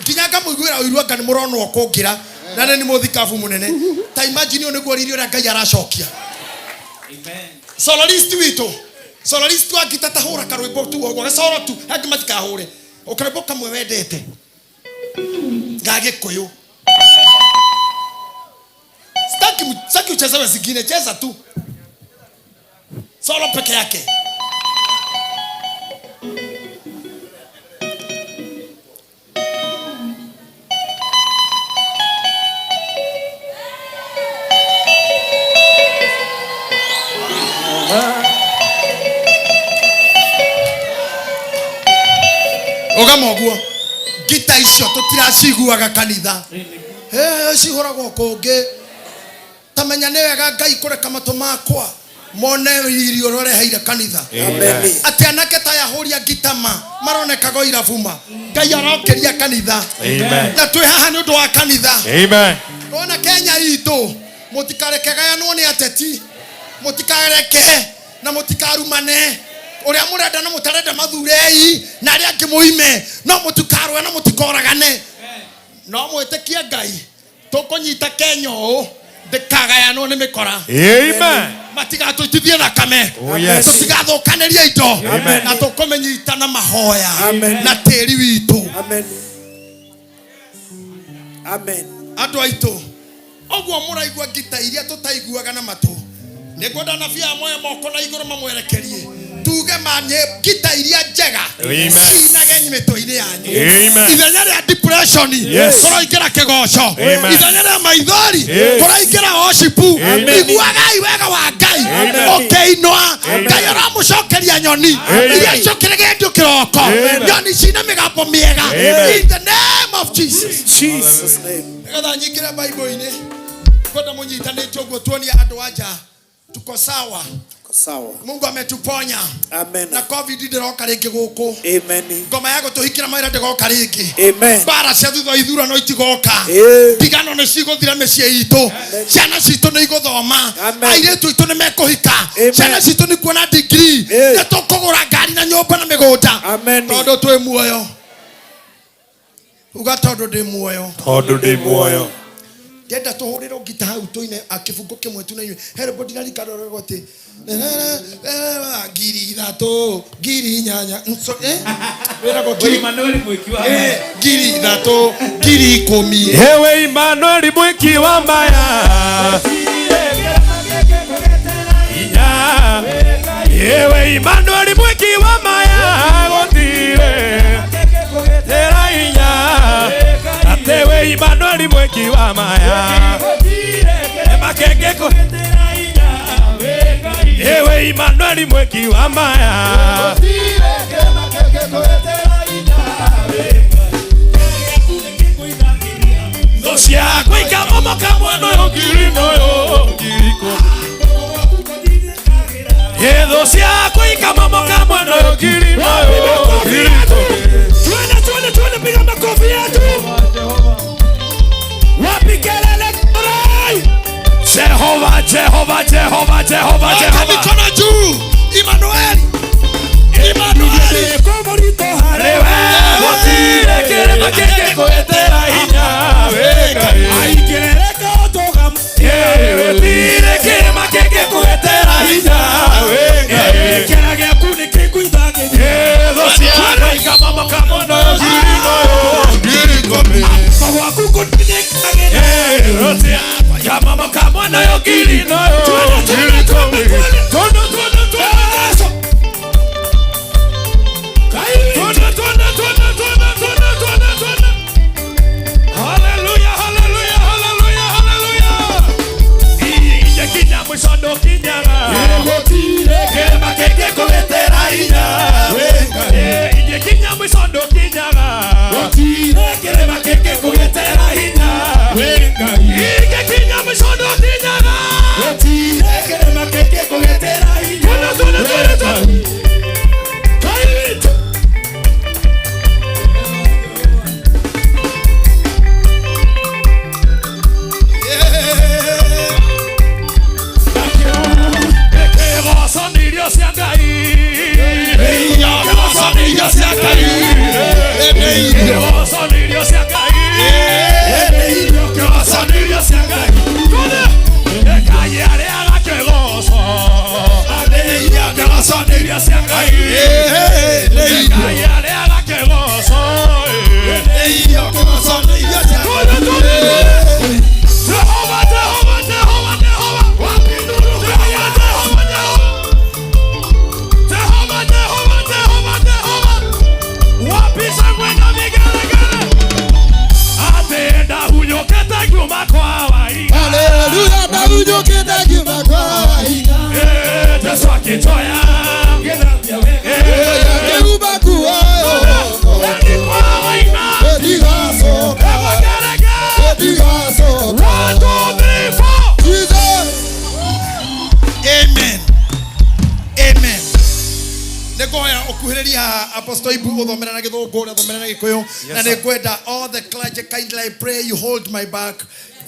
nginya ngamũiguĩra ũiru anga nĩ mũronwo kũngĩra na nĩ mũthikabu mũnene ta imagine nĩguo riri ũrĩa Ngai aracokia. Amen. Soloist witũ soloist angĩtatahũra karwĩmbo tu ũguo gacoro tu angĩ matikahũre ũkarwĩmbo kamwe wendete Gagĩkũyũ sitaki uchezewe zingine, cheza tu solo peke yake. Ogamoguo gita icio tutiraciguaga kanitha cihoragwo kũngĩ tamenya nĩ wega Ngai kũreka matũ makwa mone irio ũreheire kanitha. Atĩ anake ta yahũria ngitama maronekaga iravuma Ngai arokeria kanitha na twĩ haha nĩ ũndũ wa kanitha. Ona Kenya itũ mũtikarekeganwo nĩ ateti mũtikareke na mũtikarumane ũrĩa mũrenda na mũtarenda mathurei na arĩa angĩ mũime no mũtikarwe na mũtikoragane no mwĩtĩkie Ngai tũkũnyita Kenya ũũ ndĩkagayanwo nĩ mĩkora. Amen. Matigatũitithie thakame tũtigathũkanĩrie indo na tũkũmenyita na mahoya na tĩri witũ. Andũ aitũ ũguo mũraigua ngita iria tũtaiguaga na matũ nĩngwenda nabia moya moko na igũrũ mamwerekerie tuge manye ngita iria njega cinage nyĩmĩtũ-inĩ yanyu. Ithenya rĩa depression kũraingĩra kĩgoco ithenya rĩa maithori kũraingĩra worship iguagai wega wa Ngai ũkĩinũa Ngai aramũcokeria nyoni iria icokĩrĩge ndio kĩroko nyoni cina mĩgambo mĩega in the name of Jesus name. Nĩgetha nyingĩre Bible-inĩ kwenda mũnyitanĩte ũguo tuonia andũ anja tuko sawa. Mungu ametuponya. Amen. Na COVID ndiroka rĩngĩ gũkũ. Amen. Ngoma ya gũtũhikĩra mawĩra ndĩgoka rĩngĩ. Amen. Bara cia thutha ithurano itigoka. Tigano nĩ cigũthira mĩciĩ itũ. Ciana citũ nĩ igũthoma. Airĩtu itũ nĩ mekũhika. Ciana citũ nĩ kuona degree. Nĩ tũkũgũra ngari na nyũmba na mĩgũnda. Tondũ twĩ muoyo. Uga tondũ ndĩ muoyo. Tondũ ndĩ muoyo. Ndenda tuhuriro ngita hau tuine akifungo kimwe tu na inywe. Everybody na likaro gote. Ngiri 3, ngiri 8. So wera go ngiri Emmanuel mwiki wa ngiri 3, ngiri 10. Ewe Emmanuel mwiki wa maya. Ewe Emmanuel mwiki wa maya gotire tera inya atewe Emmanuel mwiki wa maya makenge ko tera inya ewe Emmanuel mwiki wa maya dosia kwika mama kamwana yogirino yogiriko Yedo siako ikama mwana yokiri nayo. Tuende piga makofi yetu. Wapi kelele kurai. Jehova. Mikono juu. Emmanuel. Komorito harewe. Gotire kere makeke koetera hinya. Wega. Ai kelele kotoka. Tire kere makeke koetera hinya. Apostle Ibu thomera na githungu na thomera na gikuyu na nikwenda all the clergy kindly I pray you hold my back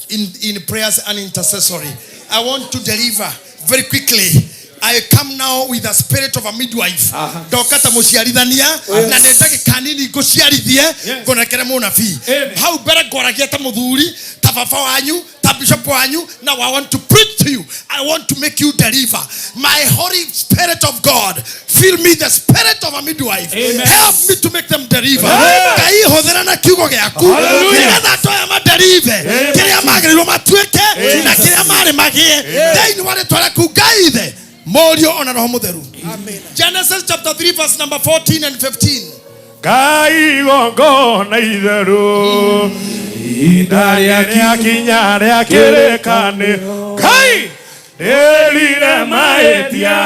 in prayers and intercessory. I want to deliver very quickly. I come now with the spirit of a midwife. Dokata muciarithania na ndage kanini guciarithie gonekere munabii. How better goragia ta muthuri ta baba wanyu ta bishop wanyu. Now I want to preach to you. I want to make you deliver. My Holy Spirit of God, fill me the spirit of a midwife. Help me to make them deliver. Kai hodhera na kiugo giaku. Nigetha toya ma deliver. Kiria magiriro matuike na kiria mari magie. Dai ni wale twara kugaithe. Morio ona roho mutheru. Amen. Genesis chapter 3 verse number 14 and 15. Kai gongo na itheru. Idaria kinya ria kirekane. Kai elire maetia.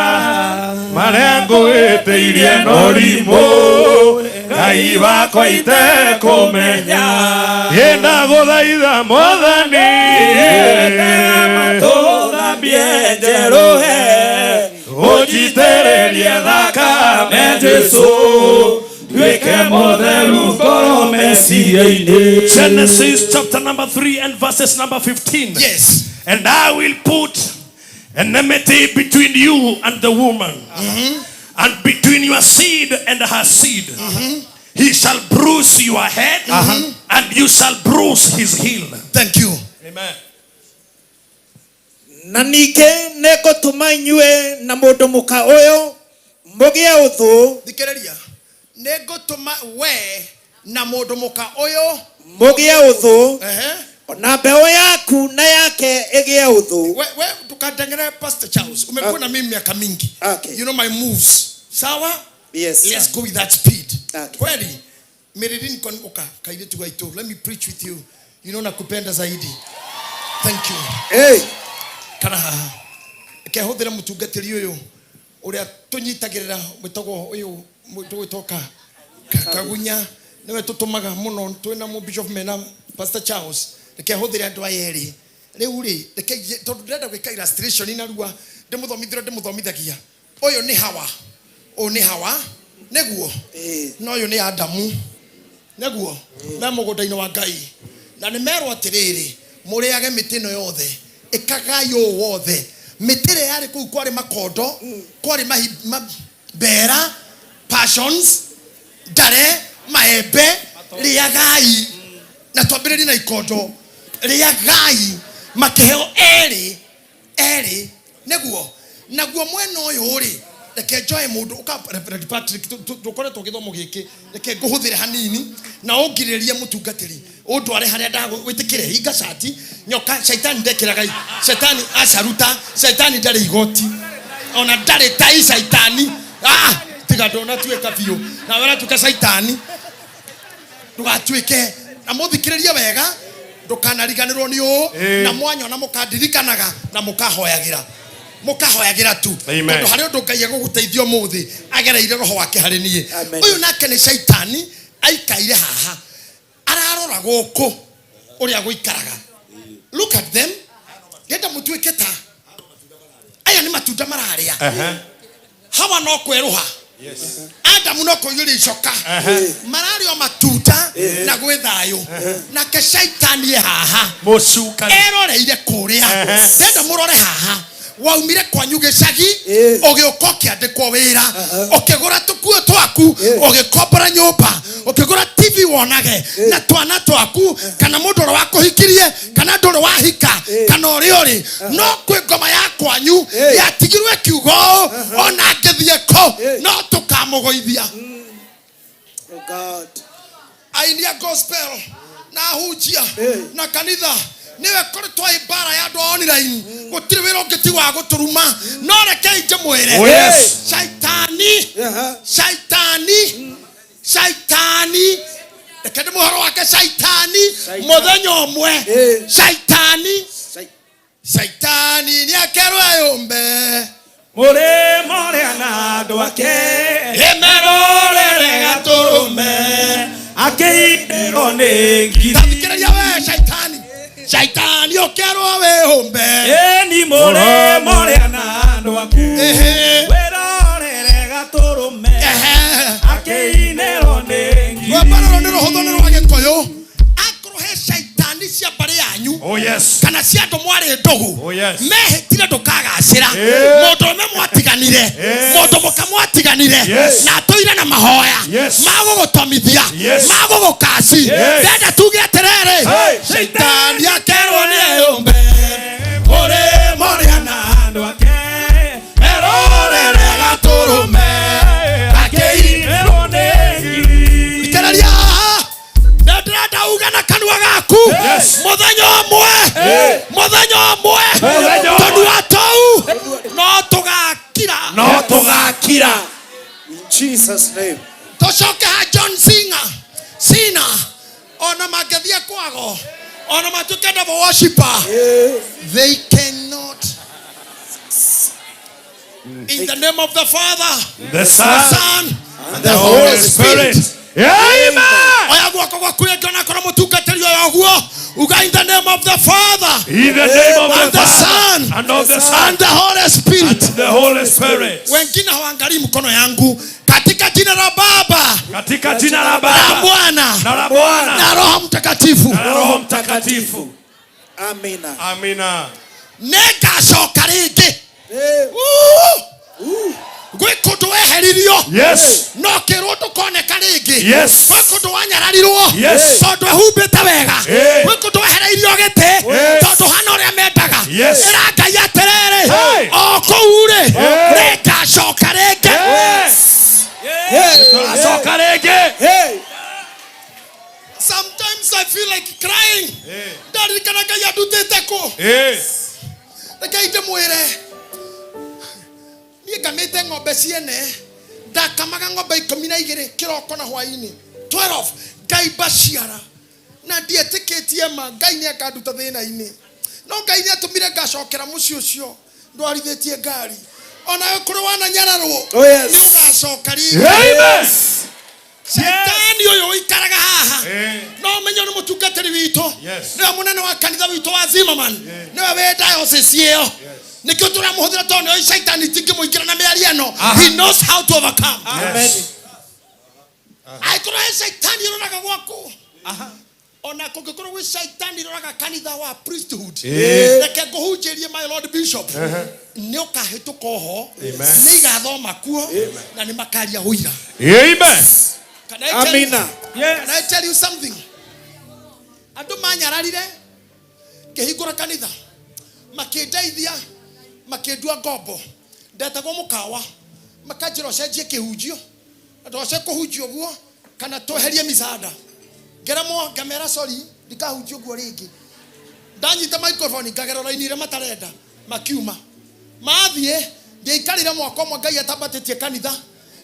Marengo eteirie norimo. Kai wako ite kumenya. Yenda gothaitha mothani. Toda bienjerohe. Ojitererie thakame Jesu. Genesis chapter number 3 and verses number 15. Yes. And I will put enmity between you and the woman, and between your seed and her seed. He shall bruise your head, and you shall bruise his heel. Thank you. Amen. Na ningĩ nĩngũtũma inyuĩ na mũndũ mũka ũyũ mũgĩe ũthũ. Thikĩrĩria. Nĩngũtũma we na mũndũ mũka ũyũ mũgĩe ũthũ. Na mbeũ yaku na yake ĩgĩe ũthũ. We tukatengere Pastor Charles. Umekuwa na mimi miaka mingi. You know my moves. Sawa? Yes. Let's go with that speed. Kweli. Meridin konuka kaide tugaito. Let me preach with you. You know nakupenda zaidi. Thank you. Hey. Kana kehothera mutungatiri uyu uria tunyitagirira witagwo uyu twitoka kagunya niwe tutumaga muno twina mu Bishop Mena Pastor Charles kehothera andu ayeri riu ri tondu ndenda gwika illustration ina rua ndimuthomithagia uyu ni Hawa ni Hawa neguo no uyu ni Adamu neguo na mugundaini wa Ngai na ni merwo atiriri muriage mitino yothe ikagayo wothe mitire yari ku kwari makondo kwari bera passions dare maembe riagai na twambiriri na ikondo riagai makeheo eri neguo naguo mwena uyu ri reke joy mundu uka Reverend Patrick tukore tugithomo giki reke nguhuthire hanini na ungiririe mutungatiri undware haria ndagwitikire hinga shati nyoka shaitani ndekiraga shaitani acaruta shaitani ndari igoti ona ndari tai shaitani tiga ndona tuika biu na wera tuka shaitani ndugatuike na muthikiririe wega ndukanariganirwo ni u na mwanyo na mukandirikanaga na mukahoyagira tu tondu hari undu Ngai aguguteithio muthi agereire roho wake hari nie uyu nake ni shaitani aikaire haha ararora guku uria guikaraga. Look at them. Genda mutuike ta aya ni matunda mararia Hawa no kweruha Adamu no kuyuri icoka marario matunda na gwithayo na ke shaitani haha mucuka eroreire kuria genda murore haha waumire kwanyu gicagi ugiuka kiandikwo wira ukigura tukuo twaku ugikombora nyumba ukigura TV wonage na twana twaku kana mundu ro wakuhikirie kana nduru wahika kana uri no kwi ngoma ya kwanyu yatigirwe kiugo ona ngithie ko no tukamugoithia. Oh God. Ainia gospel na hujia na kanitha niwe kore twa ibara ya ndo online gutiri wira ngiti wa guturuma no reke nje mwire shaitani ekede muhoro wake shaitani muthenya umwe shaitani ni akerwe yombe more na ndo ake emerore gaturume akeiro nengi thikiriria we shaitani okerwo we hombe ni more na ndo ake werore gaturume akeiro nengi wabaro ni roho thoni rwa gikoyo akrohe shaitani cia bari yanyu kana cia ndo mwari ndogu mehitire ndukagacira mundu me mwatiganire mundu mukamwatiganire na toire na mahoya magugutomithia magugukasi ndenda tuge atiriri shaitani akerwo ni yombe more na ndo ake erorere gaturume akeiro nengi ikararia ndenda uga na kanwa gaku muthenya umwe tondu watou no tugakira in Jesus name. Tocoke ha John Cena ona magethia kwago ona matuke na worshiper they cannot. In the name of the Father, the Son, and the Holy Spirit. Amen. Oya gwako gwakuye kana kora mutungatiri oyo uga in the name of the Father, in the name of the Son, and the Holy Spirit. The Holy Spirit. Wengine hawaangalii mkono yangu katika jina la Baba, katika jina la Baba, na Bwana, na Roho Mtakatifu. Amina. Nega shoka ringi Gwe kundu weheririo. Yes. No kiruto koneka ringi. Yes. Gwe kundu wanyararirwo. Yes. Tondu ehumbite wega. Gwe kundu wehereirio gite. Tondu hana uria mendaga. Yes. Ira Ngai atiriri. Hey. O kuu ri. Nĩngacoka ringi. Tũracoka rĩngĩ. Sometimes I feel like crying. Ndarikana Ngai andutĩte kũ. Reke ndĩmwĩre. Niĩ ngamĩte ng'ombe ciene. Ndakamaga ng'ombe 12 kĩroko na hwaĩ-inĩ. 12 ngaimba ciara. Na ndietĩkĩtie ma Ngai nĩakanduta thĩna-inĩ. No Ngai nĩatũmire ngacokera mũciĩ ũcio. Ndwarithĩtie ngari. Ona kũrĩ wananyararwo. Nĩũgacoka rĩngĩ. Amen. Shetani uyo ikaraga haha. No menyo ni mutungatiri wito. Niwe munene wa kanitha wito wa Zimmerman. Niwe we diocese iyo. Nikyo turamuhuthira tondu uyu Shetani tingimuikira na miariano. He knows how to overcome. Amen. Aikora Shetani roraga gwaku. Ona kungikoro we Shetani roraga kanitha wa priesthood. Reke nguhunjirie my Lord Bishop. Ni ukahituka ho. Ni igathoma kuo na ni makaria huira. Amen. Can I tell you? Yes. Can I tell you something? Andu manyararire kehingura kanitha makindeithia makindua ngombo ndetagwo mukawa makanjira cenjie kihunjio andu acio kuhunjio guo kana tweherie misada ngeramo ngamera sorry ndikahunjio guo ringi ndanyita microphone ngagerora inire matarenda makiuma mathie ndiikarira mwako mwa Ngai atambatĩtie kanitha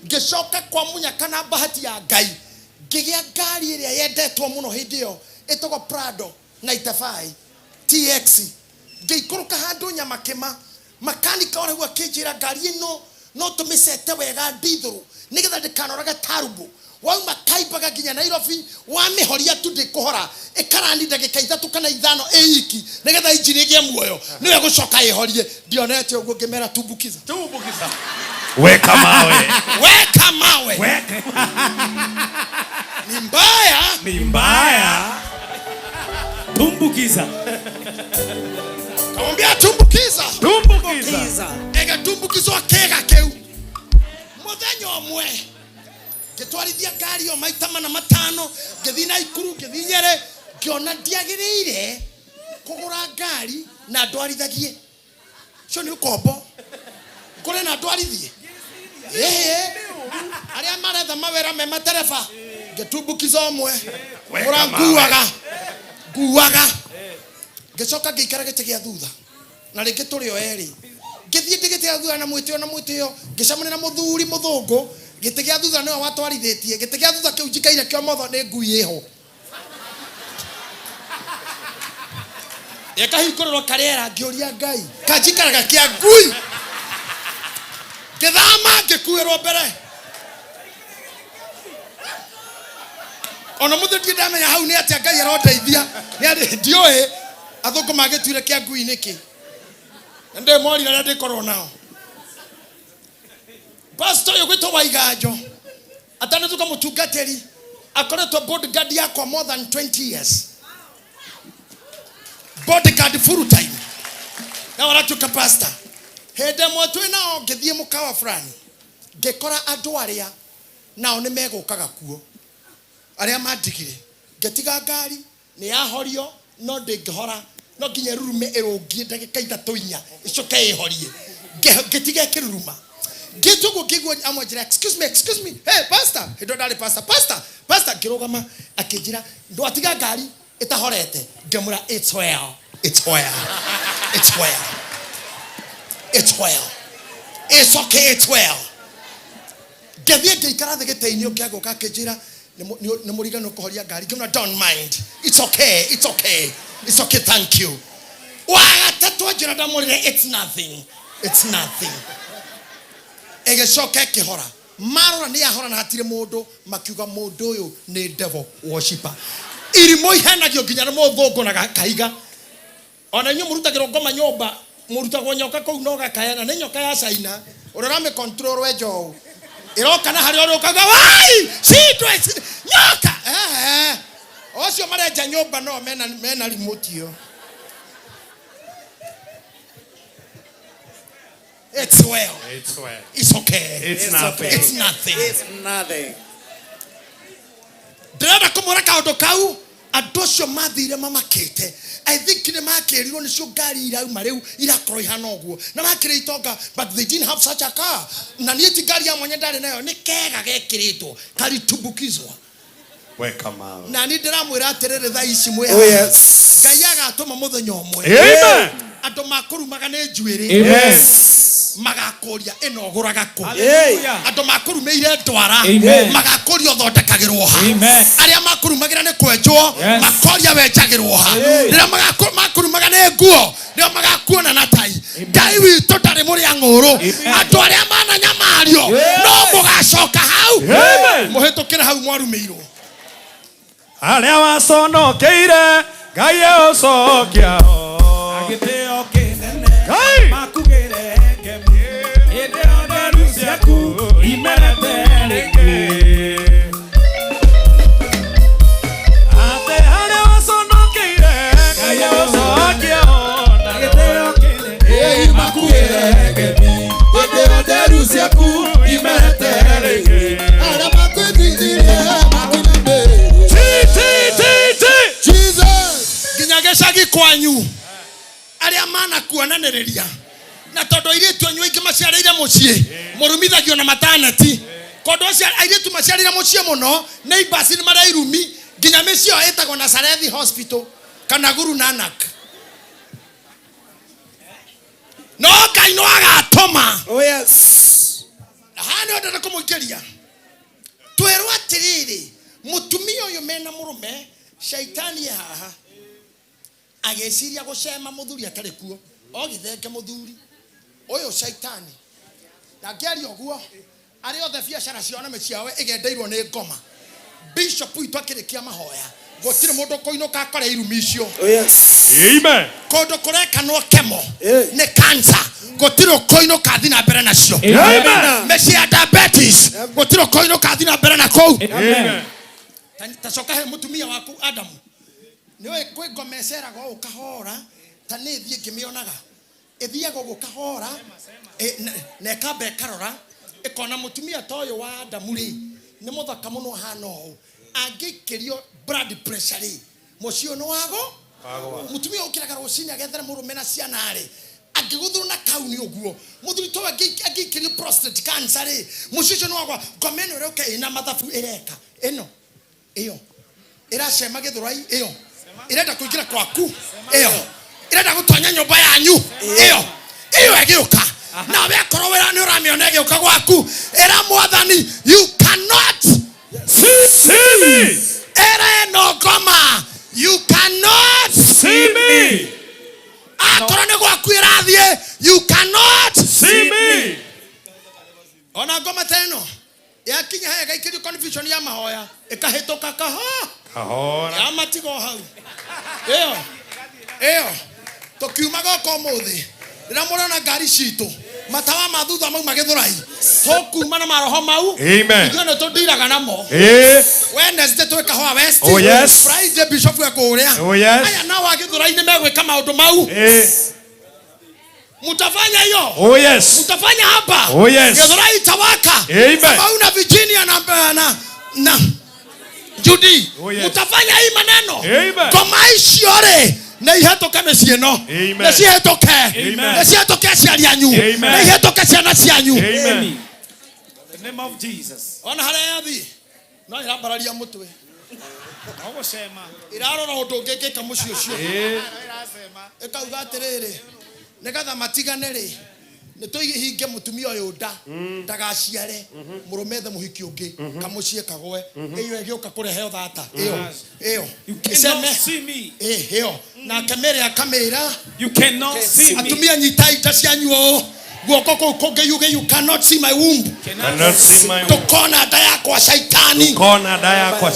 ngicoka kwa munyaka na bahati ya Ngai ngigia ngari iria yendetwo muno hindi yo itagwo Prado 95 TX ngikuruka handu nyamakema makanika ore gwa kinjira ngari ino no tumisete wega ndithuru nigetha ndikanoraga tarubu wauma kaimbaga nginya Nairobi wamihoria tu ndikuhora ikarani ndagika 3 kana 5 eiki nigetha injini gie muoyo niwe gucoka ihorie ndionete uguo ngimera tumbukiza Weka mawe. Weka mawe. Ni mbaya. Ni mbaya. Tumbukiza. Kamwambia tumbukiza. Tumbukiza. Ega tumbukizo kega keu. Muthenya omwe. Gitwarithia ngari yo maita mana matano, ngithi Naikuru, ngithi Nyeri, ngiona ndiagirire kugura ngari na ndwarithagie. Cio ni ukombo. Kore na ndwarithie. Aria maretha mawera me matereba ngitumbukiza omwe uranguaga ngicoka ngikara gite gia thutha na ringi turi o eri ngithie gite gia thutha na mwitio ngicamana na muthuri muthungu gite gia thutha no watwarithitie gite gia thutha kiu njikaire kio motho ni ngui iho ekahikorwo kariera ngiuria Ngai kanjikaraga kia ngui Gedama ngikuirwo mbere ona muthuri ndamenya hau ni atia Ngai arondeithia ni ndioi athungu magituire kia ngui niki nde mori na ndikorwo nao pastor yogwitwo Waiganjo atane tuka mutungateri akoretwo bodyguard yakwa more than 20 years bodyguard full time na waratuka pastor hende motwe nao ngithie mukawa fulani ngekora andu aria nao ni megukaga kuo aria mandigire ngetiga ngari ni yahorio no ndingihora no nginya rurume irungie ndagika 3-4 icoke ihorie ngetiga kiruruma ngitugo kigwo amwajira excuse me hey pastor hindo ndari pastor ngirugama akinjira ndo atiga ngari itahorete ngemura it's well it's okay, it's well. Gethie ngikara thige teinio kiago kakijira ni murigano kuhoria ngari ngimna don't mind. It's okay, thank you. Wagatatu ajira ndamurire it's nothing. Egecoke kihora. Marora ni ahora na hatire mundu makiuga mundu uyu ni devil worshipper. Irimo ihenagio nginya mo thungu na kaiga. Ona nyu murutagiro ngoma nyomba murutagwo nyoka kou no gakayana ni nyoka ya China urora me control we jo iroka na hari oro kaga wai shitwe nyoka ocio mareja nyomba no mena remote yo It's well. It's well. It's okay. It's nothing. It's nothing. It's nothing. Ndĩrenda kũmwĩra kaũndũ kau andũ acio mathire mamakĩte. I think nĩ makĩrirwo nĩcio ngari irauma rĩu irakorwo ihana ũguo na makĩrĩ itonga, but they didn't have such a car. Na niĩ ti ngari ya mwanya ndarĩ nayo, nĩ kega gekĩrĩtwo karitumbukizwa. Welcome out. Na niĩ ndĩramwĩra atĩrĩrĩ thaa ici mwĩ Oh yes. Ngai agatũma mũthenya ũmwe. Amen. Andũ makũrumaga nĩ njuĩrĩ. Amen. Magakũria ĩno ũgũraga kũ. Hallelujah. Andũ makũrumĩire ndwara. Amen. Magakũria ũthondekagĩrwo ha. Amen. Arĩa makũrumagĩra nĩ kwenjwo makoria wenjagĩrwo ha. Rĩrĩa makũrumaga nĩ nguo nĩo magakuona na tai. Ngai witũ ndarĩ mũrĩa ng'ũrũ. Andũ arĩa mananyamario no mũgacoka hau. Mũhĩtũkĩre hau mwarumĩirwo. Arĩa waconokeire Ngai ũcokia agĩtĩo kĩnene makugĩre ngemi hĩndĩ ĩyo nderu ciaku imerete rĩngĩ atĩ harĩa waconokeire Ngai ũcokia agĩtĩo kĩnene makugĩre ngemi hĩndĩ ĩyo nderu ciaku imerete rĩngĩ arĩa makwĩtithirie Gĩcagi kwanyu arĩa manakuonanĩrĩria na tondũ airĩtu anyu aingĩ maciarĩire mũciĩ mũrumithagio na mataneti tondũ airĩtu maciarĩire mũciĩ mũno neighbors nĩ marairumi nginya mĩciĩ ĩyo ĩtagwo Nazareth Hospital kana Guru Nanak. No Ngai no agatũma. Oh yes. Haha nĩ ndĩrenda kũmũingĩria twĩrwo atĩrĩrĩ mũtumia ũyũ mena mũrũme shaitani haha ageciria gũcema mũthuri atarĩ kuo ogithenge mũthuri ũyũ shaitani na ngĩaria ũguo arĩ othe biacara ciao na mĩciĩ yao ĩgendeirwo nĩ ngoma. Bishop witũ akĩrĩkia mahoya gũtirĩ mũndũ kũinũka akore irumi icio. Amen. Kũndũ kũrekanwo kemo nĩ cancer gũtirĩ kũinũka thiĩ na mbere nacio. Mĩciĩ ya diabetes gũtirĩ kũinũka thiĩ na mbere na kũu. Tacoka he mũtumia waku Adamu niwe kwĩ ngoma ĩceragwo ũkahora ta nĩ thiĩ ngĩmĩonaga ĩthiaga gũkahora na ĩkamba ĩkarora ĩkona mũtumia ta ũyũ wa Adamu rĩ nĩ mũthaka mũno hana ũũ angĩikĩrio blood pressure rĩ mũciĩ ũyũ nĩ wago mũtumia ũkĩraga rũcinĩ agethere mũrũme na ciana rĩ angĩgũthũrwo na kau nĩ ũguo mũthuri to angĩikĩrio prostate cancer rĩ mũciĩ ũcio nĩ wago ngoma ĩno ĩrĩũka ĩna mathabu ĩreka ĩno ĩyo ĩracema Gĩthũrai ĩyo irenda kuingira kwaku iyo irenda gutonya nyumba yanyu iyo ĩgĩũka na wekoro wera nĩ ũramĩona ĩgĩũka gwaku era mwathani you cannot see me era no ngoma you cannot see me akoro nĩ gwaku ĩrathiĩ you cannot see me ona ngoma teno yakinya hega ikĩrio confusion ya mahoya ĩkahĩtũka kahora ya matigo hau iyo tũkiumaga kwa mũthĩ rĩrĩa mũrona ngari citũ matawa ma thutha mau Gĩthũrai tũkuma na maroho mau ithuĩ tũndiraga namo Wednesday twĩka hoa West Friday Bishop ekũrĩa aya nao a Gĩthũrai nĩ megwĩka maũndũ mau mutafanya hiyo mutafanya hapa Gĩthũrai itawaka sababu na Virginia na Judy mutafanya hii maneno kwa maisha yore na ihetoke mĩciĩ ĩno na cihetoke aciari anyu na ihetoke ciana cianyu in the name of Jesus. Ona harĩa yathi no irambararia mũtwe irarora ũndũ ũngĩkĩka mũciĩ ũcio ĩkauga atĩrĩrĩ nĩgetha matigane rĩ nĩtũihinge mũtumia ũyũ nda ndagaciare mũrũmethe mũhiki ũngĩ kamũciĩ kagwe ĩyo ĩgĩũka kũrehe thata ĩyo ĩyo na kamere akamera you cannot see me atumia nyitai ta cianyu ũũ guoko kũu kũngĩ yuge you cannot see my womb tũkona nda yakwa shaitani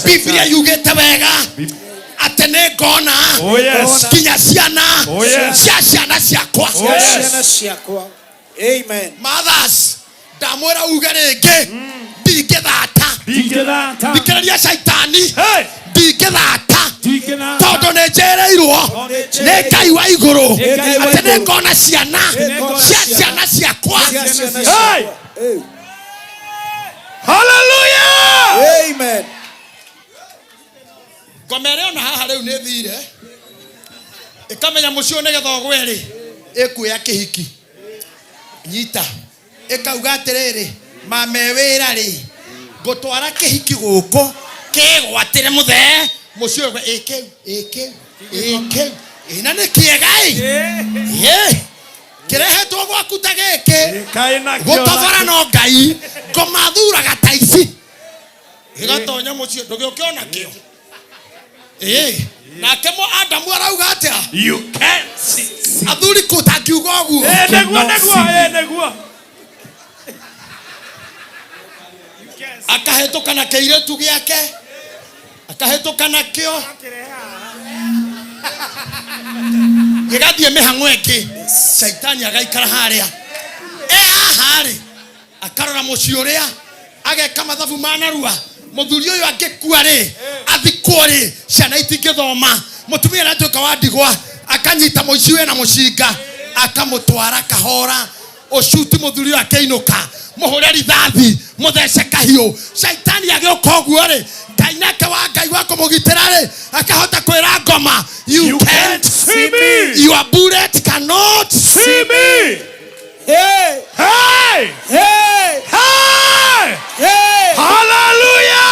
Biblia yugĩte wega atĩ nĩ ngona kinya ciana cia ciana ciakwa. Amen. Mothers, ndamwĩra uge rĩngĩ ndingĩthata ndikĩrĩria shaitani ndingĩthata tondũ nĩ njĩrĩirwo nĩ Ngai wa igũrũ atĩ nĩngona ciana cia ciana ciakwa. Hey! Hallelujah! Amen. Ngomere ona haha rĩu nĩ thire ikamenya mũcio nĩ gĩthogwe rĩ ĩkuoya kĩhiki nyita ĩkauga atĩrĩrĩ mame wĩra rĩ ngũtwara kĩhiki gũkũ kĩgwatĩre mũthee mũcio ĩkĩu ina nĩ kĩega kĩrehetwo gwaku ta gĩkĩ gũtobora no Ngai ngũmathuraga ta ici gĩgatonya mũcio ndũgĩũkĩona kĩo nake mo Adamu arauga atĩa you can't see athuri kũtakiuga ũguo neguo akahĩtũka na kĩirĩtu gĩake akahĩtũka nakĩo gĩgathiĩ mĩhang'o ĩngĩ Shaitani agaikara harĩa haha rĩ akarora mũciĩ ũrĩa ageka mathabu manarua mũthuri ũyũ angĩkua rĩ athikwo rĩ ciana itingĩthoma mũtumia aratuĩka wa ndigwa akanyita mũici we na mũcinga akamũtwara kahora ũcuti mũthuri ũyũ akĩinũka mũhũre rithathi mũthece kahiũ Shaitani agĩũka ũguo rĩ Ngai nake wa Ngai wa kũmũgitĩra rĩ akahota kwĩra ngoma you can't see me, your bullet cannot see me. Hey! Hey! Hey! Hey! Hey! Hallelujah!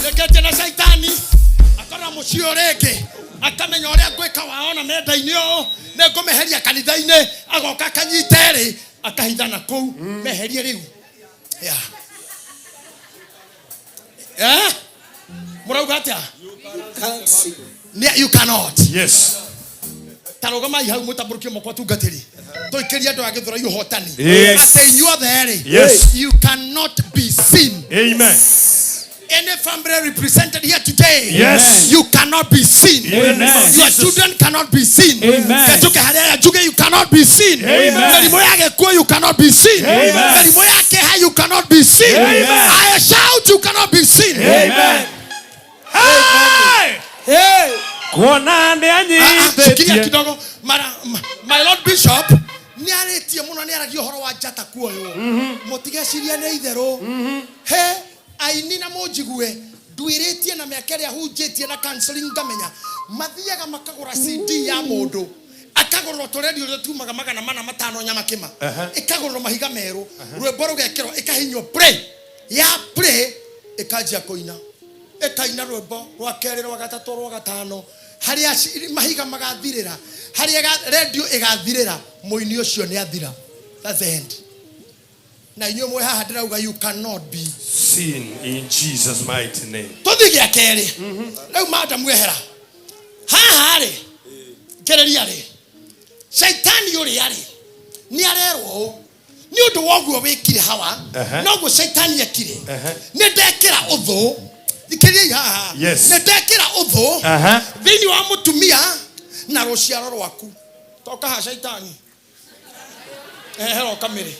Lekete na Shaitani akora mũcio rĩngĩ akamenya ũrĩa gwĩka waona nenda-inĩ ũũ nĩ ngũmeheria kanitha-inĩ agoka akanyite rĩ akahithana kũu meherie rĩu mũrauga atĩa you cannot. Yes. Tarogama ihau mũtambũrũkie moko tungatĩri tũikĩrie andũ a Gĩthũrai ũhotani atĩ inyuothe rĩ you cannot be seen. Amen. Any family represented here today, yes, you cannot be seen. Amen. Your children cannot be seen. Amen. You cannot be seen. Amen. You cannot be seen. Amen. You cannot be seen. Amen. I shout, you cannot be seen. Amen. Hey! Hey! Sikia kidogo my Lord Bishop ni aretie muno ni aragio horo wa njata kuoyo mutigeciria ni itherũ he aini na mũnjigue nduĩrĩtie na mĩaka ĩrĩa hunjĩtie na counseling ngamenya mathiaga makagũra CD ya mũndũ akagũrwo tũredio rĩrĩa tumaga 400 nyama kĩma ĩkagũrwo mahiga merũ rwĩmbo rũgekĩrwo ĩkahinywo play ya play ĩkanjia kũina ĩkaina rwĩmbo rwa kerĩ rwa gatatũ rwa gatano harĩa mahiga magathirĩra harĩa radio ĩgathirĩra mũini ũcio nĩ athira. That's the end. Na inyuĩ mwĩ haha ndĩrauga you cannot be seen in Jesus mighty name. Tũthiĩ gĩa kerĩ rĩu Madamu ehera haha rĩ kĩrĩria rĩ Shaitani ũrĩa rĩ nĩ arerwo ũũ nĩ ũndũ woguo wĩkire hawa noguo Shaitani ekire nĩ ndekĩra ũthũ ikĩria haha nĩ ndekĩra ũthũ thĩinĩ wa mũtumia na rũciaro rwaku toka ha Shaitani eheroka mĩrĩ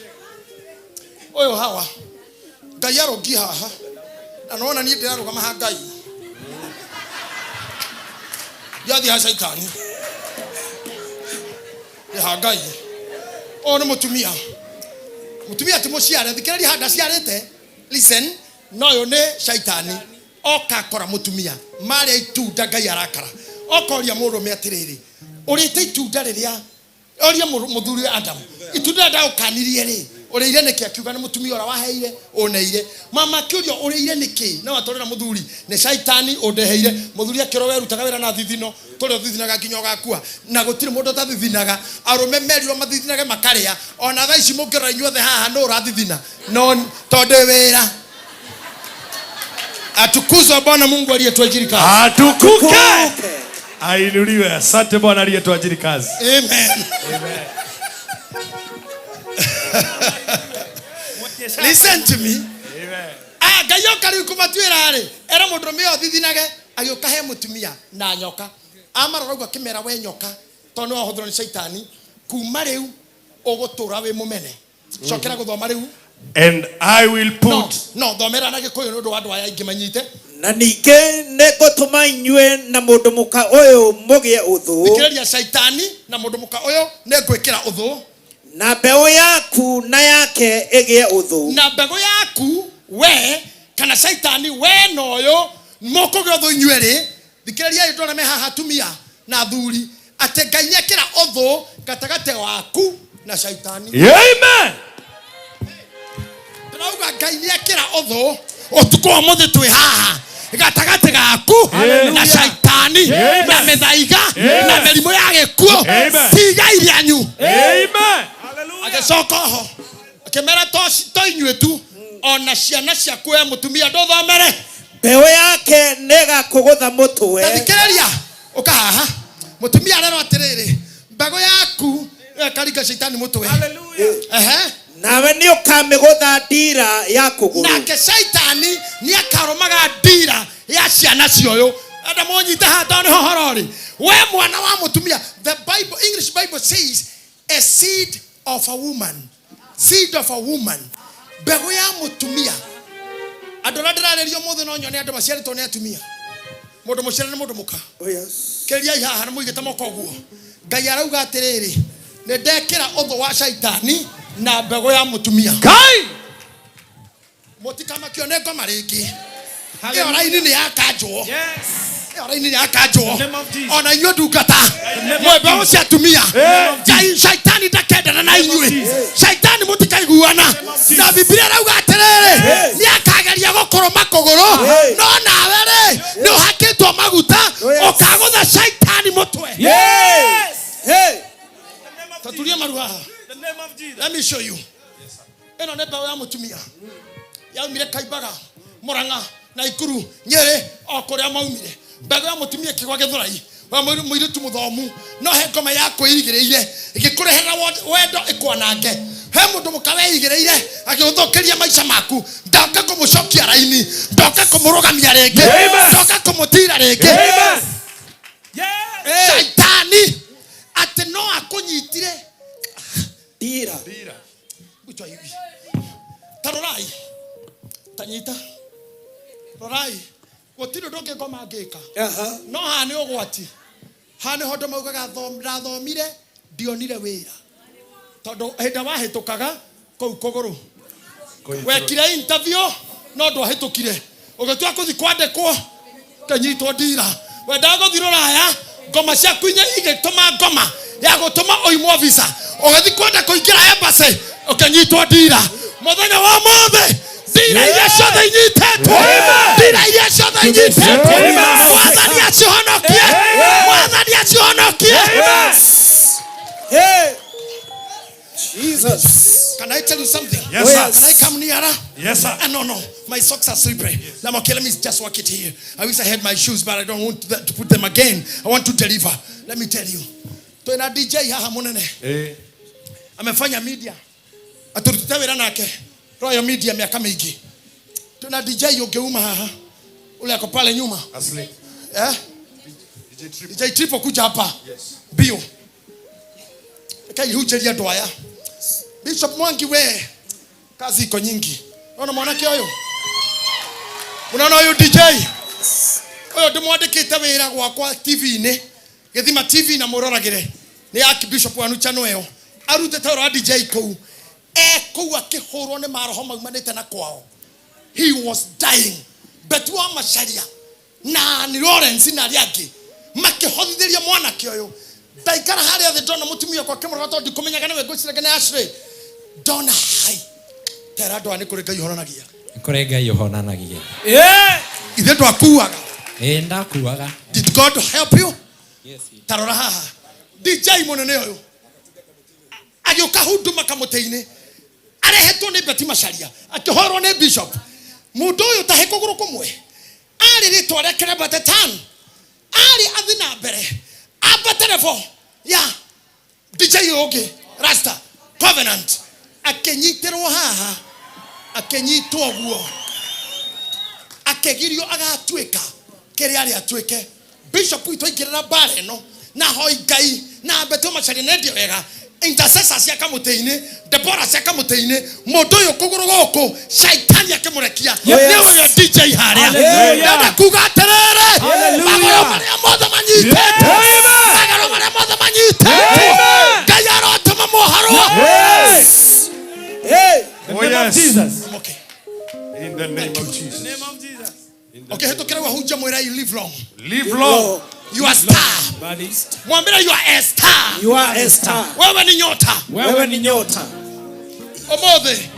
ũyũ hawa Ngai arũngi haha na nona niĩ ndĩrarũgama ha Ngai yathi ha Shaitani ha Ngai o nĩ mũtumia ti mũciare thikĩrĩria handa ciarĩte listen no ũyũ nĩ Shaitani oka kora mũtumia marĩa itunda Ngai arakara okoria mũrũme atĩrĩrĩ ũrĩte itunda rĩrĩa oria mũthuri Adamu itunda ndaũkanirie rĩ ũrĩire nĩkĩ akiuga nĩ mũtumia ũrĩa waheire ũneire mama kĩũrio ũrĩire nĩkĩ na watwarĩra mũthuri nĩ Shaitani ũndeheire mũthuri akĩrwo werutaga wĩra na thithino tũrĩa thithinaga nginya ũgakua na gũtirĩ mũndũ tathithinaga arũme merirwo mathithinage makarĩa ona thaa ici mũngĩrora inyuothe haha no ũrathithina no tondũ wĩra atukuzwe Bwana Mungu aliyetuajiri kazi. Atukuke. Ainuliwe. Asante Bwana aliyetuajiri kazi. Amen. Amen. Listen to me. Amen. Gayo kari kumatuira ari. Era mũndũrũme ũyũ thithinage agĩũka he mũtumia na nyoka. Amaroragwo akĩmera we nyoka tondũ wahũthĩrwo nĩ Shaitani kuma rĩu ũgũtũra wĩ mũmene. Cokera gũthoma rĩu. And I will put no thomera na gĩkũyũ nĩ ũndũ wa andũ aya aingĩ manyite na ningĩ nĩngũtũma inyuĩ na mũndũ mũka ũyũ mũgĩe ũthũ. Thikĩrĩria Shaitani na mũndũ mũka ũyũ nĩngwĩkĩra ũthũ. Na mbegũ yaku na yake ĩgĩe ũthũ. Na mbegũ yaku we kana Shaitani we na ũyũ mũkũgĩa ũthũ inyuĩ erĩ. Thikĩrĩria ndona me haha atumia na athuri atĩ Ngai nĩekĩra ũthũ gatagatĩ waku na Shaitani. Amen. Ndĩrauga Ngai nĩekĩra ũthũ ũtukũ wa mũthĩ twĩ haha gatagatĩ gaku na Shaitani na mĩthaiga na mĩrimũ ya gĩkuũ tiga irianyu. Amen. Agĩcoka ho akĩmera to inyuĩ tu ona ciana ciaku we mũtumia ndũthomere. Mbegũ yake nĩgakũgũtha mũtwe. Thikĩrĩria ũka haha mũtumia arero atĩrĩrĩ mbegũ yaku ĩkaringa Shaitani mũtwe. Nawe nĩ ũkamĩgũtha ndira ya kũgũrũ. Nake Shaitani nĩ akaromaga ndira ya ciana cioyo. Anda mũnyita hata nĩ hohorori we mwana wa mũtumia. The Bible, English Bible says a seed of a woman. Seed of a woman. Mbegũ ya mũtumia. Andũ arĩa ndĩrarĩrio mũthĩ no nyone andũ maciarĩtwo nĩ atumia. Mũndũ mũciare nĩ mũndũ mũka. Kĩriai haha na mũigĩte moko ũguo. Ngai arauga atĩrĩrĩ nĩ ndekĩra ũthũ wa Shaitani na mbegũ ya mũtumia. Ngai mũtikamakio nĩ ngoma rĩngĩ. Ĩyo raini nĩ yakanjwo. Ĩyo raini nĩ yakanjwo. Ona inyuĩ ndungata mbegũ cia atumia. Shaitani ndakendana na inyuĩ. Shaitani mũtikaiguana. Na Biblia irauga atĩrĩrĩ nĩ akageria gũkũrũma kũgũrũ no nawe rĩ nĩ ũhakĩtwo maguta ũkagũtha Shaitani mũtwe. Tatulia maru haha. Let me show you. Eno ne mbegũ ya mũtumia. Yaumire Kaimbaga, Murang'a, Naikuru, Nyeri, o kũrĩa maumire. Mbegũ ya mũtumia kĩgwa Gĩthũrai. Wa mũirĩtu mũthomu no he ngoma ya kwĩigĩrĩire ĩgĩkũrehera wendo ĩkwanange. He mũndũ mũka weigĩrĩire agĩgũthũkĩria maica maku. Ndoka kũmũcokia raini, ndoka kũmũrũgamia rĩngĩ, ndoka kũmũtira rĩngĩ. Shaitani atĩ no akũnyitire ndira. Gũtwa hivi. Tarorai. Tanyita. Rorai. Gũtirĩ ũndũ ũngĩ ngoma angĩka. No haha nĩ ũgwati. Haha nĩho andũ maugaga ndathomire ndionire wĩra. Tondũ hĩndĩ wahĩtũkaga kũu kũgũrũ. Wekire interview no ndwahĩtũkire. Ũgĩtua kũthi kwandĩkwo kanyitwo ndira. Wendaga gũthiĩ Rũraya ngoma ciaku inya igĩtũma ngoma ya gũtũma oimwo visa. Ũgĩthi kwenda kũingĩra embassy ũkanyitwo ndira. Mũthenya wa mũthĩ ndira iria ciothe inyitetwo. Ndira iria ciothe inyitetwo. Mwathani acihonokie. Mwathani acihonokie. Jesus. Can I tell you something? Yes, sir. Can I come nearer? Yes, sir. No. My socks are slippery. Okay, let me just walk it here. I wish I had my shoes, but I don't want to put them again. I want to deliver. Let me tell you. Tuna DJ haha munene. Amefanya media. Aturutita wĩra nake. Royal Media miaka mingi. Tuna DJ ungeuma haha. Ule ako pale nyuma. Asli. DJ Triple kuja hapa. Yes. Bio. Kai hucheria doaya. Bishop Mwangi we. Kazi iko nyingi. Unaona mwanake huyo? Unaona huyo DJ? Huyo ndimwandikite wĩra gwakwa TV-inĩ. Gĩthima TV na mũroragĩre. Nĩ Archbishop wa Nuchano ĩyo. Arutĩte wĩra wa DJ kũu. Kũu akĩhũrwo nĩ maroho maumanĩte na kwao. He was dying. Betu wa Macharia na ni Lawrence na arĩa angĩ makĩhothithĩria mwanake ũyũ. Ndaikara harĩa thĩ ndona mũtumia kwa kĩmũrora tondũ ndikũmenyaga nĩwe ngũciraga nĩ Ashley. Ndona hai. Tera andũ nĩ kũrĩ Ngai ũhonanagia. Kũrĩ Ngai ũhonanagia. Ithe ndwakuaga. Ndakuaga. Did God help you? Yes. Tarora haha. DJ mũnene ũyũ. Agĩũka huduma kamũtĩ-inĩ. Arehetwo nĩ Beti Macharia. Akĩhorwo nĩ Bishop. Mũndũ ũyũ tahe kũgũrũ kũmwe. Arĩ rĩtwa rĩa Kĩrembete Tan. Arĩ athi na mbere. Amba telefo. Ya. DJ ũngĩ. Rasta. Covenant. Akĩnyitĩrwo haha. Akĩnyitwo guo. Akĩgirio agatuĩka kĩrĩa arĩ atuĩke. Bishop witũ aingĩrĩra mbara ĩno na hoi Ngai na Beti Macharia nĩ ndio wega. intercessors ya kamuteini, Deborah ya kamuteini, moto yo kuguru goko, shaitani akimurekia. Niwe yo DJ haria. Nada kuga terere. Magoro maria moza manyite. Magoro maria moza manyite. Gayaro tama moharo. Hey. In the name of Jesus. Okay. In the name of Jesus. In the name of Jesus. Okay, heto kera wahuja mwera you live long. Live long. You are star. Mwambira you are a star. You are a star. Wewe ni nyota. Wewe ni nyota. Omothe.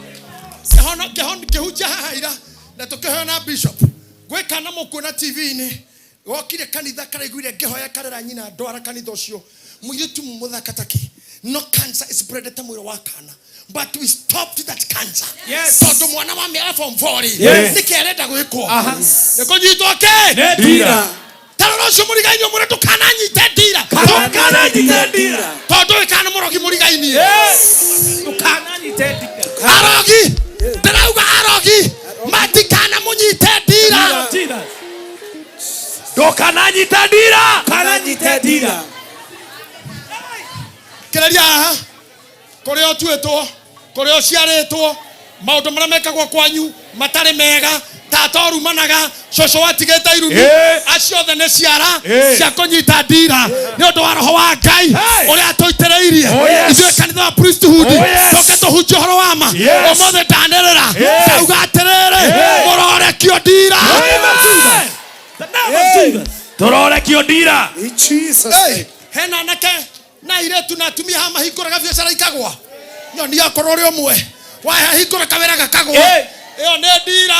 Kehuja haira na tukehona bishop. Gweka na mukuna TV ni. Wokire kanitha karaiguire ngehoya karera nyina ndwara kanitha ucio. Muyitu muthakataki. No cancer is spread mwira wa kana. But we stopped that cancer. Yes. Tondu mwana wa mera from 40. Yes. Nikerenda gwikwo. Niko nyitoke. Dira. Taroro cio murigainio mure tukananyite dira. Tukananyite dira. Tondu ikana murogi murigainie. Yes. Tukananyite dira. Arogi. Tarauga arogi. Matikana munyite dira. Tukananyite dira. Tukananyite dira. Kereria kore otuetwo kore ociaretwo maundu maria mekagwo kwanyu matare mega tatoru managa coco watigete irumi aciothe ne ciara cia kunyita ndira ni undu wa roho wa Ngai uria atoitereirie ithuĩ kanitha wa priesthood toke tuhunjie ũhoro wa ma ũmũthĩ ndanĩrĩra ndauga atĩrĩrĩ mũrorekio ndira turorekio ndira hena nake na iretu na atumia ha mahingũraga biacara ikagwa nyoni yakorwo uri umwe waya hingũra kawĩra gakagwa iyo nĩ ndira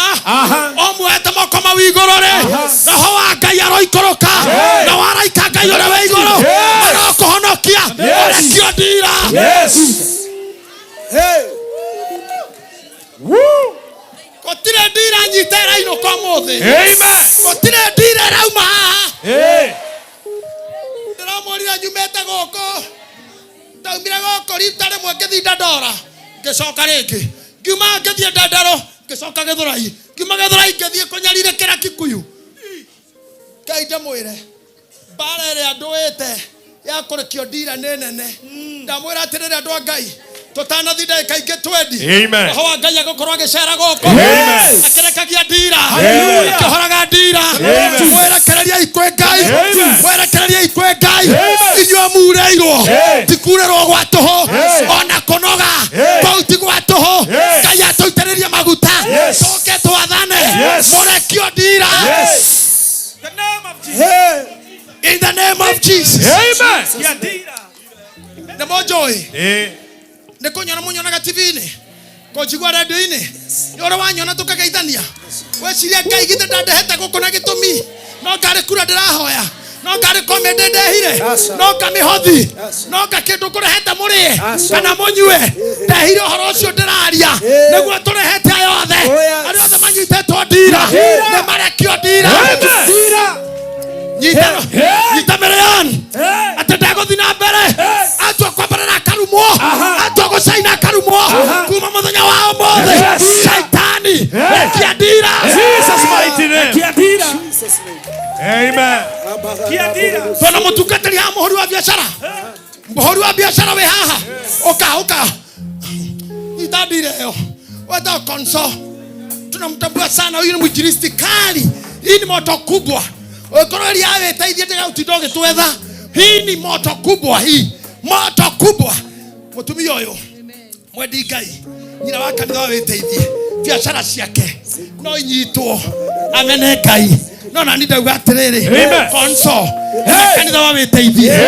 omwe ta moko mawigũrũre roho wa Ngai aroikũrũka na waraika Ngai ũrĩa wĩ igũrũ arokũhonokia ũrekio ndira gũtirĩ ndira nyita ĩrainũka ũmũthĩ gũtirĩ ndira ĩrauma haha ndĩramwĩrire nyumĩte gũkũ ndaumire gũkũ rita rĩmwe ngĩthiĩ Dandora ngĩcoka rĩngĩ ngiuma ngĩthiĩ Ndandaro ngĩcoka Gĩthũrai ngiuma Gĩthũrai ngĩthiĩ kũnyarirĩkĩra Kikuyu Ngai ndamwĩre mbara ĩrĩa ndũĩte ya kũrekio ndira nĩ nene ndamwĩra atĩrĩrĩ andũ a Ngai tutanathi ndagĩka ingĩ 20 roho wa Ngai agũkorwo agĩcera gũkũ akĩrekagia ndira akĩhoraga ndira mwerekereria ikwe Ngai mwerekereria ikwe Ngai inyuĩ mureirwo tikurĩrwo gwa tũhũ ona kũnoga kũu ti gwa tũhũ Ngai atũitĩrĩrie maguta tũke twathane mũrekio ndira in the name of Jesus. Nĩ mũnjũĩ nĩ kũnyona mũnyonaga TV-inĩ kũnjigua radio-inĩ nĩ ũrĩ wanyona tũkageithania weciria Ngai githĩ ndandehete gũkũ na gĩtũmi no ngarĩ kura ndĩrahoya no ngarĩ comment ndehire no ngamĩhothi no ngakĩndũ kũrehete mũrĩe kana mũnyue ndehire ũhoro ũcio ndĩraria nĩguo tũrehete aya othe arĩa othe manyitetwo ndira nĩ marekio ndira nyita Miriam atĩ ndagũthiĩ na mbere atua kwambara na akarumwo atua gũcaina akarumwo kuma mũthenya wa ũmũthĩ shaitani rekia ndira twana mũtungatĩri ha mũhũri wa biacara wĩ haha ũka nyita ndira ĩyo weta konso tunamtambua sana huyu ni mwinjilisti kali hii ni moto kubwa Okorori yawe taithie tega utidoge twetha. Hii ni moto kubwa hii. Moto kubwa. Mutumia uyu. Mwendi Ngai. Nyina wa kanitha wawe taithie. Biacara ciake. No inyitwo. Amene Ngai. No na ndauga atiriri. Konso. Kanitha wawe taithie.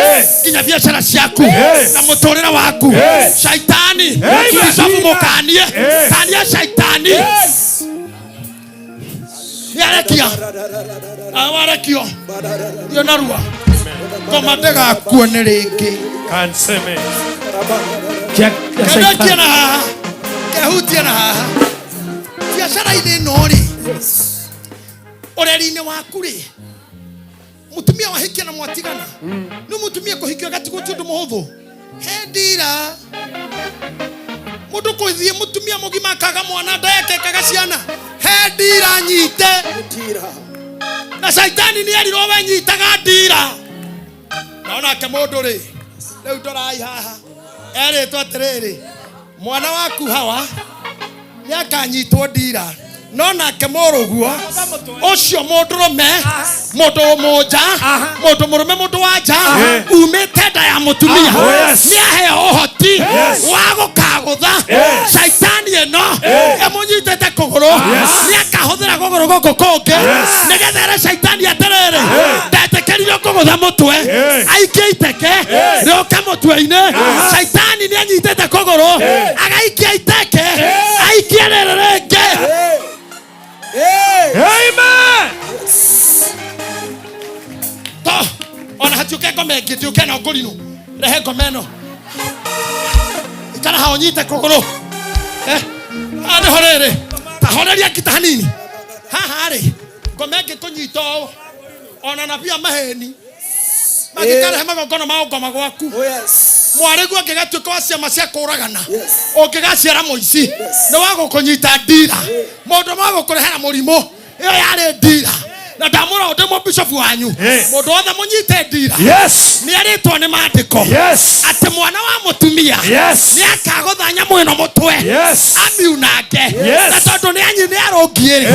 Kinya biacara ciaku na muturira waku. Shaitani. Kisafu mukanie. Kania shaitani. Yarekia awarekio yo narua komatega kuone rĩngĩ kanseme kerekia na haha kehutia na haha biacara-inĩ ĩno rĩ ũreri-inĩ waku rĩ mũtumia wahikia na mwatigana nĩ mũtumia kũhikio gatigwo ti ũndũ mũhũthũ he ndira mũndũ kũthiĩ mũtumia mũgima akaga mwana ndekekaga ciana he ndira nyite na shaitani ni erirwo we nyitaga ndira naona ke mũndũ rĩ rĩu ndorai haha Eretwo atiriri mwana waku Hawa niakanyitwo ndira no nake muruguo ucio mundurume mundu muja mundu murume mundu wanja umite nda ya mutumia niaheo uhoti wa gukagutha shaitani eno emunyitete kuguru niakahuthira kuguru guku kungi nigethere shaitani atiriri ndetekerio kugutha mutwe aikie iteke rioka mutwe-ini shaitani nianyitete kuguru agaikia iteke aikie rĩrĩ amen. To ona hatuke ngome ngituke na ngurinu rehe ngome no ikara haonyite kuguru ane horere ta horeria kitanini haha ri ngome ngikunyita ona na pia maheni magikare hemagono maogoma gwaku mwaregu angigatuka wa ciama cia kuragana ungigaciara muici ni wago kunyita ndira mundu mago kurehera murimo iyo yari ndira na ndamura ndemo bishop wanyu mundu othe munyite ndira ni aritwo ni mandiko ati mwana wa mutumia ni akagutha nyamu ino mutwe amiunake na tondu ni anyi ni arongieri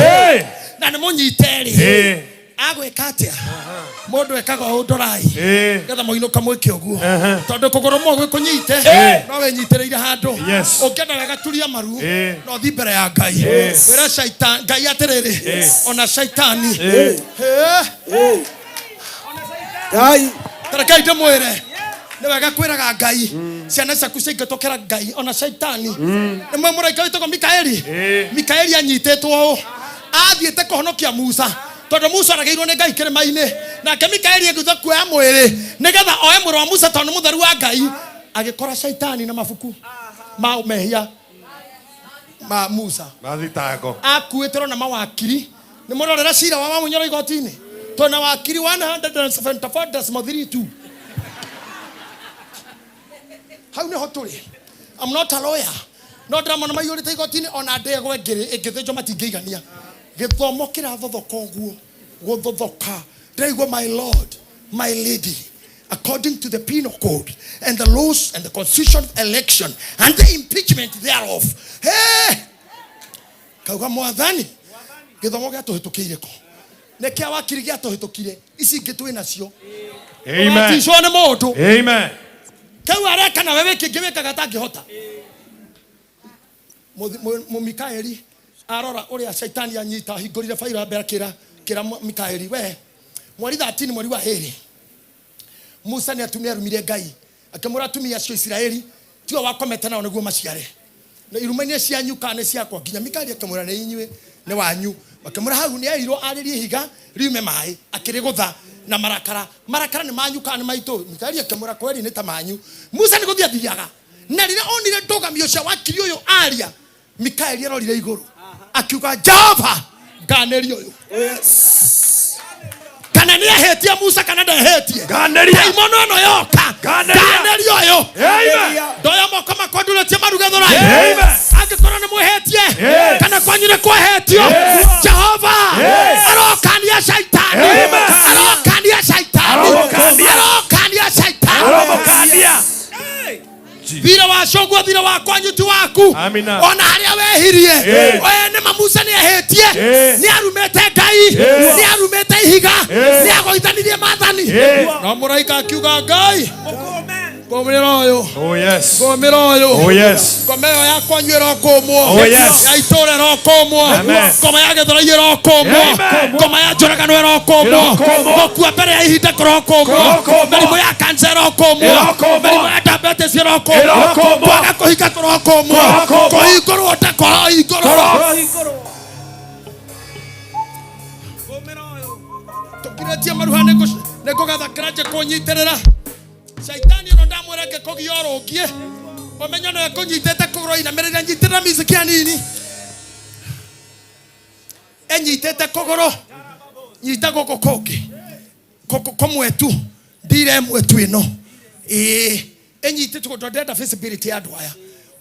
na ni munyite ri agwika atia mundu ekaga undorai getha moinuka mwike uguo tondu kuguru mogwe kunyite no wenyitireire handu ukenda wega turia maru no thi mbere ya Ngai wera shaitan Ngai atiriri ona shaitani Ngai tarakai ndamwire ni wega kwiraga Ngai ciana ciaku cingitokera Ngai ona shaitani ni mwe muraika witagwo Mikaeli anyitetwo athiete kuhonokia Musa tondu Musa arageirwo ni Ngai kirima-ini nake Mikaeli agitha kuoya mwiri nigetha oe mwiri wa Musa tondu mutheru wa Ngai agikora shaitani na mabuku ma mehia ma Musa mathitango akuitero na mawakiri ni murorera cira wa munyoro igoti-ini tona wakiri 174.32 hau ni hoturi. I'm not a lawyer no ndamona maiyurite igoti-ini ona ndegwe ngiri ingithinjo matingĩigania githomo kirathothoka uguo guthothoka ndiraigua my lord my lady according to the penal code and the laws and the constitution of election and the impeachment thereof kauga mwathani githomo giatuhitukire ko nekia wakiri giatuhitukire ici ngitwi nacio amen tishone mundu amen kau areka na wewe kingiwikaga tangihota mu Mikaeli arora uria shaitani anyita hingurire faira mbere kira Mikaeli we mweri 13 mweri wa heri Musa ni atumia rumire Ngai akimura atumia cio Israeli tio wakomete nao niguo maciare na irumania cianyu kana ciakwa nginya Mikaeli akimura ni inywe ni wanyu akimura hau ni airwo aririe higa riume mai akirigutha na marakara ni manyu kana maitu Mikaeli akimura kweri ni ta manyu Musa ni guthia thiaga na rire onire ndogamio cia wakiri uyu aria Mikaeli arorire iguru akiuga Jehova ganerio uyu kana ni ahetia Musa kana ndahetie ganeria imono no yoka ganerio uyu ndoya moko makonduretie marugetho rai angikora ni muhetie kana kwanyire kwahetio Jehova arokania shaitani arokania shaitani vira wa shogwa vira wa kwanyu tu waku ona haria wehirie oye ni Musa ni ahetie ni arumete Ngai ni arumete ihiga ni agoithanirie mathani no muraika akiuga Ngai komero yo oh yes komero yo oh yes komero ya kwanyu rokomwo oh yes ya itore rokomwo koma ya gethora rokomwo koma ya njoragano rokomwo gokua mbere ya ihinda rokomwo merimu ya cancer rokomwo merimu ya diabetes rokomwo kwaga kuhika rokomwo kuhingurwo ta kuhingurwo tukiratia maruhane nekugatha kiraje kunyitirira shaitani no ndamureke kogiorogie omenya no kunyitete kuroina merera nyitirira miziki anini enyitete kogoro nyita goko koke komwetu ndire mwetu ino enyitete kudodeta visibility ya dwaya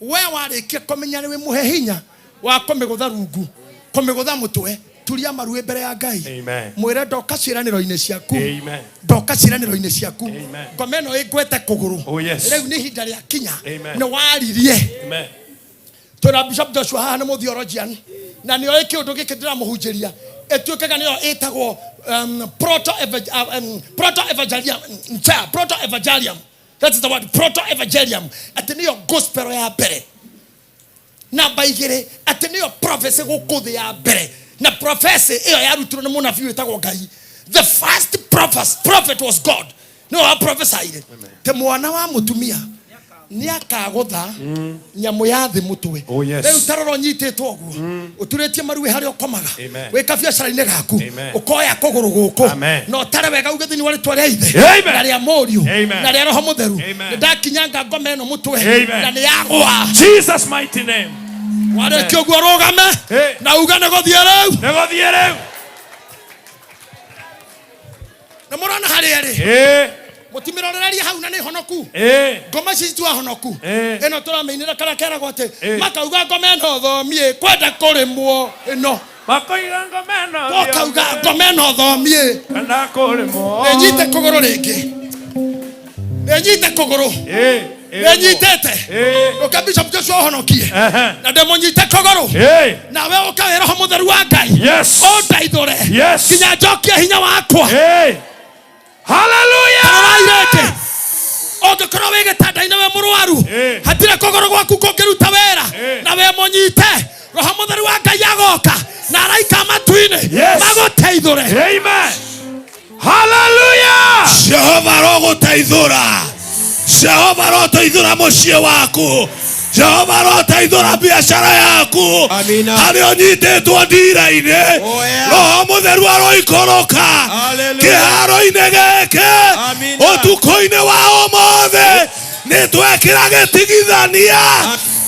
we wareke komenya ni muhe hinya wa komegotha rungu komegotha mutwe tulia maruwe mbere ya Ngai. Amen. Mwire ndoka ciraniro-ini ciaku. Amen. Ndoka ciraniro-ini ciaku. Amen. Ngomeno igwete kuguru. Oh yes. Riu ni hinda ria kinya. Amen. Ni waririe. Amen. Tora Bishop Joshua haha ni theologian. Na ni oiki undu giki ndira muhunjiria. Etuikaga niyo etagwo proto evangelium. That is the word, proto evangelium. Ati niyo gospel ya mbere. Namba igire ati niyo prophecy gukuthi ya mbere. Na prophecy iyo yarutirwo ni munabii wetagwo Ngai. The first prophet was God. No wa prophesied. Te mwana wa mutumia ni akagotha nyamu ya thi mutwe. Riu taroro nyitetwo oguo uturetie maruwe hari okomaga weka biacara-ini gaku ukoya kuguru guku no tare wega uge thini wari twari ithe na ria morio na ria roho mutheru ndakinyanga ngome no mutwe na ni yagwa Jesus mighty name. Wale kioguo rogame na uga negothie riu na murona hari eri mutimiroreria hau na ni honoku ngoma citu honoku eno turamenyira kana kera gwate makauga ngoma no thomie kwenda kurimwo ino makoiga ngoma no makauga ngoma no thomie kana kurimwo enyite kuguru ringi enyite kuguru enyitete ukabisha Joshua honokie na ndemonyite kuguru na we ukawera ho mutheru wa Ngai ondaithore kinya njokia hinya wakwa Hallelujah. Oge kono wege tada ina we muruaru hatire kogoro gwaku kongeruta wera na we monyite roho mutheru wa Ngai agoka na araika matuine magoteithore. Amen. Hallelujah. Jehova rogo taithura. Jehova rogo taithura mucie waku. Jehova rogo taithura biashara yaku. Amina. Hario nyitetwo ndira-ini. Roho mutheru aroikoroka kiharo-ini giki utuko-ini wa umothe ni twekira gitigithania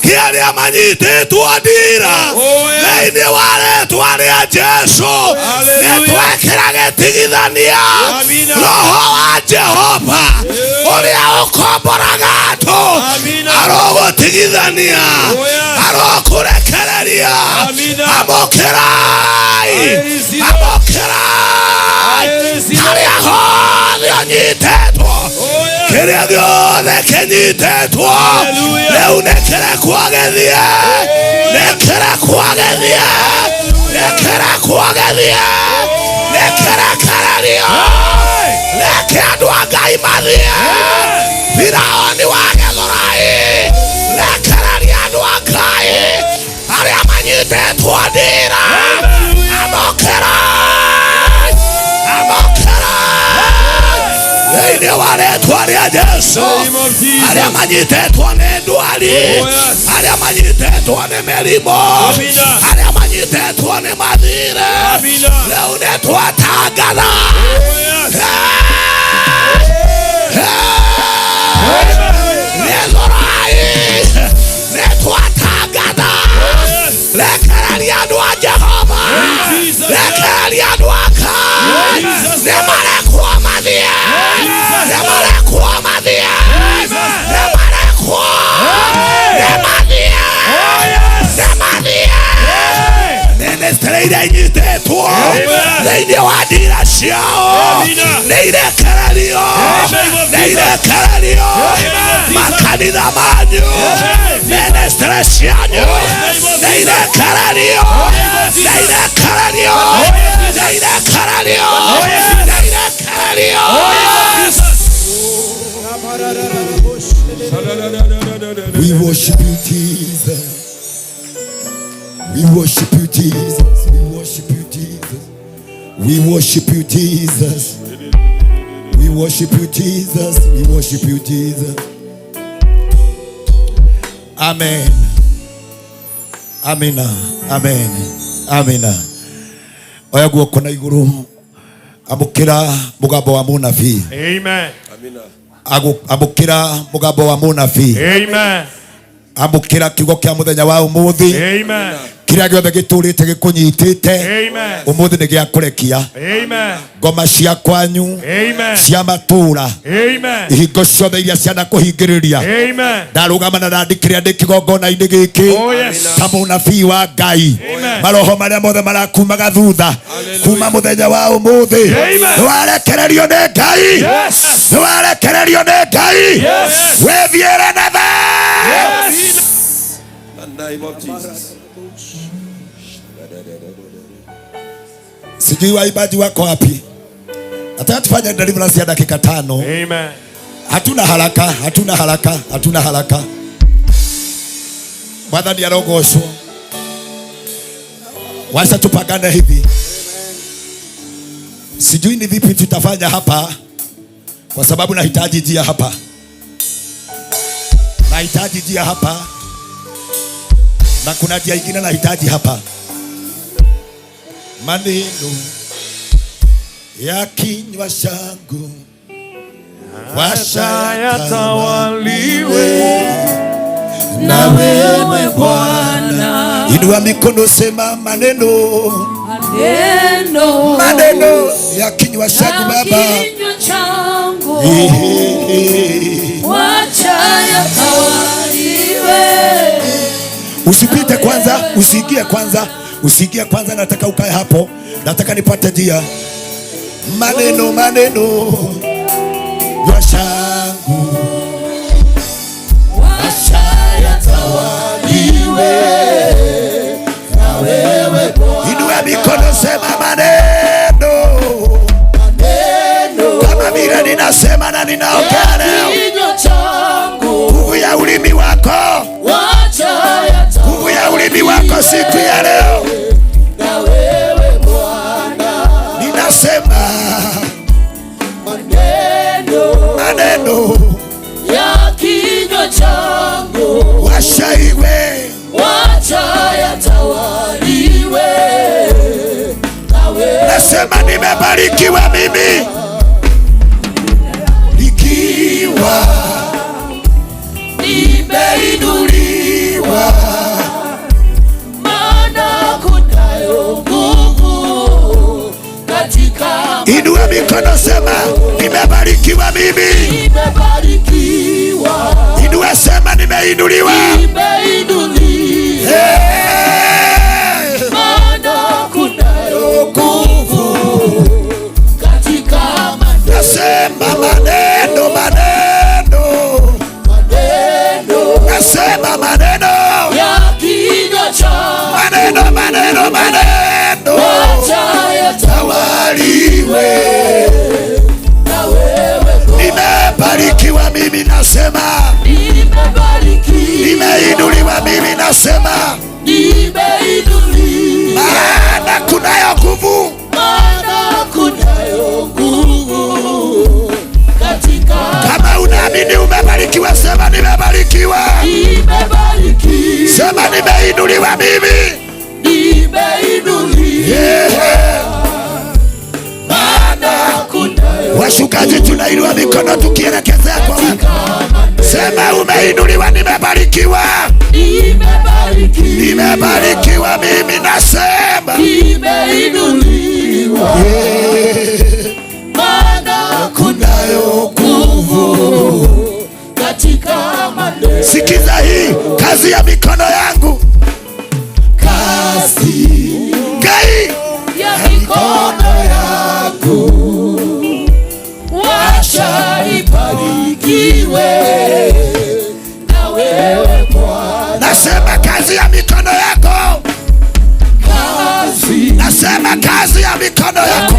kia aria manyitetwo ndira thĩinĩ wa rĩtwa rĩa Jesu ni twekira gitigithania roho wa Jehova uria ukomboraga andu arogutigithania arokurekereria amokerai haria hothe unyitetwo kiria giothe kinyitetwo riu nekere kwagethie nekere kwagethie nekere kwagethie nekere karario neke andu a Ngai mathie Firaoni wa Githurai nekereria andu a Ngai aria manyitetwo ndira amokerai thĩinĩ wa rĩtwa rĩa Jesu aria manyitetwo nĩ ndwari aria manyitetwo nĩ mĩrimũ aria manyitetwo nĩ mathirĩ rĩu nĩ twatangatha Githurai nĩ twatangatha rekereria andũ a Jehova rekereria andũ a Ngai nĩ marekwo mathie nĩ marekwo mathie nĩ marekwo nĩ mathie nĩ mathie ministry iria inyitetwo thĩinĩ wa ndira ciao nĩ irekererio nĩ irekererio makanitha manyu ministry cianyu nĩ irekererio nĩ irekererio nĩ irekererio nĩ irekererio. We worship you, Jesus. We worship you, Jesus. We worship you, Jesus. We worship you, Jesus. We worship you, Jesus. We worship you, Jesus. Amen. Amina. Amen. Amina. Oya guoko na iguru. Amukira mugambo wa munabii. Amen. Amukira mugambo wa munabii. Amen. Amukira kiugo kia muthenya wa umuthi. Amen. Kira giothe giturite gikunyitite. Amen. Umuthi ni gia kurekia. Amen. Ngoma cia kwanyu. Amen. Cia matura. Amen. Ihingo ciothe iria ciana kuhingiriria. Amen. Ndarugama na ndikire ndikigongona-ini giki. Oh yes. Ta munabii wa Ngai. Amen. Maroho maria mothe marakumaga thutha. Kuma muthenya wa umuthi. Niwarekererio ni Ngai. Yes. Niwarekererio ni Ngai. Yes. Wethiire na tha. Yes. In the name of Jesus. Sijui waimbaji wako wapi? Nataka tufanye deliverance ya dakika 5. Amen. Hatuna haraka, hatuna haraka, hatuna haraka. Mwathani arogocwo. Wacha tupagane hivi. Sijui ni vipi tutafanya hapa, kwa sababu nahitaji njia hapa. Nahitaji njia hapa. Na kuna njia ingine nahitaji hapa. Maneno ya kinywa changu washa yatawaliwe na wewe Bwana. Inua mikono, sema maneno. Maneno. Maneno ya kinywa changu Baba. Kinywa changu wacha yatawaliwe. Usipite kwanza, usiingie kwanza. Usiingie kwanza, nataka ukae hapo. Nataka nipate njia. Maneno, maneno ya changu wacha yatawaliwe na wewe Bwana. Inua mikono, sema maneno. Maneno. Kama vile ninasema na ninaongea leo. Kinywa changu. Nguvu ya ulimi wako. Wacha yatawaliwe. Nguvu ya ulimi wako siku ya leo. Na wewe Bwana. Ninasema maneno. Maneno ya kinywa changu washa iwe. Wacha yatawaliwe na wewe. Nasema nimebarikiwa mimi. Nikiwa nimeinuliwa, maana kunayo nguvu katika. Inua mikono, sema nimebarikiwa mimi. Nimebarikiwa. Inua, sema nimeinuliwa. Nimeinuliwa. Maana kunayo nguvu katika maneno. Nasema maneno, maneno. Maneno. Nasema maneno ya kinywa changu. Maneno, maneno, maneno. Wacha yatawaliwe na wewe. Nimebarikiwa mimi, nasema nimebarikiwa. Nimeinuliwa mimi, nasema nimeinuliwa. Maana kunayo nguvu. Maana kunayo nguvu katika. Kama unaamini umebarikiwa, sema nimebarikiwa. Nimebarikiwa. Sema nimeinuliwa mimi. Nimeinuliwa. Maana kunayo. Washukaji tunainua mikono tukielekezea kwa Mungu. Sema umeinuliwa, nimebarikiwa. Nimebarikiwa. Nimebarikiwa mimi, nasema nimeinuliwa. Maana kunayo nguvu katika maneno. Sikiza hii kazi ya mikono yangu. Kazi Ngai ya mikono yangu wacha ibarikiwe na wewe Bwana. Nasema kazi ya mikono yako. Kazi. Nasema kazi ya mikono yako.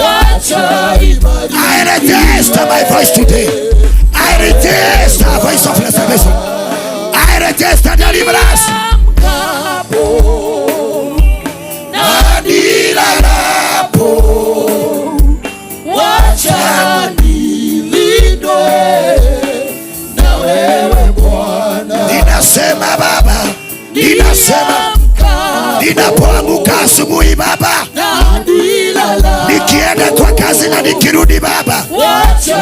Wacha ibarikiwe. I register my voice today. I register a voice of restoration. I register deliverance. Nilalapo wacha nilindwe na wewe Bwana. Ninasema Baba, ninasema ninapoamka asubuhi Baba, nikienda kwa kazi na nikirudi Baba, wacha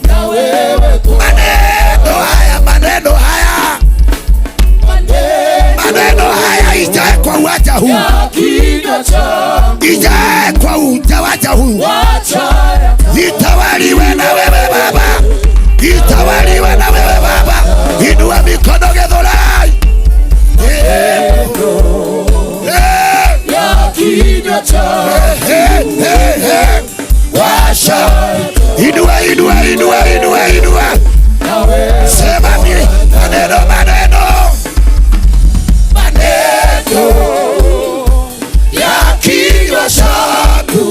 na wewe waja huu, ije kwa waja huu, itawaliwe na wewe Baba, itawaliwe na wewe Baba. Inua mikono Githurai. Washa. Inua, inua, inua, inua, inua. Sema mimi maneno, maneno, maneno ya kinywa changu,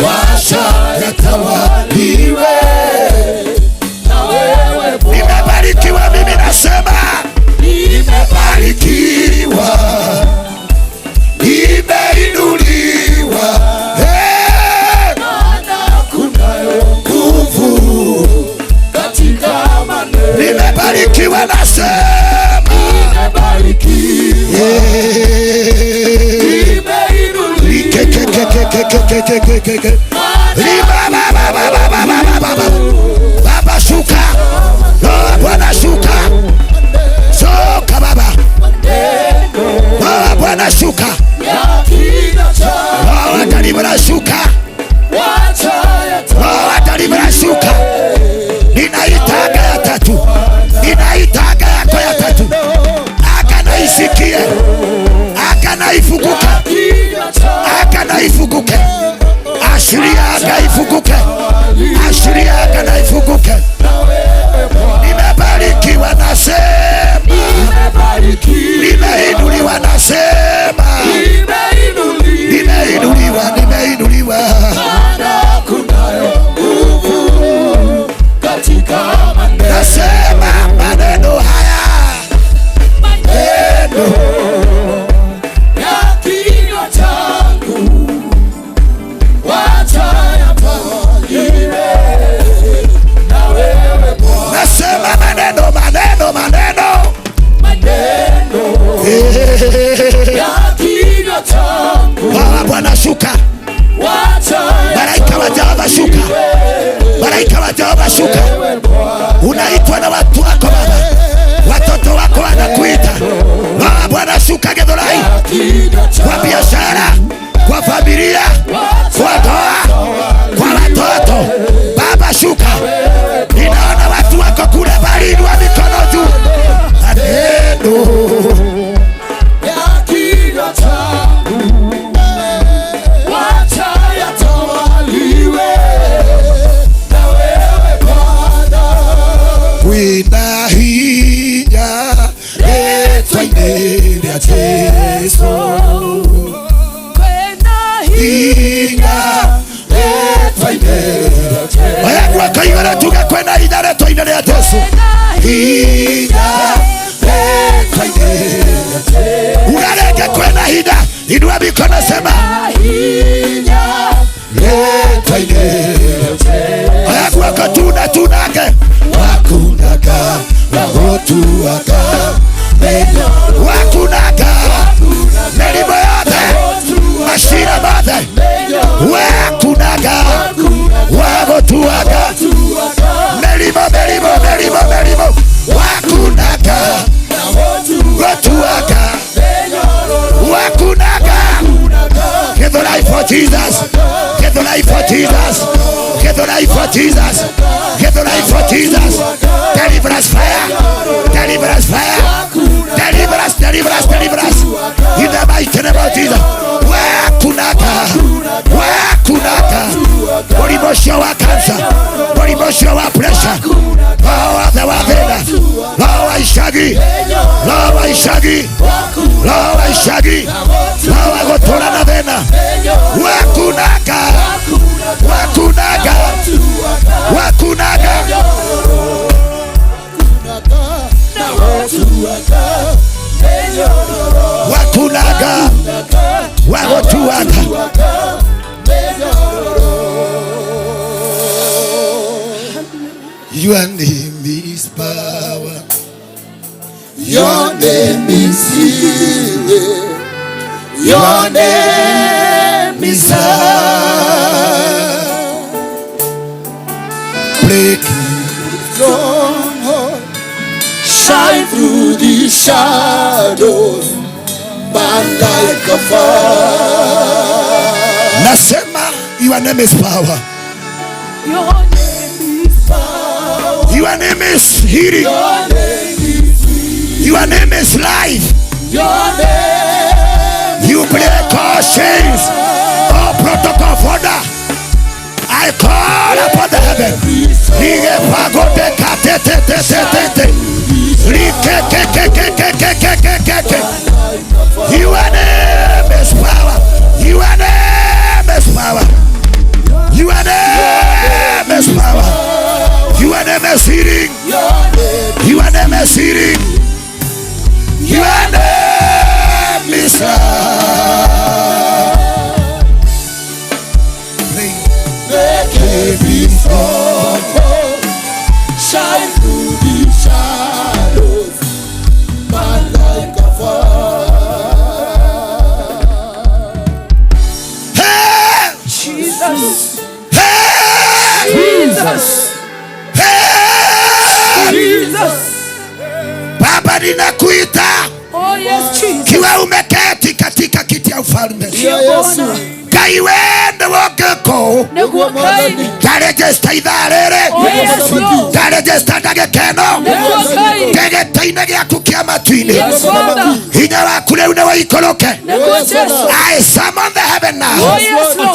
washa yatawaliwe na wewe. Nimebarikiwa mimi, nasema nimebarikiwa, nimeinuliwa, maana kunayo nguvu katika maneno. Nimebarikiwa, nasema nimebarikiwa, Baba shuka, Bwana shuka, shuka Baba, Bwana shuka, watalibra shuka, watalibra shuka. Ninaitaga ya tatu, ninaitaga yako ya tatu, akana isikie, akana ifukuke, akana ifukuke, ashiria aka ifukuke, ashiria akana ifukuke. Nimebarikiwa, nasema nimeinuliwa, nasema nimeinuliwa, nimeinuliwa, maana kunayo nguvu katika maneno. Nasema maneno haya, maneno ya kinywa changu, wacha yatawaliwe na wewe Bwana. Nasema maneno, maneno, maneno, maneno ya kinywa changu. Bwana shuka, malaika wa Jehova shuka, malaika wa Jehova shuka. Unaitwa na watu wako Baba, watoto wako wanakuita. Bwana shuka Githurai, kwa biashara, kwa familia, kwa ndoa, kwa watoto. Baba shuka. Ninaona watu wako kule bali, inua mikono juu. Maneno ya kinywa changu, wacha yatawaliwe na wewe Bwana. Wina hinya etwaine rya Jesu, wina hinya etwaine rya Jesu. Oya gwaka igara tuge kwena hinya etwaine rya Jesu. Hinya etwaine rya Jesu. Unareke kwena hinya, inua mikono sema hinya etwaine rya Jesu. Oya gwaka tuna tunake wakunaga wahotuaga wakunaga melimo yote mashira mothe wakunaga wahotuaga melimo melimo melimo melimo wakunaga wahotuaga wakunaga. Get the life for Jesus, get the life for Jesus, get the life for Jesus, get the life for Jesus. Deliver us fire, deliver us fire, deliver us, deliver us, deliver us. In the mighty name of Jesus. Wakunaga, wakunaga. Boribosho wa cancer, boribosho wa pressure. Oh, the wavena, oh, I shaggy, oh, I shaggy, oh, I shaggy, oh, I go to another vena. Wakunaga, wakunaga, wakunaga. Wakunaga, wagotuaga. Your name is power. Your name is healing. Your name is breaking stronghold. Shine through the shadows. Nasema your name is power. Your name is healing. Your name is life. You break all chains, all protocol of order. I call upon the heaven. Your name is power. Your name is power. Your name is power. Your name is healing. Your name is healing. Your name is love. Make it be strong. Shine through the shadows. Burn like a fire. Hey! Jesus. Hey! Jesus. Hey! Jesus. Baba ninakuita. Oh yes, Jesus. Kiwa umeketi katika kiti ya ufalme. Kai wende wogeko. Tarejesta idharere. Tarejesta dagekeno. Tegetaine gyaku kia matuine. Hinya wakule unewa ikoloke. I summon the heaven now.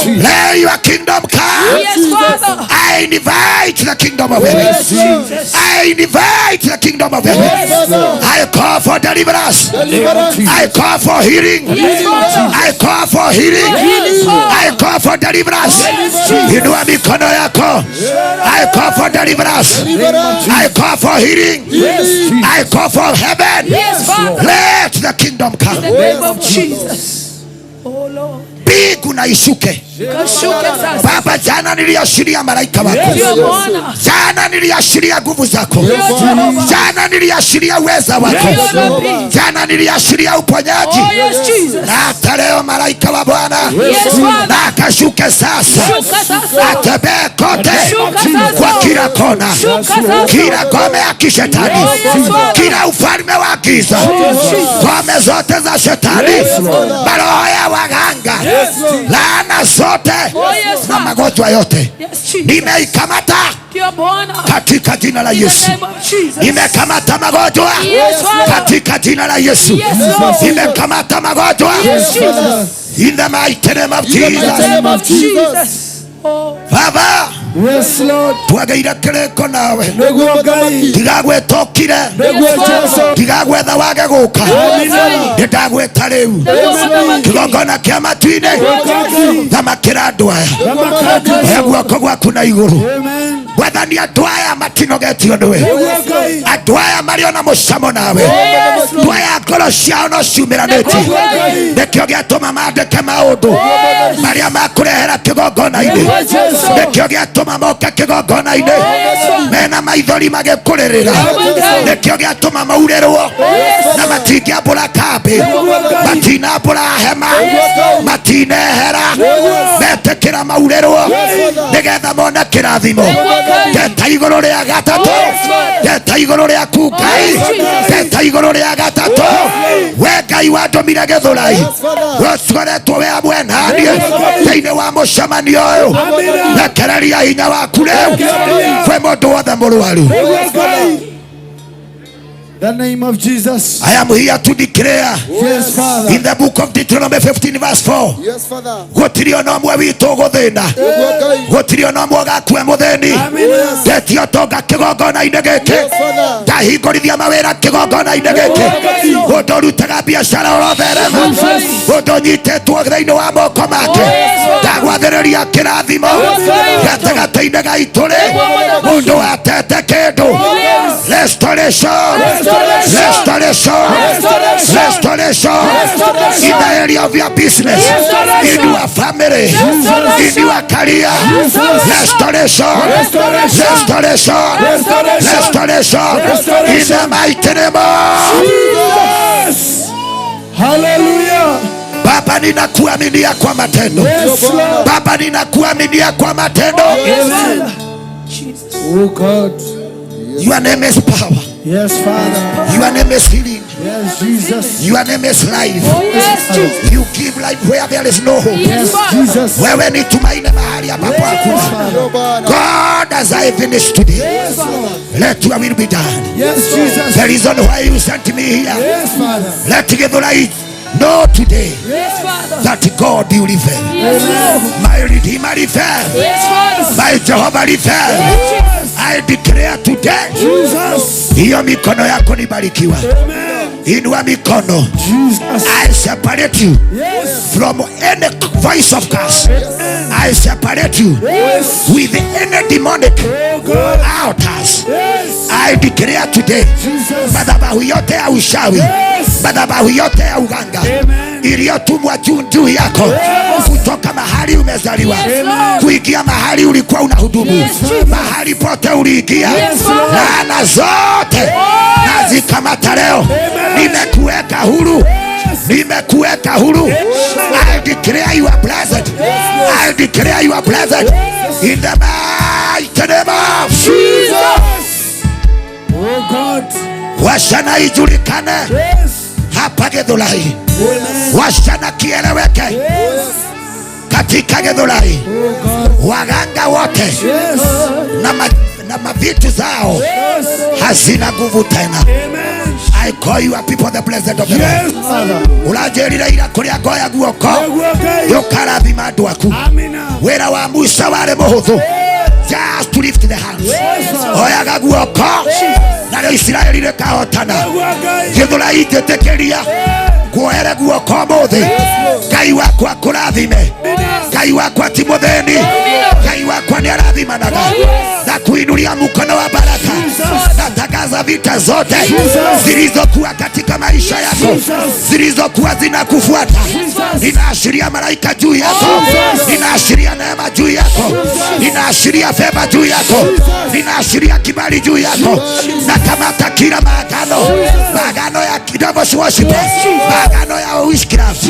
Let your kingdom come. I invite the kingdom of heaven. I invite the kingdom of heaven. I call for deliverance. I call for healing. I call for healing. I call for deliverance. Inua mikono yako. I call for deliverance. I call for healing. I call for heaven. Let the kingdom come. In the name of Jesus. Oh Lord. Mbingu na ishuke. Baba, jana niliashiria malaika wako. Jana niliashiria nguvu zako. Jana niliashiria uweza wako. Jana niliashiria uponyaji. Na hata leo malaika wa Bwana na akashuke sasa. Atembee kote kwa kila kona. Kila ngome ya kishetani. Kila ufalme wa giza. Ngome zote za shetani. Maroho ya waganga. Laana zote na magonjwa yote nimeikamata katika jina la Yesu. Nimekamata magonjwa katika jina la Yesu. Nimekamata magonjwa in the mighty name of Jesus. Baba, yes Lord, twagaira kireko nawe tigagwetokire tigagwetha wage guka ndagweta riu kigongona kia matuine thamakira andu aya guoko gwaku na iguru gwethani andu aya matinogetio niwe andu aya mari ona mucamo nawe andu aya ngoro ciao no ciumiranĩtie nikio giatũma mandĩke maũndũ maria makurehera kigongona-inĩ nikio giatũma moke kigongona-inĩ mena maithori magĩkũrĩrĩra nikio giatũma maurĩrwo na matingĩambũra kambĩ matinambũra hema matinehera metĩkĩra maurĩrwo nĩgetha mone kĩrathimo ngeta igũrũ rĩa gatatũ ngeta igũrũ rĩaku Ngai ngeta igũrũ rĩa gatatũ we Ngai wandũmire Gĩthũrai ũcoretwo we hamwe naniĩ thĩinĩ wa mũcemanio ũyũ rekereria hinya waku rĩu kwĩ mũndũ wothe mũrwaru. The name of Jesus. I am here to declare, yes, Father, in the book of Deuteronomy 15 verse 4. Yes, Father. Gutirio no mwe wito guthina. Gutirio no mwe gakwe muthini. Getio tonga kigongona ine giki. Ndahingũrithia mawĩra kigongona ine giki. Ũndũrutaga biacara ũrotherema. Ũndũnyitĩtwo thĩinĩ wa moko make. Ndagwathĩrĩria kĩrathimo gatagatĩ-inĩ gaitũ rĩ. Mũndũ watete kĩndũ. Restoration. Restoration. Restoration. In the area of your business, in your family, in your career. Restoration. Restoration. Restoration. In the mighty name of Jesus. Hallelujah. Baba, ninakuaminia kwa matendo. Baba, ninakuaminia kwa matendo. Oh God. Your name is power. Yes, Father. Your name is healing. Yes. Your name is life. You give life where there is no hope. Wewe ni tumaini mahali ambapo hakuna. God, as I finish today, let your will be done. The reason why you sent me here, let Githurai know today that God you live. My Redeemer live. My Jehovah live. I declare today, hiyo mikono yako nibarikiwa. Inua mikono. I separate you from any voice of curse. I separate you with any demonic altars. I declare today, madhabahu yote ya ushawi, madhabahu yote ya uganga iliyotumwa juu yako kutoka mahali umezaliwa kuingia mahali ulikuwa unahudumu, mahali pote uliingia, laana zote nazikamata leo. Nimekuweka huru. Nimekuweka huru. I declare you are blessed. I declare you are blessed in the mighty name of Jesus. Oh God. Washana ijulikane hapa Githurai. Washana kieleweke katika Githurai. Waganga wote na mavitu zao hazina nguvu tena. I call you a people the blessed of the Lord. Urajerira ira kuria ngoya guoko yukarathima andu aku. Wira wa Musa wari muhuthu, just to lift the hands. Oyaga guoko na rĩu Isiraeli rĩkahotana. Githurai ngĩtĩkĩria kuoere guoko ũmũthĩ. Ngai wakwa kũrathime. Ngai wakwa ti mũthĩni. Ngai wakwa nĩ arathimanaga na kuinulia mkono wa baraka. Natangaza vita zote zilizokuwa katika maisha yako, zilizokuwa zinakufuata. Ninaashiria malaika juu yako. Ninaashiria neema juu yako. Ninaashiria feva juu yako. Ninaashiria kibali juu yako. Na kamata kila maagano ya devil worship, maagano ya witchcraft,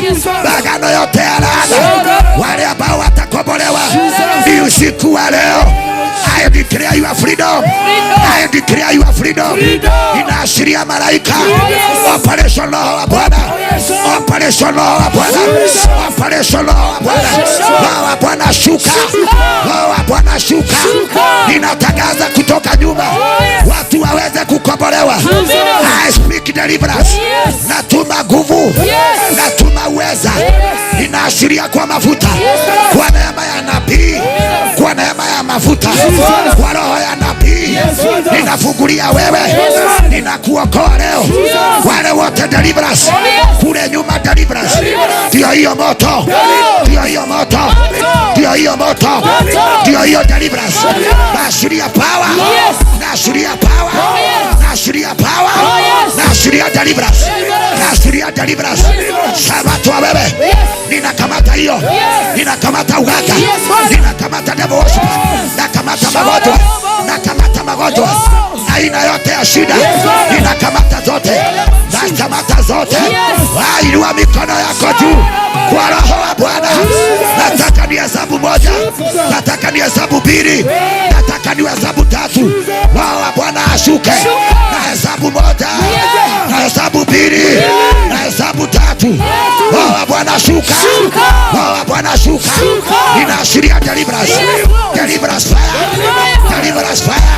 maagano yote ya laana. Wale ambao watakombolewa ni usiku wa leo. I declare you are freedom. I declare you are freedom. Inaashiria malaika. Operation Roho wa Bwana. Operation Roho wa Bwana. Operation Roho wa Bwana. Roho wa Bwana shuka. Roho wa Bwana shuka. Ninatangaza kutoka nyuma watu waweze kukombolewa. I speak deliverance. Natuma nguvu. Natuma uweza. Ninaashiria kwa mafuta. Kwa neema ya nabii. Kwa neema ya mafuta. Kwa roho ya nabii. Ninafungulia wewe. Ninakuokoa leo. Wale wote deliverance. Kule nyuma deliverance. Ndio hiyo moto. Ndio hiyo moto. Ndio hiyo moto. Ndio hiyo deliverance. Naashiria power. Naashiria power. Naashiria power. Naashiria deliverance. Naashiria deliverance. Sabato wewe. Ninakamata hiyo. Ninakamata uganga. Ninakamata devil worship. Nakamata magonjwa. Nakamata magonjwa. Aina yote ya shida. Ninakamata zote. Nakamata zote. Inua mikono yako juu kwa roho wa Bwana. Nataka nihesabu moja. Nataka nihesabu mbili. Nataka nihesabu tatu. Roho wa Bwana ashuke. Nahesabu moja. Nahesabu mbili. Nahesabu tatu. Roho wa Bwana shuka. Roho wa Bwana shuka. Ninaashiria deliverance. Deliverance fire. Deliverance fire.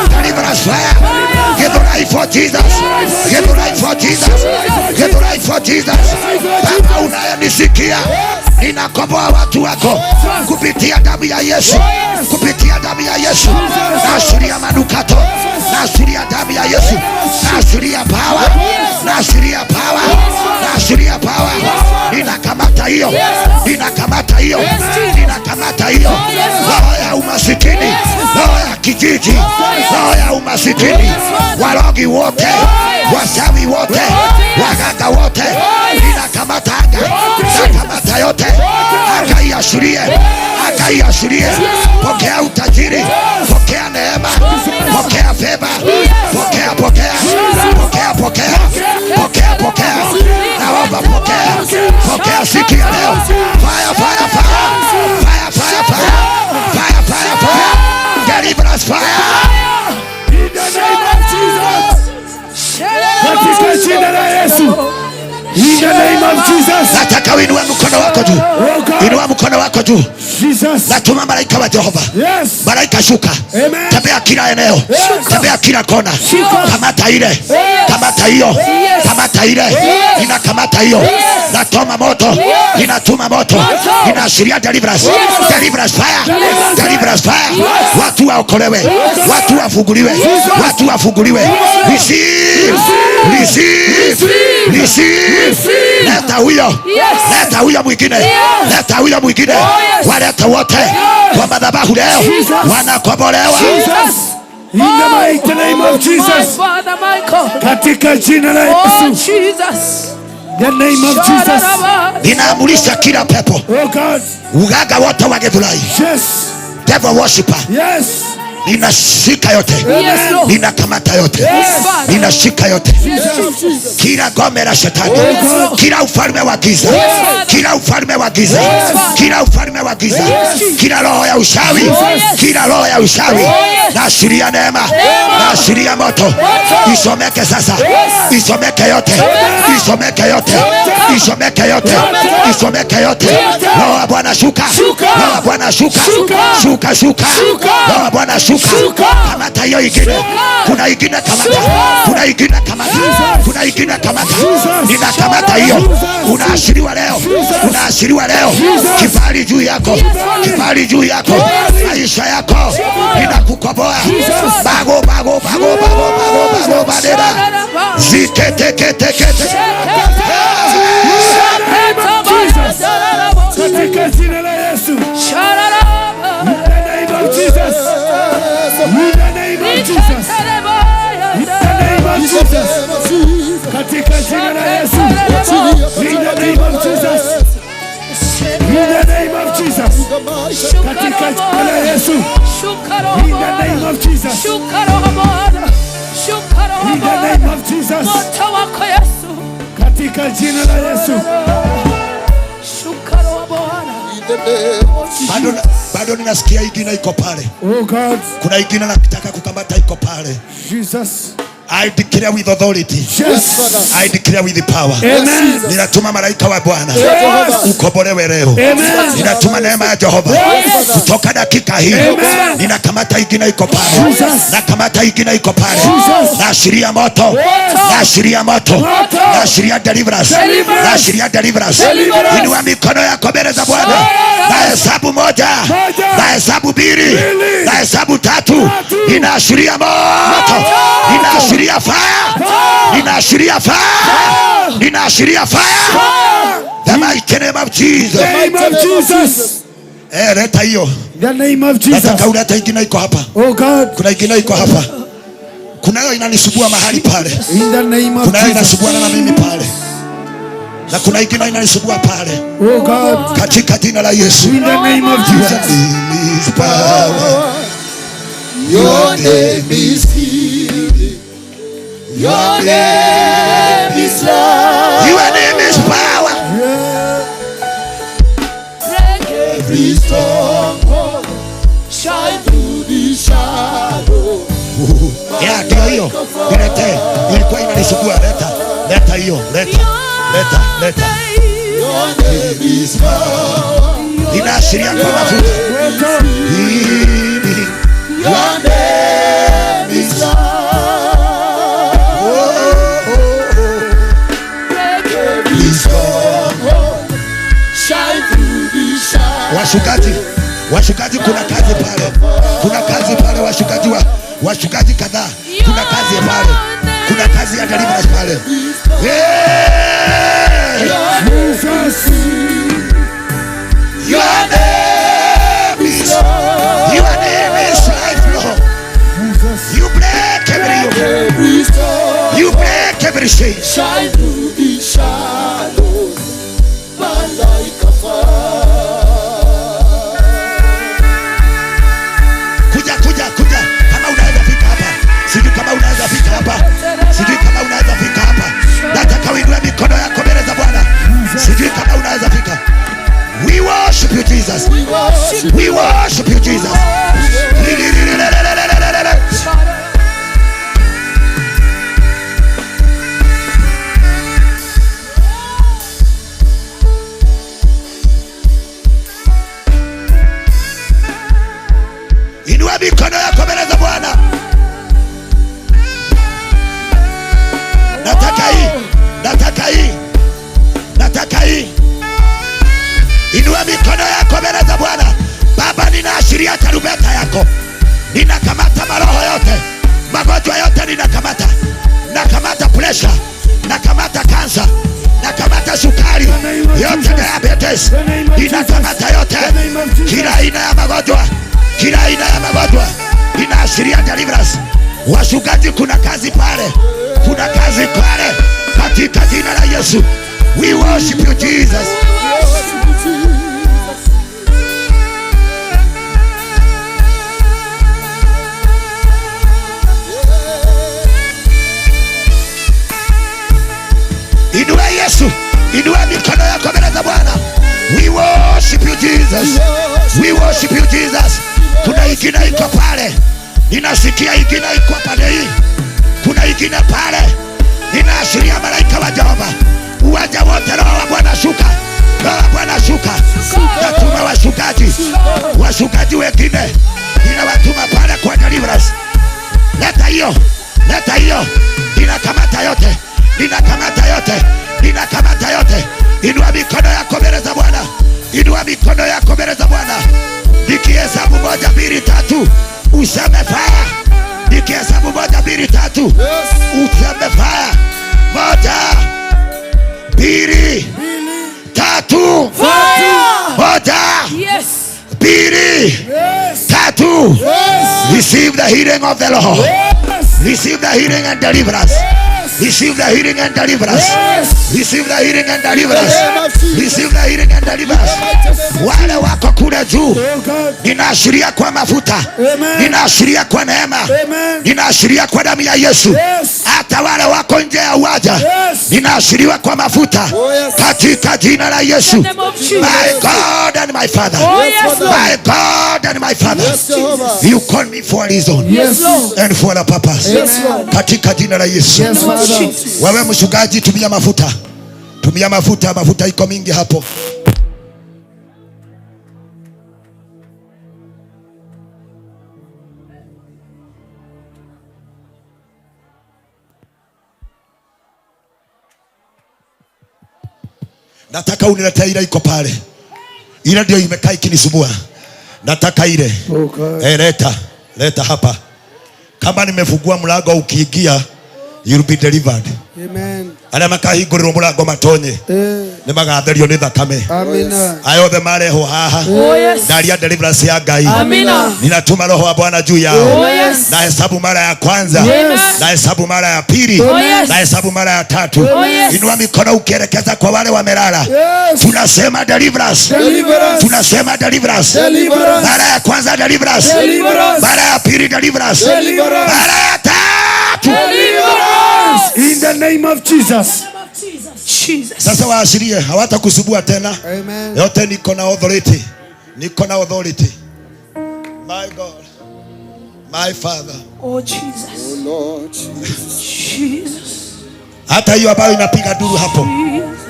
Deliverance fire. Githurai for Jesus. Githurai for Jesus. Githurai for Jesus. Baba unayenisikia, ninakomboa watu wako kupitia damu ya Yesu. Kupitia damu ya Yesu. Naashiria manukato. Naashiria damu ya Yesu. Naashiria power. Naashiria power. Naashiria power. Ninakamata hiyo. Ninakamata hiyo. Ninakamata hiyo. Roho ya umasikini. Roho ya kijiji. Roho ya umasikini. Warogi wote. Wasawi wote. Waganga wote. Ninakamata anga. Nakamata yote. Akaiashirie. Akaiashirie. Pokea utajiri. Pokea neema. Pokea feva. Pokea, pokea. Pokea, pokea. Pokea, pokea. Naomba pokea. Pokea siku ya leo. Fire, fire, fire. Fire, fire, fire. Fire, fire, fire. Deliverance fire. In the name of Jesus. Katika jina la Yesu. In the name of Jesus. Nataka uinue mkono wako juu. Inua mkono wako juu. Jesus. Natuma malaika wa Jehova. Yes. Malaika shuka. Amen. Tembea kila eneo. Tembea kila kona. Kamata ile. Kamata hiyo. Kamata ile. Inakamata hiyo. Natoma moto. Inatuma moto. Inaashiria deliverance. Deliverance fire. Deliverance fire. Watu waokolewe. Watu wafunguliwe. Watu wafunguliwe. Receive. Receive. Receive. Leta huyo. Leta huyo mwingine. Leta huyo mwingine. Waleta wote kwa madhabahu leo. Wanakombolewa. In the mighty name of Jesus. Katika jina la Yesu. The name of Jesus. Ninaamulisha kila pepo. Oh God. Uganga wote wa Githurai. Yes. Devil worshiper. Yes. Ninashika yote. Ninakamata yote. Ninashika yote. Kila ngome la shetani. Kila ufalme wa giza. Kila ufalme wa giza. Kila ufalme wa giza. Kila roho ya ushawi. Kila roho ya ushawi. Naashiria neema. Naashiria moto. Isomeke sasa. Isomeke yote. Isomeke yote. Isomeke yote. Isomeke yote. Roho wa Bwana shuka. Roho wa Bwana shuka. Shuka shuka. Roho wa Bwana shuka. Kamata hiyo ingine. Kuna ingine kamata. Kuna ingine kamata. Kuna ingine kamata. Ninakamata hiyo. Unaashiriwa leo. Unaashiriwa leo. Kibali juu yako. Kibali juu yako. Maisha yako. Ninakukomboa. Bago bago bago bago bago bago badera. Zikete kete kete. Katika jina la Yesu. In the name of Jesus. In the name of Jesus. In the name of Jesus. Katika jina la Yesu. In the name of Jesus. In the name of Jesus. Katika jina la Yesu. In the name of Jesus. In the name of Jesus. Katika jina la Yesu. Bado ninasikia ingine iko pale. Oh God. Kuna ingine nataka kukamata iko pale. Jesus. I declare with authority. Yes. I declare with the power. Amen. Ninatuma malaika wa Bwana. Yes. Ukombolewe leo. Amen. Ninatuma neema ya Jehova. Yes. Kutoka dakika hii. Amen. Ninakamata ingine iko pale. Jesus. Nakamata ingine iko pale. Jesus. Naashiria moto. Naashiria moto. Naashiria deliverance. Naashiria deliverance. Inua mikono yako mbele za Bwana. Na hesabu moja. Na hesabu mbili. Na hesabu tatu. Inaashiria moto. Inaashiria fire. Inaashiria fire. Inaashiria fire. The mighty name of Jesus. The name of Jesus. Leta hiyo. The name of Jesus. Nataka uleta ingine iko hapa. Oh God. Kuna ingine iko hapa. Kunayo inanisubua mahali pale. In the name of Jesus. Kunayo inasubua na mimi pale. Na kuna ingine inanisubua pale. Oh God. Katika jina la Yesu. In the name of Jesus. Your name is healing. Your name is love. Your name is power. Break every stronghold. Shine through the shadow. Ndio hiyo. Nilete. Ilikuwa inanisubua. Leta hiyo. Leta. Your name is power. Inaashiria kwa mafuta. Your name is love. Break every stronghold. Shine through the shadow. Washukaji kuna kazi pale. Kuna kazi pale washukaji kadhaa. Kuna kazi pale. Kuna kazi ya deliverance pale. Jesus. Your name is love. Your name is life, Lord. You break every yoke. You break every chain. Shine through the shadows, burn like a fire. Kuja. Kama unaweza fika hapa. Sijui kama unaweza fika hapa. Nataka uinue mikono yako mbele za Bwana. Sijui kama unaweza fika. We worship you, Jesus. We worship you, Jesus. kansa, nakamata sukari yote, diabetes inakamata yote, kila aina ya magonjwa, kila aina ya magonjwa inaashiria deliverance. Wachungaji, kuna kazi pale, kuna kazi pale katika jina la Yesu. We worship you Jesus. Inua Yesu, inua mikono yako mbele za Bwana. We worship you Jesus. We worship you Jesus. Kuna ingine iko pale, ninasikia ingine iko pale hii. Kuna ingine pale, ninaashiria malaika wa Jehova. Uwanja wote roho wa Bwana shuka. Roho wa Bwana shuka. Natuma wachungaji wengine, ninawatuma pale kwa deliverance. Leta hiyo, leta hiyo. Ninakamata yote, ninakamata yote, ninakamata yote. Inua mikono yako mbele za Bwana. Inua mikono yako mbele za Bwana. Nikihesabu 1, 2, 3 useme fire. Nikihesabu 1, 2, 3 useme fire. 1, 2, 3 fire. 1, 2, 3. Receive the healing of the Lord. Receive the healing and deliverance. Receive the healing and deliverance. Receive the healing and deliverance. Receive the healing and deliverance. Wale wako kule juu, ninaashiria kwa mafuta, ninaashiria kwa neema, ninaashiria kwa damu ya Yesu. Hata wale wako nje ya uwanja, ninaashiria kwa mafuta katika jina la Yesu. My God and my Father, my God and my Father, you call me for a reason and for a purpose. Katika jina la Yesu. Wewe mchungaji, tumia mafuta, tumia mafuta, mafuta iko mingi hapo. Nataka uniletee ile iko pale, ile ndio imekaa ikinisumbua. Nataka ile leta hapa. Kama nimefungua mlango ukiingia, you'll be delivered. Amen. Ana makahinguriro mlango matonye. Ni magatherio ni thakame. Amina. Ayo the mare ho haha. Daria deliverance ya Ngai. Amina. Ninatuma roho wa Bwana juu yao. Na hesabu mara ya kwanza. Na hesabu mara ya pili. Na hesabu mara ya tatu. Inua mikono ukielekeza kwa wale wamelala. Tunasema deliverance. Tunasema deliverance. Mara ya kwanza deliverance. Mara ya pili deliverance. Mara ya tatu deliverance. In the name of Jesus. Sasa waashirie, hawatakusubua tena. Amen. Yote niko na authority. Niko na authority. My God. My Father. Oh Jesus. Oh Lord Jesus. Hata hiyo ambayo inapiga duru hapo,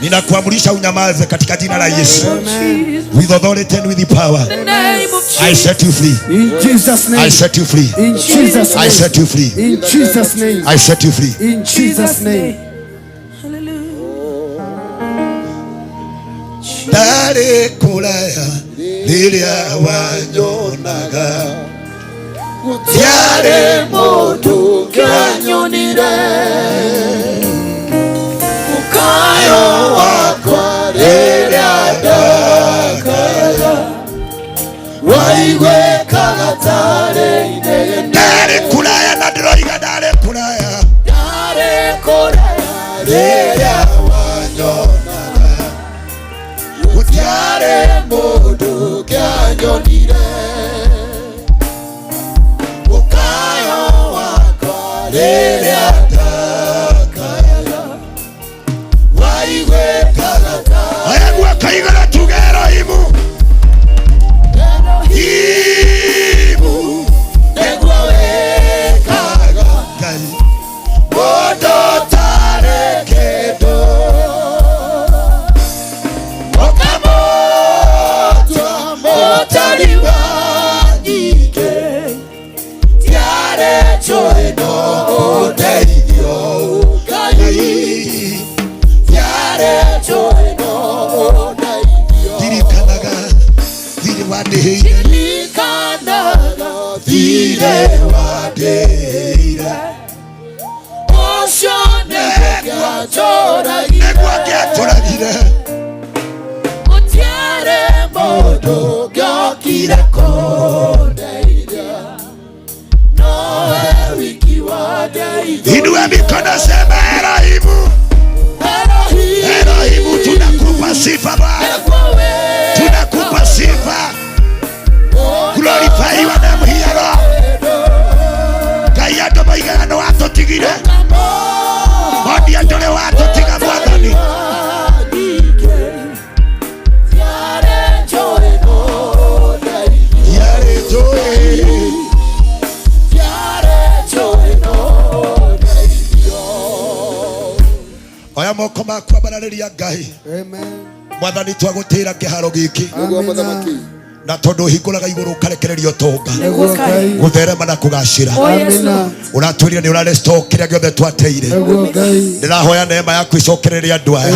ninakuamrisha unyamaze katika jina la Yesu. With authority and with the power. I set you free. In Jesus' name. I set you free. In Jesus' name. I set you free. In Jesus' name. I set you free. In Jesus' name. Dare kulaya lilia wanyonaga Tiare modu kanyonire Ukayo wakwa lilia dakaya Waigwe kagatare inege Dare kulaya na droiga dare kulaya Dare kulaya lilia wanyonaga Utiare modu kanyonire Ukayo wakwa lilia dakaya Waigwe kagatare Ayagua kaigala tugero imu Ibu Negwa wekaga Bodo tare kedo Okamotwa motaliwa nike Tiare choeno odeidyo ukai Tiare choeno odeidyo Dirikanaga Diri wadeheire Dirikanaga Dire wadeheire Oshone kwa chora Ndeire kondeithia nowe wiki wa ndeithia. Inua mikono sema Elohimu. Elohimu tunakupa sifa Bwana. Tunakupa sifa. Glorify your name here Lord. Kaya ndo maigano watu tigire. Bodi andole watu tiga Mwathani. Oya moko makwa barariria Ngai. Amen. Mwathani twagutira kiharo giki. Amen. Na tondu hinguraga iguru karekererio tonga gutherema na kugacira. Uratwirire ni urarestore kiria giothe twateire. Ndirahoya neema yaku icokereria andu aya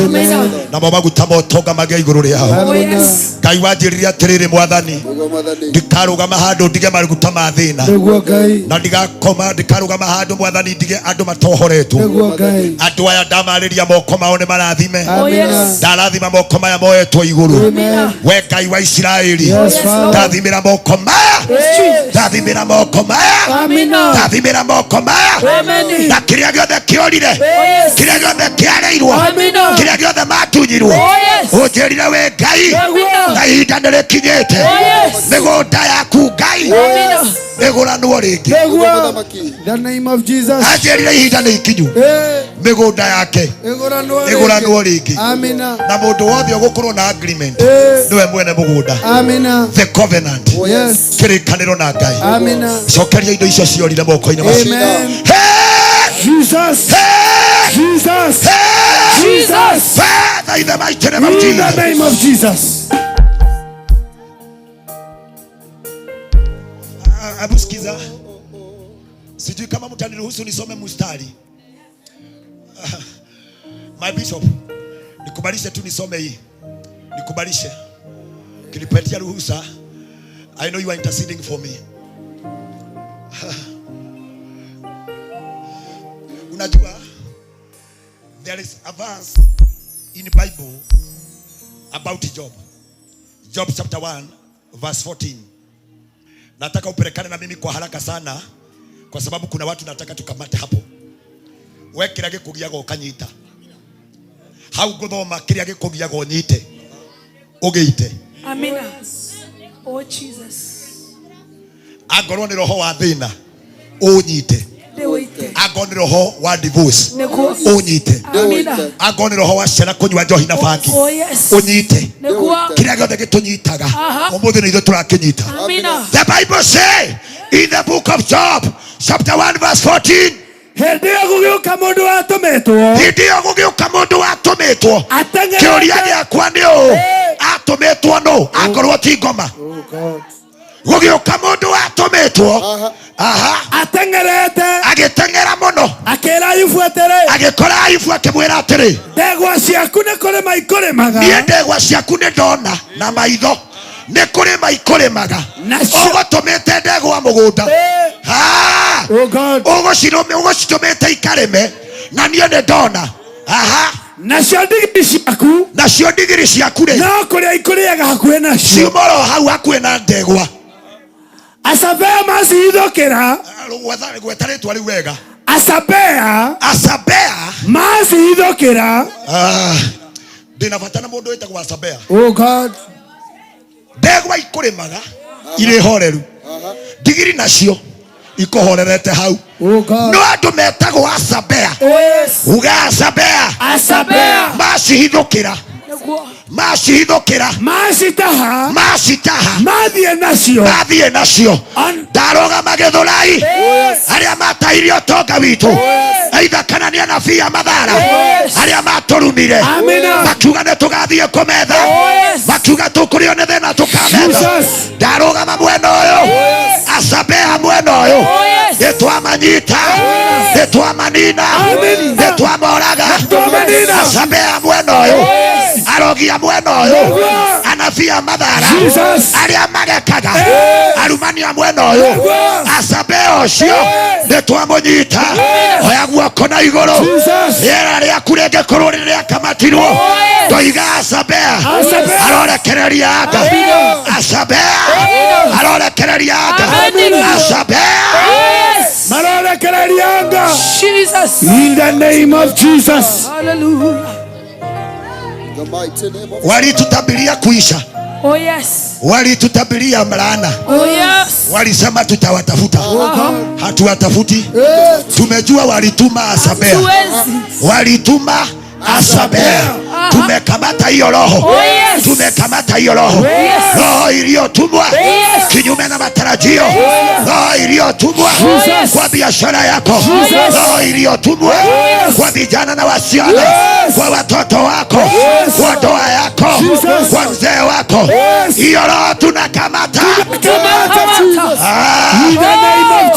na maguta motonga mage iguru riao. Ngai wanjiririe atiriri Mwathani, ndikarugama handu ndige maguta ma thina na ndigakoma, ndikarugama handu Mwathani ndige andu matohoretwo. Andu aya ndamariria moko mao ni marathime. Ndarathima moko maya moetwo iguru. We Ngai wa Isiraeli, tathimira moko maya, tathimira moko maya, tathimira moko maya, na kiria giothe kiorire, kiria giothe kiareirwo, kiria giothe matunyirwo, unjirire we Ngai, na ihinda nirikinyite migunda yaku Ngai iguranwo ringi. The name of Jesus. Anjirire ihinda ni ikinyu migunda yake iguranwo ringi. Amina. Na mundu wothe ugukorwo na agreement niwe mwene mugunda. Amina. The covenant. Yes. Kirikaniro na Ngai. Amina. Cokeria indo icio ciorire moko-ini macio. Amen. Jesus. Jesus. Jesus. Father, in the mighty name of Jesus. In the name of Jesus. Abuskiza. Sijui kama mtaniruhusu nisome mustari. My bishop, nikubalishe tu nisome hii. Nikubalishe. Kinipatia ruhusa. I know you are interceding for me. Unajua, there is a verse in the Bible about Job. Job chapter 1 verse 14. Nataka upelekane na mimi kwa haraka sana kwa sababu kuna watu nataka tukamate hapo. We kira gikugiago kanyita. Hau guthoma kira gikugiago nyite. Ugeite. Amina. Oh Jesus. Agorwo ni roho wa thina. Unyite. Agorwo ni roho wa divorce. Unyite. Amina. Agorwo ni roho wa ciana kunywa njohi na bangi. Unyite. Kira giothe gitunyitaga. Umuthi ni ithu turakinyita. Amina. The Bible say in the book of Job chapter 1 verse 14. Hendio gugiuka mundu watumitwo. Hendio gugiuka mundu watumitwo. Kiuria giakwa ni u atumitwo no akorwo ti ngoma. Gugiuka mundu watumitwo. Atengerete. Agitengera muno. Akira Ayubu atere. Agikora Ayubu akimwira atiri. Ndegwa ciaku ni kurima ikurimaga. Nie ndegwa ciaku ni ndona na maitho. Ni kurima ikurimaga. Ugutumite ndegwa mugunda. Oh God. Ugucitumite ikarime na nie ni ndona. Nacio ndigiri ciaku. Nacio ndigiri ciaku ri. No kuria ikuriaga hakuhe nacio. Ciumoro hau hakuhe na ndegwa. Asabea macihithukira. Gwetaritwa riu wega. Asabea macihithukira. Ndina bata na mundu witagwo Asabea. Oh God. Ndegwa ikurimaga iri horeru. Ndigiri nacio ikohorerete hau. Oh God. No andu metagwo Asabea. Yes. Uga Asabea. Asabea macihithukira. Macihithukira. Macitaha. Mathie nacio. Ndarogama Githurai. Aria matairio tonga witu. Aitha kana ni anabii a mathara. Aria maturumire. Makiuga ni tugathie kumetha. Makiuga tukurio ni thina tukametha. Ndarogama mwena uyu. Asabea mwena uyu. Nitwamanyita. Nitwamanina. Nitwamoraga. Asabea mwena uyu. arogia mwena uyu anafia madhara aria magekaga arumania mwena uyu asabeo cio nitwamunyita oya guoko na iguru riera ria kurenge korwo riria kamatirwo toiga asabea arorekereria anga asabea arorekereria anga asabea marorekereria anga Jesus. In the name of Jesus. Hallelujah. Walitutabiria kuisha. Oh yes. Walitutabiria mlaana. Oh yes. Walisema tutawatafuta. Hatuwatafuti. Tumejua walituma Asabea. Walituma Asabea. Tumekamata hiyo roho. Tumekamata hiyo roho. Roho iliyotumwa kinyume na matarajio. Roho iliyotumwa kwa biashara yako. Roho iliyotumwa kwa vijana na wasichana, kwa watoto wako, kwa ndoa yako, kwa mzee wako. Hiyo roho tunakamata.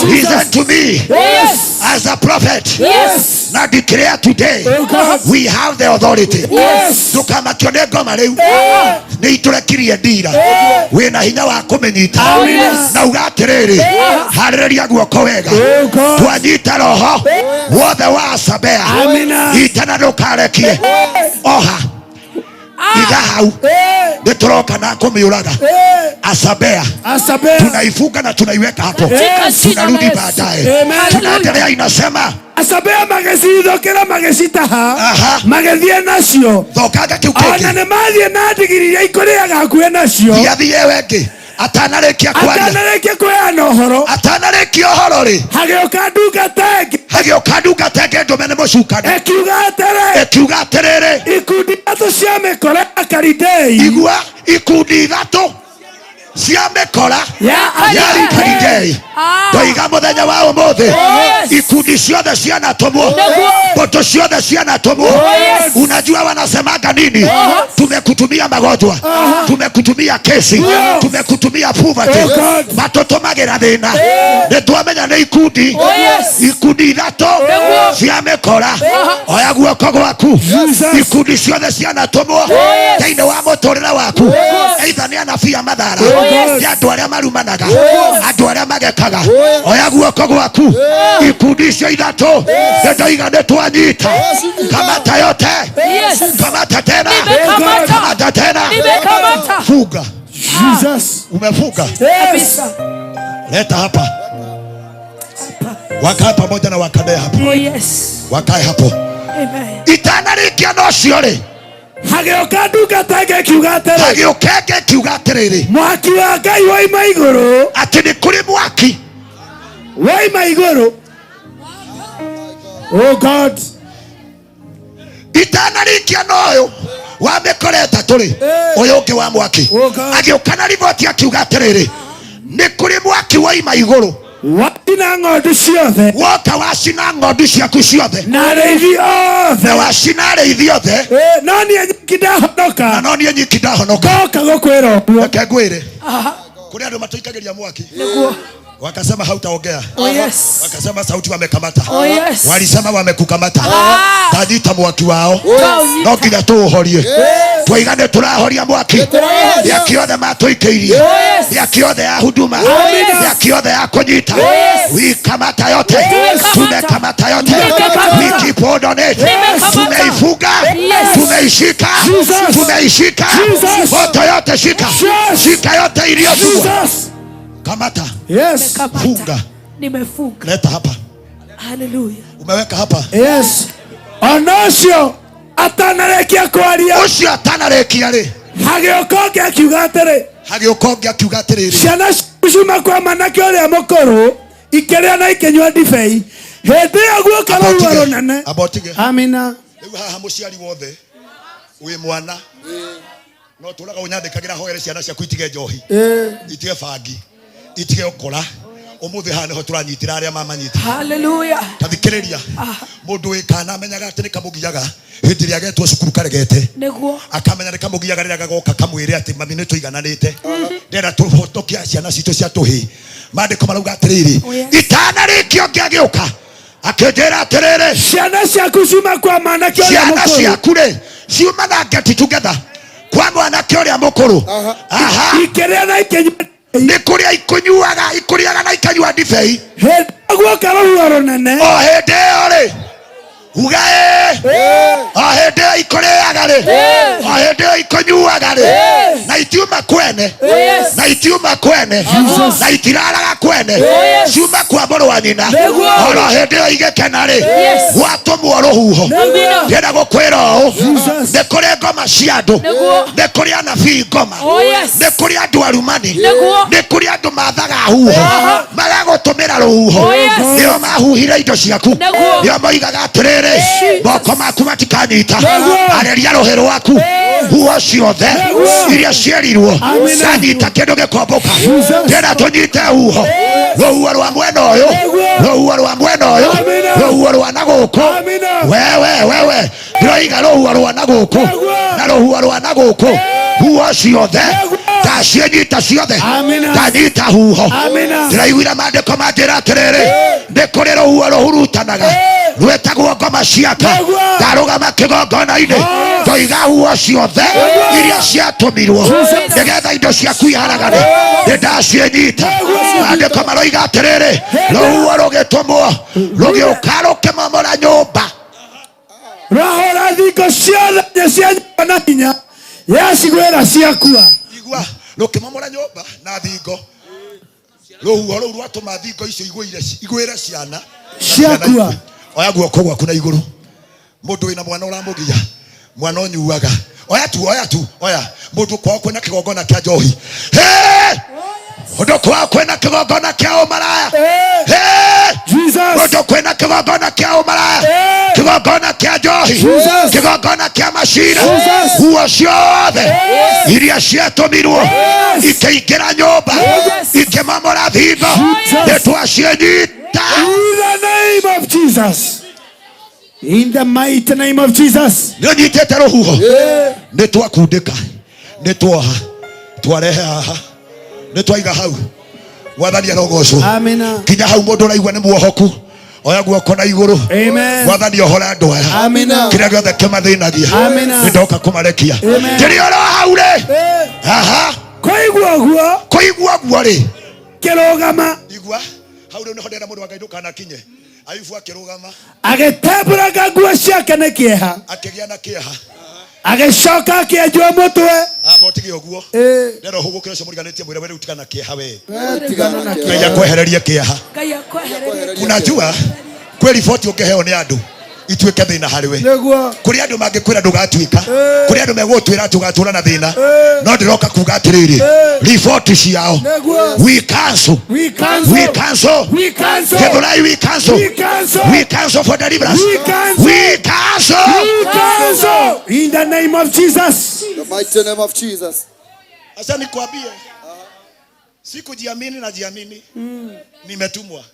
Listen to me. As a prophet. Now declare today we have the authority. Tukamatio ne ngoma riu ni iturekirie ndira wina hinya wa kumenyita na ugatiriri hariria guoko wega twanyita roho wothe wa Asabea itana ndukarekie oha igahau nituroka na kumiuraga Asabea tunaifunga na tunaiweka hapo, tunarudi baadaye. Tunaendelea, inasema Asabea magecithokera magecitaha magethie nacio thokaga kiukeke ona ne mathie na ndigiri ya ikoreaga hakuhe nacio yathie wengi atanarekia kweana uhoro atanarekia uhoro ri hagioka ndungatenge ndomene mucukane ekiuga atiriri ikundi ithatu cia mikora akaridei igua ikundi ithatu cia mikora ya karidei toiga muthenya wa umuthi ikundi ciothe cianatumwo mboto ciothe cianatumwo. Unajua wanasemaga nini? Tumekutumia magonjwa, tumekutumia kesi, tumekutumia poverty, matotomagira thina. Nitwamenya ni ikundi ithatu cia mikora oya guoko gwaku ikundi ciothe cianatumwo thĩinĩ wa mũtũrĩre waku, either nĩ anabii a mathara, nĩ andũ arĩa marumanaga, andũ arĩa magekaga. Oya guoko gwaku ikundi icio ithatu nĩndoiga nĩtwanyita. Kamata yote, kamata tena, kamata tena, fuga. Umefuga. Leta hapa, wakae pamoja na wakade hapo. Wakae hapo. Itanarikia no ciore hagioka ndungatenge kiuga atiriri mwaki wa Ngai waima iguru ati ni kuri mwaki waima iguru. Oh God, itanarikia noyo wa mikoreta turi uyu ungi wa mwaki agioka na riboti akiuga atiriri ni kuri mwaki waima iguru wacina ng'ondu ciothe woka wacina ng'ondu ciaku ciothe na reithi othe na wacina reithi othe no niĩ nyiki ndahonoka na no niĩ nyiki ndahonoka ngoka gũkwĩra ũguo. Reke ngwĩre kũrĩ andũ matuikagĩria mwaki wakasema hautaongea. Wakasema sauti wamekamata. Walisema wamekukamata. Tajita mwaki wao no nginya tuuhorie. Twaigane turahoria mwaki ya kiothe matuikĩirie ya kiothe ya huduma ya kiothe ya kunyita wikamata yote tumekamata yote wikipodone tumeifuga tumeishika tumeishika moto yote shika shika yote iliyofugwa kamata. Funga. Nimefunga. Leta hapa. Hallelujah. Umeweka hapa. Onocio atanarekia kwaria. Ucio atanarekia ri. Hagiokonge akiuga atiriri. Ciana cuma kwa manake uria mukuru ikeria na ikenywa ndibei. Hindi ya guoka ruo runene. Abotige. Amina. Riu haha muciari wothe wi mwana no turaga unyandikagira hoere ciana ciaku itige njohi itige bangi itige ukora umuthi hane ho turanyitira aria mamanyita. Hallelujah. Tathikiriria mundu wikana amenyaga ati nikamugiyaga hindi ria getwo cukuru karegete niguo akamenya nikamugiyaga rira gagoka kamwire ati mami ni tuigananite ndera tuhotokia ciana citu cia tuhi mandiko marauga atiriri itana rikio ngiagiuka akenjera atiriri ciana ciaku cuma kwa manake ciana ciaku ri ciuma na get together kwa mwanake ũrĩa mũkũrũ ikeria na ikenyua nĩ kũrĩa ikũnyuaga na ikanyua ndibei guoka rũhuho rũnene o hĩndĩ ĩyo rĩ uga o hĩndĩ ĩyo ikũrĩaga rĩ o hĩndĩ ĩyo ikũnyuaga rĩ na itiuma kwene na itiuma kwene na itiraraga kwene ciuma kwa mũrũ wa nyina oro hĩndĩ ĩyo igĩkena rĩ gwatũmwo rũhuho ndĩrenda gũkwĩra ũũ nĩ kũrĩ ngoma cia andũ nĩ kũrĩ anabii ngoma nĩ kũrĩ andũ arumani nĩ kũrĩ andũ mathaga huho magagũtũmĩra rũhuho nĩo mahuhire indo ciaku nĩo moigaga atĩrĩrĩ moko maku matikanyita areria rũhĩ rwaku huho ciothe iria ciĩrirwo cianyita kĩndũ gĩkomboka ndĩrenda tũnyite huho rũhuho rwa mwena ũyũ rũhuho rwa mwena ũyũ rũhuho rwa na gũkũ wewe ndĩroiga rũhuho rwa na gũkũ na rũhuho rwa na gũkũ huho ciothe taciĩnyita ciothe tanyita huho ndĩraiguire maandĩko manjĩra atĩrĩrĩ nĩ kũrĩ rũhuho rũhurutanaga rwĩtagwo ngoma ciaka ndarũgama kĩgongona-inĩ ndoiga huho ciothe iria ciatũmirwo nĩgetha indo ciaku iharagane nĩndaciĩnyita maandĩko maroiga atĩrĩrĩ rũhuho rũgĩtũmwo rũgĩũka rũkĩmomora nyũmba rahora thingo ciothe cia nyũmba na hinya yacigwĩra ciakua igua rũkĩmomora nyũmba na thingo rũhuho rũu rwatũma thingo icio igwĩre ciana ciakua oya guoko gwaku na igũrũ mũndũ wĩna mwana ũramũgia mwana ũnyuaga oya mũndũ kwao kwĩna kĩgongona kĩa njohi mũndũ kwao kwĩna kĩgongona kĩa ũmaraya mũndũ kwĩna kĩgongona kĩa ũmaraya kĩgongona kĩa njohi kĩgongona kĩa macira huo ciothe iria ciatũmirwo ikĩingĩra nyũmba ikĩmomora thingo nĩtwaciĩnyita in the name of Jesus. In the mighty name of Jesus. Nĩnyitĩte rũhuho nĩtwakundĩka nĩtwoha twarehe haha nĩtwaiga hau Mwathani arogocwo kinya hau mũndũ ũraigua nĩ muohoku oya guoko na igũrũ Mwathani ohora andũ aya kĩrĩa gĩothe kĩmathĩnagia nĩndoka kũmarekia kĩrĩa oro hau rĩ kũigua guo rĩ kĩrũgama igua hau rĩu nĩho ndĩrenda mũndũ wa Ngai ndũkanakinye Ayubu akĩrũgama agĩtembũranga nguo ciake nĩ kĩeha akĩgĩa na kĩeha agĩcoka akĩenjwo mũtwe abotige ũguo ndĩrenda ũhũgũkĩre ũcio mũriganĩtie mwĩre were utigana kĩeha we Ngai akwehererie kĩeha unajua kweli riboti ũngĩheo nĩ andũ ituĩke thĩna harĩwe kũrĩ andũ mangĩkwĩra ndũgatuĩka kũrĩ andũ megũtwĩra tũgatũra na thĩna no ndĩroka kuga atĩrĩrĩ riboti ciao we cancel Githurai we cancel for deliverance we cancel in the name of Jesus the mighty name of Jesus. Acha nikwambie sikujiamini na jiamini nimetumwa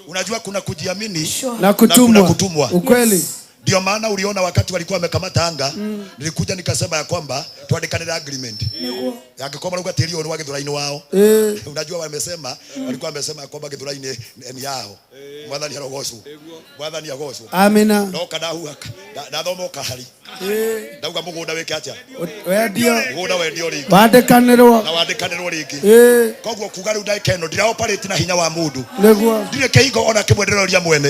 unajua kuna kujiamini na kutumwa ukweli ndio maana uliona wakati walikuwa wamekamata anga nilikuja nikasema ya kwamba tuandikanira agreement yakikoma lugha tilio ni wa Githurai wao unajua walikuwa wamesema kwamba Githurai ni yao Mwathani arogocwo Mwathani agocwo amina no kana huaka na thomo kahari ndauga mugunda weke atia wendio mugunda wendio ringi wandikanirwo ringi koguo kuga riu ndaikeno ndira operate na hinya wa mundu ndire keigo ona kimwendereria mwene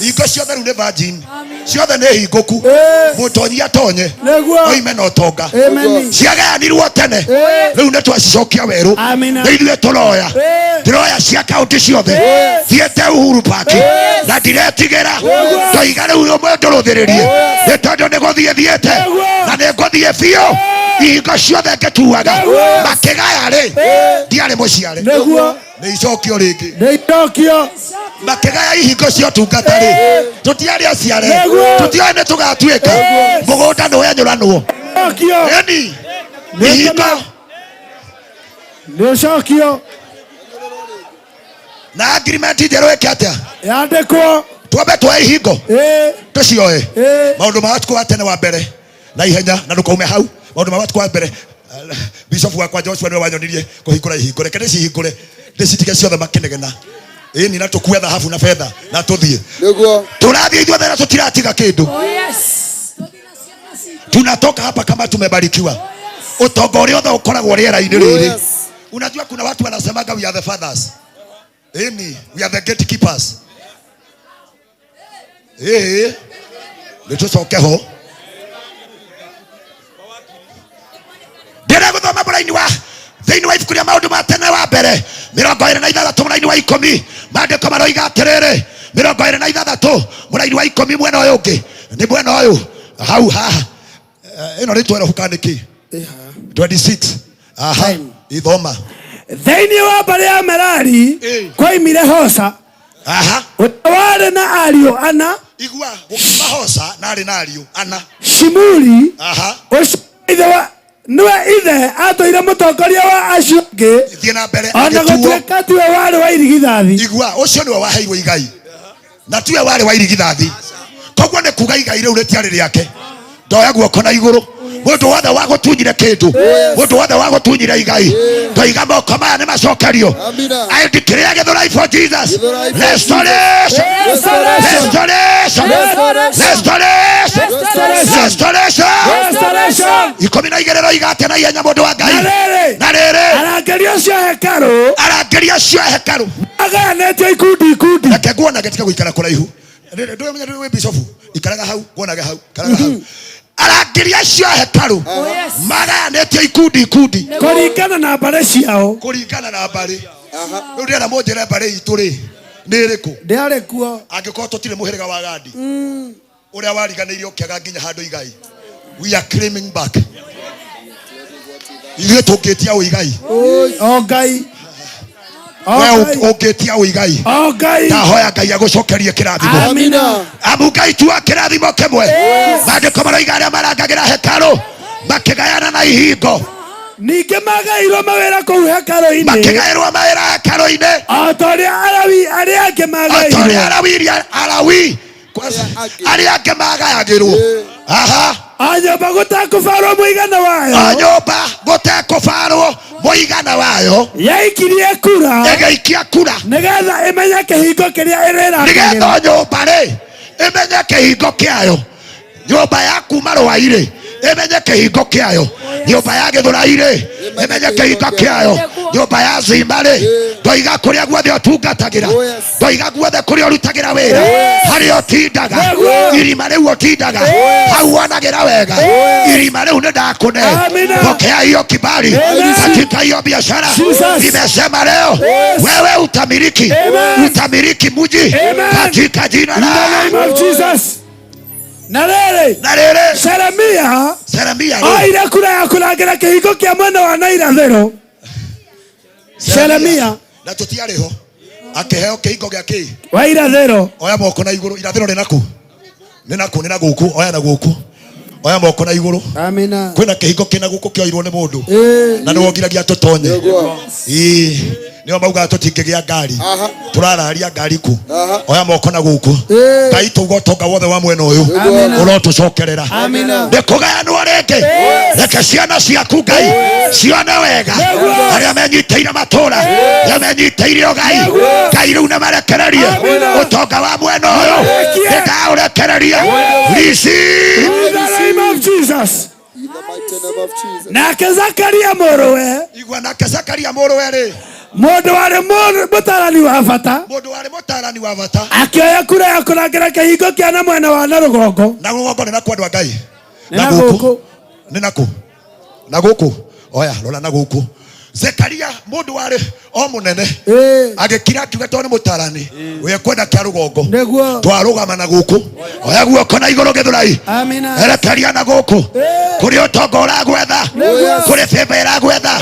ingo ciothe riu ni virgin ciothe nĩ hingũku mũtonyia tonye oime no tonga ciagayanirwo tene rĩu nĩ twacicokia werũ na ithuĩ tũroya ndĩroya cia kaũntĩ ciothe thiĩte Uhuru Park na ndiretigĩra ndoiga rĩu ũmwe ndũrũthĩrĩrie nĩ tondũ nĩ gũthiĩ thiĩte na nĩ ngũthiĩ biũ ihingo ciothe ngĩtuaga makĩgaya rĩ ndiarĩ mũciare nĩ icokio rĩngĩ makĩgaya ihingo cia ũtungata rĩ tũtiarĩ aciare tũtioĩ nĩ tũgatuĩka mũgũnda nĩ wenyũranwo eni ihingo nĩ ũcokio na agreement njerũ ĩke atĩa yandĩkwo twambe twoe ihingo tũcioe maũndũ ma watuko wa tene wa mbere na ihenya na ndũkaume hau maũndũ ma watuko wa mbere Bishop wakwa Joshua nĩ wanyonirie kũhingũra ihingo reke ndĩcihingũre ndĩcitige ciothe makĩnegena ni na tukue dhahabu na fedha na tuthie niguo turathiĩ ithuothe na tutiratiga kindu Tunatoka hapa kama tumebarikiwa. Utongo uria othe ukoragwo riera-ini riri. Unajua kuna watu wanasemaga we are the fathers. We are the gatekeepers. Nitucoke ho. Ndĩrenda gũthoma mũraini wa thĩinĩ wa ibuku rĩa maũndũ ma tene wa mbere 26 mũraini wa 10 maandĩko maroiga atĩrĩrĩ 26 mũraini wa 10 mwena ũyũ ũngĩ nĩ mwena ũyũ hau haha ĩno rĩtwa rĩhuka nĩkĩ 26 ithoma thĩinĩ wa mbarĩ ya Merari kwaimire Hosa warĩ na ariũ ana igua gũkiuma Hosa na arĩ na ariũ ana Shimuri ũcio ithe wa niwe ithe atũire mũtongoria wa acio angĩ ona gũtuĩka tiwe warĩ wa irigithathi igua ũcio nĩwe waheirwo igai na tiwe warĩ wa irigithathi koguo nĩ kuga igai rĩu rĩtiarĩ rĩake ndoya guoko na igũrũ mũndũ wothe wa gũtunyire kĩndũ mũndũ wothe wa gũtunyire igai ndoiga moko maya nĩ macokerio I declare Githurai for Jesus restoration restoration restoration 12 roiga atĩ na ihenya mũndũ wa Ngai na rĩrĩ arangĩria cio hekaru agayanĩtio ikundi ikundi reke nguonage tiga gũikara kũraihu ndũĩ bishop ikaraga hau nguonaga hau karaga hau arangĩria cio hekaru magayanĩtio ikundi ikundi kũringana na mbarĩ ciao kũringana na mbarĩ rĩu ndĩrenda mũnjĩre mbarĩ itũ rĩ nĩ ĩrĩkũ ndĩarĩ kuo angĩkorwo tũtirĩ mũhĩrĩga wa Gadi ũrĩa wariganĩirie ũkĩaga nginya handũ igai we are claiming back ithuĩ tũngĩtia ũigai o Ngai ũngĩtia ũigai ndahoya Ngai agũcokerie kĩrathimo amina amu Ngai tua kĩrathimo kĩmwe maandĩko maroiga arĩa marangagĩra hekarũ makĩgayana na ihingo ningĩ magairwo mawĩra kũu hekarũ-inĩ makĩgaĩrwo mawĩra hekarũ-inĩ o ta ũrĩa Alawii arĩa angĩ magairwo o ta ũrĩa Alawii arĩa angĩ magayagĩrwo o nyũmba gũtekũbarwo mũigana wayo o nyũmba gũtekũbarwo mũigana wayo yaikirie kura ĩgĩikia kura nĩgetha ĩmenye kĩhingo kĩrĩa ĩrĩrangagĩra nĩgetha nyũmba rĩ ĩmenye kĩhingo kĩayo nyũmba ya kuma rũai-rĩ ĩmenye kĩhingo kĩayo nyũmba ya Gĩthũrai-rĩ ĩmenye kĩhingo kĩayo nyũmba ya Zimba-rĩ ndoiga kũrĩa guothe ũtungatagĩra ndoiga guothe kũrĩa ũrutagĩra wĩra harĩa ũtindaga irima rĩu ũtindaga hau wonagĩra wega irima rĩu nĩ ndakũne pokea hiyo kibali katika hiyo biashara nimesema leo wewe utamiliki mji katika jina la Jesus na rĩrĩ Jeremia oire kura ya kũrangĩra kĩhingo kĩa mwena wa na irathĩro Jeremia na tũtiarĩ ho akĩheo kĩhingo gĩa kĩ wa irathĩro oya moko na igũrũ irathĩro nĩ naku nĩ na gũkũ oya na gũkũ oya moko na igũrũ amina kwĩna kĩhingo kĩna gũkũ kĩoirwo nĩ mũndũ na nĩ wongiragia tũtonye nĩo maugaga tũtingĩgĩa ngari tũrararia ngari ku oya moko na gũkũ Ngai tũuga ũtonga wothe wa mwena ũyũ ũrotũcokerera nĩ kũgayanwo rĩngĩ reke ciana ciaku Ngai cione wega arĩa menyitĩire matũũra arĩa menyitĩire ũgai Ngai rĩu nĩ marekererie ũtonga wa mwena ũyũ nĩndaũrekereria receive nake Zakaria mũrũwe igua nake Zakaria mũrũwe rĩ mũndũ warĩ mũtarani wa bata akĩoya kura ya kũrangĩra kĩhingo kĩa na mwena wa na rũgongo nĩ naku andũ a Ngai na gũkũ nĩ naku na gũkũ oya rora na gũkũ Zekaria mũndũ warĩ o mũnene agĩkira akiuga tondũ nĩ mũtarani we kwenda kĩa rũgongo twarũgama na gũkũ oya guoko na igũrũ Gĩthũrai erekeria na gũkũ kũrĩ ũtonga ũragwetha kũrĩ bĩmba ĩragwetha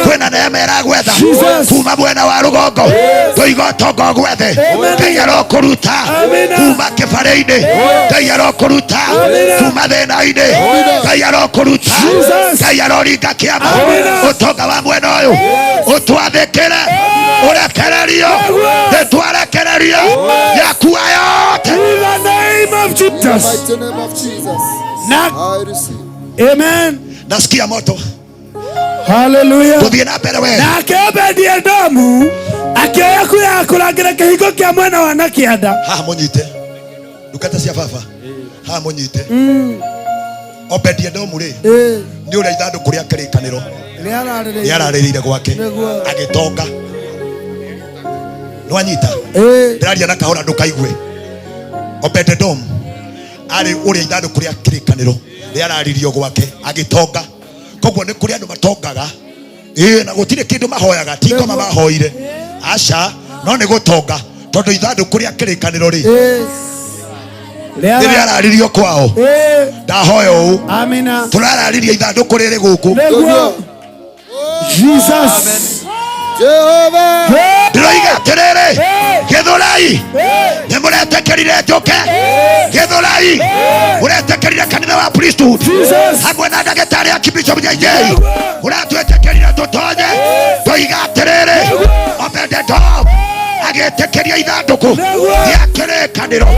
kwĩna neema ĩragwetha kuma mwena wa rũgongo tũiga ũtonga ũgwethe Ngai arokũruta kuma kĩbarĩ-inĩ Ngai arokũruta kuma thĩna-inĩ Ngai arokũruta Ngai aroringa kĩama ũtonga wa mwena ũyũ ũtwathĩkĩre ũrekererio nĩtwarekererio yakua yote in the name of Jesus amen nasikia moto hallelujah tũthiĩ na mbere we nake Obedi-Edomu akĩoya kura ya kũrangĩra kĩhingo kĩa mwena wa na kĩanda haha mũnyite ndungata cia baba haha mũnyite Obed-Edom ri ni uria ithanduku ria kirikaniro yararĩrĩire gwake agitonga nwanyita ndĩraria na kahora ndũkaigue. Obed-Edom arĩ ũrĩa ithanduku ria kirikaniro yararĩrio gwake agitonga. Koguo nĩ kũrĩ andũ matongaga na gũtirĩ kĩndũ mahoyaga ti kama mahoire aca no nĩ gũtonga tondũ ithanduku ria kirikaniro ri rĩrĩa araririo kwao ndahoya ũũ tũrarariria ithanduku rĩrĩ gũkũ Jesus Jehovah ndĩroiga atĩrĩrĩ Gĩthũrai nĩ mũretekerire njũke Gĩthũrai mũretekerire kanitha wa priesthood hamwe na ndagĩtarĩ ya Bishop JJ mũretwetekerire tũtonye tũiga atĩrĩrĩ Obed-Edom agĩtekeria ithanduku rĩa kĩrĩkanĩro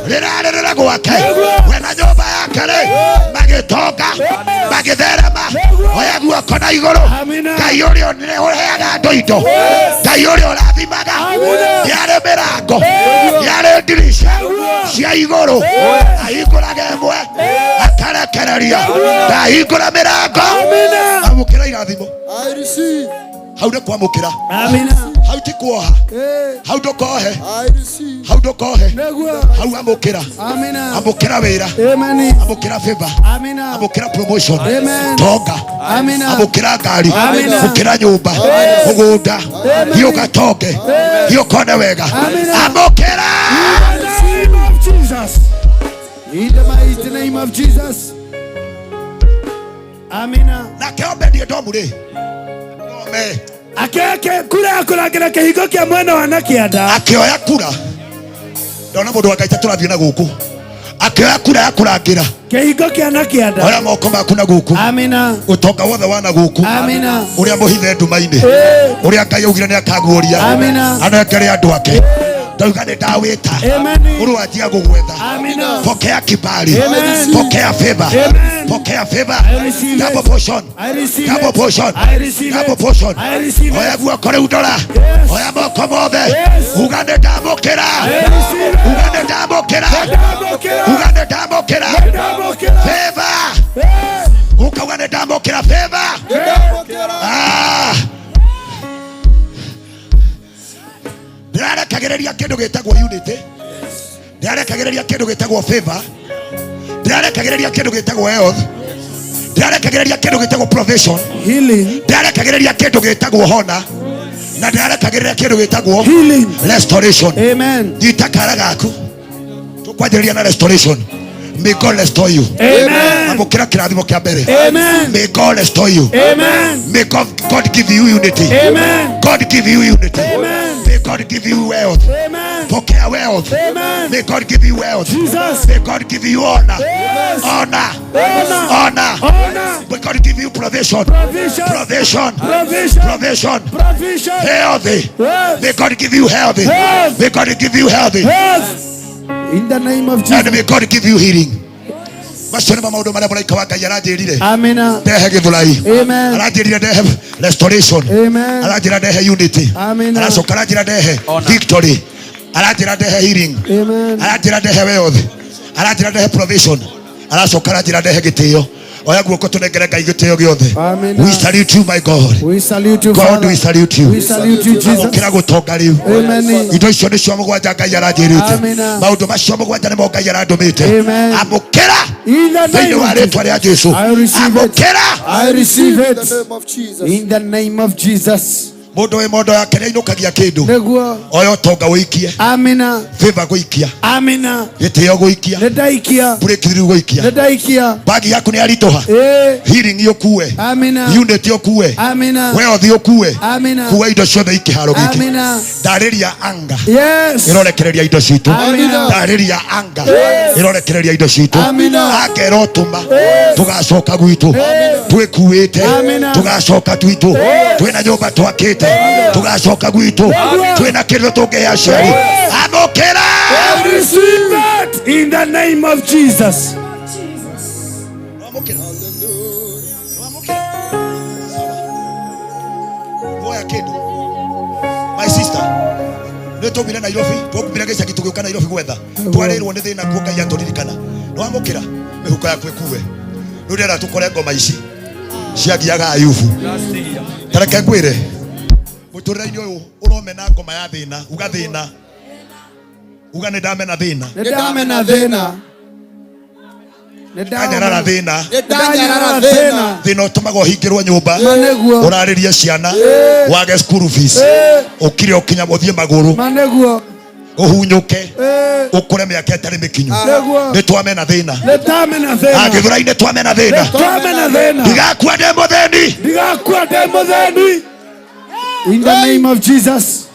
rĩrarĩrĩra gwake we na nyũmba yake rĩ magĩtonga magĩtherema oya guoko na igũrũ. Ngai ũrĩa nĩ ũheaga andũ indo, Ngai ũrĩa ũrathimaga yarĩ mĩrango yarĩ ndirisha cia igũrũ ahingũraga ĩmwe akarekereria ndahingũra mĩrango amũkĩra irathimo. Hau nĩ kwamũkĩra hau ti kuoha hau ndũkohe hau ndũkohe hau amũkĩra amũkĩra wĩra amũkĩra favor amũkĩra promotion tonga amũkĩra ngari amũkĩra nyũmba mũgũnda hiũ gatonge hiũ kone wega amũkĩra in the mighty name of Jesus. Amina. Nake Obed-Edom rĩ akeke kura akũrangĩra kĩhingo kĩa mwena wa nakĩanda akĩoya kura ndona mũndũ wa Ngai tũrathiĩ na gũkũ akĩoya kura ya kũrangĩra kĩhingo kĩa nakĩanda oya moko maku na gũkũ amina ũtonga wothe wa na gũkũ amina ũrĩa mũhithe nduma-inĩ ũrĩa Ngai augire nĩ akaguũria amina anengere andũ ake ndauga nĩ ndawĩta ũrwanjia gũgwetha pokea kibali pokea favor pokea favor double portion double portion double portion oya guoko rĩu ndora oya moko mothe uga nĩ ndamũkĩra uga nĩ ndamũkĩra uga nĩ ndamũkĩra favor ukauga nĩ ndamũkĩra favor ndĩrarekagĩrĩria kĩndũ gĩtagwo unity ndĩrarekagĩrĩria kĩndũ gĩtagwo favor ndĩrarekagĩrĩria kĩndũ gĩtagwo health ndĩrarekagĩrĩria kĩndũ gĩtagwo provision healing ndĩrarekagĩrĩria kĩndũ gĩtagwo honor na ndĩrarekagĩrĩria kĩndũ gĩtagwo healing restoration amen nditakara gaku tũkwanjĩrĩria na restoration. May God restore you. Amen. Amũkĩra kĩrathimo kĩa mbere. Amen. May God restore you. Amen. May God give you unity. Amen. God give you unity. Amen. May God give you wealth. Amen. Pokea wealth. Amen. May God give you wealth. Jesus. May God give you honor. Yes. Honor. Honor. Honor. Honor. May God give you provision. Provision. Provision. Provision. Provision. Provision. Healthy. Yes. May God give you healthy. Yes. May God give you healthy. Yes. In the name of Jesus. And may God give you healing. Macio nĩ maũndũ marĩa mũraika wa Ngai aranjĩrire. Amina. Ndehe Gĩthũrai. Amen. Aranjĩrire ndehe restoration. Amen. Aranjĩra ndehe unity. Amina. Aracoka aranjĩra ndehe victory. Aranjĩra ndehe healing. Amen. Aranjĩra ndehe wealth. Aranjĩra ndehe provision. Aracoka aranjĩra ndehe gĩtĩo. Oya guoko tũnengere Ngai gĩtĩo gĩothe. Amina. We salute you my God. We salute you God, Father. we salute you. We salute you Jesus. Amũkĩra gũtonga rĩu. Amen. Indo icio nĩcio mũgwanja Ngai aranjĩrĩte. Amina. Maũndũ macio mũgwanja nĩmo Ngai arandũmĩte. Amen. Amũkĩra in the name wa rĩtwa rĩa Jesũ. I receive it. Amũkĩra. I receive it. In the name of Jesus. Mũndũ wĩ mondo yake nĩainũkagia kĩndũ. Nĩguo. Oya ũtonga ũikie. Amina. Favor gũikia. Amina. Gĩtĩo gũikia. Nĩndaikia. Breakthrough gũikia. Nĩndaikia. Bagi yaku nĩyaritũha. Healing ũkue. Amina. Unity ũkue. Amina. Wealth ũkue. Amina. Kuua indo ciothe ikĩharo gĩkĩ. Amina. Ndarĩria anga. Yes. Ĩrorekereria indo citũ. Amina. Ndarĩria anga. Yes. Ĩrorekereria indo citũ. Amina. Anga ĩrotũma. Tũgacoka gwitũ. Twĩkuĩte. Tũgacoka twitũ. Twĩna nyũmba twakĩte. Tũgacoka gwitũ. Twĩna kĩndũ tũngĩhe aciari. Amũkĩra. Receive that in the name of Jesus. My sister, nĩ tũmire Nairobi, tũkumire gĩcagi tũgĩũka Nairobi gwetha. Twarĩrwo nĩ thĩna kuo Ngai atũririkana. Nĩ wamũkĩra mĩhuko yaku ĩkue. Nurera tukore ngoma ici ciagiaga Ayubu. Tareke ngwire muturire-ini uyu uromena ngoma ya thina, uga thina. Uga ni ndamena thina. Ni ndamena thina. Ndanyarara thina. Ndanyarara thina. Thina utumaga hingirwo nyumba. Urariria ciana. Wage school fees. Ukire ukinya muthie maguru. Maneguo. Uhunyuke. Ukure miaka itari mikinyu. Ni twamena thina. Ni twamena thina. Githura-ini twamena thina. Ni twamena thina. Ndigakua ndi mutheni. Ndigakua ndi mutheni. In the name of Jesus.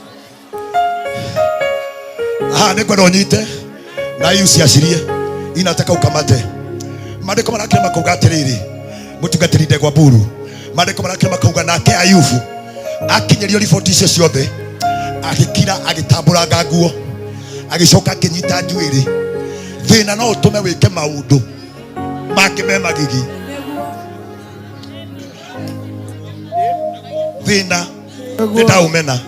Ni kwenda unyite na hii usiashirie, inataka ukamate. Maandiko manakira makauga atiriri, mutungatiri ndegwa mburu. Maandiko manakira makauga nake Ayubu akinyerio riboti icio ciothe, agikira agitambũranga nguo, agicoka akinyita njuĩrĩ. Thĩna no ũtũme wĩke maũndũ make me magigi. Thĩna ndaumena.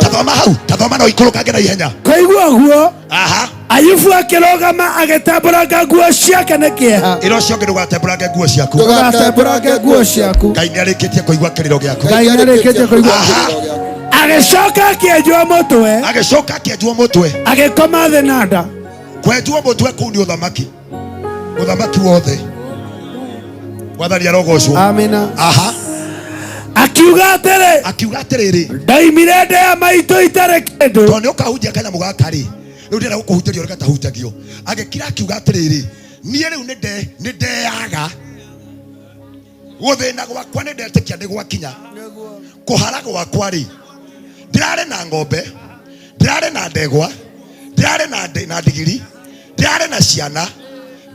Tathoma hau, tathoma no ikũrũkange na ihenya. Kaigua guo. Ayubu akirogama agitambũranga nguo ciake nĩ kĩeha. Ĩro cio ngĩ ndũgatembũrange nguo ciaku. Ndũgatembũrange nguo ciaku. Ngai nĩarĩkĩtie kũigua kĩrĩro gĩaku. Ngai nĩarĩkĩtie kũigua kĩrĩro gĩaku. Agĩcoka akĩenjwo mũtwe. Agĩcoka akĩenjwo mũtwe. Agĩkoma thĩ na nda. Kwenjwo mũtwe kũu nĩ ũthamaki. Ũthamaki wothe. Mwathani arogocwo. Amina. Akiuga atĩrĩrĩ, ndaimire ndĩa maitũ itarĩ kĩndũ. Tondũ nĩũkahunjia kanyamũ gaka rĩ, rĩu ndĩrenda gũkũhunjĩria ũrĩa gatahunjagio. Agĩkira akiuga atĩrĩrĩ, niĩ rĩu nĩ ndeyaga gũthĩna gwakwa nĩ ndetĩkia nĩ gwakinya. Kũhara gwakwa rĩ, ndirarĩ na ng'ombe, ndirarĩ na ndegwa, ndirarĩ na ndigiri, ndirarĩ na ciana,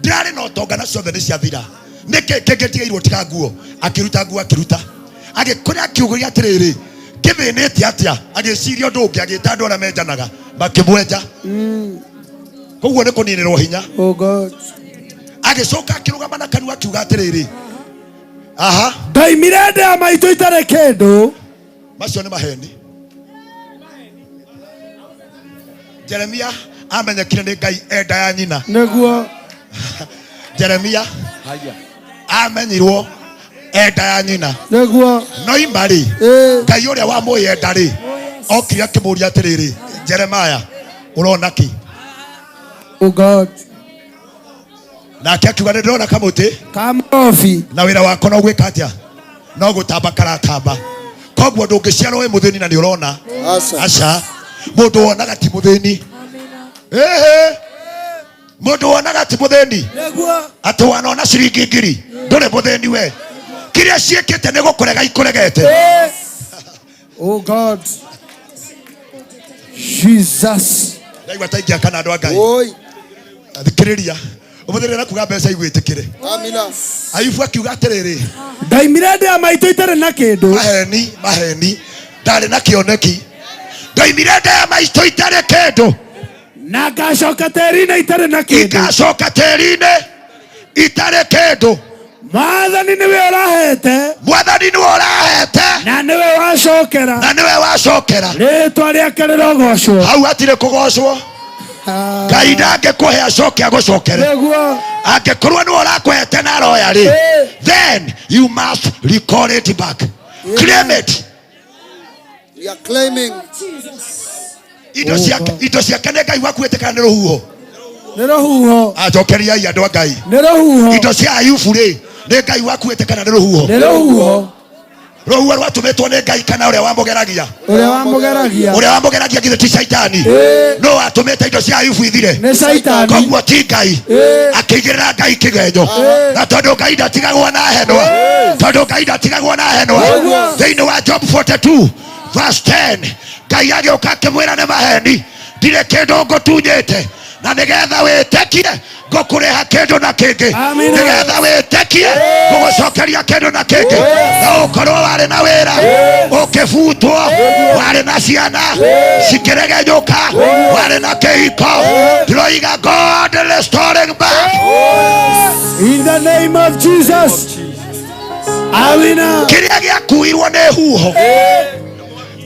ndirarĩ na ũtonga, na ciothe nĩ ciathira. Nĩkĩ kĩngĩtigairwo tiga nguo? Akĩruta nguo akĩruta. Agĩkũrĩa akiuguria atĩrĩrĩ, ngĩthĩnĩte atĩa? Agĩciria ũndũ ũngĩ, agĩta andũ arĩa menjanaga makĩmwenja. Koguo nĩ kũninĩrwo hinya. Agĩcoka akĩrũgama na kanua akiuga atĩrĩrĩ, ndaimire ndĩa maitũ itarĩ kĩndũ. Macio nĩ maheni. Jeremia amenyekire nĩ Ngai enda ya nyina. Nĩguo. Jeremia amenyirwo enda ya nyina. Nĩguo. No imari Ngai ũrĩa wa mũyenda rĩ, okire akĩmũria atĩrĩrĩ, Jeremiah ũrona kĩ? Oh God. Nake akiuga nĩ ndĩrona kamũtĩ kamobi, na wĩra wako no gwĩka atĩa? No gũtamba karatamba. Koguo ndũngĩciarwo wĩ mũthĩni na nĩ ũrona. Aca mũndũ wonaga ti mũthĩni. Mũndũ wonaga ti mũthĩni. Atĩ wanona ciringi ngiri ndũrĩ mũthĩni we. Kĩrĩa ciĩkĩte nĩ gũkũrega ikũregete. Oh God. Jesus. Ndaigua ta ingĩaka na andũ a Ngai. Thikĩrĩria. Ũmũthĩrĩra kuga mbeca igwĩtĩkĩre. Amina. Ayubu akiuga atĩrĩrĩ, ndaimire ndĩa maitũ itarĩ na kĩndũ. Maheni ndarĩ na kĩoneki. Ndaimire ndĩa maitũ itarĩ kĩndũ, na ngacoka tĩri-inĩ itarĩ na kĩndũ. Igacoka tĩri-inĩ itarĩ kĩndũ. Mwathani nĩwe ũrahete. Mwathani nĩwe ũrahete. Na nĩwe wacokera. Na nĩwe wacokera. Rĩĩtwa rĩake rĩrogocwo. Hau hatirĩ kũgocwo. Ngai ndangĩkũhe acoke agũcokere. Angĩkorwo nĩwe ũrakũhete na aroya rĩ, then you must record it back. Claim it. We are claiming. Indo ciake nĩ Ngai wakuĩte kana nĩ rũhuho? Nĩ rũhuho. Acokeriai andũ a Ngai. Nĩ rũhuho. Indo cia Ayubu rĩ, nĩ Ngai wakuĩte kana nĩ rũhuho? Nĩ rũhuho. Rũhuho rwatũmĩtwo nĩ Ngai kana ũrĩa wamũgeragia? Ũrĩa wamũgeragia. Ũrĩa wamũgeragia githĩ ti Shaitani? No atũmĩte indo cia Ayubu ithire. Nĩ Shaitani. Koguo ti Ngai. Akĩigĩrĩra Ngai kĩgenyo. Na tondũ Ngai ndatigagwo na henwa. Tondũ Ngai ndatigagwo na henwa. Thĩinĩ wa Job 42 verse 10, Ngai agĩũka akĩmwĩra nĩ maheni, ndirĩ kĩndũ ngũtunyĩte, na nĩgetha wĩtĩkie ngũkũrĩha kĩndũ na kĩngĩ, nĩgetha wĩtĩkie ngũgũcokeria kĩndũ na kĩngĩ. Na ũkorwo warĩ na wĩra ũkĩbutwo, warĩ na ciana cikĩregenyũka, warĩ na kĩhiko, ndĩroiga God restoring back. In the name of Jesus. Amina. Kĩrĩa gĩakuirwo nĩ huho,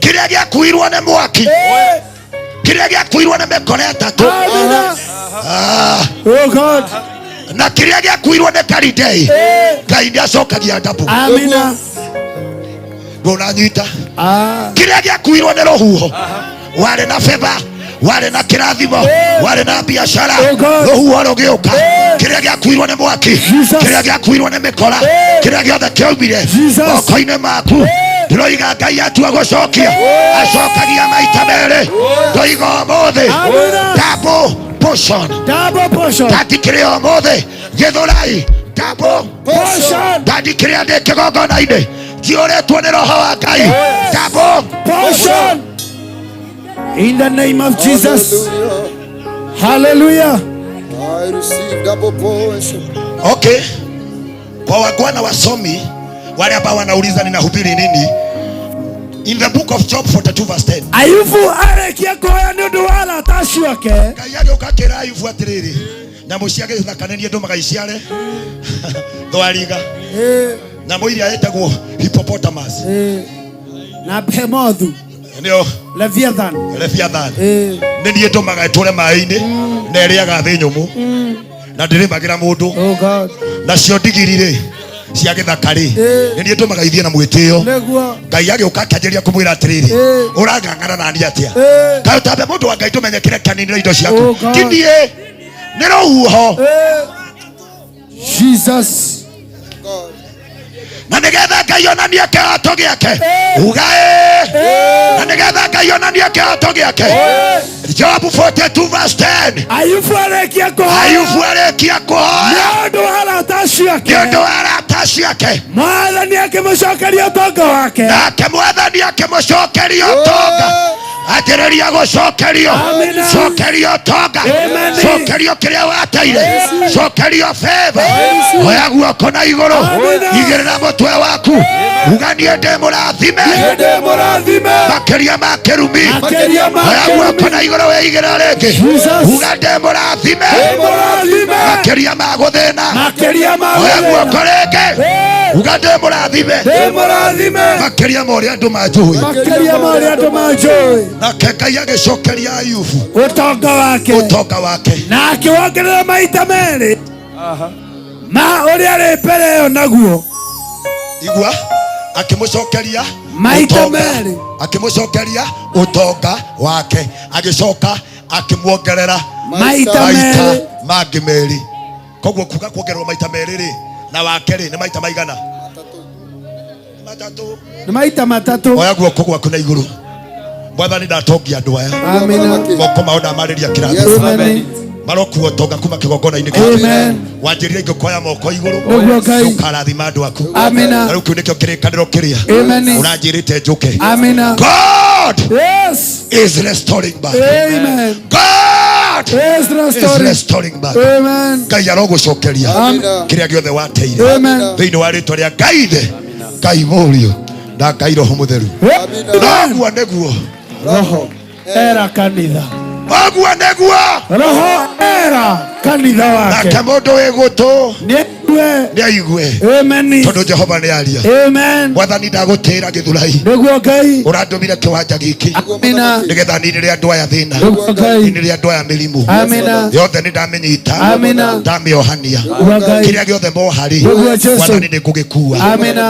kĩrĩa gĩakuirwo nĩ mwaki, kĩrĩa gĩakuirwo nĩ mĩkora ĩtatũ. Oh God. na kiria gĩakuirwo nĩ Karidei Ngai nĩacokagia ndabu. Amina. Ndũnanyita kiria gĩakuirwo nĩ rũhuho, warĩ na feva, warĩ na kĩrathimo, warĩ na biashara, rũhuho rũgĩũka, kĩrĩa gĩakuirwo nĩ mwaki, kĩrĩa gĩakuirwo nĩ mĩkora, kĩrĩa gĩothe kĩaumire moko-inĩ maku, ndĩroiga Ngai atua gũcokia, acokagia maita merĩ. Ndoiga ũmũthĩ double portion, ndandikĩre ũmũthĩ Gĩthũrai double portion, ndandikĩre ndĩ kĩgongona-inĩ njiyũrĩtwo nĩ roho wa Ngai double portion. In the name of Jesus. Hallelujah. I receive double portion. Okay. Kwa wagwana wasomi wale ambao wanauliza ninahubiri nini, in the book of Job 42 verse 10, Ayubu arekia koya ni undu wala tashuake. Ngai agĩũka Ayubu atĩrĩrĩ, nyamũ ciake ithakanenie ndũ magaiciare thwariga na mũiria yetagwo hippopotamus na behemoth nĩo Leviathan nĩ niĩ ndũmaga ĩtũre maĩ-inĩ na ĩrĩaga thĩ nyũmũ na ndĩrĩmagĩra mũndũ nacio ndigiri-rĩ cia gĩthaka-rĩ nĩ niĩ ndũmaga ithiĩ na mwĩtĩo. Ngai agĩũka akĩanjĩrĩria kũmwĩra atĩrĩrĩ, ũrang'ang'ana nani atĩa? Kaĩ ũtambe mũndũ wa Ngai tũmenye kĩrĩa kĩaninĩra indo ciaku kĩniĩ nĩ rũhuho. Jesus. Na nĩgetha Ngai onanie kĩhoto gĩake ugaĩ, na nĩgetha Ngai onanie kĩhoto gĩake. Job 42 verse 10, Ayubu arekia kũhoya nĩ ũndũ wa arata ciake, Mwathani akĩmũcokeria ũtonga wake, nake Mwathani akĩmũcokeria ũtonga. Atĩrĩria gũcokerio, cokerio ũtonga, cokerio kĩrĩa wateire, cokerio favor. Oya guoko na igũrũ, igĩrĩra mũtwe waku, uganie ndĩ mũrathime makĩria ma kĩrumi. Oya guoko na igũrũ weigĩra rĩngĩ, uga ndĩ mũrathime makĩria ma gũthĩna. Oya guoko rĩngĩ, uga ndĩ mũrathime makĩria ma ũrĩa andũ manjũĩ. Nake Ngai agĩcokeria Ayubu ũtonga wake na akĩwongerera maita merĩ ma ũrĩa arĩ mbere ĩyo naguo. Igua akĩmũcokeria maita merĩ, akĩmũcokeria ũtonga wake, agĩcoka akĩmuongerera maita merĩ mangĩ merĩ. Koguo kuga kuongererwo maita merĩ-rĩ na wake-rĩ nĩ maita maigana? Matatũ. Nĩ maita matatũ. Oya guoko gwaku na igũrũ. Mwathani ndatongia andũ aya moko mao ndamarĩria kĩrathimo marokuo ũtonga kuma kĩgongona-inĩ gĩkĩ. Wanjĩrĩria ingĩkoya moko igũrũ ũkarathima andũ aku. Na rĩu kĩu nĩkĩo kĩrĩkanĩro kĩrĩa ũranjĩrĩte njũke. God is restoring back. God is restoring back. Ngai arogũcokeria kĩrĩa gĩothe wateire thĩinĩ wa rĩtwa rĩa Ngai Ithe, Ngai Mũriũ na Ngai Roho Mũtheru. Noguo nĩguo Roho era kanitha. Oguo nĩguo Roho era kanitha wake. Nake mũndũ wĩ gũtũ nĩ aigue. Amen. Tondũ Jehova nĩ aria. Amen. Mwathani ndagũtĩra Gĩthũrai. Nĩguo Ngai ũrandũmire kĩwanja gĩkĩ nĩgetha ninĩre andũ aya thĩna, ninĩre andũ aya mĩrimũ yothe nĩ ndamĩnyita, ndamĩohania. Kĩrĩa gĩothe moha-rĩ Mwathani nĩ ngũgĩkua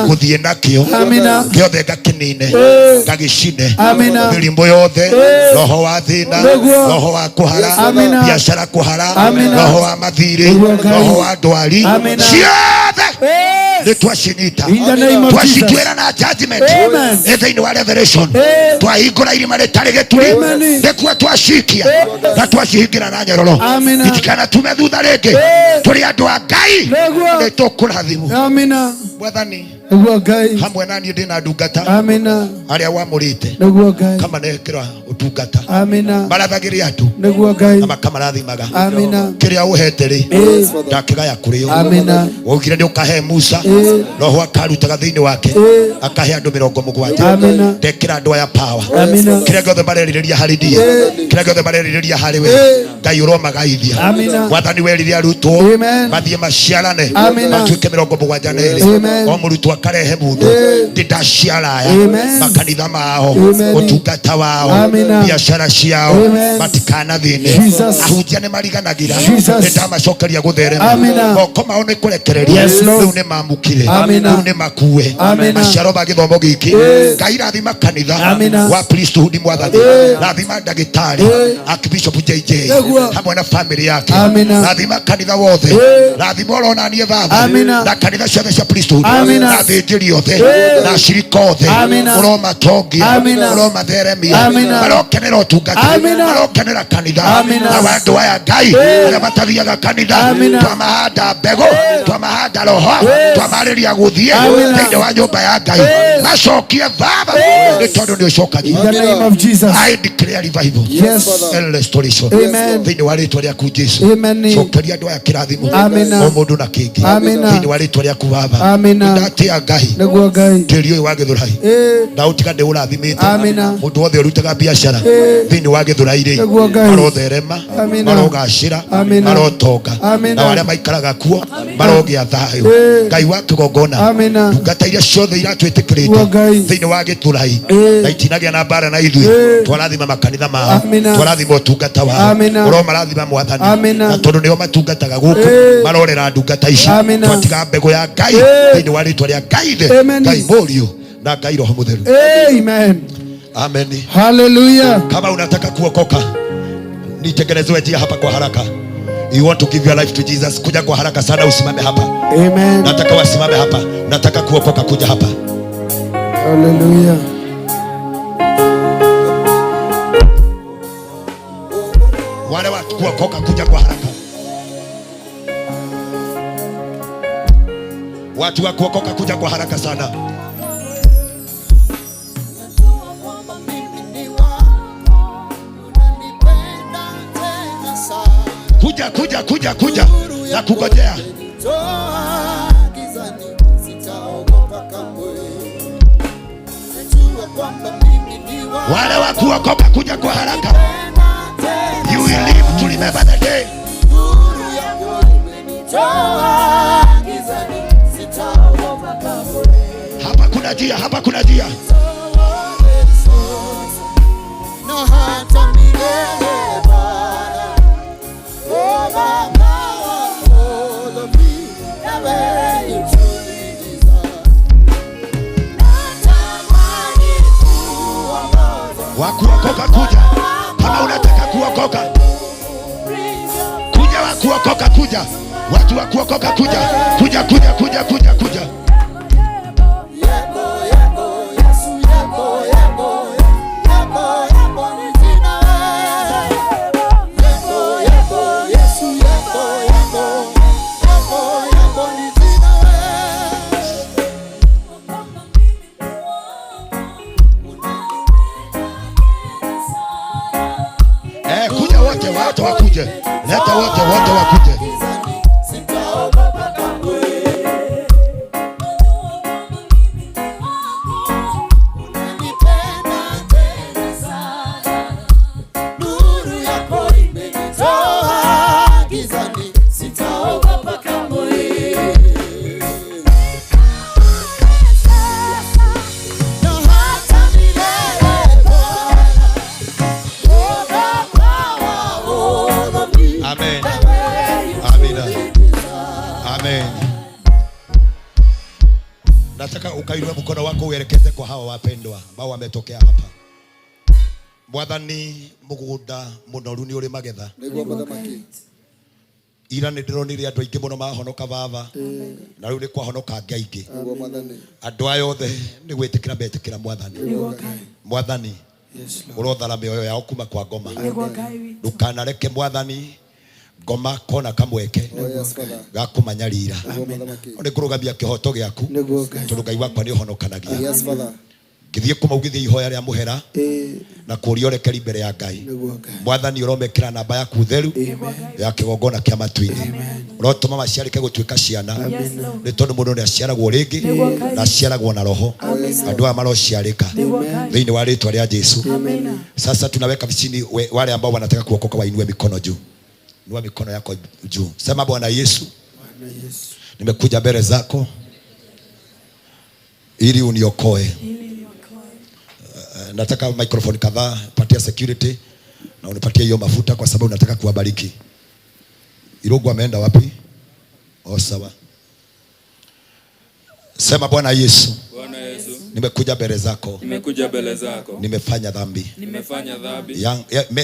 gũthiĩ nakĩo, gĩothe ngakĩnine ngagĩcine. Mĩrimũ yothe, roho wa thĩna, roho wa kũhara, biacara kũhara, roho wa mathirĩ, roho wa ndwari, ciothe nĩ twacinyita, twacituĩra na judgment thĩinĩ wa Revelation. Twahingũra irima rĩtarĩ gĩturi, nĩkuo twacikia na twacihingĩra na nyororo. Itikanatume thutha rĩngĩ, tũrĩ andũ a Ngai nĩ tũkũrathimwo. Mwathani hamwe naniĩ ndĩ na ndungata arĩa wamũrĩte kamanekĩra ũtungata, marathagĩre andũ na makamathimaga. Kĩrĩa ũhete-rĩ ndakĩgaya kũrĩ o. Waugire nĩ ũkahe Musa, roho akarutaga thĩinĩ wake akahe andũ 70. Ndekĩra andũ aya power. Kĩrĩa gĩothe marerirĩria harĩ niĩ, kĩrĩa gĩothe marerirĩria harĩ we, Ngai ũromagaithia. Mwathani werire arutwo mathiĩ maciarane matuĩke 72, o mũrutwo makarehe mundu ndidashiaraya makanitha mao utungata wao biashara ciao matikana thine ahunjia ni mariganagira ndamacokeria gutherema moko mao ni kurekereria riu ni mamukire riu ni makue maciaro ma githomo giki Ngai rathima kanitha wa priesthood mwathani rathima ndagitari Archbishop JJ hamwe na family yake rathima kanitha wothe rathima oronanie baba na kanitha ciothe cia priesthood na thĩnjĩri othe na cirika othe ũromatongia ũromatheremia marokenera ũtungata marokenera kanitha na andũ aya Ngai arĩa matathiaga kanitha twamahanda mbegũ twamahanda roho twamarĩria gũthiĩ thĩinĩ wa nyũmba ya Ngai macokie baba nĩ tondũ nĩ ũcokagia I declare revival and restoration thĩinĩ wa rĩtwa rĩaku Jesu cokeria andũ aya kĩrathimo o mũndũ na kĩngĩ thĩinĩ wa rĩtwa rĩaku baba ndatia Ngai tĩri ũyũ wa Gĩthũrai na ũtiga ndĩ ũrathimĩte mũndũ wothe ũrutaga biacara thĩinĩ wa Gĩthũrai-rĩ marotherema marogacĩra marotonga na arĩa maikaraga kuo marogĩa thayũ Ngai wa kĩgongona ndungata iria ciothe iratwĩtĩkĩrĩte thĩinĩ wa Gĩthũrai na itinagĩa na mbara na ithuĩ twarathima makanitha mao twarathima ũtungata wao ũromarathima mwathani na tondũ nĩo matungataga gũkũ marorera ndungata ici twatiga mbegũ ya Ngai thĩinĩ wa rĩtwa rĩa Ngai ithe Ngai Mũriũ na Ngai Roho Mũtheru. Amen. Hallelujah. Kama unataka kuokoka nitengenezewe njia hapa kwa haraka. You want to give your life to Jesus, kuja kwa haraka sana, usimame hapa. Amen. Nataka wasimame hapa. Nataka kuokoka, kuja hapa. Hallelujah. Wale watu kuokoka, kuja kwa haraka. Watu wa kuokoka, kuja kwa haraka sana. Kuja na kungojea. Wale wa kuokoka, kuja kwa haraka. You will live to remember the day. Hapa kuna njia. Wakuokoka, kuja. Kama unataka kuokoka, kuja. Wakuokoka, kuja. Watu wa kuokoka, kuja. Kuja. Kuja wote, watu wakuje. Leta wote wakuje. Amen. Nataka ukainua mkono wako uelekeze kwa hawa wapendwa ambao wametokea hapa. Mwathani mugunda munoru ni uri magetha. Ira ni ndironire andu aingi muno mahonoka baba. Na riu ni kwahonoka angi aingi. Andu aya othe ni gwitikira betikira Mwathani. Mwathani urothara mioyo yao kuma kwa ngoma. Ndukanareke Mwathani ngoma kona kamweke gakumanyarira oni kurugamia kihoto giaku tondu Ngai wakwa ni uhonokanagia ngithie kumaugithia ihoya ria muhera na kuria urekeri mbere ya Ngai. Mwathani uromekira namba yaku theru ya kigongona kia matu-ini urotuma maciarike gutuika ciana ni tondu mundu ni aciaragwo ringi na aciaragwo na roho andu aya marociarika thiini wa ritwa ria Jesu. Sasa tunaweka chini wale ambao wanataka kuokoka wainue mikono juu. Inua mikono yako juu. Sema Bwana Yesu, nimekuja mbele zako ili uniokoe. Nataka microphone kadhaa, patia security na unipatie hiyo mafuta kwa sababu nataka kuwabariki. Irogo ameenda wapi? Sawa. Sema Bwana Yesu. Bwana Yesu. Nimekuja mbele zako. Nimekuja mbele zako. Nimefanya dhambi. Nimefanya dhambi.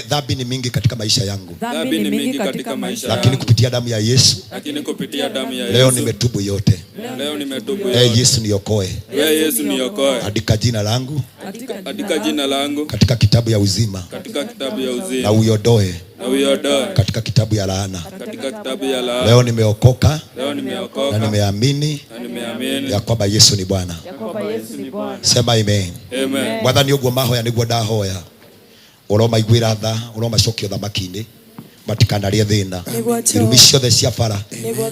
Dhambi ni mingi katika maisha yangu. Dhambi ni mingi katika maisha yangu. Lakini kupitia damu ya Yesu. Lakini kupitia damu ya Yesu. Leo nimetubu yote. Leo nimetubu yote. Yesu niokoe. Yesu niokoe. Andika jina langu. Andika jina langu katika kitabu ya uzima. Katika kitabu ya uzima. Na uiondoe. Na uiondoe katika kitabu ya laana. Katika kitabu ya laana. Leo nimeokoka. Leo nimeokoka. Na nimeamini. Na nimeamini ya kwamba Yesu ni Bwana. Sema amen. Amen. Mwathani uguo mahoya niguo ndahoya. Uroma igwira tha, uroma cokio thamaki-ini. Matikanarie thina. Irumi ciothe cia bara,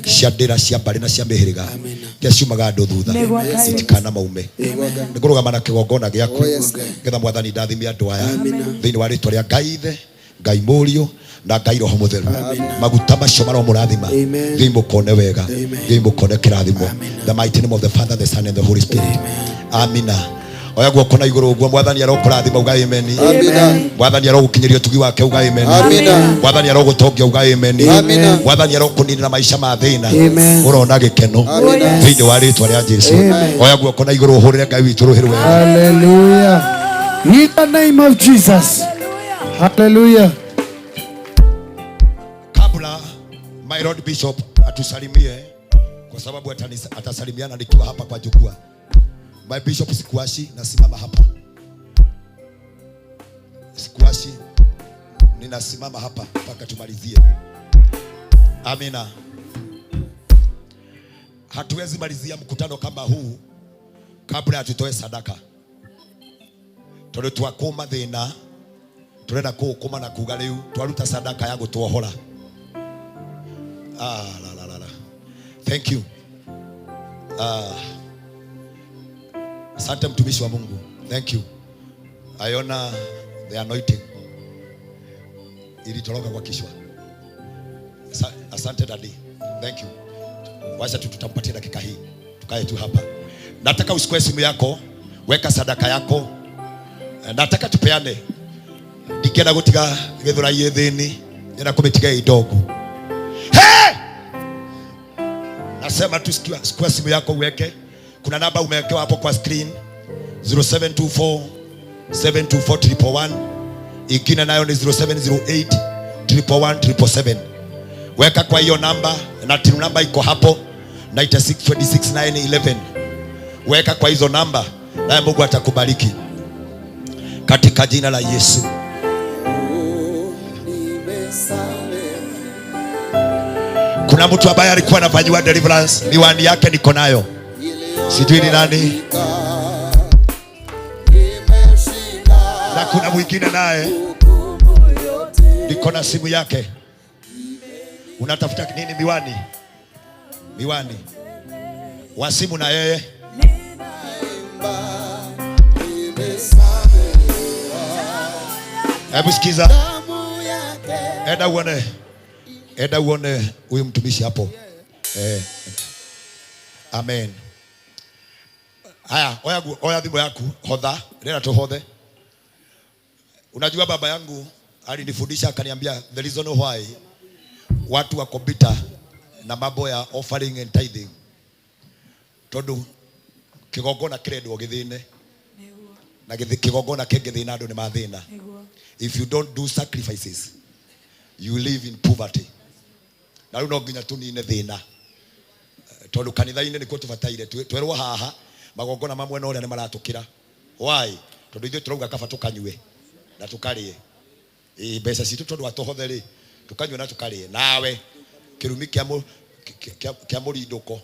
cia ndĩra, cia mbarĩ na cia mĩhĩrĩga. Iria ciumaga andũ thutha. Itikana maume. Nĩngũrũgama na kĩgongona gĩaku. Nĩgetha Mwathani ndathime andũ aya. Thĩinĩ wa rĩĩtwa rĩa Ngai Ithe, Ngai Mũriũ na Ngai Roho Mũtheru. Maguta macio maromũrathima. Thiĩ mũkone wega. Thiĩ mũkone kĩrathimo. The mighty name of the Father, the Son and the Holy Spirit. Amina. Oya guoko na iguru guo Mwathani arokurathima uga amen. Mwathani arogukinyiria utugi wake uga amen. Mwathani arogutongia uga amen. Mwathani arokuninira maisha ma thina urona gikeno thiini wa ritwa ria Jesu. Oya guoko na iguru hurire Ngai witu ruhirwe. Hallelujah. In the name of Jesus. Hallelujah. Kabla my Lord Bishop atusalimie kwa sababu atasalimiana nikiwa hapa kwa jukwaa. My Bishop sikuashi, nasimama hapa. Sikuashi, ninasimama hapa mpaka tumalizie. Amina. Hatuwezi malizia mkutano kama huu kabla hatutoe sadaka. Tondũ twakũma thĩna, turenda kũũkũma na kuga rĩu twaruta sadaka ya gũtuohora. Thank you. Asante mtumishi wa Mungu. Thank you. I honor the anointing. Ilitoroka kwa kichwa. Asante daddy. Thank you. Wacha tutampatia dakika hii. Tukae tu hapa. Nataka usikue simu yako, weka sadaka yako. Nataka tupeane. Ndikienda gutiga githũrai thĩni, nenda kumetiga idogo. Hey! Nasema tu sikue simu yako uweke. Kuna namba umewekewa hapo kwa screen 0724 724 111. Ingine nayo ni 0708 111 777. Weka kwa hiyo namba na timu namba iko hapo 9626911. Weka kwa hizo namba na Mungu atakubariki katika jina la Yesu. Kuna mtu ambaye alikuwa anafanywa deliverance, miwani yake niko nayo. Sijui ni nani. Na kuna mwingine naye niko na simu yake. Unatafuta nini? Miwani. Miwani wa simu na yeye. Hebu sikiza. Eda uone huyu mtumishi hapo. Amen. Haya, oya dhimbo yaku hodha, rera tuhodhe. Unajua baba yangu alinifundisha akaniambia the reason why watu wako bitter na mambo ya offering and tithing. Tondu kigongona kiredwo githine. Na kigongona kingithina andu ni mathina. If you don't do sacrifices, you live in poverty. Na riu no nginya tunine thina. Tondu kanitha-ini nikuo tubataire twerwo haha magongona mamwe no ria ni maratukira. Why? Tondu ithuĩ turauga kaba tukanyue na tukarie. Mbeca citu tondu atuhothe ri tukanyue na tukarie. Nawe kirumi kia murinduko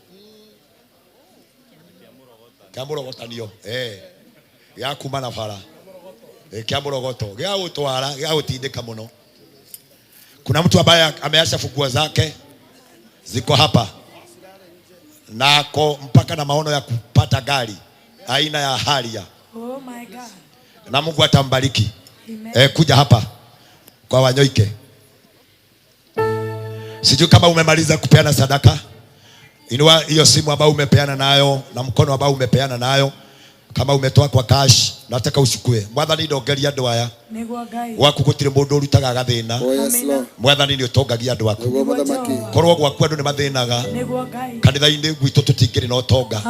kia murogotanio ya kuma na bara kia murogoto gia gutwara gia gutindika muno. Kuna mtu ambaye ameacha funguo zake ziko hapa nako mpaka na maono ya kupata gari aina ya Harrier. Oh my God. Na Mungu atambariki. Kuja hapa kwa Wanyoike. Sijui kama umemaliza kupeana sadaka. Inua hiyo simu ambayo umepeana nayo na mkono ambao umepeana nayo. kama umetoa kwa cash nataka ushukue. Mwathani ndongeria andu aya waku gutire mundu urutaga gathina. Mwathani ni utongagia andu aku korwo gwaku andu ni mathinaga kanitha-ini gwitu tutingiri no tonga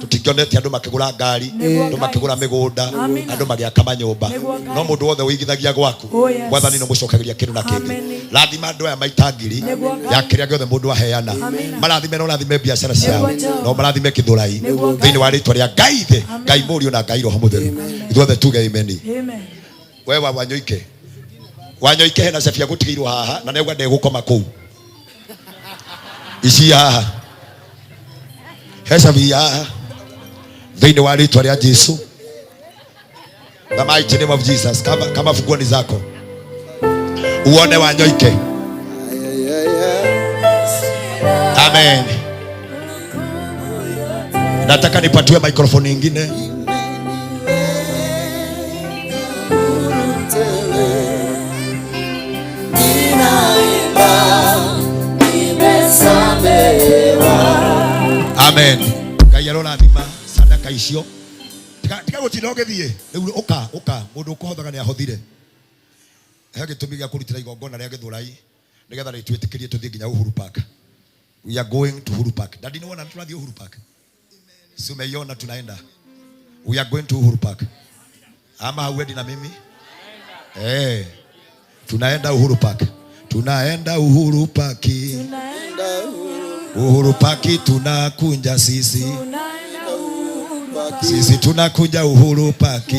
tutingionete andu makigura ngari andu makigura migunda andu magiaka manyumba no mundu wothe wigithagia gwaku Mwathani no mucokagiria kindu na kingi. Rathima andu aya maitangiri ya kiria giothe mundu aheana marathime no rathime biacara ciao no marathime kithurai thiini wa ritwa ria Ngai the Ngai Murio na Ngai Roho Mutheru ithuothe tuge amen. Wewe wanyoike hena cebia gutigiirwo haha na negwa ndegukoma kuu ici haha hecebia thiini wa ritwa ria Jesu the mighty name of Jesus. Kama funguo zako uone wanyoike. Amen. Nataka nipatiwe microphone nyingine. Amen. Kayarona thima sadaka icio. Tika gutinda ugithie. Riu uka mundu ukohothaga ni ahothire. He gitumi gia kurutira igongona ria githurai nigetha ritwitikirie tuthie nginya Uhuru Park. We are going to Uhuru Park. Daddy no one tunathi Uhuru Park. Si umeiona tunaenda. We are going to Uhuru Park. Ama hauendi na mimi? Tunaenda Uhuru Park. Tunaenda Uhuru Park. Uhuru Park tunakunja sisi. Sisi tunakuja Uhuru Park.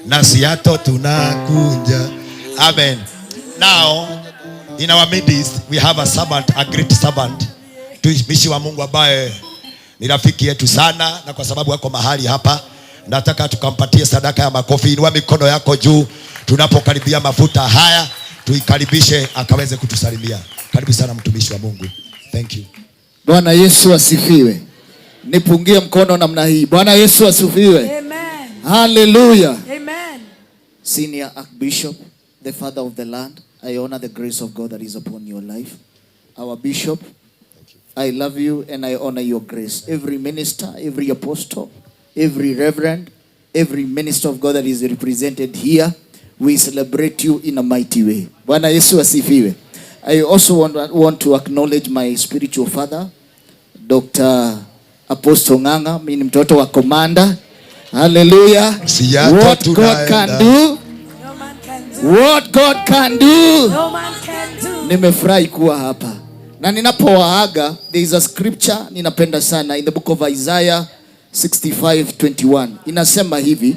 Na Seattle tunakunja. Amen. Now in our midst we have a servant, a great servant. Tumishi wa Mungu ambaye ni rafiki yetu sana, na kwa sababu yako mahali hapa nataka tukampatie sadaka ya makofi. Inua mikono yako juu tunapokaribia mafuta haya, tuikaribishe akaweze kutusalimia. Karibu sana mtumishi wa Mungu. Thank you. Bwana Yesu asifiwe. Nipungie mkono namna hii. Bwana Yesu asifiwe. Amen. Hallelujah. Amen. Senior Archbishop, the father of the land, I honor the grace of God that is upon your life. Our bishop, I love you and I honor your grace. Every minister, every apostle, every reverend, every minister of God that is represented here, we celebrate you in a mighty way. Bwana Yesu asifiwe. I also want to acknowledge my spiritual father, Dr. Apostle Nganga. Mimi ni mtoto wa commander. Hallelujah. What God can do, what God can do, no man can do. Nimefurahi kuwa hapa. Na ninapowaaga, there is a scripture ninapenda sana in the book of Isaiah 65:21. Inasema hivi,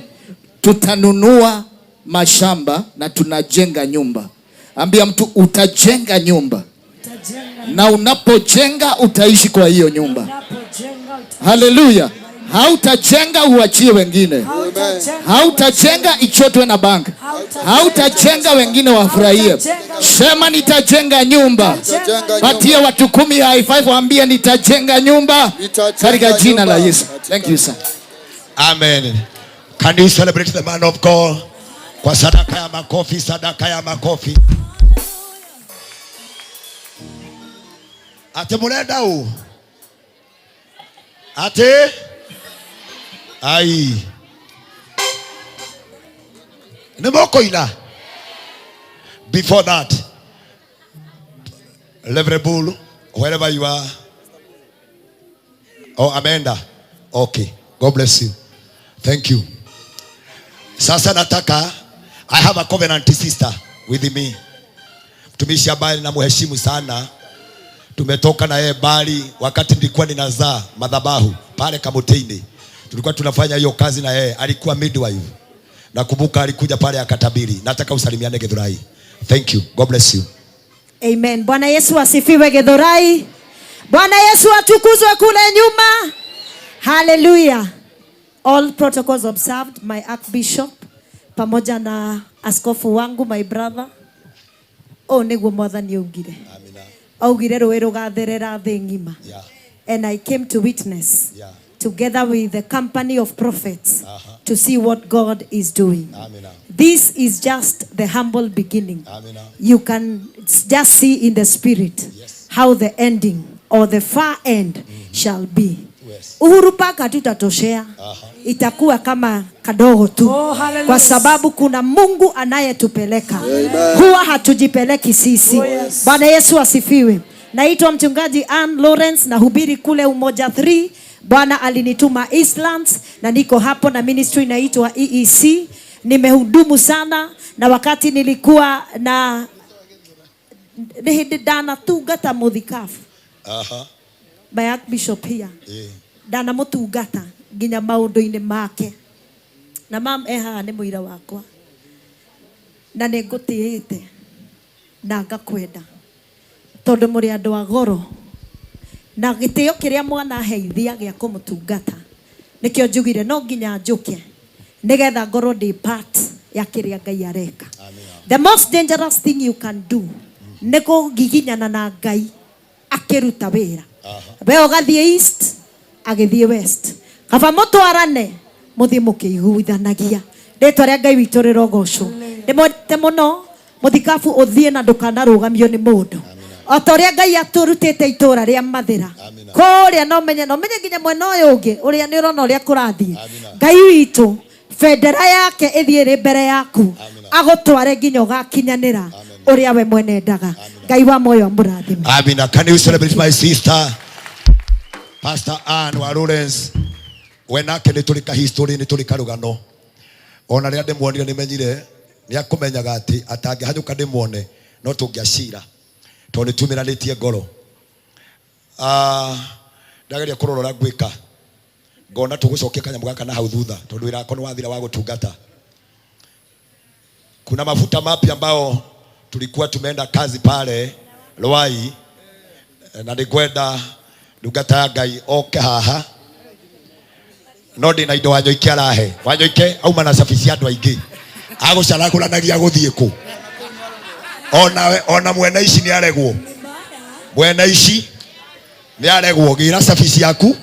tutanunua mashamba na tunajenga nyumba. Ambia mtu utajenga nyumba. Na unapojenga utaishi kwa hiyo nyumba. Hallelujah. Hautajenga uachie wengine. Hautajenga ichotwe na bank. Hautajenga wengine wafurahie. Sema nitajenga nyumba. Patia watu 10 high five, waambie nitajenga nyumba katika jina la Yesu. Thank you sir. Amen. Can you celebrate the man of God kwa sadaka ya makofi, sadaka ya makofi. Ate murenda u. Ate ai. Nemokoina. Before that, Leverbull, wherever you are. Oh, Amanda. Okay. God bless you. Thank you. Sasa nataka, I have a covenant sister with me. Mtumishi ambaye ninamheshimu sana. Tumetoka na yeye bali wakati nilikuwa ninazaa madhabahu pale Kamotini. Tulikuwa tunafanya hiyo kazi na yeye, alikuwa midwife. Nakumbuka alikuja pale akatabiri. Nataka usalimiane Githurai. Thank you. God bless you. Amen. Bwana Yesu asifiwe Githurai. Bwana Yesu atukuzwe kule nyuma. Hallelujah. All protocols observed. My Archbishop pamoja na askofu wangu, my brother. Niguo mwathani augire. Amina. Augire rũĩ rũgatherera thĩ ng'ima. Yeah. And I came to witness. Yeah. Together with the company of prophets to see what God is doing. Amen. This is just the humble beginning. Amen. You can just see in the spirit how the ending or the far end shall be. Uhuru Park hatutatoshea. Itakuwa kama kadogo tu. Kwa sababu kuna Mungu anayetupeleka. Huwa hatujipeleki sisi. Bwana Yesu asifiwe. Naitwa mchungaji Ann Lawrence na hubiri kule Umoja 3. Bwana alinituma Eastlands na niko hapo na ministry inaitwa EEC. Nimehudumu sana na wakati nilikuwa na dana tugata muthikafu. By Archbishop here. Dana mutugata ginya maundu-ini make. Na mam eha ni muira wakwa. Na ningutiite na ngakwenda. Tondu muri andu a goro. Na gitio kiria mwana heithia gya kumutungata. Nikio njugire no nginya njuke. Nigetha ngoro ndi part ya kiria Ngai areka. The most dangerous thing you can do ni kugiginyana na Ngai akiruta wira. We ugathie east agithie west. Kaba mutwarane muthie mukiguithanagia. Ritwa ria Ngai witu rirogocwo. Ndimote muno muthikabu uthie na ndukanarugamio ni mundu. Otoria Ngai aturutite itura ria mathira. Kuria no menye nginya mwena uyu ungi uria ni urona uria kurathie. Ngai witu federa yake ithie ri mbere yaku. Agutware nginya ugakinyanira uria we mwene ndaga. Ngai wa moyo amurathime. Amina. Can you celebrate my sister Pastor Ann wa Lawrence? Wenake ni tulika history ni tulika rugano. Ona ria ndimwonire nimenyire ni akumenyaga ati atangi hanyuka ndimwone no tungiacira. Tondu tumiranitie ngoro. Ndageria kurorora gwika. Ngona tugucokia kanyamu gaka na hau thutha tondu wira wako ni wathira wa gutungata. Kuna mafuta mapya ambao tulikuwa tumeenda kazi pale Lwai na ndikwenda ndungata ya Ngai oke haha no ndi na indo Wanyoike arahe. Wanyoike auma na safici andu aingi agucarakuranagia guthie ku. Ona mwena ici ni aregwo. Mwena ici ni aregwo gira safici yaku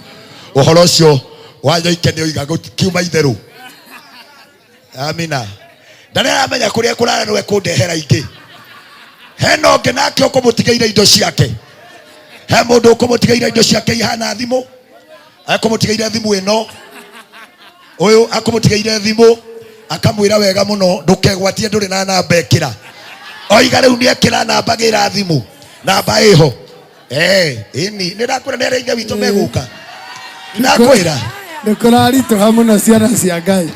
uhoro ucio Wanyoike ni oiga kiuma itheru. Amina. Ndare amenya kuria kurara nwe kundehera ingi. Heno ngenake ukumutigaire indo ciake. He mundu ukumutigaire indo ciake ihana thimu. Akumutigaire thimu ino. Uyu akumutigaire thimu akamwira wega muno ndukegwatie nduri na namba ekira. Oiga riu ni ekira namba gira thimu. Namba iho. Ini nirakwira ni aringa witu meguka. Nakwira. Ndukurarito hamwe na ciana cia Ngai.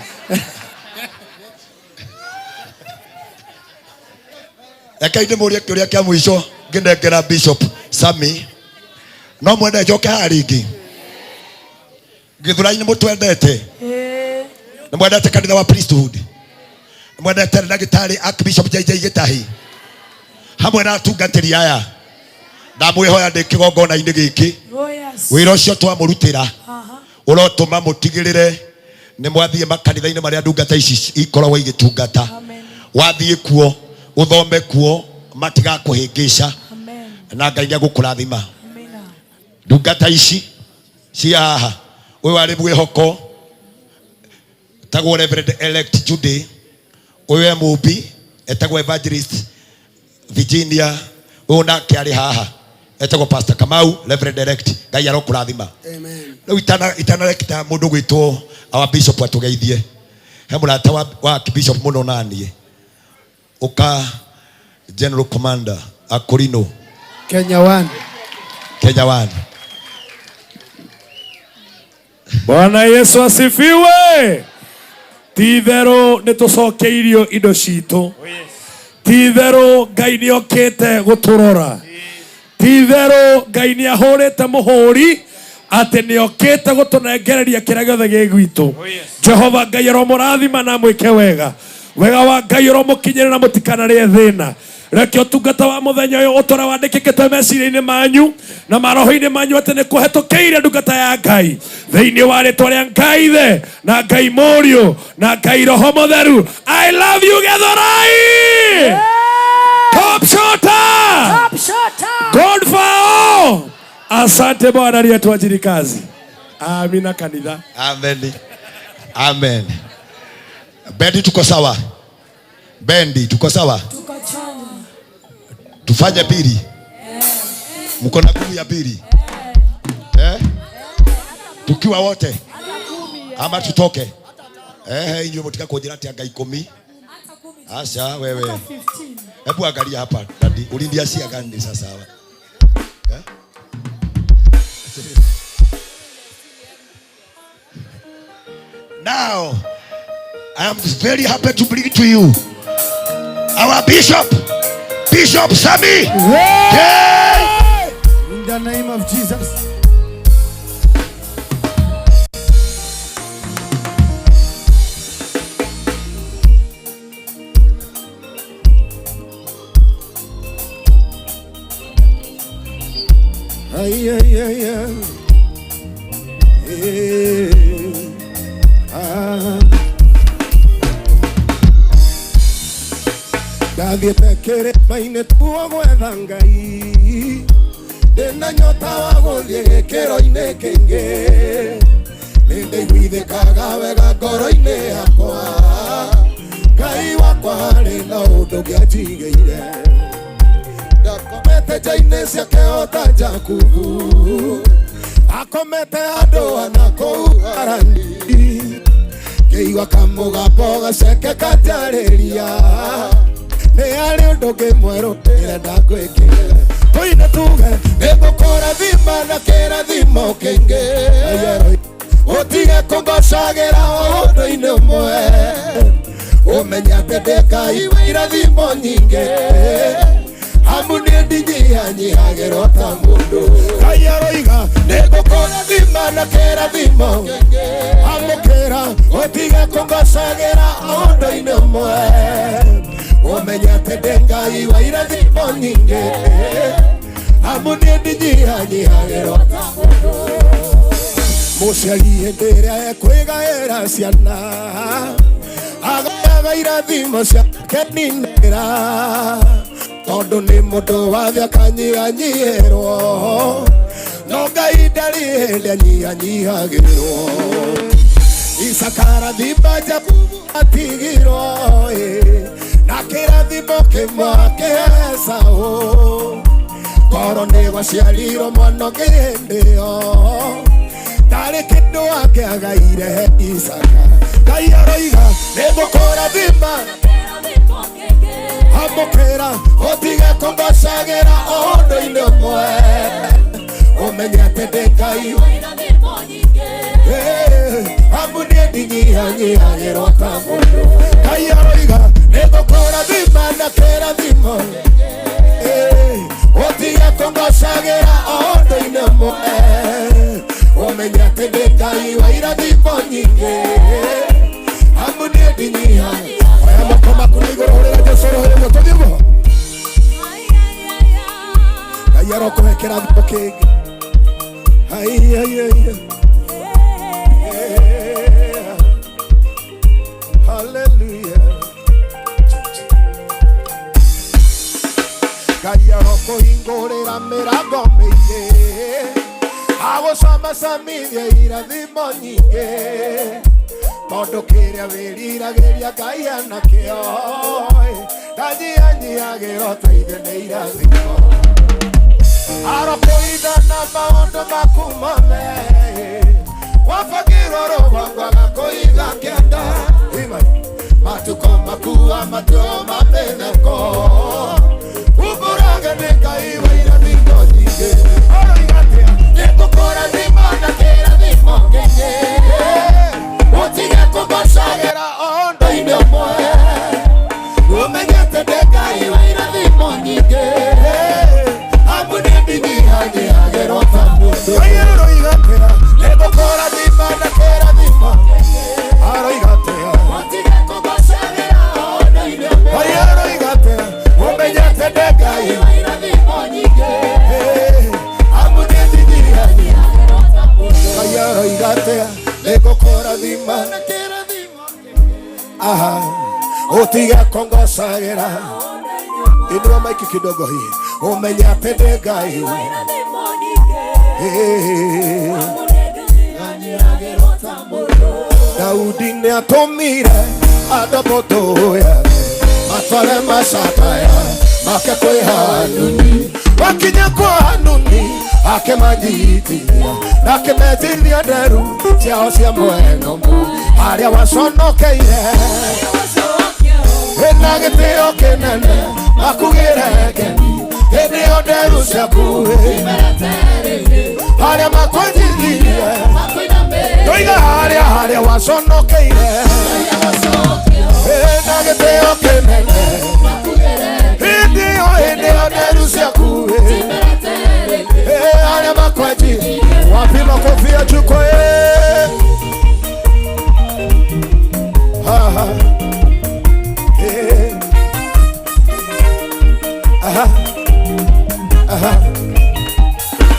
Ekaide muria kiuria kia mwisho ngendekera Bishop Sami. No mwende njoke haringi. Githura-ini mutwendete. Ni mwendete kanitha wa priesthood. Ni mwendete ndagitari Archbishop JJ Gitahi. Hamwe na atungatiri aya. Ndamwihoya ndi kigongona-ini giki. Wira ucio twamurutira. Urotuma mutigirire ni mwathie makanitha-ini maria ndungata ici ikoragwo igitungata. Wathie kuo uthome kuo matiga kuhingisha na Ngai ni agukurathima. Ndungata ici cia haha uyu ari mwihoko tagwo Reverend Elect Judy, uyu mubi etagwo Evangelist Virginia, uyu nake ari haha etagwo Pastor Kamau Reverend Elect. Ngai arokurathima. Amen. Riu itana rekita mundu gwitwo our bishop atugeithie. He murata wa Bishop muno nanie Oka General Commander Akorino Kenya 1. Kenya 1. Bwana Yesu asifiwe. Tithero nitucokeirio indo citu. Tithero Ngai ni okete guturora. Tithero Ngai ni ahurite muhuri ati ni okete gutunengereria kira giothe gigwitu. Jehova Ngai aromurathima na mwike wega. Wega wa Ngai uromukinyirira mutikanarie thina. Reke utungata wa muthenya uyu utura wandikikite meciria-ini manyu na maroho-ini manyu ati ni kuhetokeire ndungata ya Ngai thiini wa ritwa ria Ngai the na Ngai Muriu na Ngai Roho Mutheru. I love you Githurai. Top shota. Top shota. God for all. Asante Bwana aliyetuajiri kazi. Amina kanitha. Amen. Amen. Bendi tuko sawa. Bendi tuko sawa. Tufanye pili. Mko na nguvu ya pili. tukiwa wote ama tutoke? Inyo mtika kujira ati anga 10. Asa wewe. Hebu angalia hapa dadi. Ulindia si gani sasa hawa? Now, I am very happy to bring to you our Bishop Sammy. Hey! In the name of Jesus. Ay, ay, ay, ay. Ndathiĩte kĩrĩma-inĩ tuo gwetha Ngai, ndĩna nyota wa gũthiĩ gĩkĩro-inĩ kĩngĩ, nĩndaiguithĩkaga wega ngoro-inĩ yakwa, Ngai wakwa harĩ na ũndũ ngĩanjigĩire, ndakomete nja-inĩ cia kĩhota Jakubu, akomete andũ ana kũu Harani, ngĩigua kamũgambo gaceke kanjarĩria, nĩ harĩ ũndũ ũngĩ mwerũ ndĩrenda gwĩkĩra, tũine tuge nĩngũkũrathima na kĩrathimo kĩngĩ, ũtige kũngocagĩra o ũndũ-inĩ ũmwe, ũmenye atĩ ndĩ Ngai wa irathimo nyingĩ, amu nĩ ndinyihanyihagĩrwo ta mũndũ. Ngai aroiga nĩngũkũrathima na kĩrathimo kĩngĩ, amũkĩra ũtige kũngocagĩra o ũndũ-inĩ ũmwe, ũmenye atĩ ndĩ Ngai wa irathimo nyingĩ, amu nĩ ndinyihanyihagĩrwo ta mũndũ. Mũciari hĩndĩ ĩrĩa ekwĩgaĩra ciana, agayaga irathimo ciake ninĩra, tondũ nĩ mũndũ wathĩ akanyihanyihĩrwo, no Ngai ndarĩ hĩndĩ anyihanyihagĩrwo. Isaka arathima Jakubu atigirwo, na kĩrathimo kĩmwe akĩhe Esaũ, korwo nĩ gwaciarirwo mwana ũngĩ hĩndĩ ĩyo, ndarĩ kĩndũ angĩagaire Isaka. Ngai aroiga nĩngũkũrathima amũkĩra ũtige kũngocagĩra o ũndũ-inĩ ũmwe, ũmenye atĩ ndĩ Ngai wa irathimo nyingĩ, amu nĩ ndinyihanyihagĩrwo ta mũndũ. Ngai aroiga nĩngũkũrathima na kĩrathimo, ũtige kũngocagĩra o ũndũ-inĩ ũmwe, ũmenye atĩ ndĩ Ngai wa irathimo nyingĩ, amu nĩ ndinyihanyihagĩrwo. Oya moko maku na igũrũ hũrĩra Jesũ roho ũguo tũthiĩ ũguo. Ngai arokũhe kĩrathimo kĩngĩ. Ai, ai, ai. Hallelujah. Ngai arokũhingũrĩra mĩrango mĩingĩ, agũcamacamithia irathimo nyingĩ, tondũ kĩrĩa wĩriragĩria Ngai anakĩo, ndanyihanyihagĩrwo ta ithe nĩ irathimo. Arokũithana maũndũ maku mothe, wabagĩrwo rũgongo agakũiga kĩanda, matukũ makuua matuo ma mĩtheko, umbũrage nĩ Ngai wa irathimo nyingĩ. Aroiga atĩa nĩngũkũrathima na kĩrathimo kĩngĩ, ũtige kũngocagĩra o ũndũ-inĩ ũmwe, ũmenye atĩ ndĩ Ngai wa irathimo nyingĩ, amu nĩ ndinyihanyihagĩrwo ta mũndũ. Ngai aroiga atĩa nĩngũkũrathima na kĩrathimo kĩngĩ, aroiga atĩa ũtige kũngocagĩra o ũndũ-inĩ ũmwe, Ngai aroiga atĩa ũmenye atĩ ndĩ Ngai wa irathimo nyingĩ, amu nĩ ndinyihanyihagĩrwo ta mũndũ. Ngai aroiga atĩa nĩngũkũrathima na kĩrathimo kĩngĩ, ũtige kũngocagĩra. Inua maiki kidogo hii, ũmenye atĩ ndĩ Ngai wa irathimo nyingĩ, Daudi nĩatũmire andũ mbũtũ yake matware macakaya make kwĩ Hanuni, wakinya kwa Hanuni akĩmanyitithia na akĩmetithia nderu ciao cia mwena ũmwe harĩa waconokeire na gĩtĩo kĩnene makugĩre ngemi hĩndĩ ĩyo nderu ciaku harĩa makwenjithirie tũiga harĩa waconokeire na gĩtĩo kĩnene hĩndĩ ĩyo nderu ciaku harĩa makwenjithirie wapi makofi ya chuko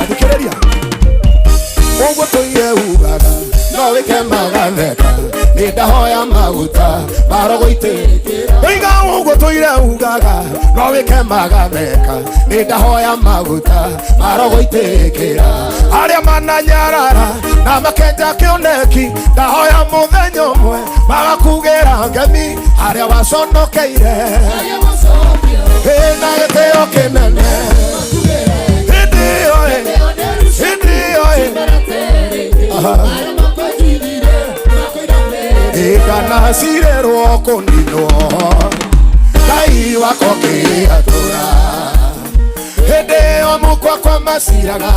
Adikereria Ogo toye ugaga No wike magatheka Nidahoya maguta Marogo itekera Oiga ogo toye ugaga No wike magatheka Nidahoya maguta Marogo itekera Aria mananyarara Na makenja kioneki Dahoya muthenya umwe Magakugera ngemi Aria waconokeire na gĩtĩo kĩnene ikanacirĩrwo kũninwo Ngai wako kĩatũra hĩndĩ ĩyo mũkwa kwa maciraga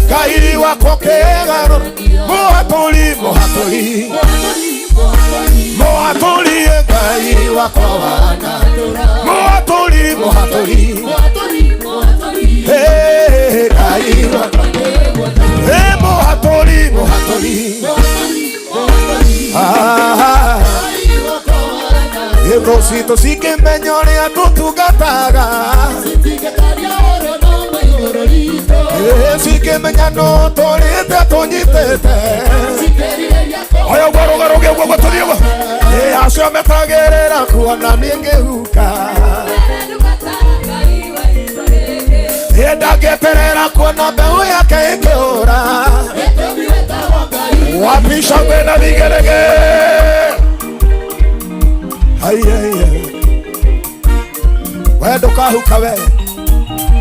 Ngai wako kĩgarũra mũhatũri Ngai wako wanatũra mũhatũri Ngai wako mũhatũri Rosito sikĩmenya ũrĩa tũtungataga sikĩmenya no tũrĩte tũnyitĩte oya ũgarũgarũge ũguo tũthiĩ ũguo acio metagĩrĩra kuona niĩ ngĩhuka ndangĩeterera kuona mbeũ yake ĩkĩũra wapisha kwenda vigerege haya we ndũkahuka we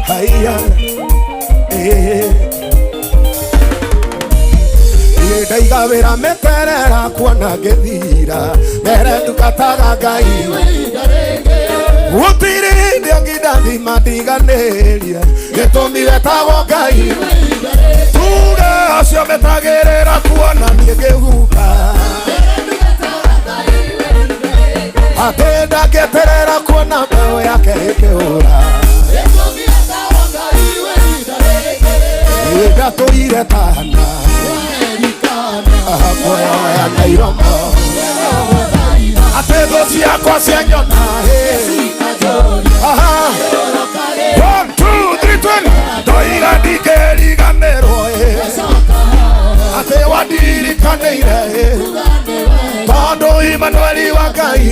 haya ndaiga wĩra meterera kuona ngĩthira mbere ndungataga Ngai gũtirĩ hĩndĩ angĩndathima ndiganĩrie gĩtũmi wetagwo Ngai tuge acio metagĩrĩra kuona niĩ ngĩhuka atĩ ndangĩeterera kuona mbeũ yake ĩkĩũra ndatũire tana ya Nairomo atĩ thũ ciakwa cia nyona 1, 2, 3, 20 ndoiga ndingĩriganĩrwo atĩ wandirikanĩire tondũ Imanueli wa Ngai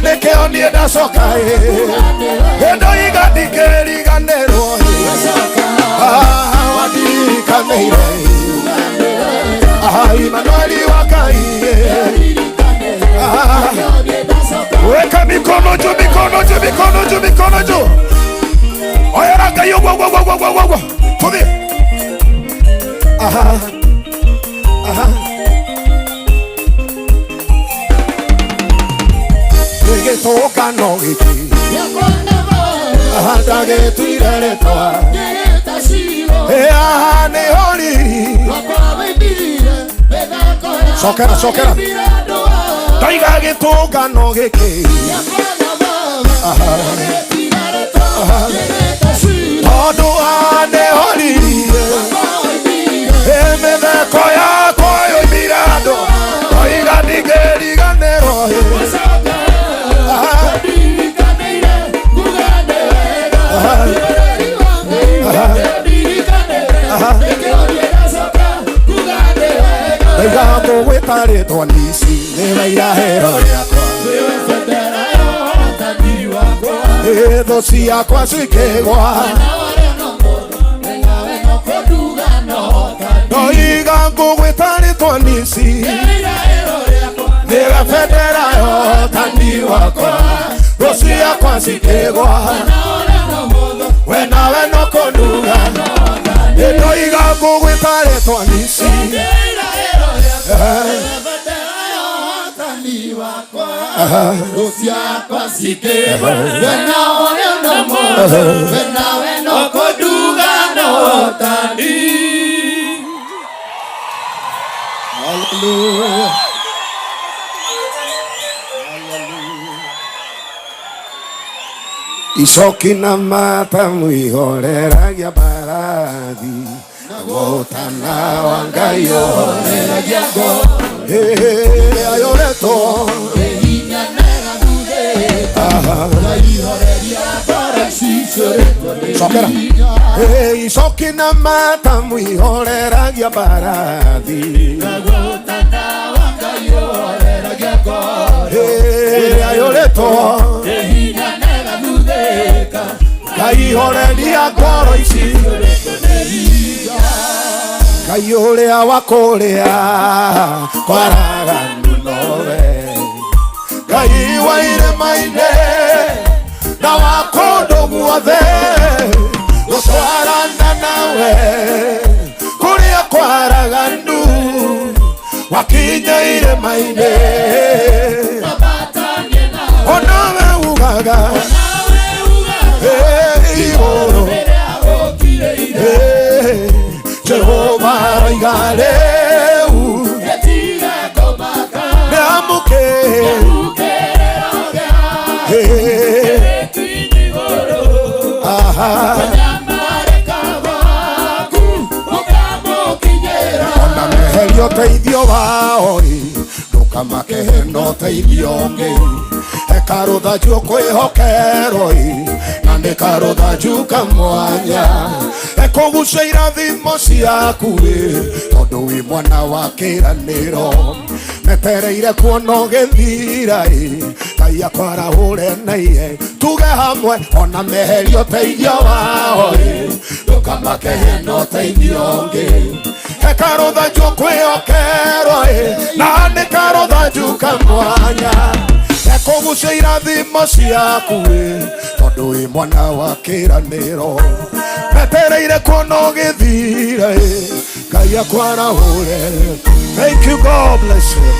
nĩkĩo niĩ ndacoka ndoiga ndingĩriganĩrwo wandirikanĩire Imanueli wa Ngai weka mikono juu mikono juu oya raga yo wo tũthiĩ gĩtũngano gĩkĩ ndagĩtuire rĩtwa nĩho riri cokera ndaiga gĩtũngano gĩkĩ tondũ nĩho riri mĩtheko yakwa yoimire andũ ndaiga ndingĩriganĩrwo ndaiga mũgwĩta rĩtwa nici nĩwe irahero rĩakwa thũ ciakwa cikĩgwa ndaiga ngũgwĩta rĩtwa nici nĩwe bendera ya ũtani wakwa thũ ciakwa cikĩgwa we nawe no kugwitaretwa nisi Hallelujah. Icoki na mata mwihoreragia mbarathi nagotana wa Ngai ohoreragia ngo ayoretwo cokera icoki na mata mwihoreragia mbarathi ayoretwo Ngai horeria ngoro ici Ngai uria wa kuria kwaraganu nowe Ngai wa irĩma-inĩ na wa kũndũ guothe gũtwarana nawe kũrĩa kwaraganu wakinya irĩma-inĩ onawe ugaga Jehovah Igaleu Neamuke Ona meherio teithio wao ndukamake no teithio ngi Karutha juu kwĩhokerwo na nĩ karutha juu kamwanya kũgucia irathimo ciaku tondũ wĩ mwana wa kĩĩranĩro metereire kuona ũgĩthira Ngai akwarahũre na iye tuge hamwe ona meherio teithio wao ndũkamake no teithio ngĩ karutha juu kwĩhokerwo na nĩ karutha juu kamwanya kũgucia irathimo ciaku tondũ wĩ mwana wa kĩĩranĩro metereire kuona ũgĩthira Ngai akwarahũre. Thank you, God bless you.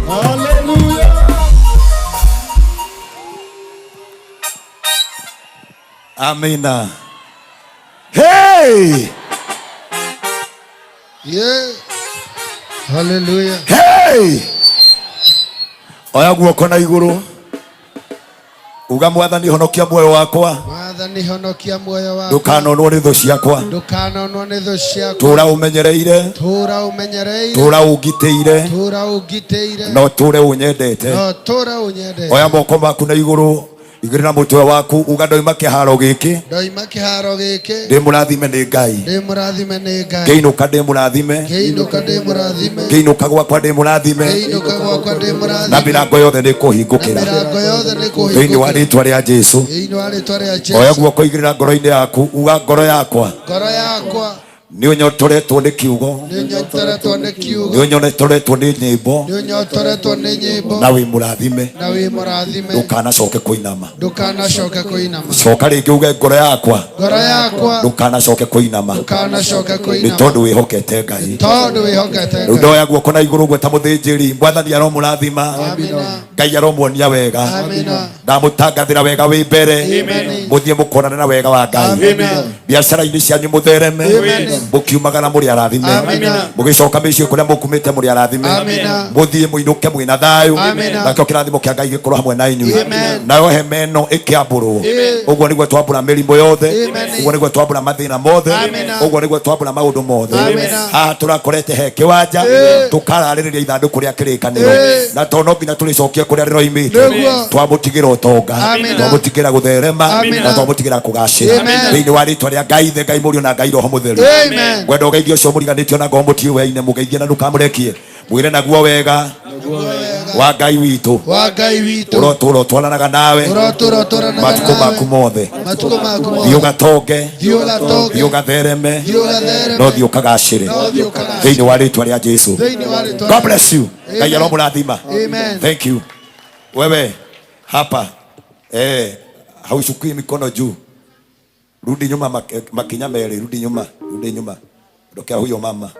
Hallelujah. Amina. Hey! Yeah. Hallelujah. Hey! Oya guoko na iguru. Uga Mwathani honokia muoyo wakwa. Mwathani honokia muoyo wakwa. Ndukanonwo nĩ thũ ciakwa. Ndukanonwo nĩ thũ ciakwa. Tũra ũmenyereire. Tũra ũmenyereire. Tũra ũngitĩire. Tũra ũngitĩire. No tũre ũnyendete. No tũra ũnyendete. Oya moko maku na iguru. Igirira mutwe waku uga ndoima kiharo giki. Ndoima kiharo giki. Ndimurathime ni Ngai. Ndimurathime ni Ngai. Ngeinuka ndimurathime. Ngeinuka ndimurathime. Ngeinuka gwakwa ndimurathime. Ngeinuka gwakwa ndimurathime. Na mirango yothe ni kuhingukira. Na mirango yothe ni kuhingukira. Thĩinĩ wa rĩĩtwa rĩa Jesũ. Thĩinĩ wa rĩĩtwa rĩa Jesũ. Oya guoko igirira ngoro-inĩ yaku uga ngoro yakwa. Ngoro yakwa. Nĩ ũnyotoretwo nĩ kiugo. Nĩ ũnyotoretwo nĩ kiugo. Nĩ ũnyotoretwo nĩ nyĩmbo. Nĩ ũnyotoretwo nĩ nyĩmbo. Na wĩ mũrathime. Na wĩ mũrathime. Ndũkanacoke kũinama. Ndũkanacoke kũinama. Coka rĩngĩ uge ngoro yakwa. Ngoro yakwa. Ndũkanacoke kũinama. Ndũkanacoke kũinama. Nĩ tondũ wĩhokete Ngai. Tondũ wĩhokete Ngai. Rĩu ndoya guoko na igũrũ gweta mũthĩnjĩri. Mwathani aromũrathima. Amina. Ngai aromuonia wega. Amina. Ndamũtangathĩra wega wĩ mbere. Mũthiĩ mũkonane na wega wa Ngai. Biacara-inĩ cianyu mũthereme. Mũkiumagara mũrĩ arathime. Mũgĩcoka mĩciĩ kũrĩa mũkumĩte mũrĩ arathime. Mũthiĩ mũinũke mwĩna thayũ. Nakĩo kĩrathimo kĩa Ngai gĩkorwo hamwe na inyuĩ. Nayo hema ĩno ĩkĩambũrwo. Ũguo nĩguo twambũra mĩrimũ yothe. Ũguo nĩguo twambũra mathĩna mothe. Ũguo nĩguo twambũra maũndũ mothe. Haha tũrakorete he kĩwanja. Tũkararĩrĩria ithandũkũ rĩa kĩrĩkanĩro. Na tondũ no nginya tũrĩcokie kũrĩa rĩroimĩte. Twamũtigĩra ũtonga. Twamũtigĩra gũtherema. Na twamũtigĩra kũgacĩra. Thĩinĩ wa rĩĩtwa rĩa Ngai, Ngai Mũriũ na Ngai Roho Mũtheru. Gwenda ũgeithio ũcio mũriganĩtio na ngoro mũtiũ wea-inĩ mũgeithie na ndũkamũrekie. Mwĩre naguo wega wa Ngai witũ. Ũrotũũra ũtwaranaga nawe matukũ maku mothe. Thiĩ ũgatonge. Thiĩ ũgathereme. No thiĩ ũkagacĩre. Thĩinĩ wa rĩĩtwa rĩa Jesũ. God bless you. Ngai aromũrathima. Thank you. Wewe hapa hauchukui mikono juu. Rudi nyuma makinya mbele, rudi nyuma, rudi nyuma. Dokea huyo mama.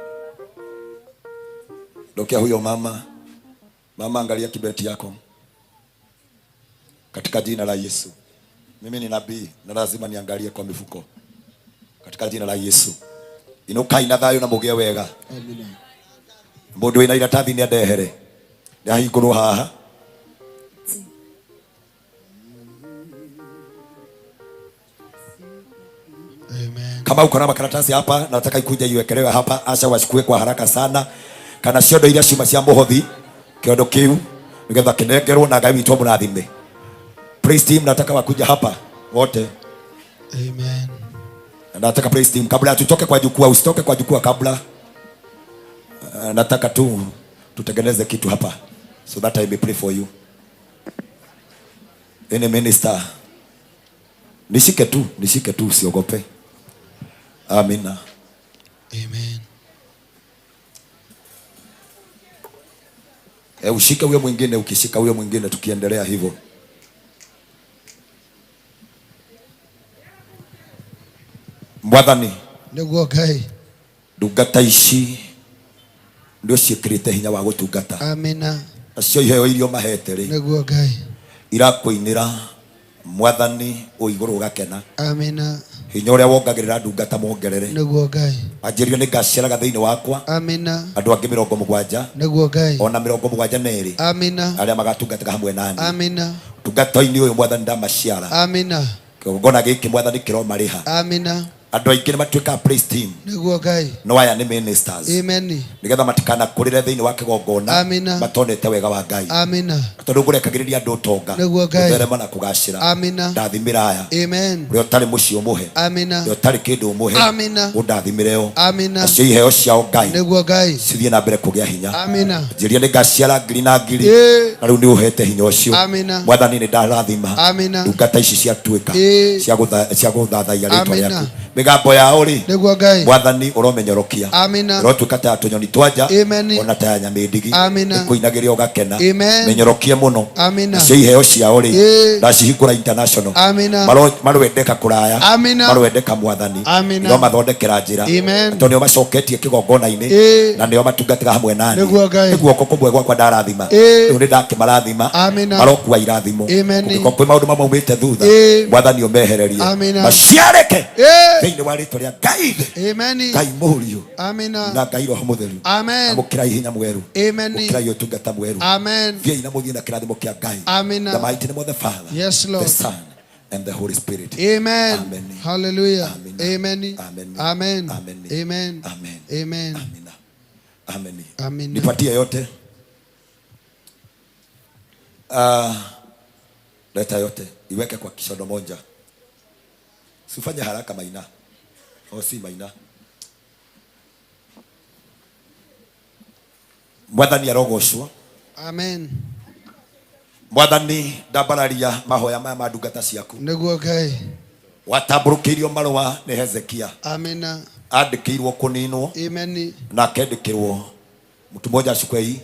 Dokea huyo mama. Mama, angalia kibeti yako. Katika jina la Yesu. Mimi ni nabii na lazima niangalie kwa mifuko. Katika jina la Yesu. Inuka ina thayo na mugie wega. Amina. Mundu ina iratathi ni andehere. Ni ahingurwo haha. Amen. Kama uko na makaratasi hapa, nataka ikuje iwekelewe hapa, acha wachukue kwa haraka sana. Kana ciondo iria ciuma cia muhothi, kiondo kiu nigetha kinengerwo na Ngai witũ mũrathime. Praise team, nataka wakuja hapa wote. Amen. Nataka praise team, kabla tutoke kwa jukwaa, usitoke kwa jukwaa kabla. Nataka tu tutengeneze kitu hapa so that I may pray for you. Any minister, nishike tu, usiogope. Amina. Amen. Ushike huyo mwingine, ukishika huyo mwingine, tukiendelea hivyo. Mwathani, niguo Ngai, ndungata ici ndio ciĩkĩrĩte hinya wa gũtungata. Amina. Acio iheo irio mahete rĩ, niguo Ngai, irakuinĩra Mwathani ũigũrũ ũgakena. Amina. Hinya ũrĩa wongagĩrĩra ndungata mongerere. Niguo Ngai. Anjĩrire nĩ ngaciaraga thĩinĩ wakwa. Amina. Andũ angĩ 70. Niguo Ngai. Ona 72. Amina. Arĩa magatungataga hamwe nani. Amina. Tungata-inĩ ũyũ Mwathani ndamaciara. Amina. Kĩgongona gĩkĩ Mwathani kĩromarĩha. Amina. Andũ aingĩ nĩ matuĩka praise team. Niguo Ngai. No aya nĩ ministers. Amen. Nigetha matikana kũrĩre thĩinĩ wa kĩgongona. Amina. Matonete wega wa Ngai. Amina. Tondũ ngũrekagĩrĩria andũ ũtonga. Niguo Ngai. Gũtherema na kũgacĩra. Amina. Ndathimĩra aya. Amen. Ũrĩa ũtarĩ mũciĩ ũmũhe. Amina. Ũrĩa ũtarĩ kĩndũ ũmũhe. Amina. Ũndathimĩre o. Amina. Acio iheo ciao Ngai. Niguo Ngai. Cithiĩ na mbere kũgĩa hinya. Amina. Njĩria nĩ ngaciara ngiri na ngiri. Na rĩu nĩ ũhete hinya ũcio. Amina. Mwathani nĩ ndarathima. Amina. Ndungata ici ciatuĩka cia gũthathaia rĩĩtwa rĩaku. Migambo yao ri niguo Ngai. Mwathani uromenyorokia. Amina. Urotuika ta tunyoni twanja. Ona ta nyamĩ ndigi. Ikuinagĩria ũgakena. Menyorokie muno. Acio iheo ciao ri ndacihingũra international. Marwendeka kũraya. Marwendeka Mwathani. No mathondekera njĩra. Tondũ nĩo macoketie kĩgongona-inĩ na nĩo matungatĩra hamwe nani. Nĩguo guoko kũmwe gwakwa ndarathima. Rĩu nĩ ndakĩmarathima. Marokua irathimo. Kũngĩkorwo kwĩ maũndũ maumĩte thutha, Mwathani ũmehererie. Maciarĩke thĩinĩ wa rĩĩtwa rĩa Ngai. Amen. Ngai mũriũ. Amina. Na Ngai Roho Mũtheru. Amen. Mũkĩrai hinya mwerũ. Amen. Mũkĩrai ũtungata mwerũ. Amen. Thiĩi na mũthiĩ na kĩrathimo kĩa Ngai. Amina. The mighty name of the Father. Yes, Lord. The Son and the Holy Spirit. Amen. Amen. Hallelujah. Amen. Amen. Amen. Amen. Amen. Amen. Amen. Amina. Amen. Amen. Nipatie yote. Leta yote. Iweke kwa kishono moja. Sifanye haraka Maina. Si Maina. Mwathani arogocwo. Amen. Mwathani ndambararia mahoya maya ma ndungata ciaku. Niguo Ngai. Watambũrũkĩirio marũa nĩ Hezekia. Amina. Andĩkĩirwo kũninwo. Amen. Na akendĩkĩrwo mtu mmoja Shukwei.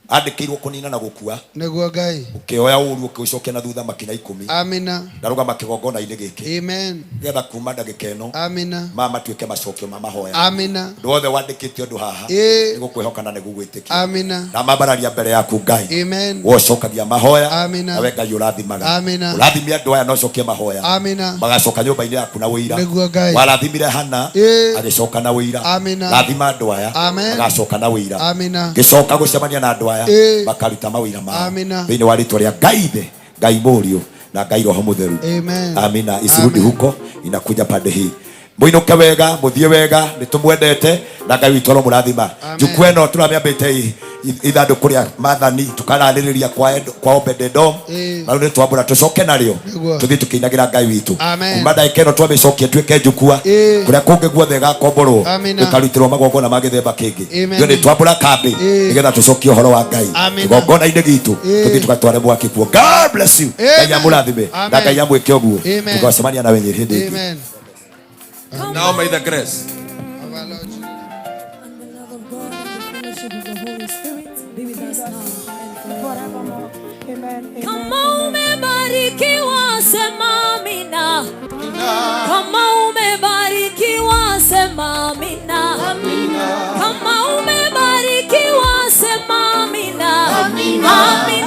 Andĩkĩirwo kũnina na gũkua. Niguo Ngai. Ũkĩoya ũru ũkĩũcokia na thutha makinya 10. Amina. Ndarũgama kĩgongona-inĩ gĩkĩ. Amen. Getha kuma ndagĩka ĩno. Amina. Matuĩke macokio ma mahoya. Amina. Ndũ wothe wandĩkĩte ũndũ haha. Nĩ gũkwĩhokana nĩ gũgwĩtĩkia. Amina. Na mambararia mbere yaku Ngai. Amen. Wocokagia mahoya. Amina. Nawe Ngai ũrathimaga. Amina. Ũrathimia andũ aya no cokie mahoya. Amina. Magacoka nyũmba-inĩ yaku na wĩira. Niguo Ngai. Warathimire Hana agĩcoka na wĩira. Amina. Rathima andũ aya magacoka na wĩira. Amina. Gĩcoka gũcemania na andũ aya bakaruta mawĩra mao thĩinĩ wa rĩĩtwa rĩa Ngai Ithe, Ngai Mũriũ na Ngai Roho Mũtheru. Amina. Isirudi huko, inakuja pande hii. Muinuke wega, muthie wega, nitumwendete na Ngai witũ mũrathima. Jukwaa ĩno tũramĩambĩte ithandũkũ rĩa Maathani tukararĩrĩria kwa Obed-Edom. Na rĩu nĩtwambũra tũcoke narĩo tũthiĩ tũkĩinagĩra Ngai witũ. Kuma ndagĩka ĩno twamĩcokia tuĩke jukwaa kũrĩa kũngĩ guothe gakomborwo gũkarutĩrwo magongona ma gĩthemba kĩngĩ. Ithuĩ nĩtwambũra kambĩ nĩgetha tũcokie ũhoro wa Ngai kĩgongona-inĩ gitũ tũthiĩ tũgatware mwaki kuo. God bless you. Ngai amũrathime na Ngai amwĩke ũguo. Tũgacemania nawe hĩndĩ ĩngĩ. Now may the grace And the love of God and the fellowship of the Holy Spirit be with us now and forevermore. Amen. Kama umebarikiwa sema amina. Kama sema amina. Amina. Kama umebarikiwa sema amina. Amina. Amina.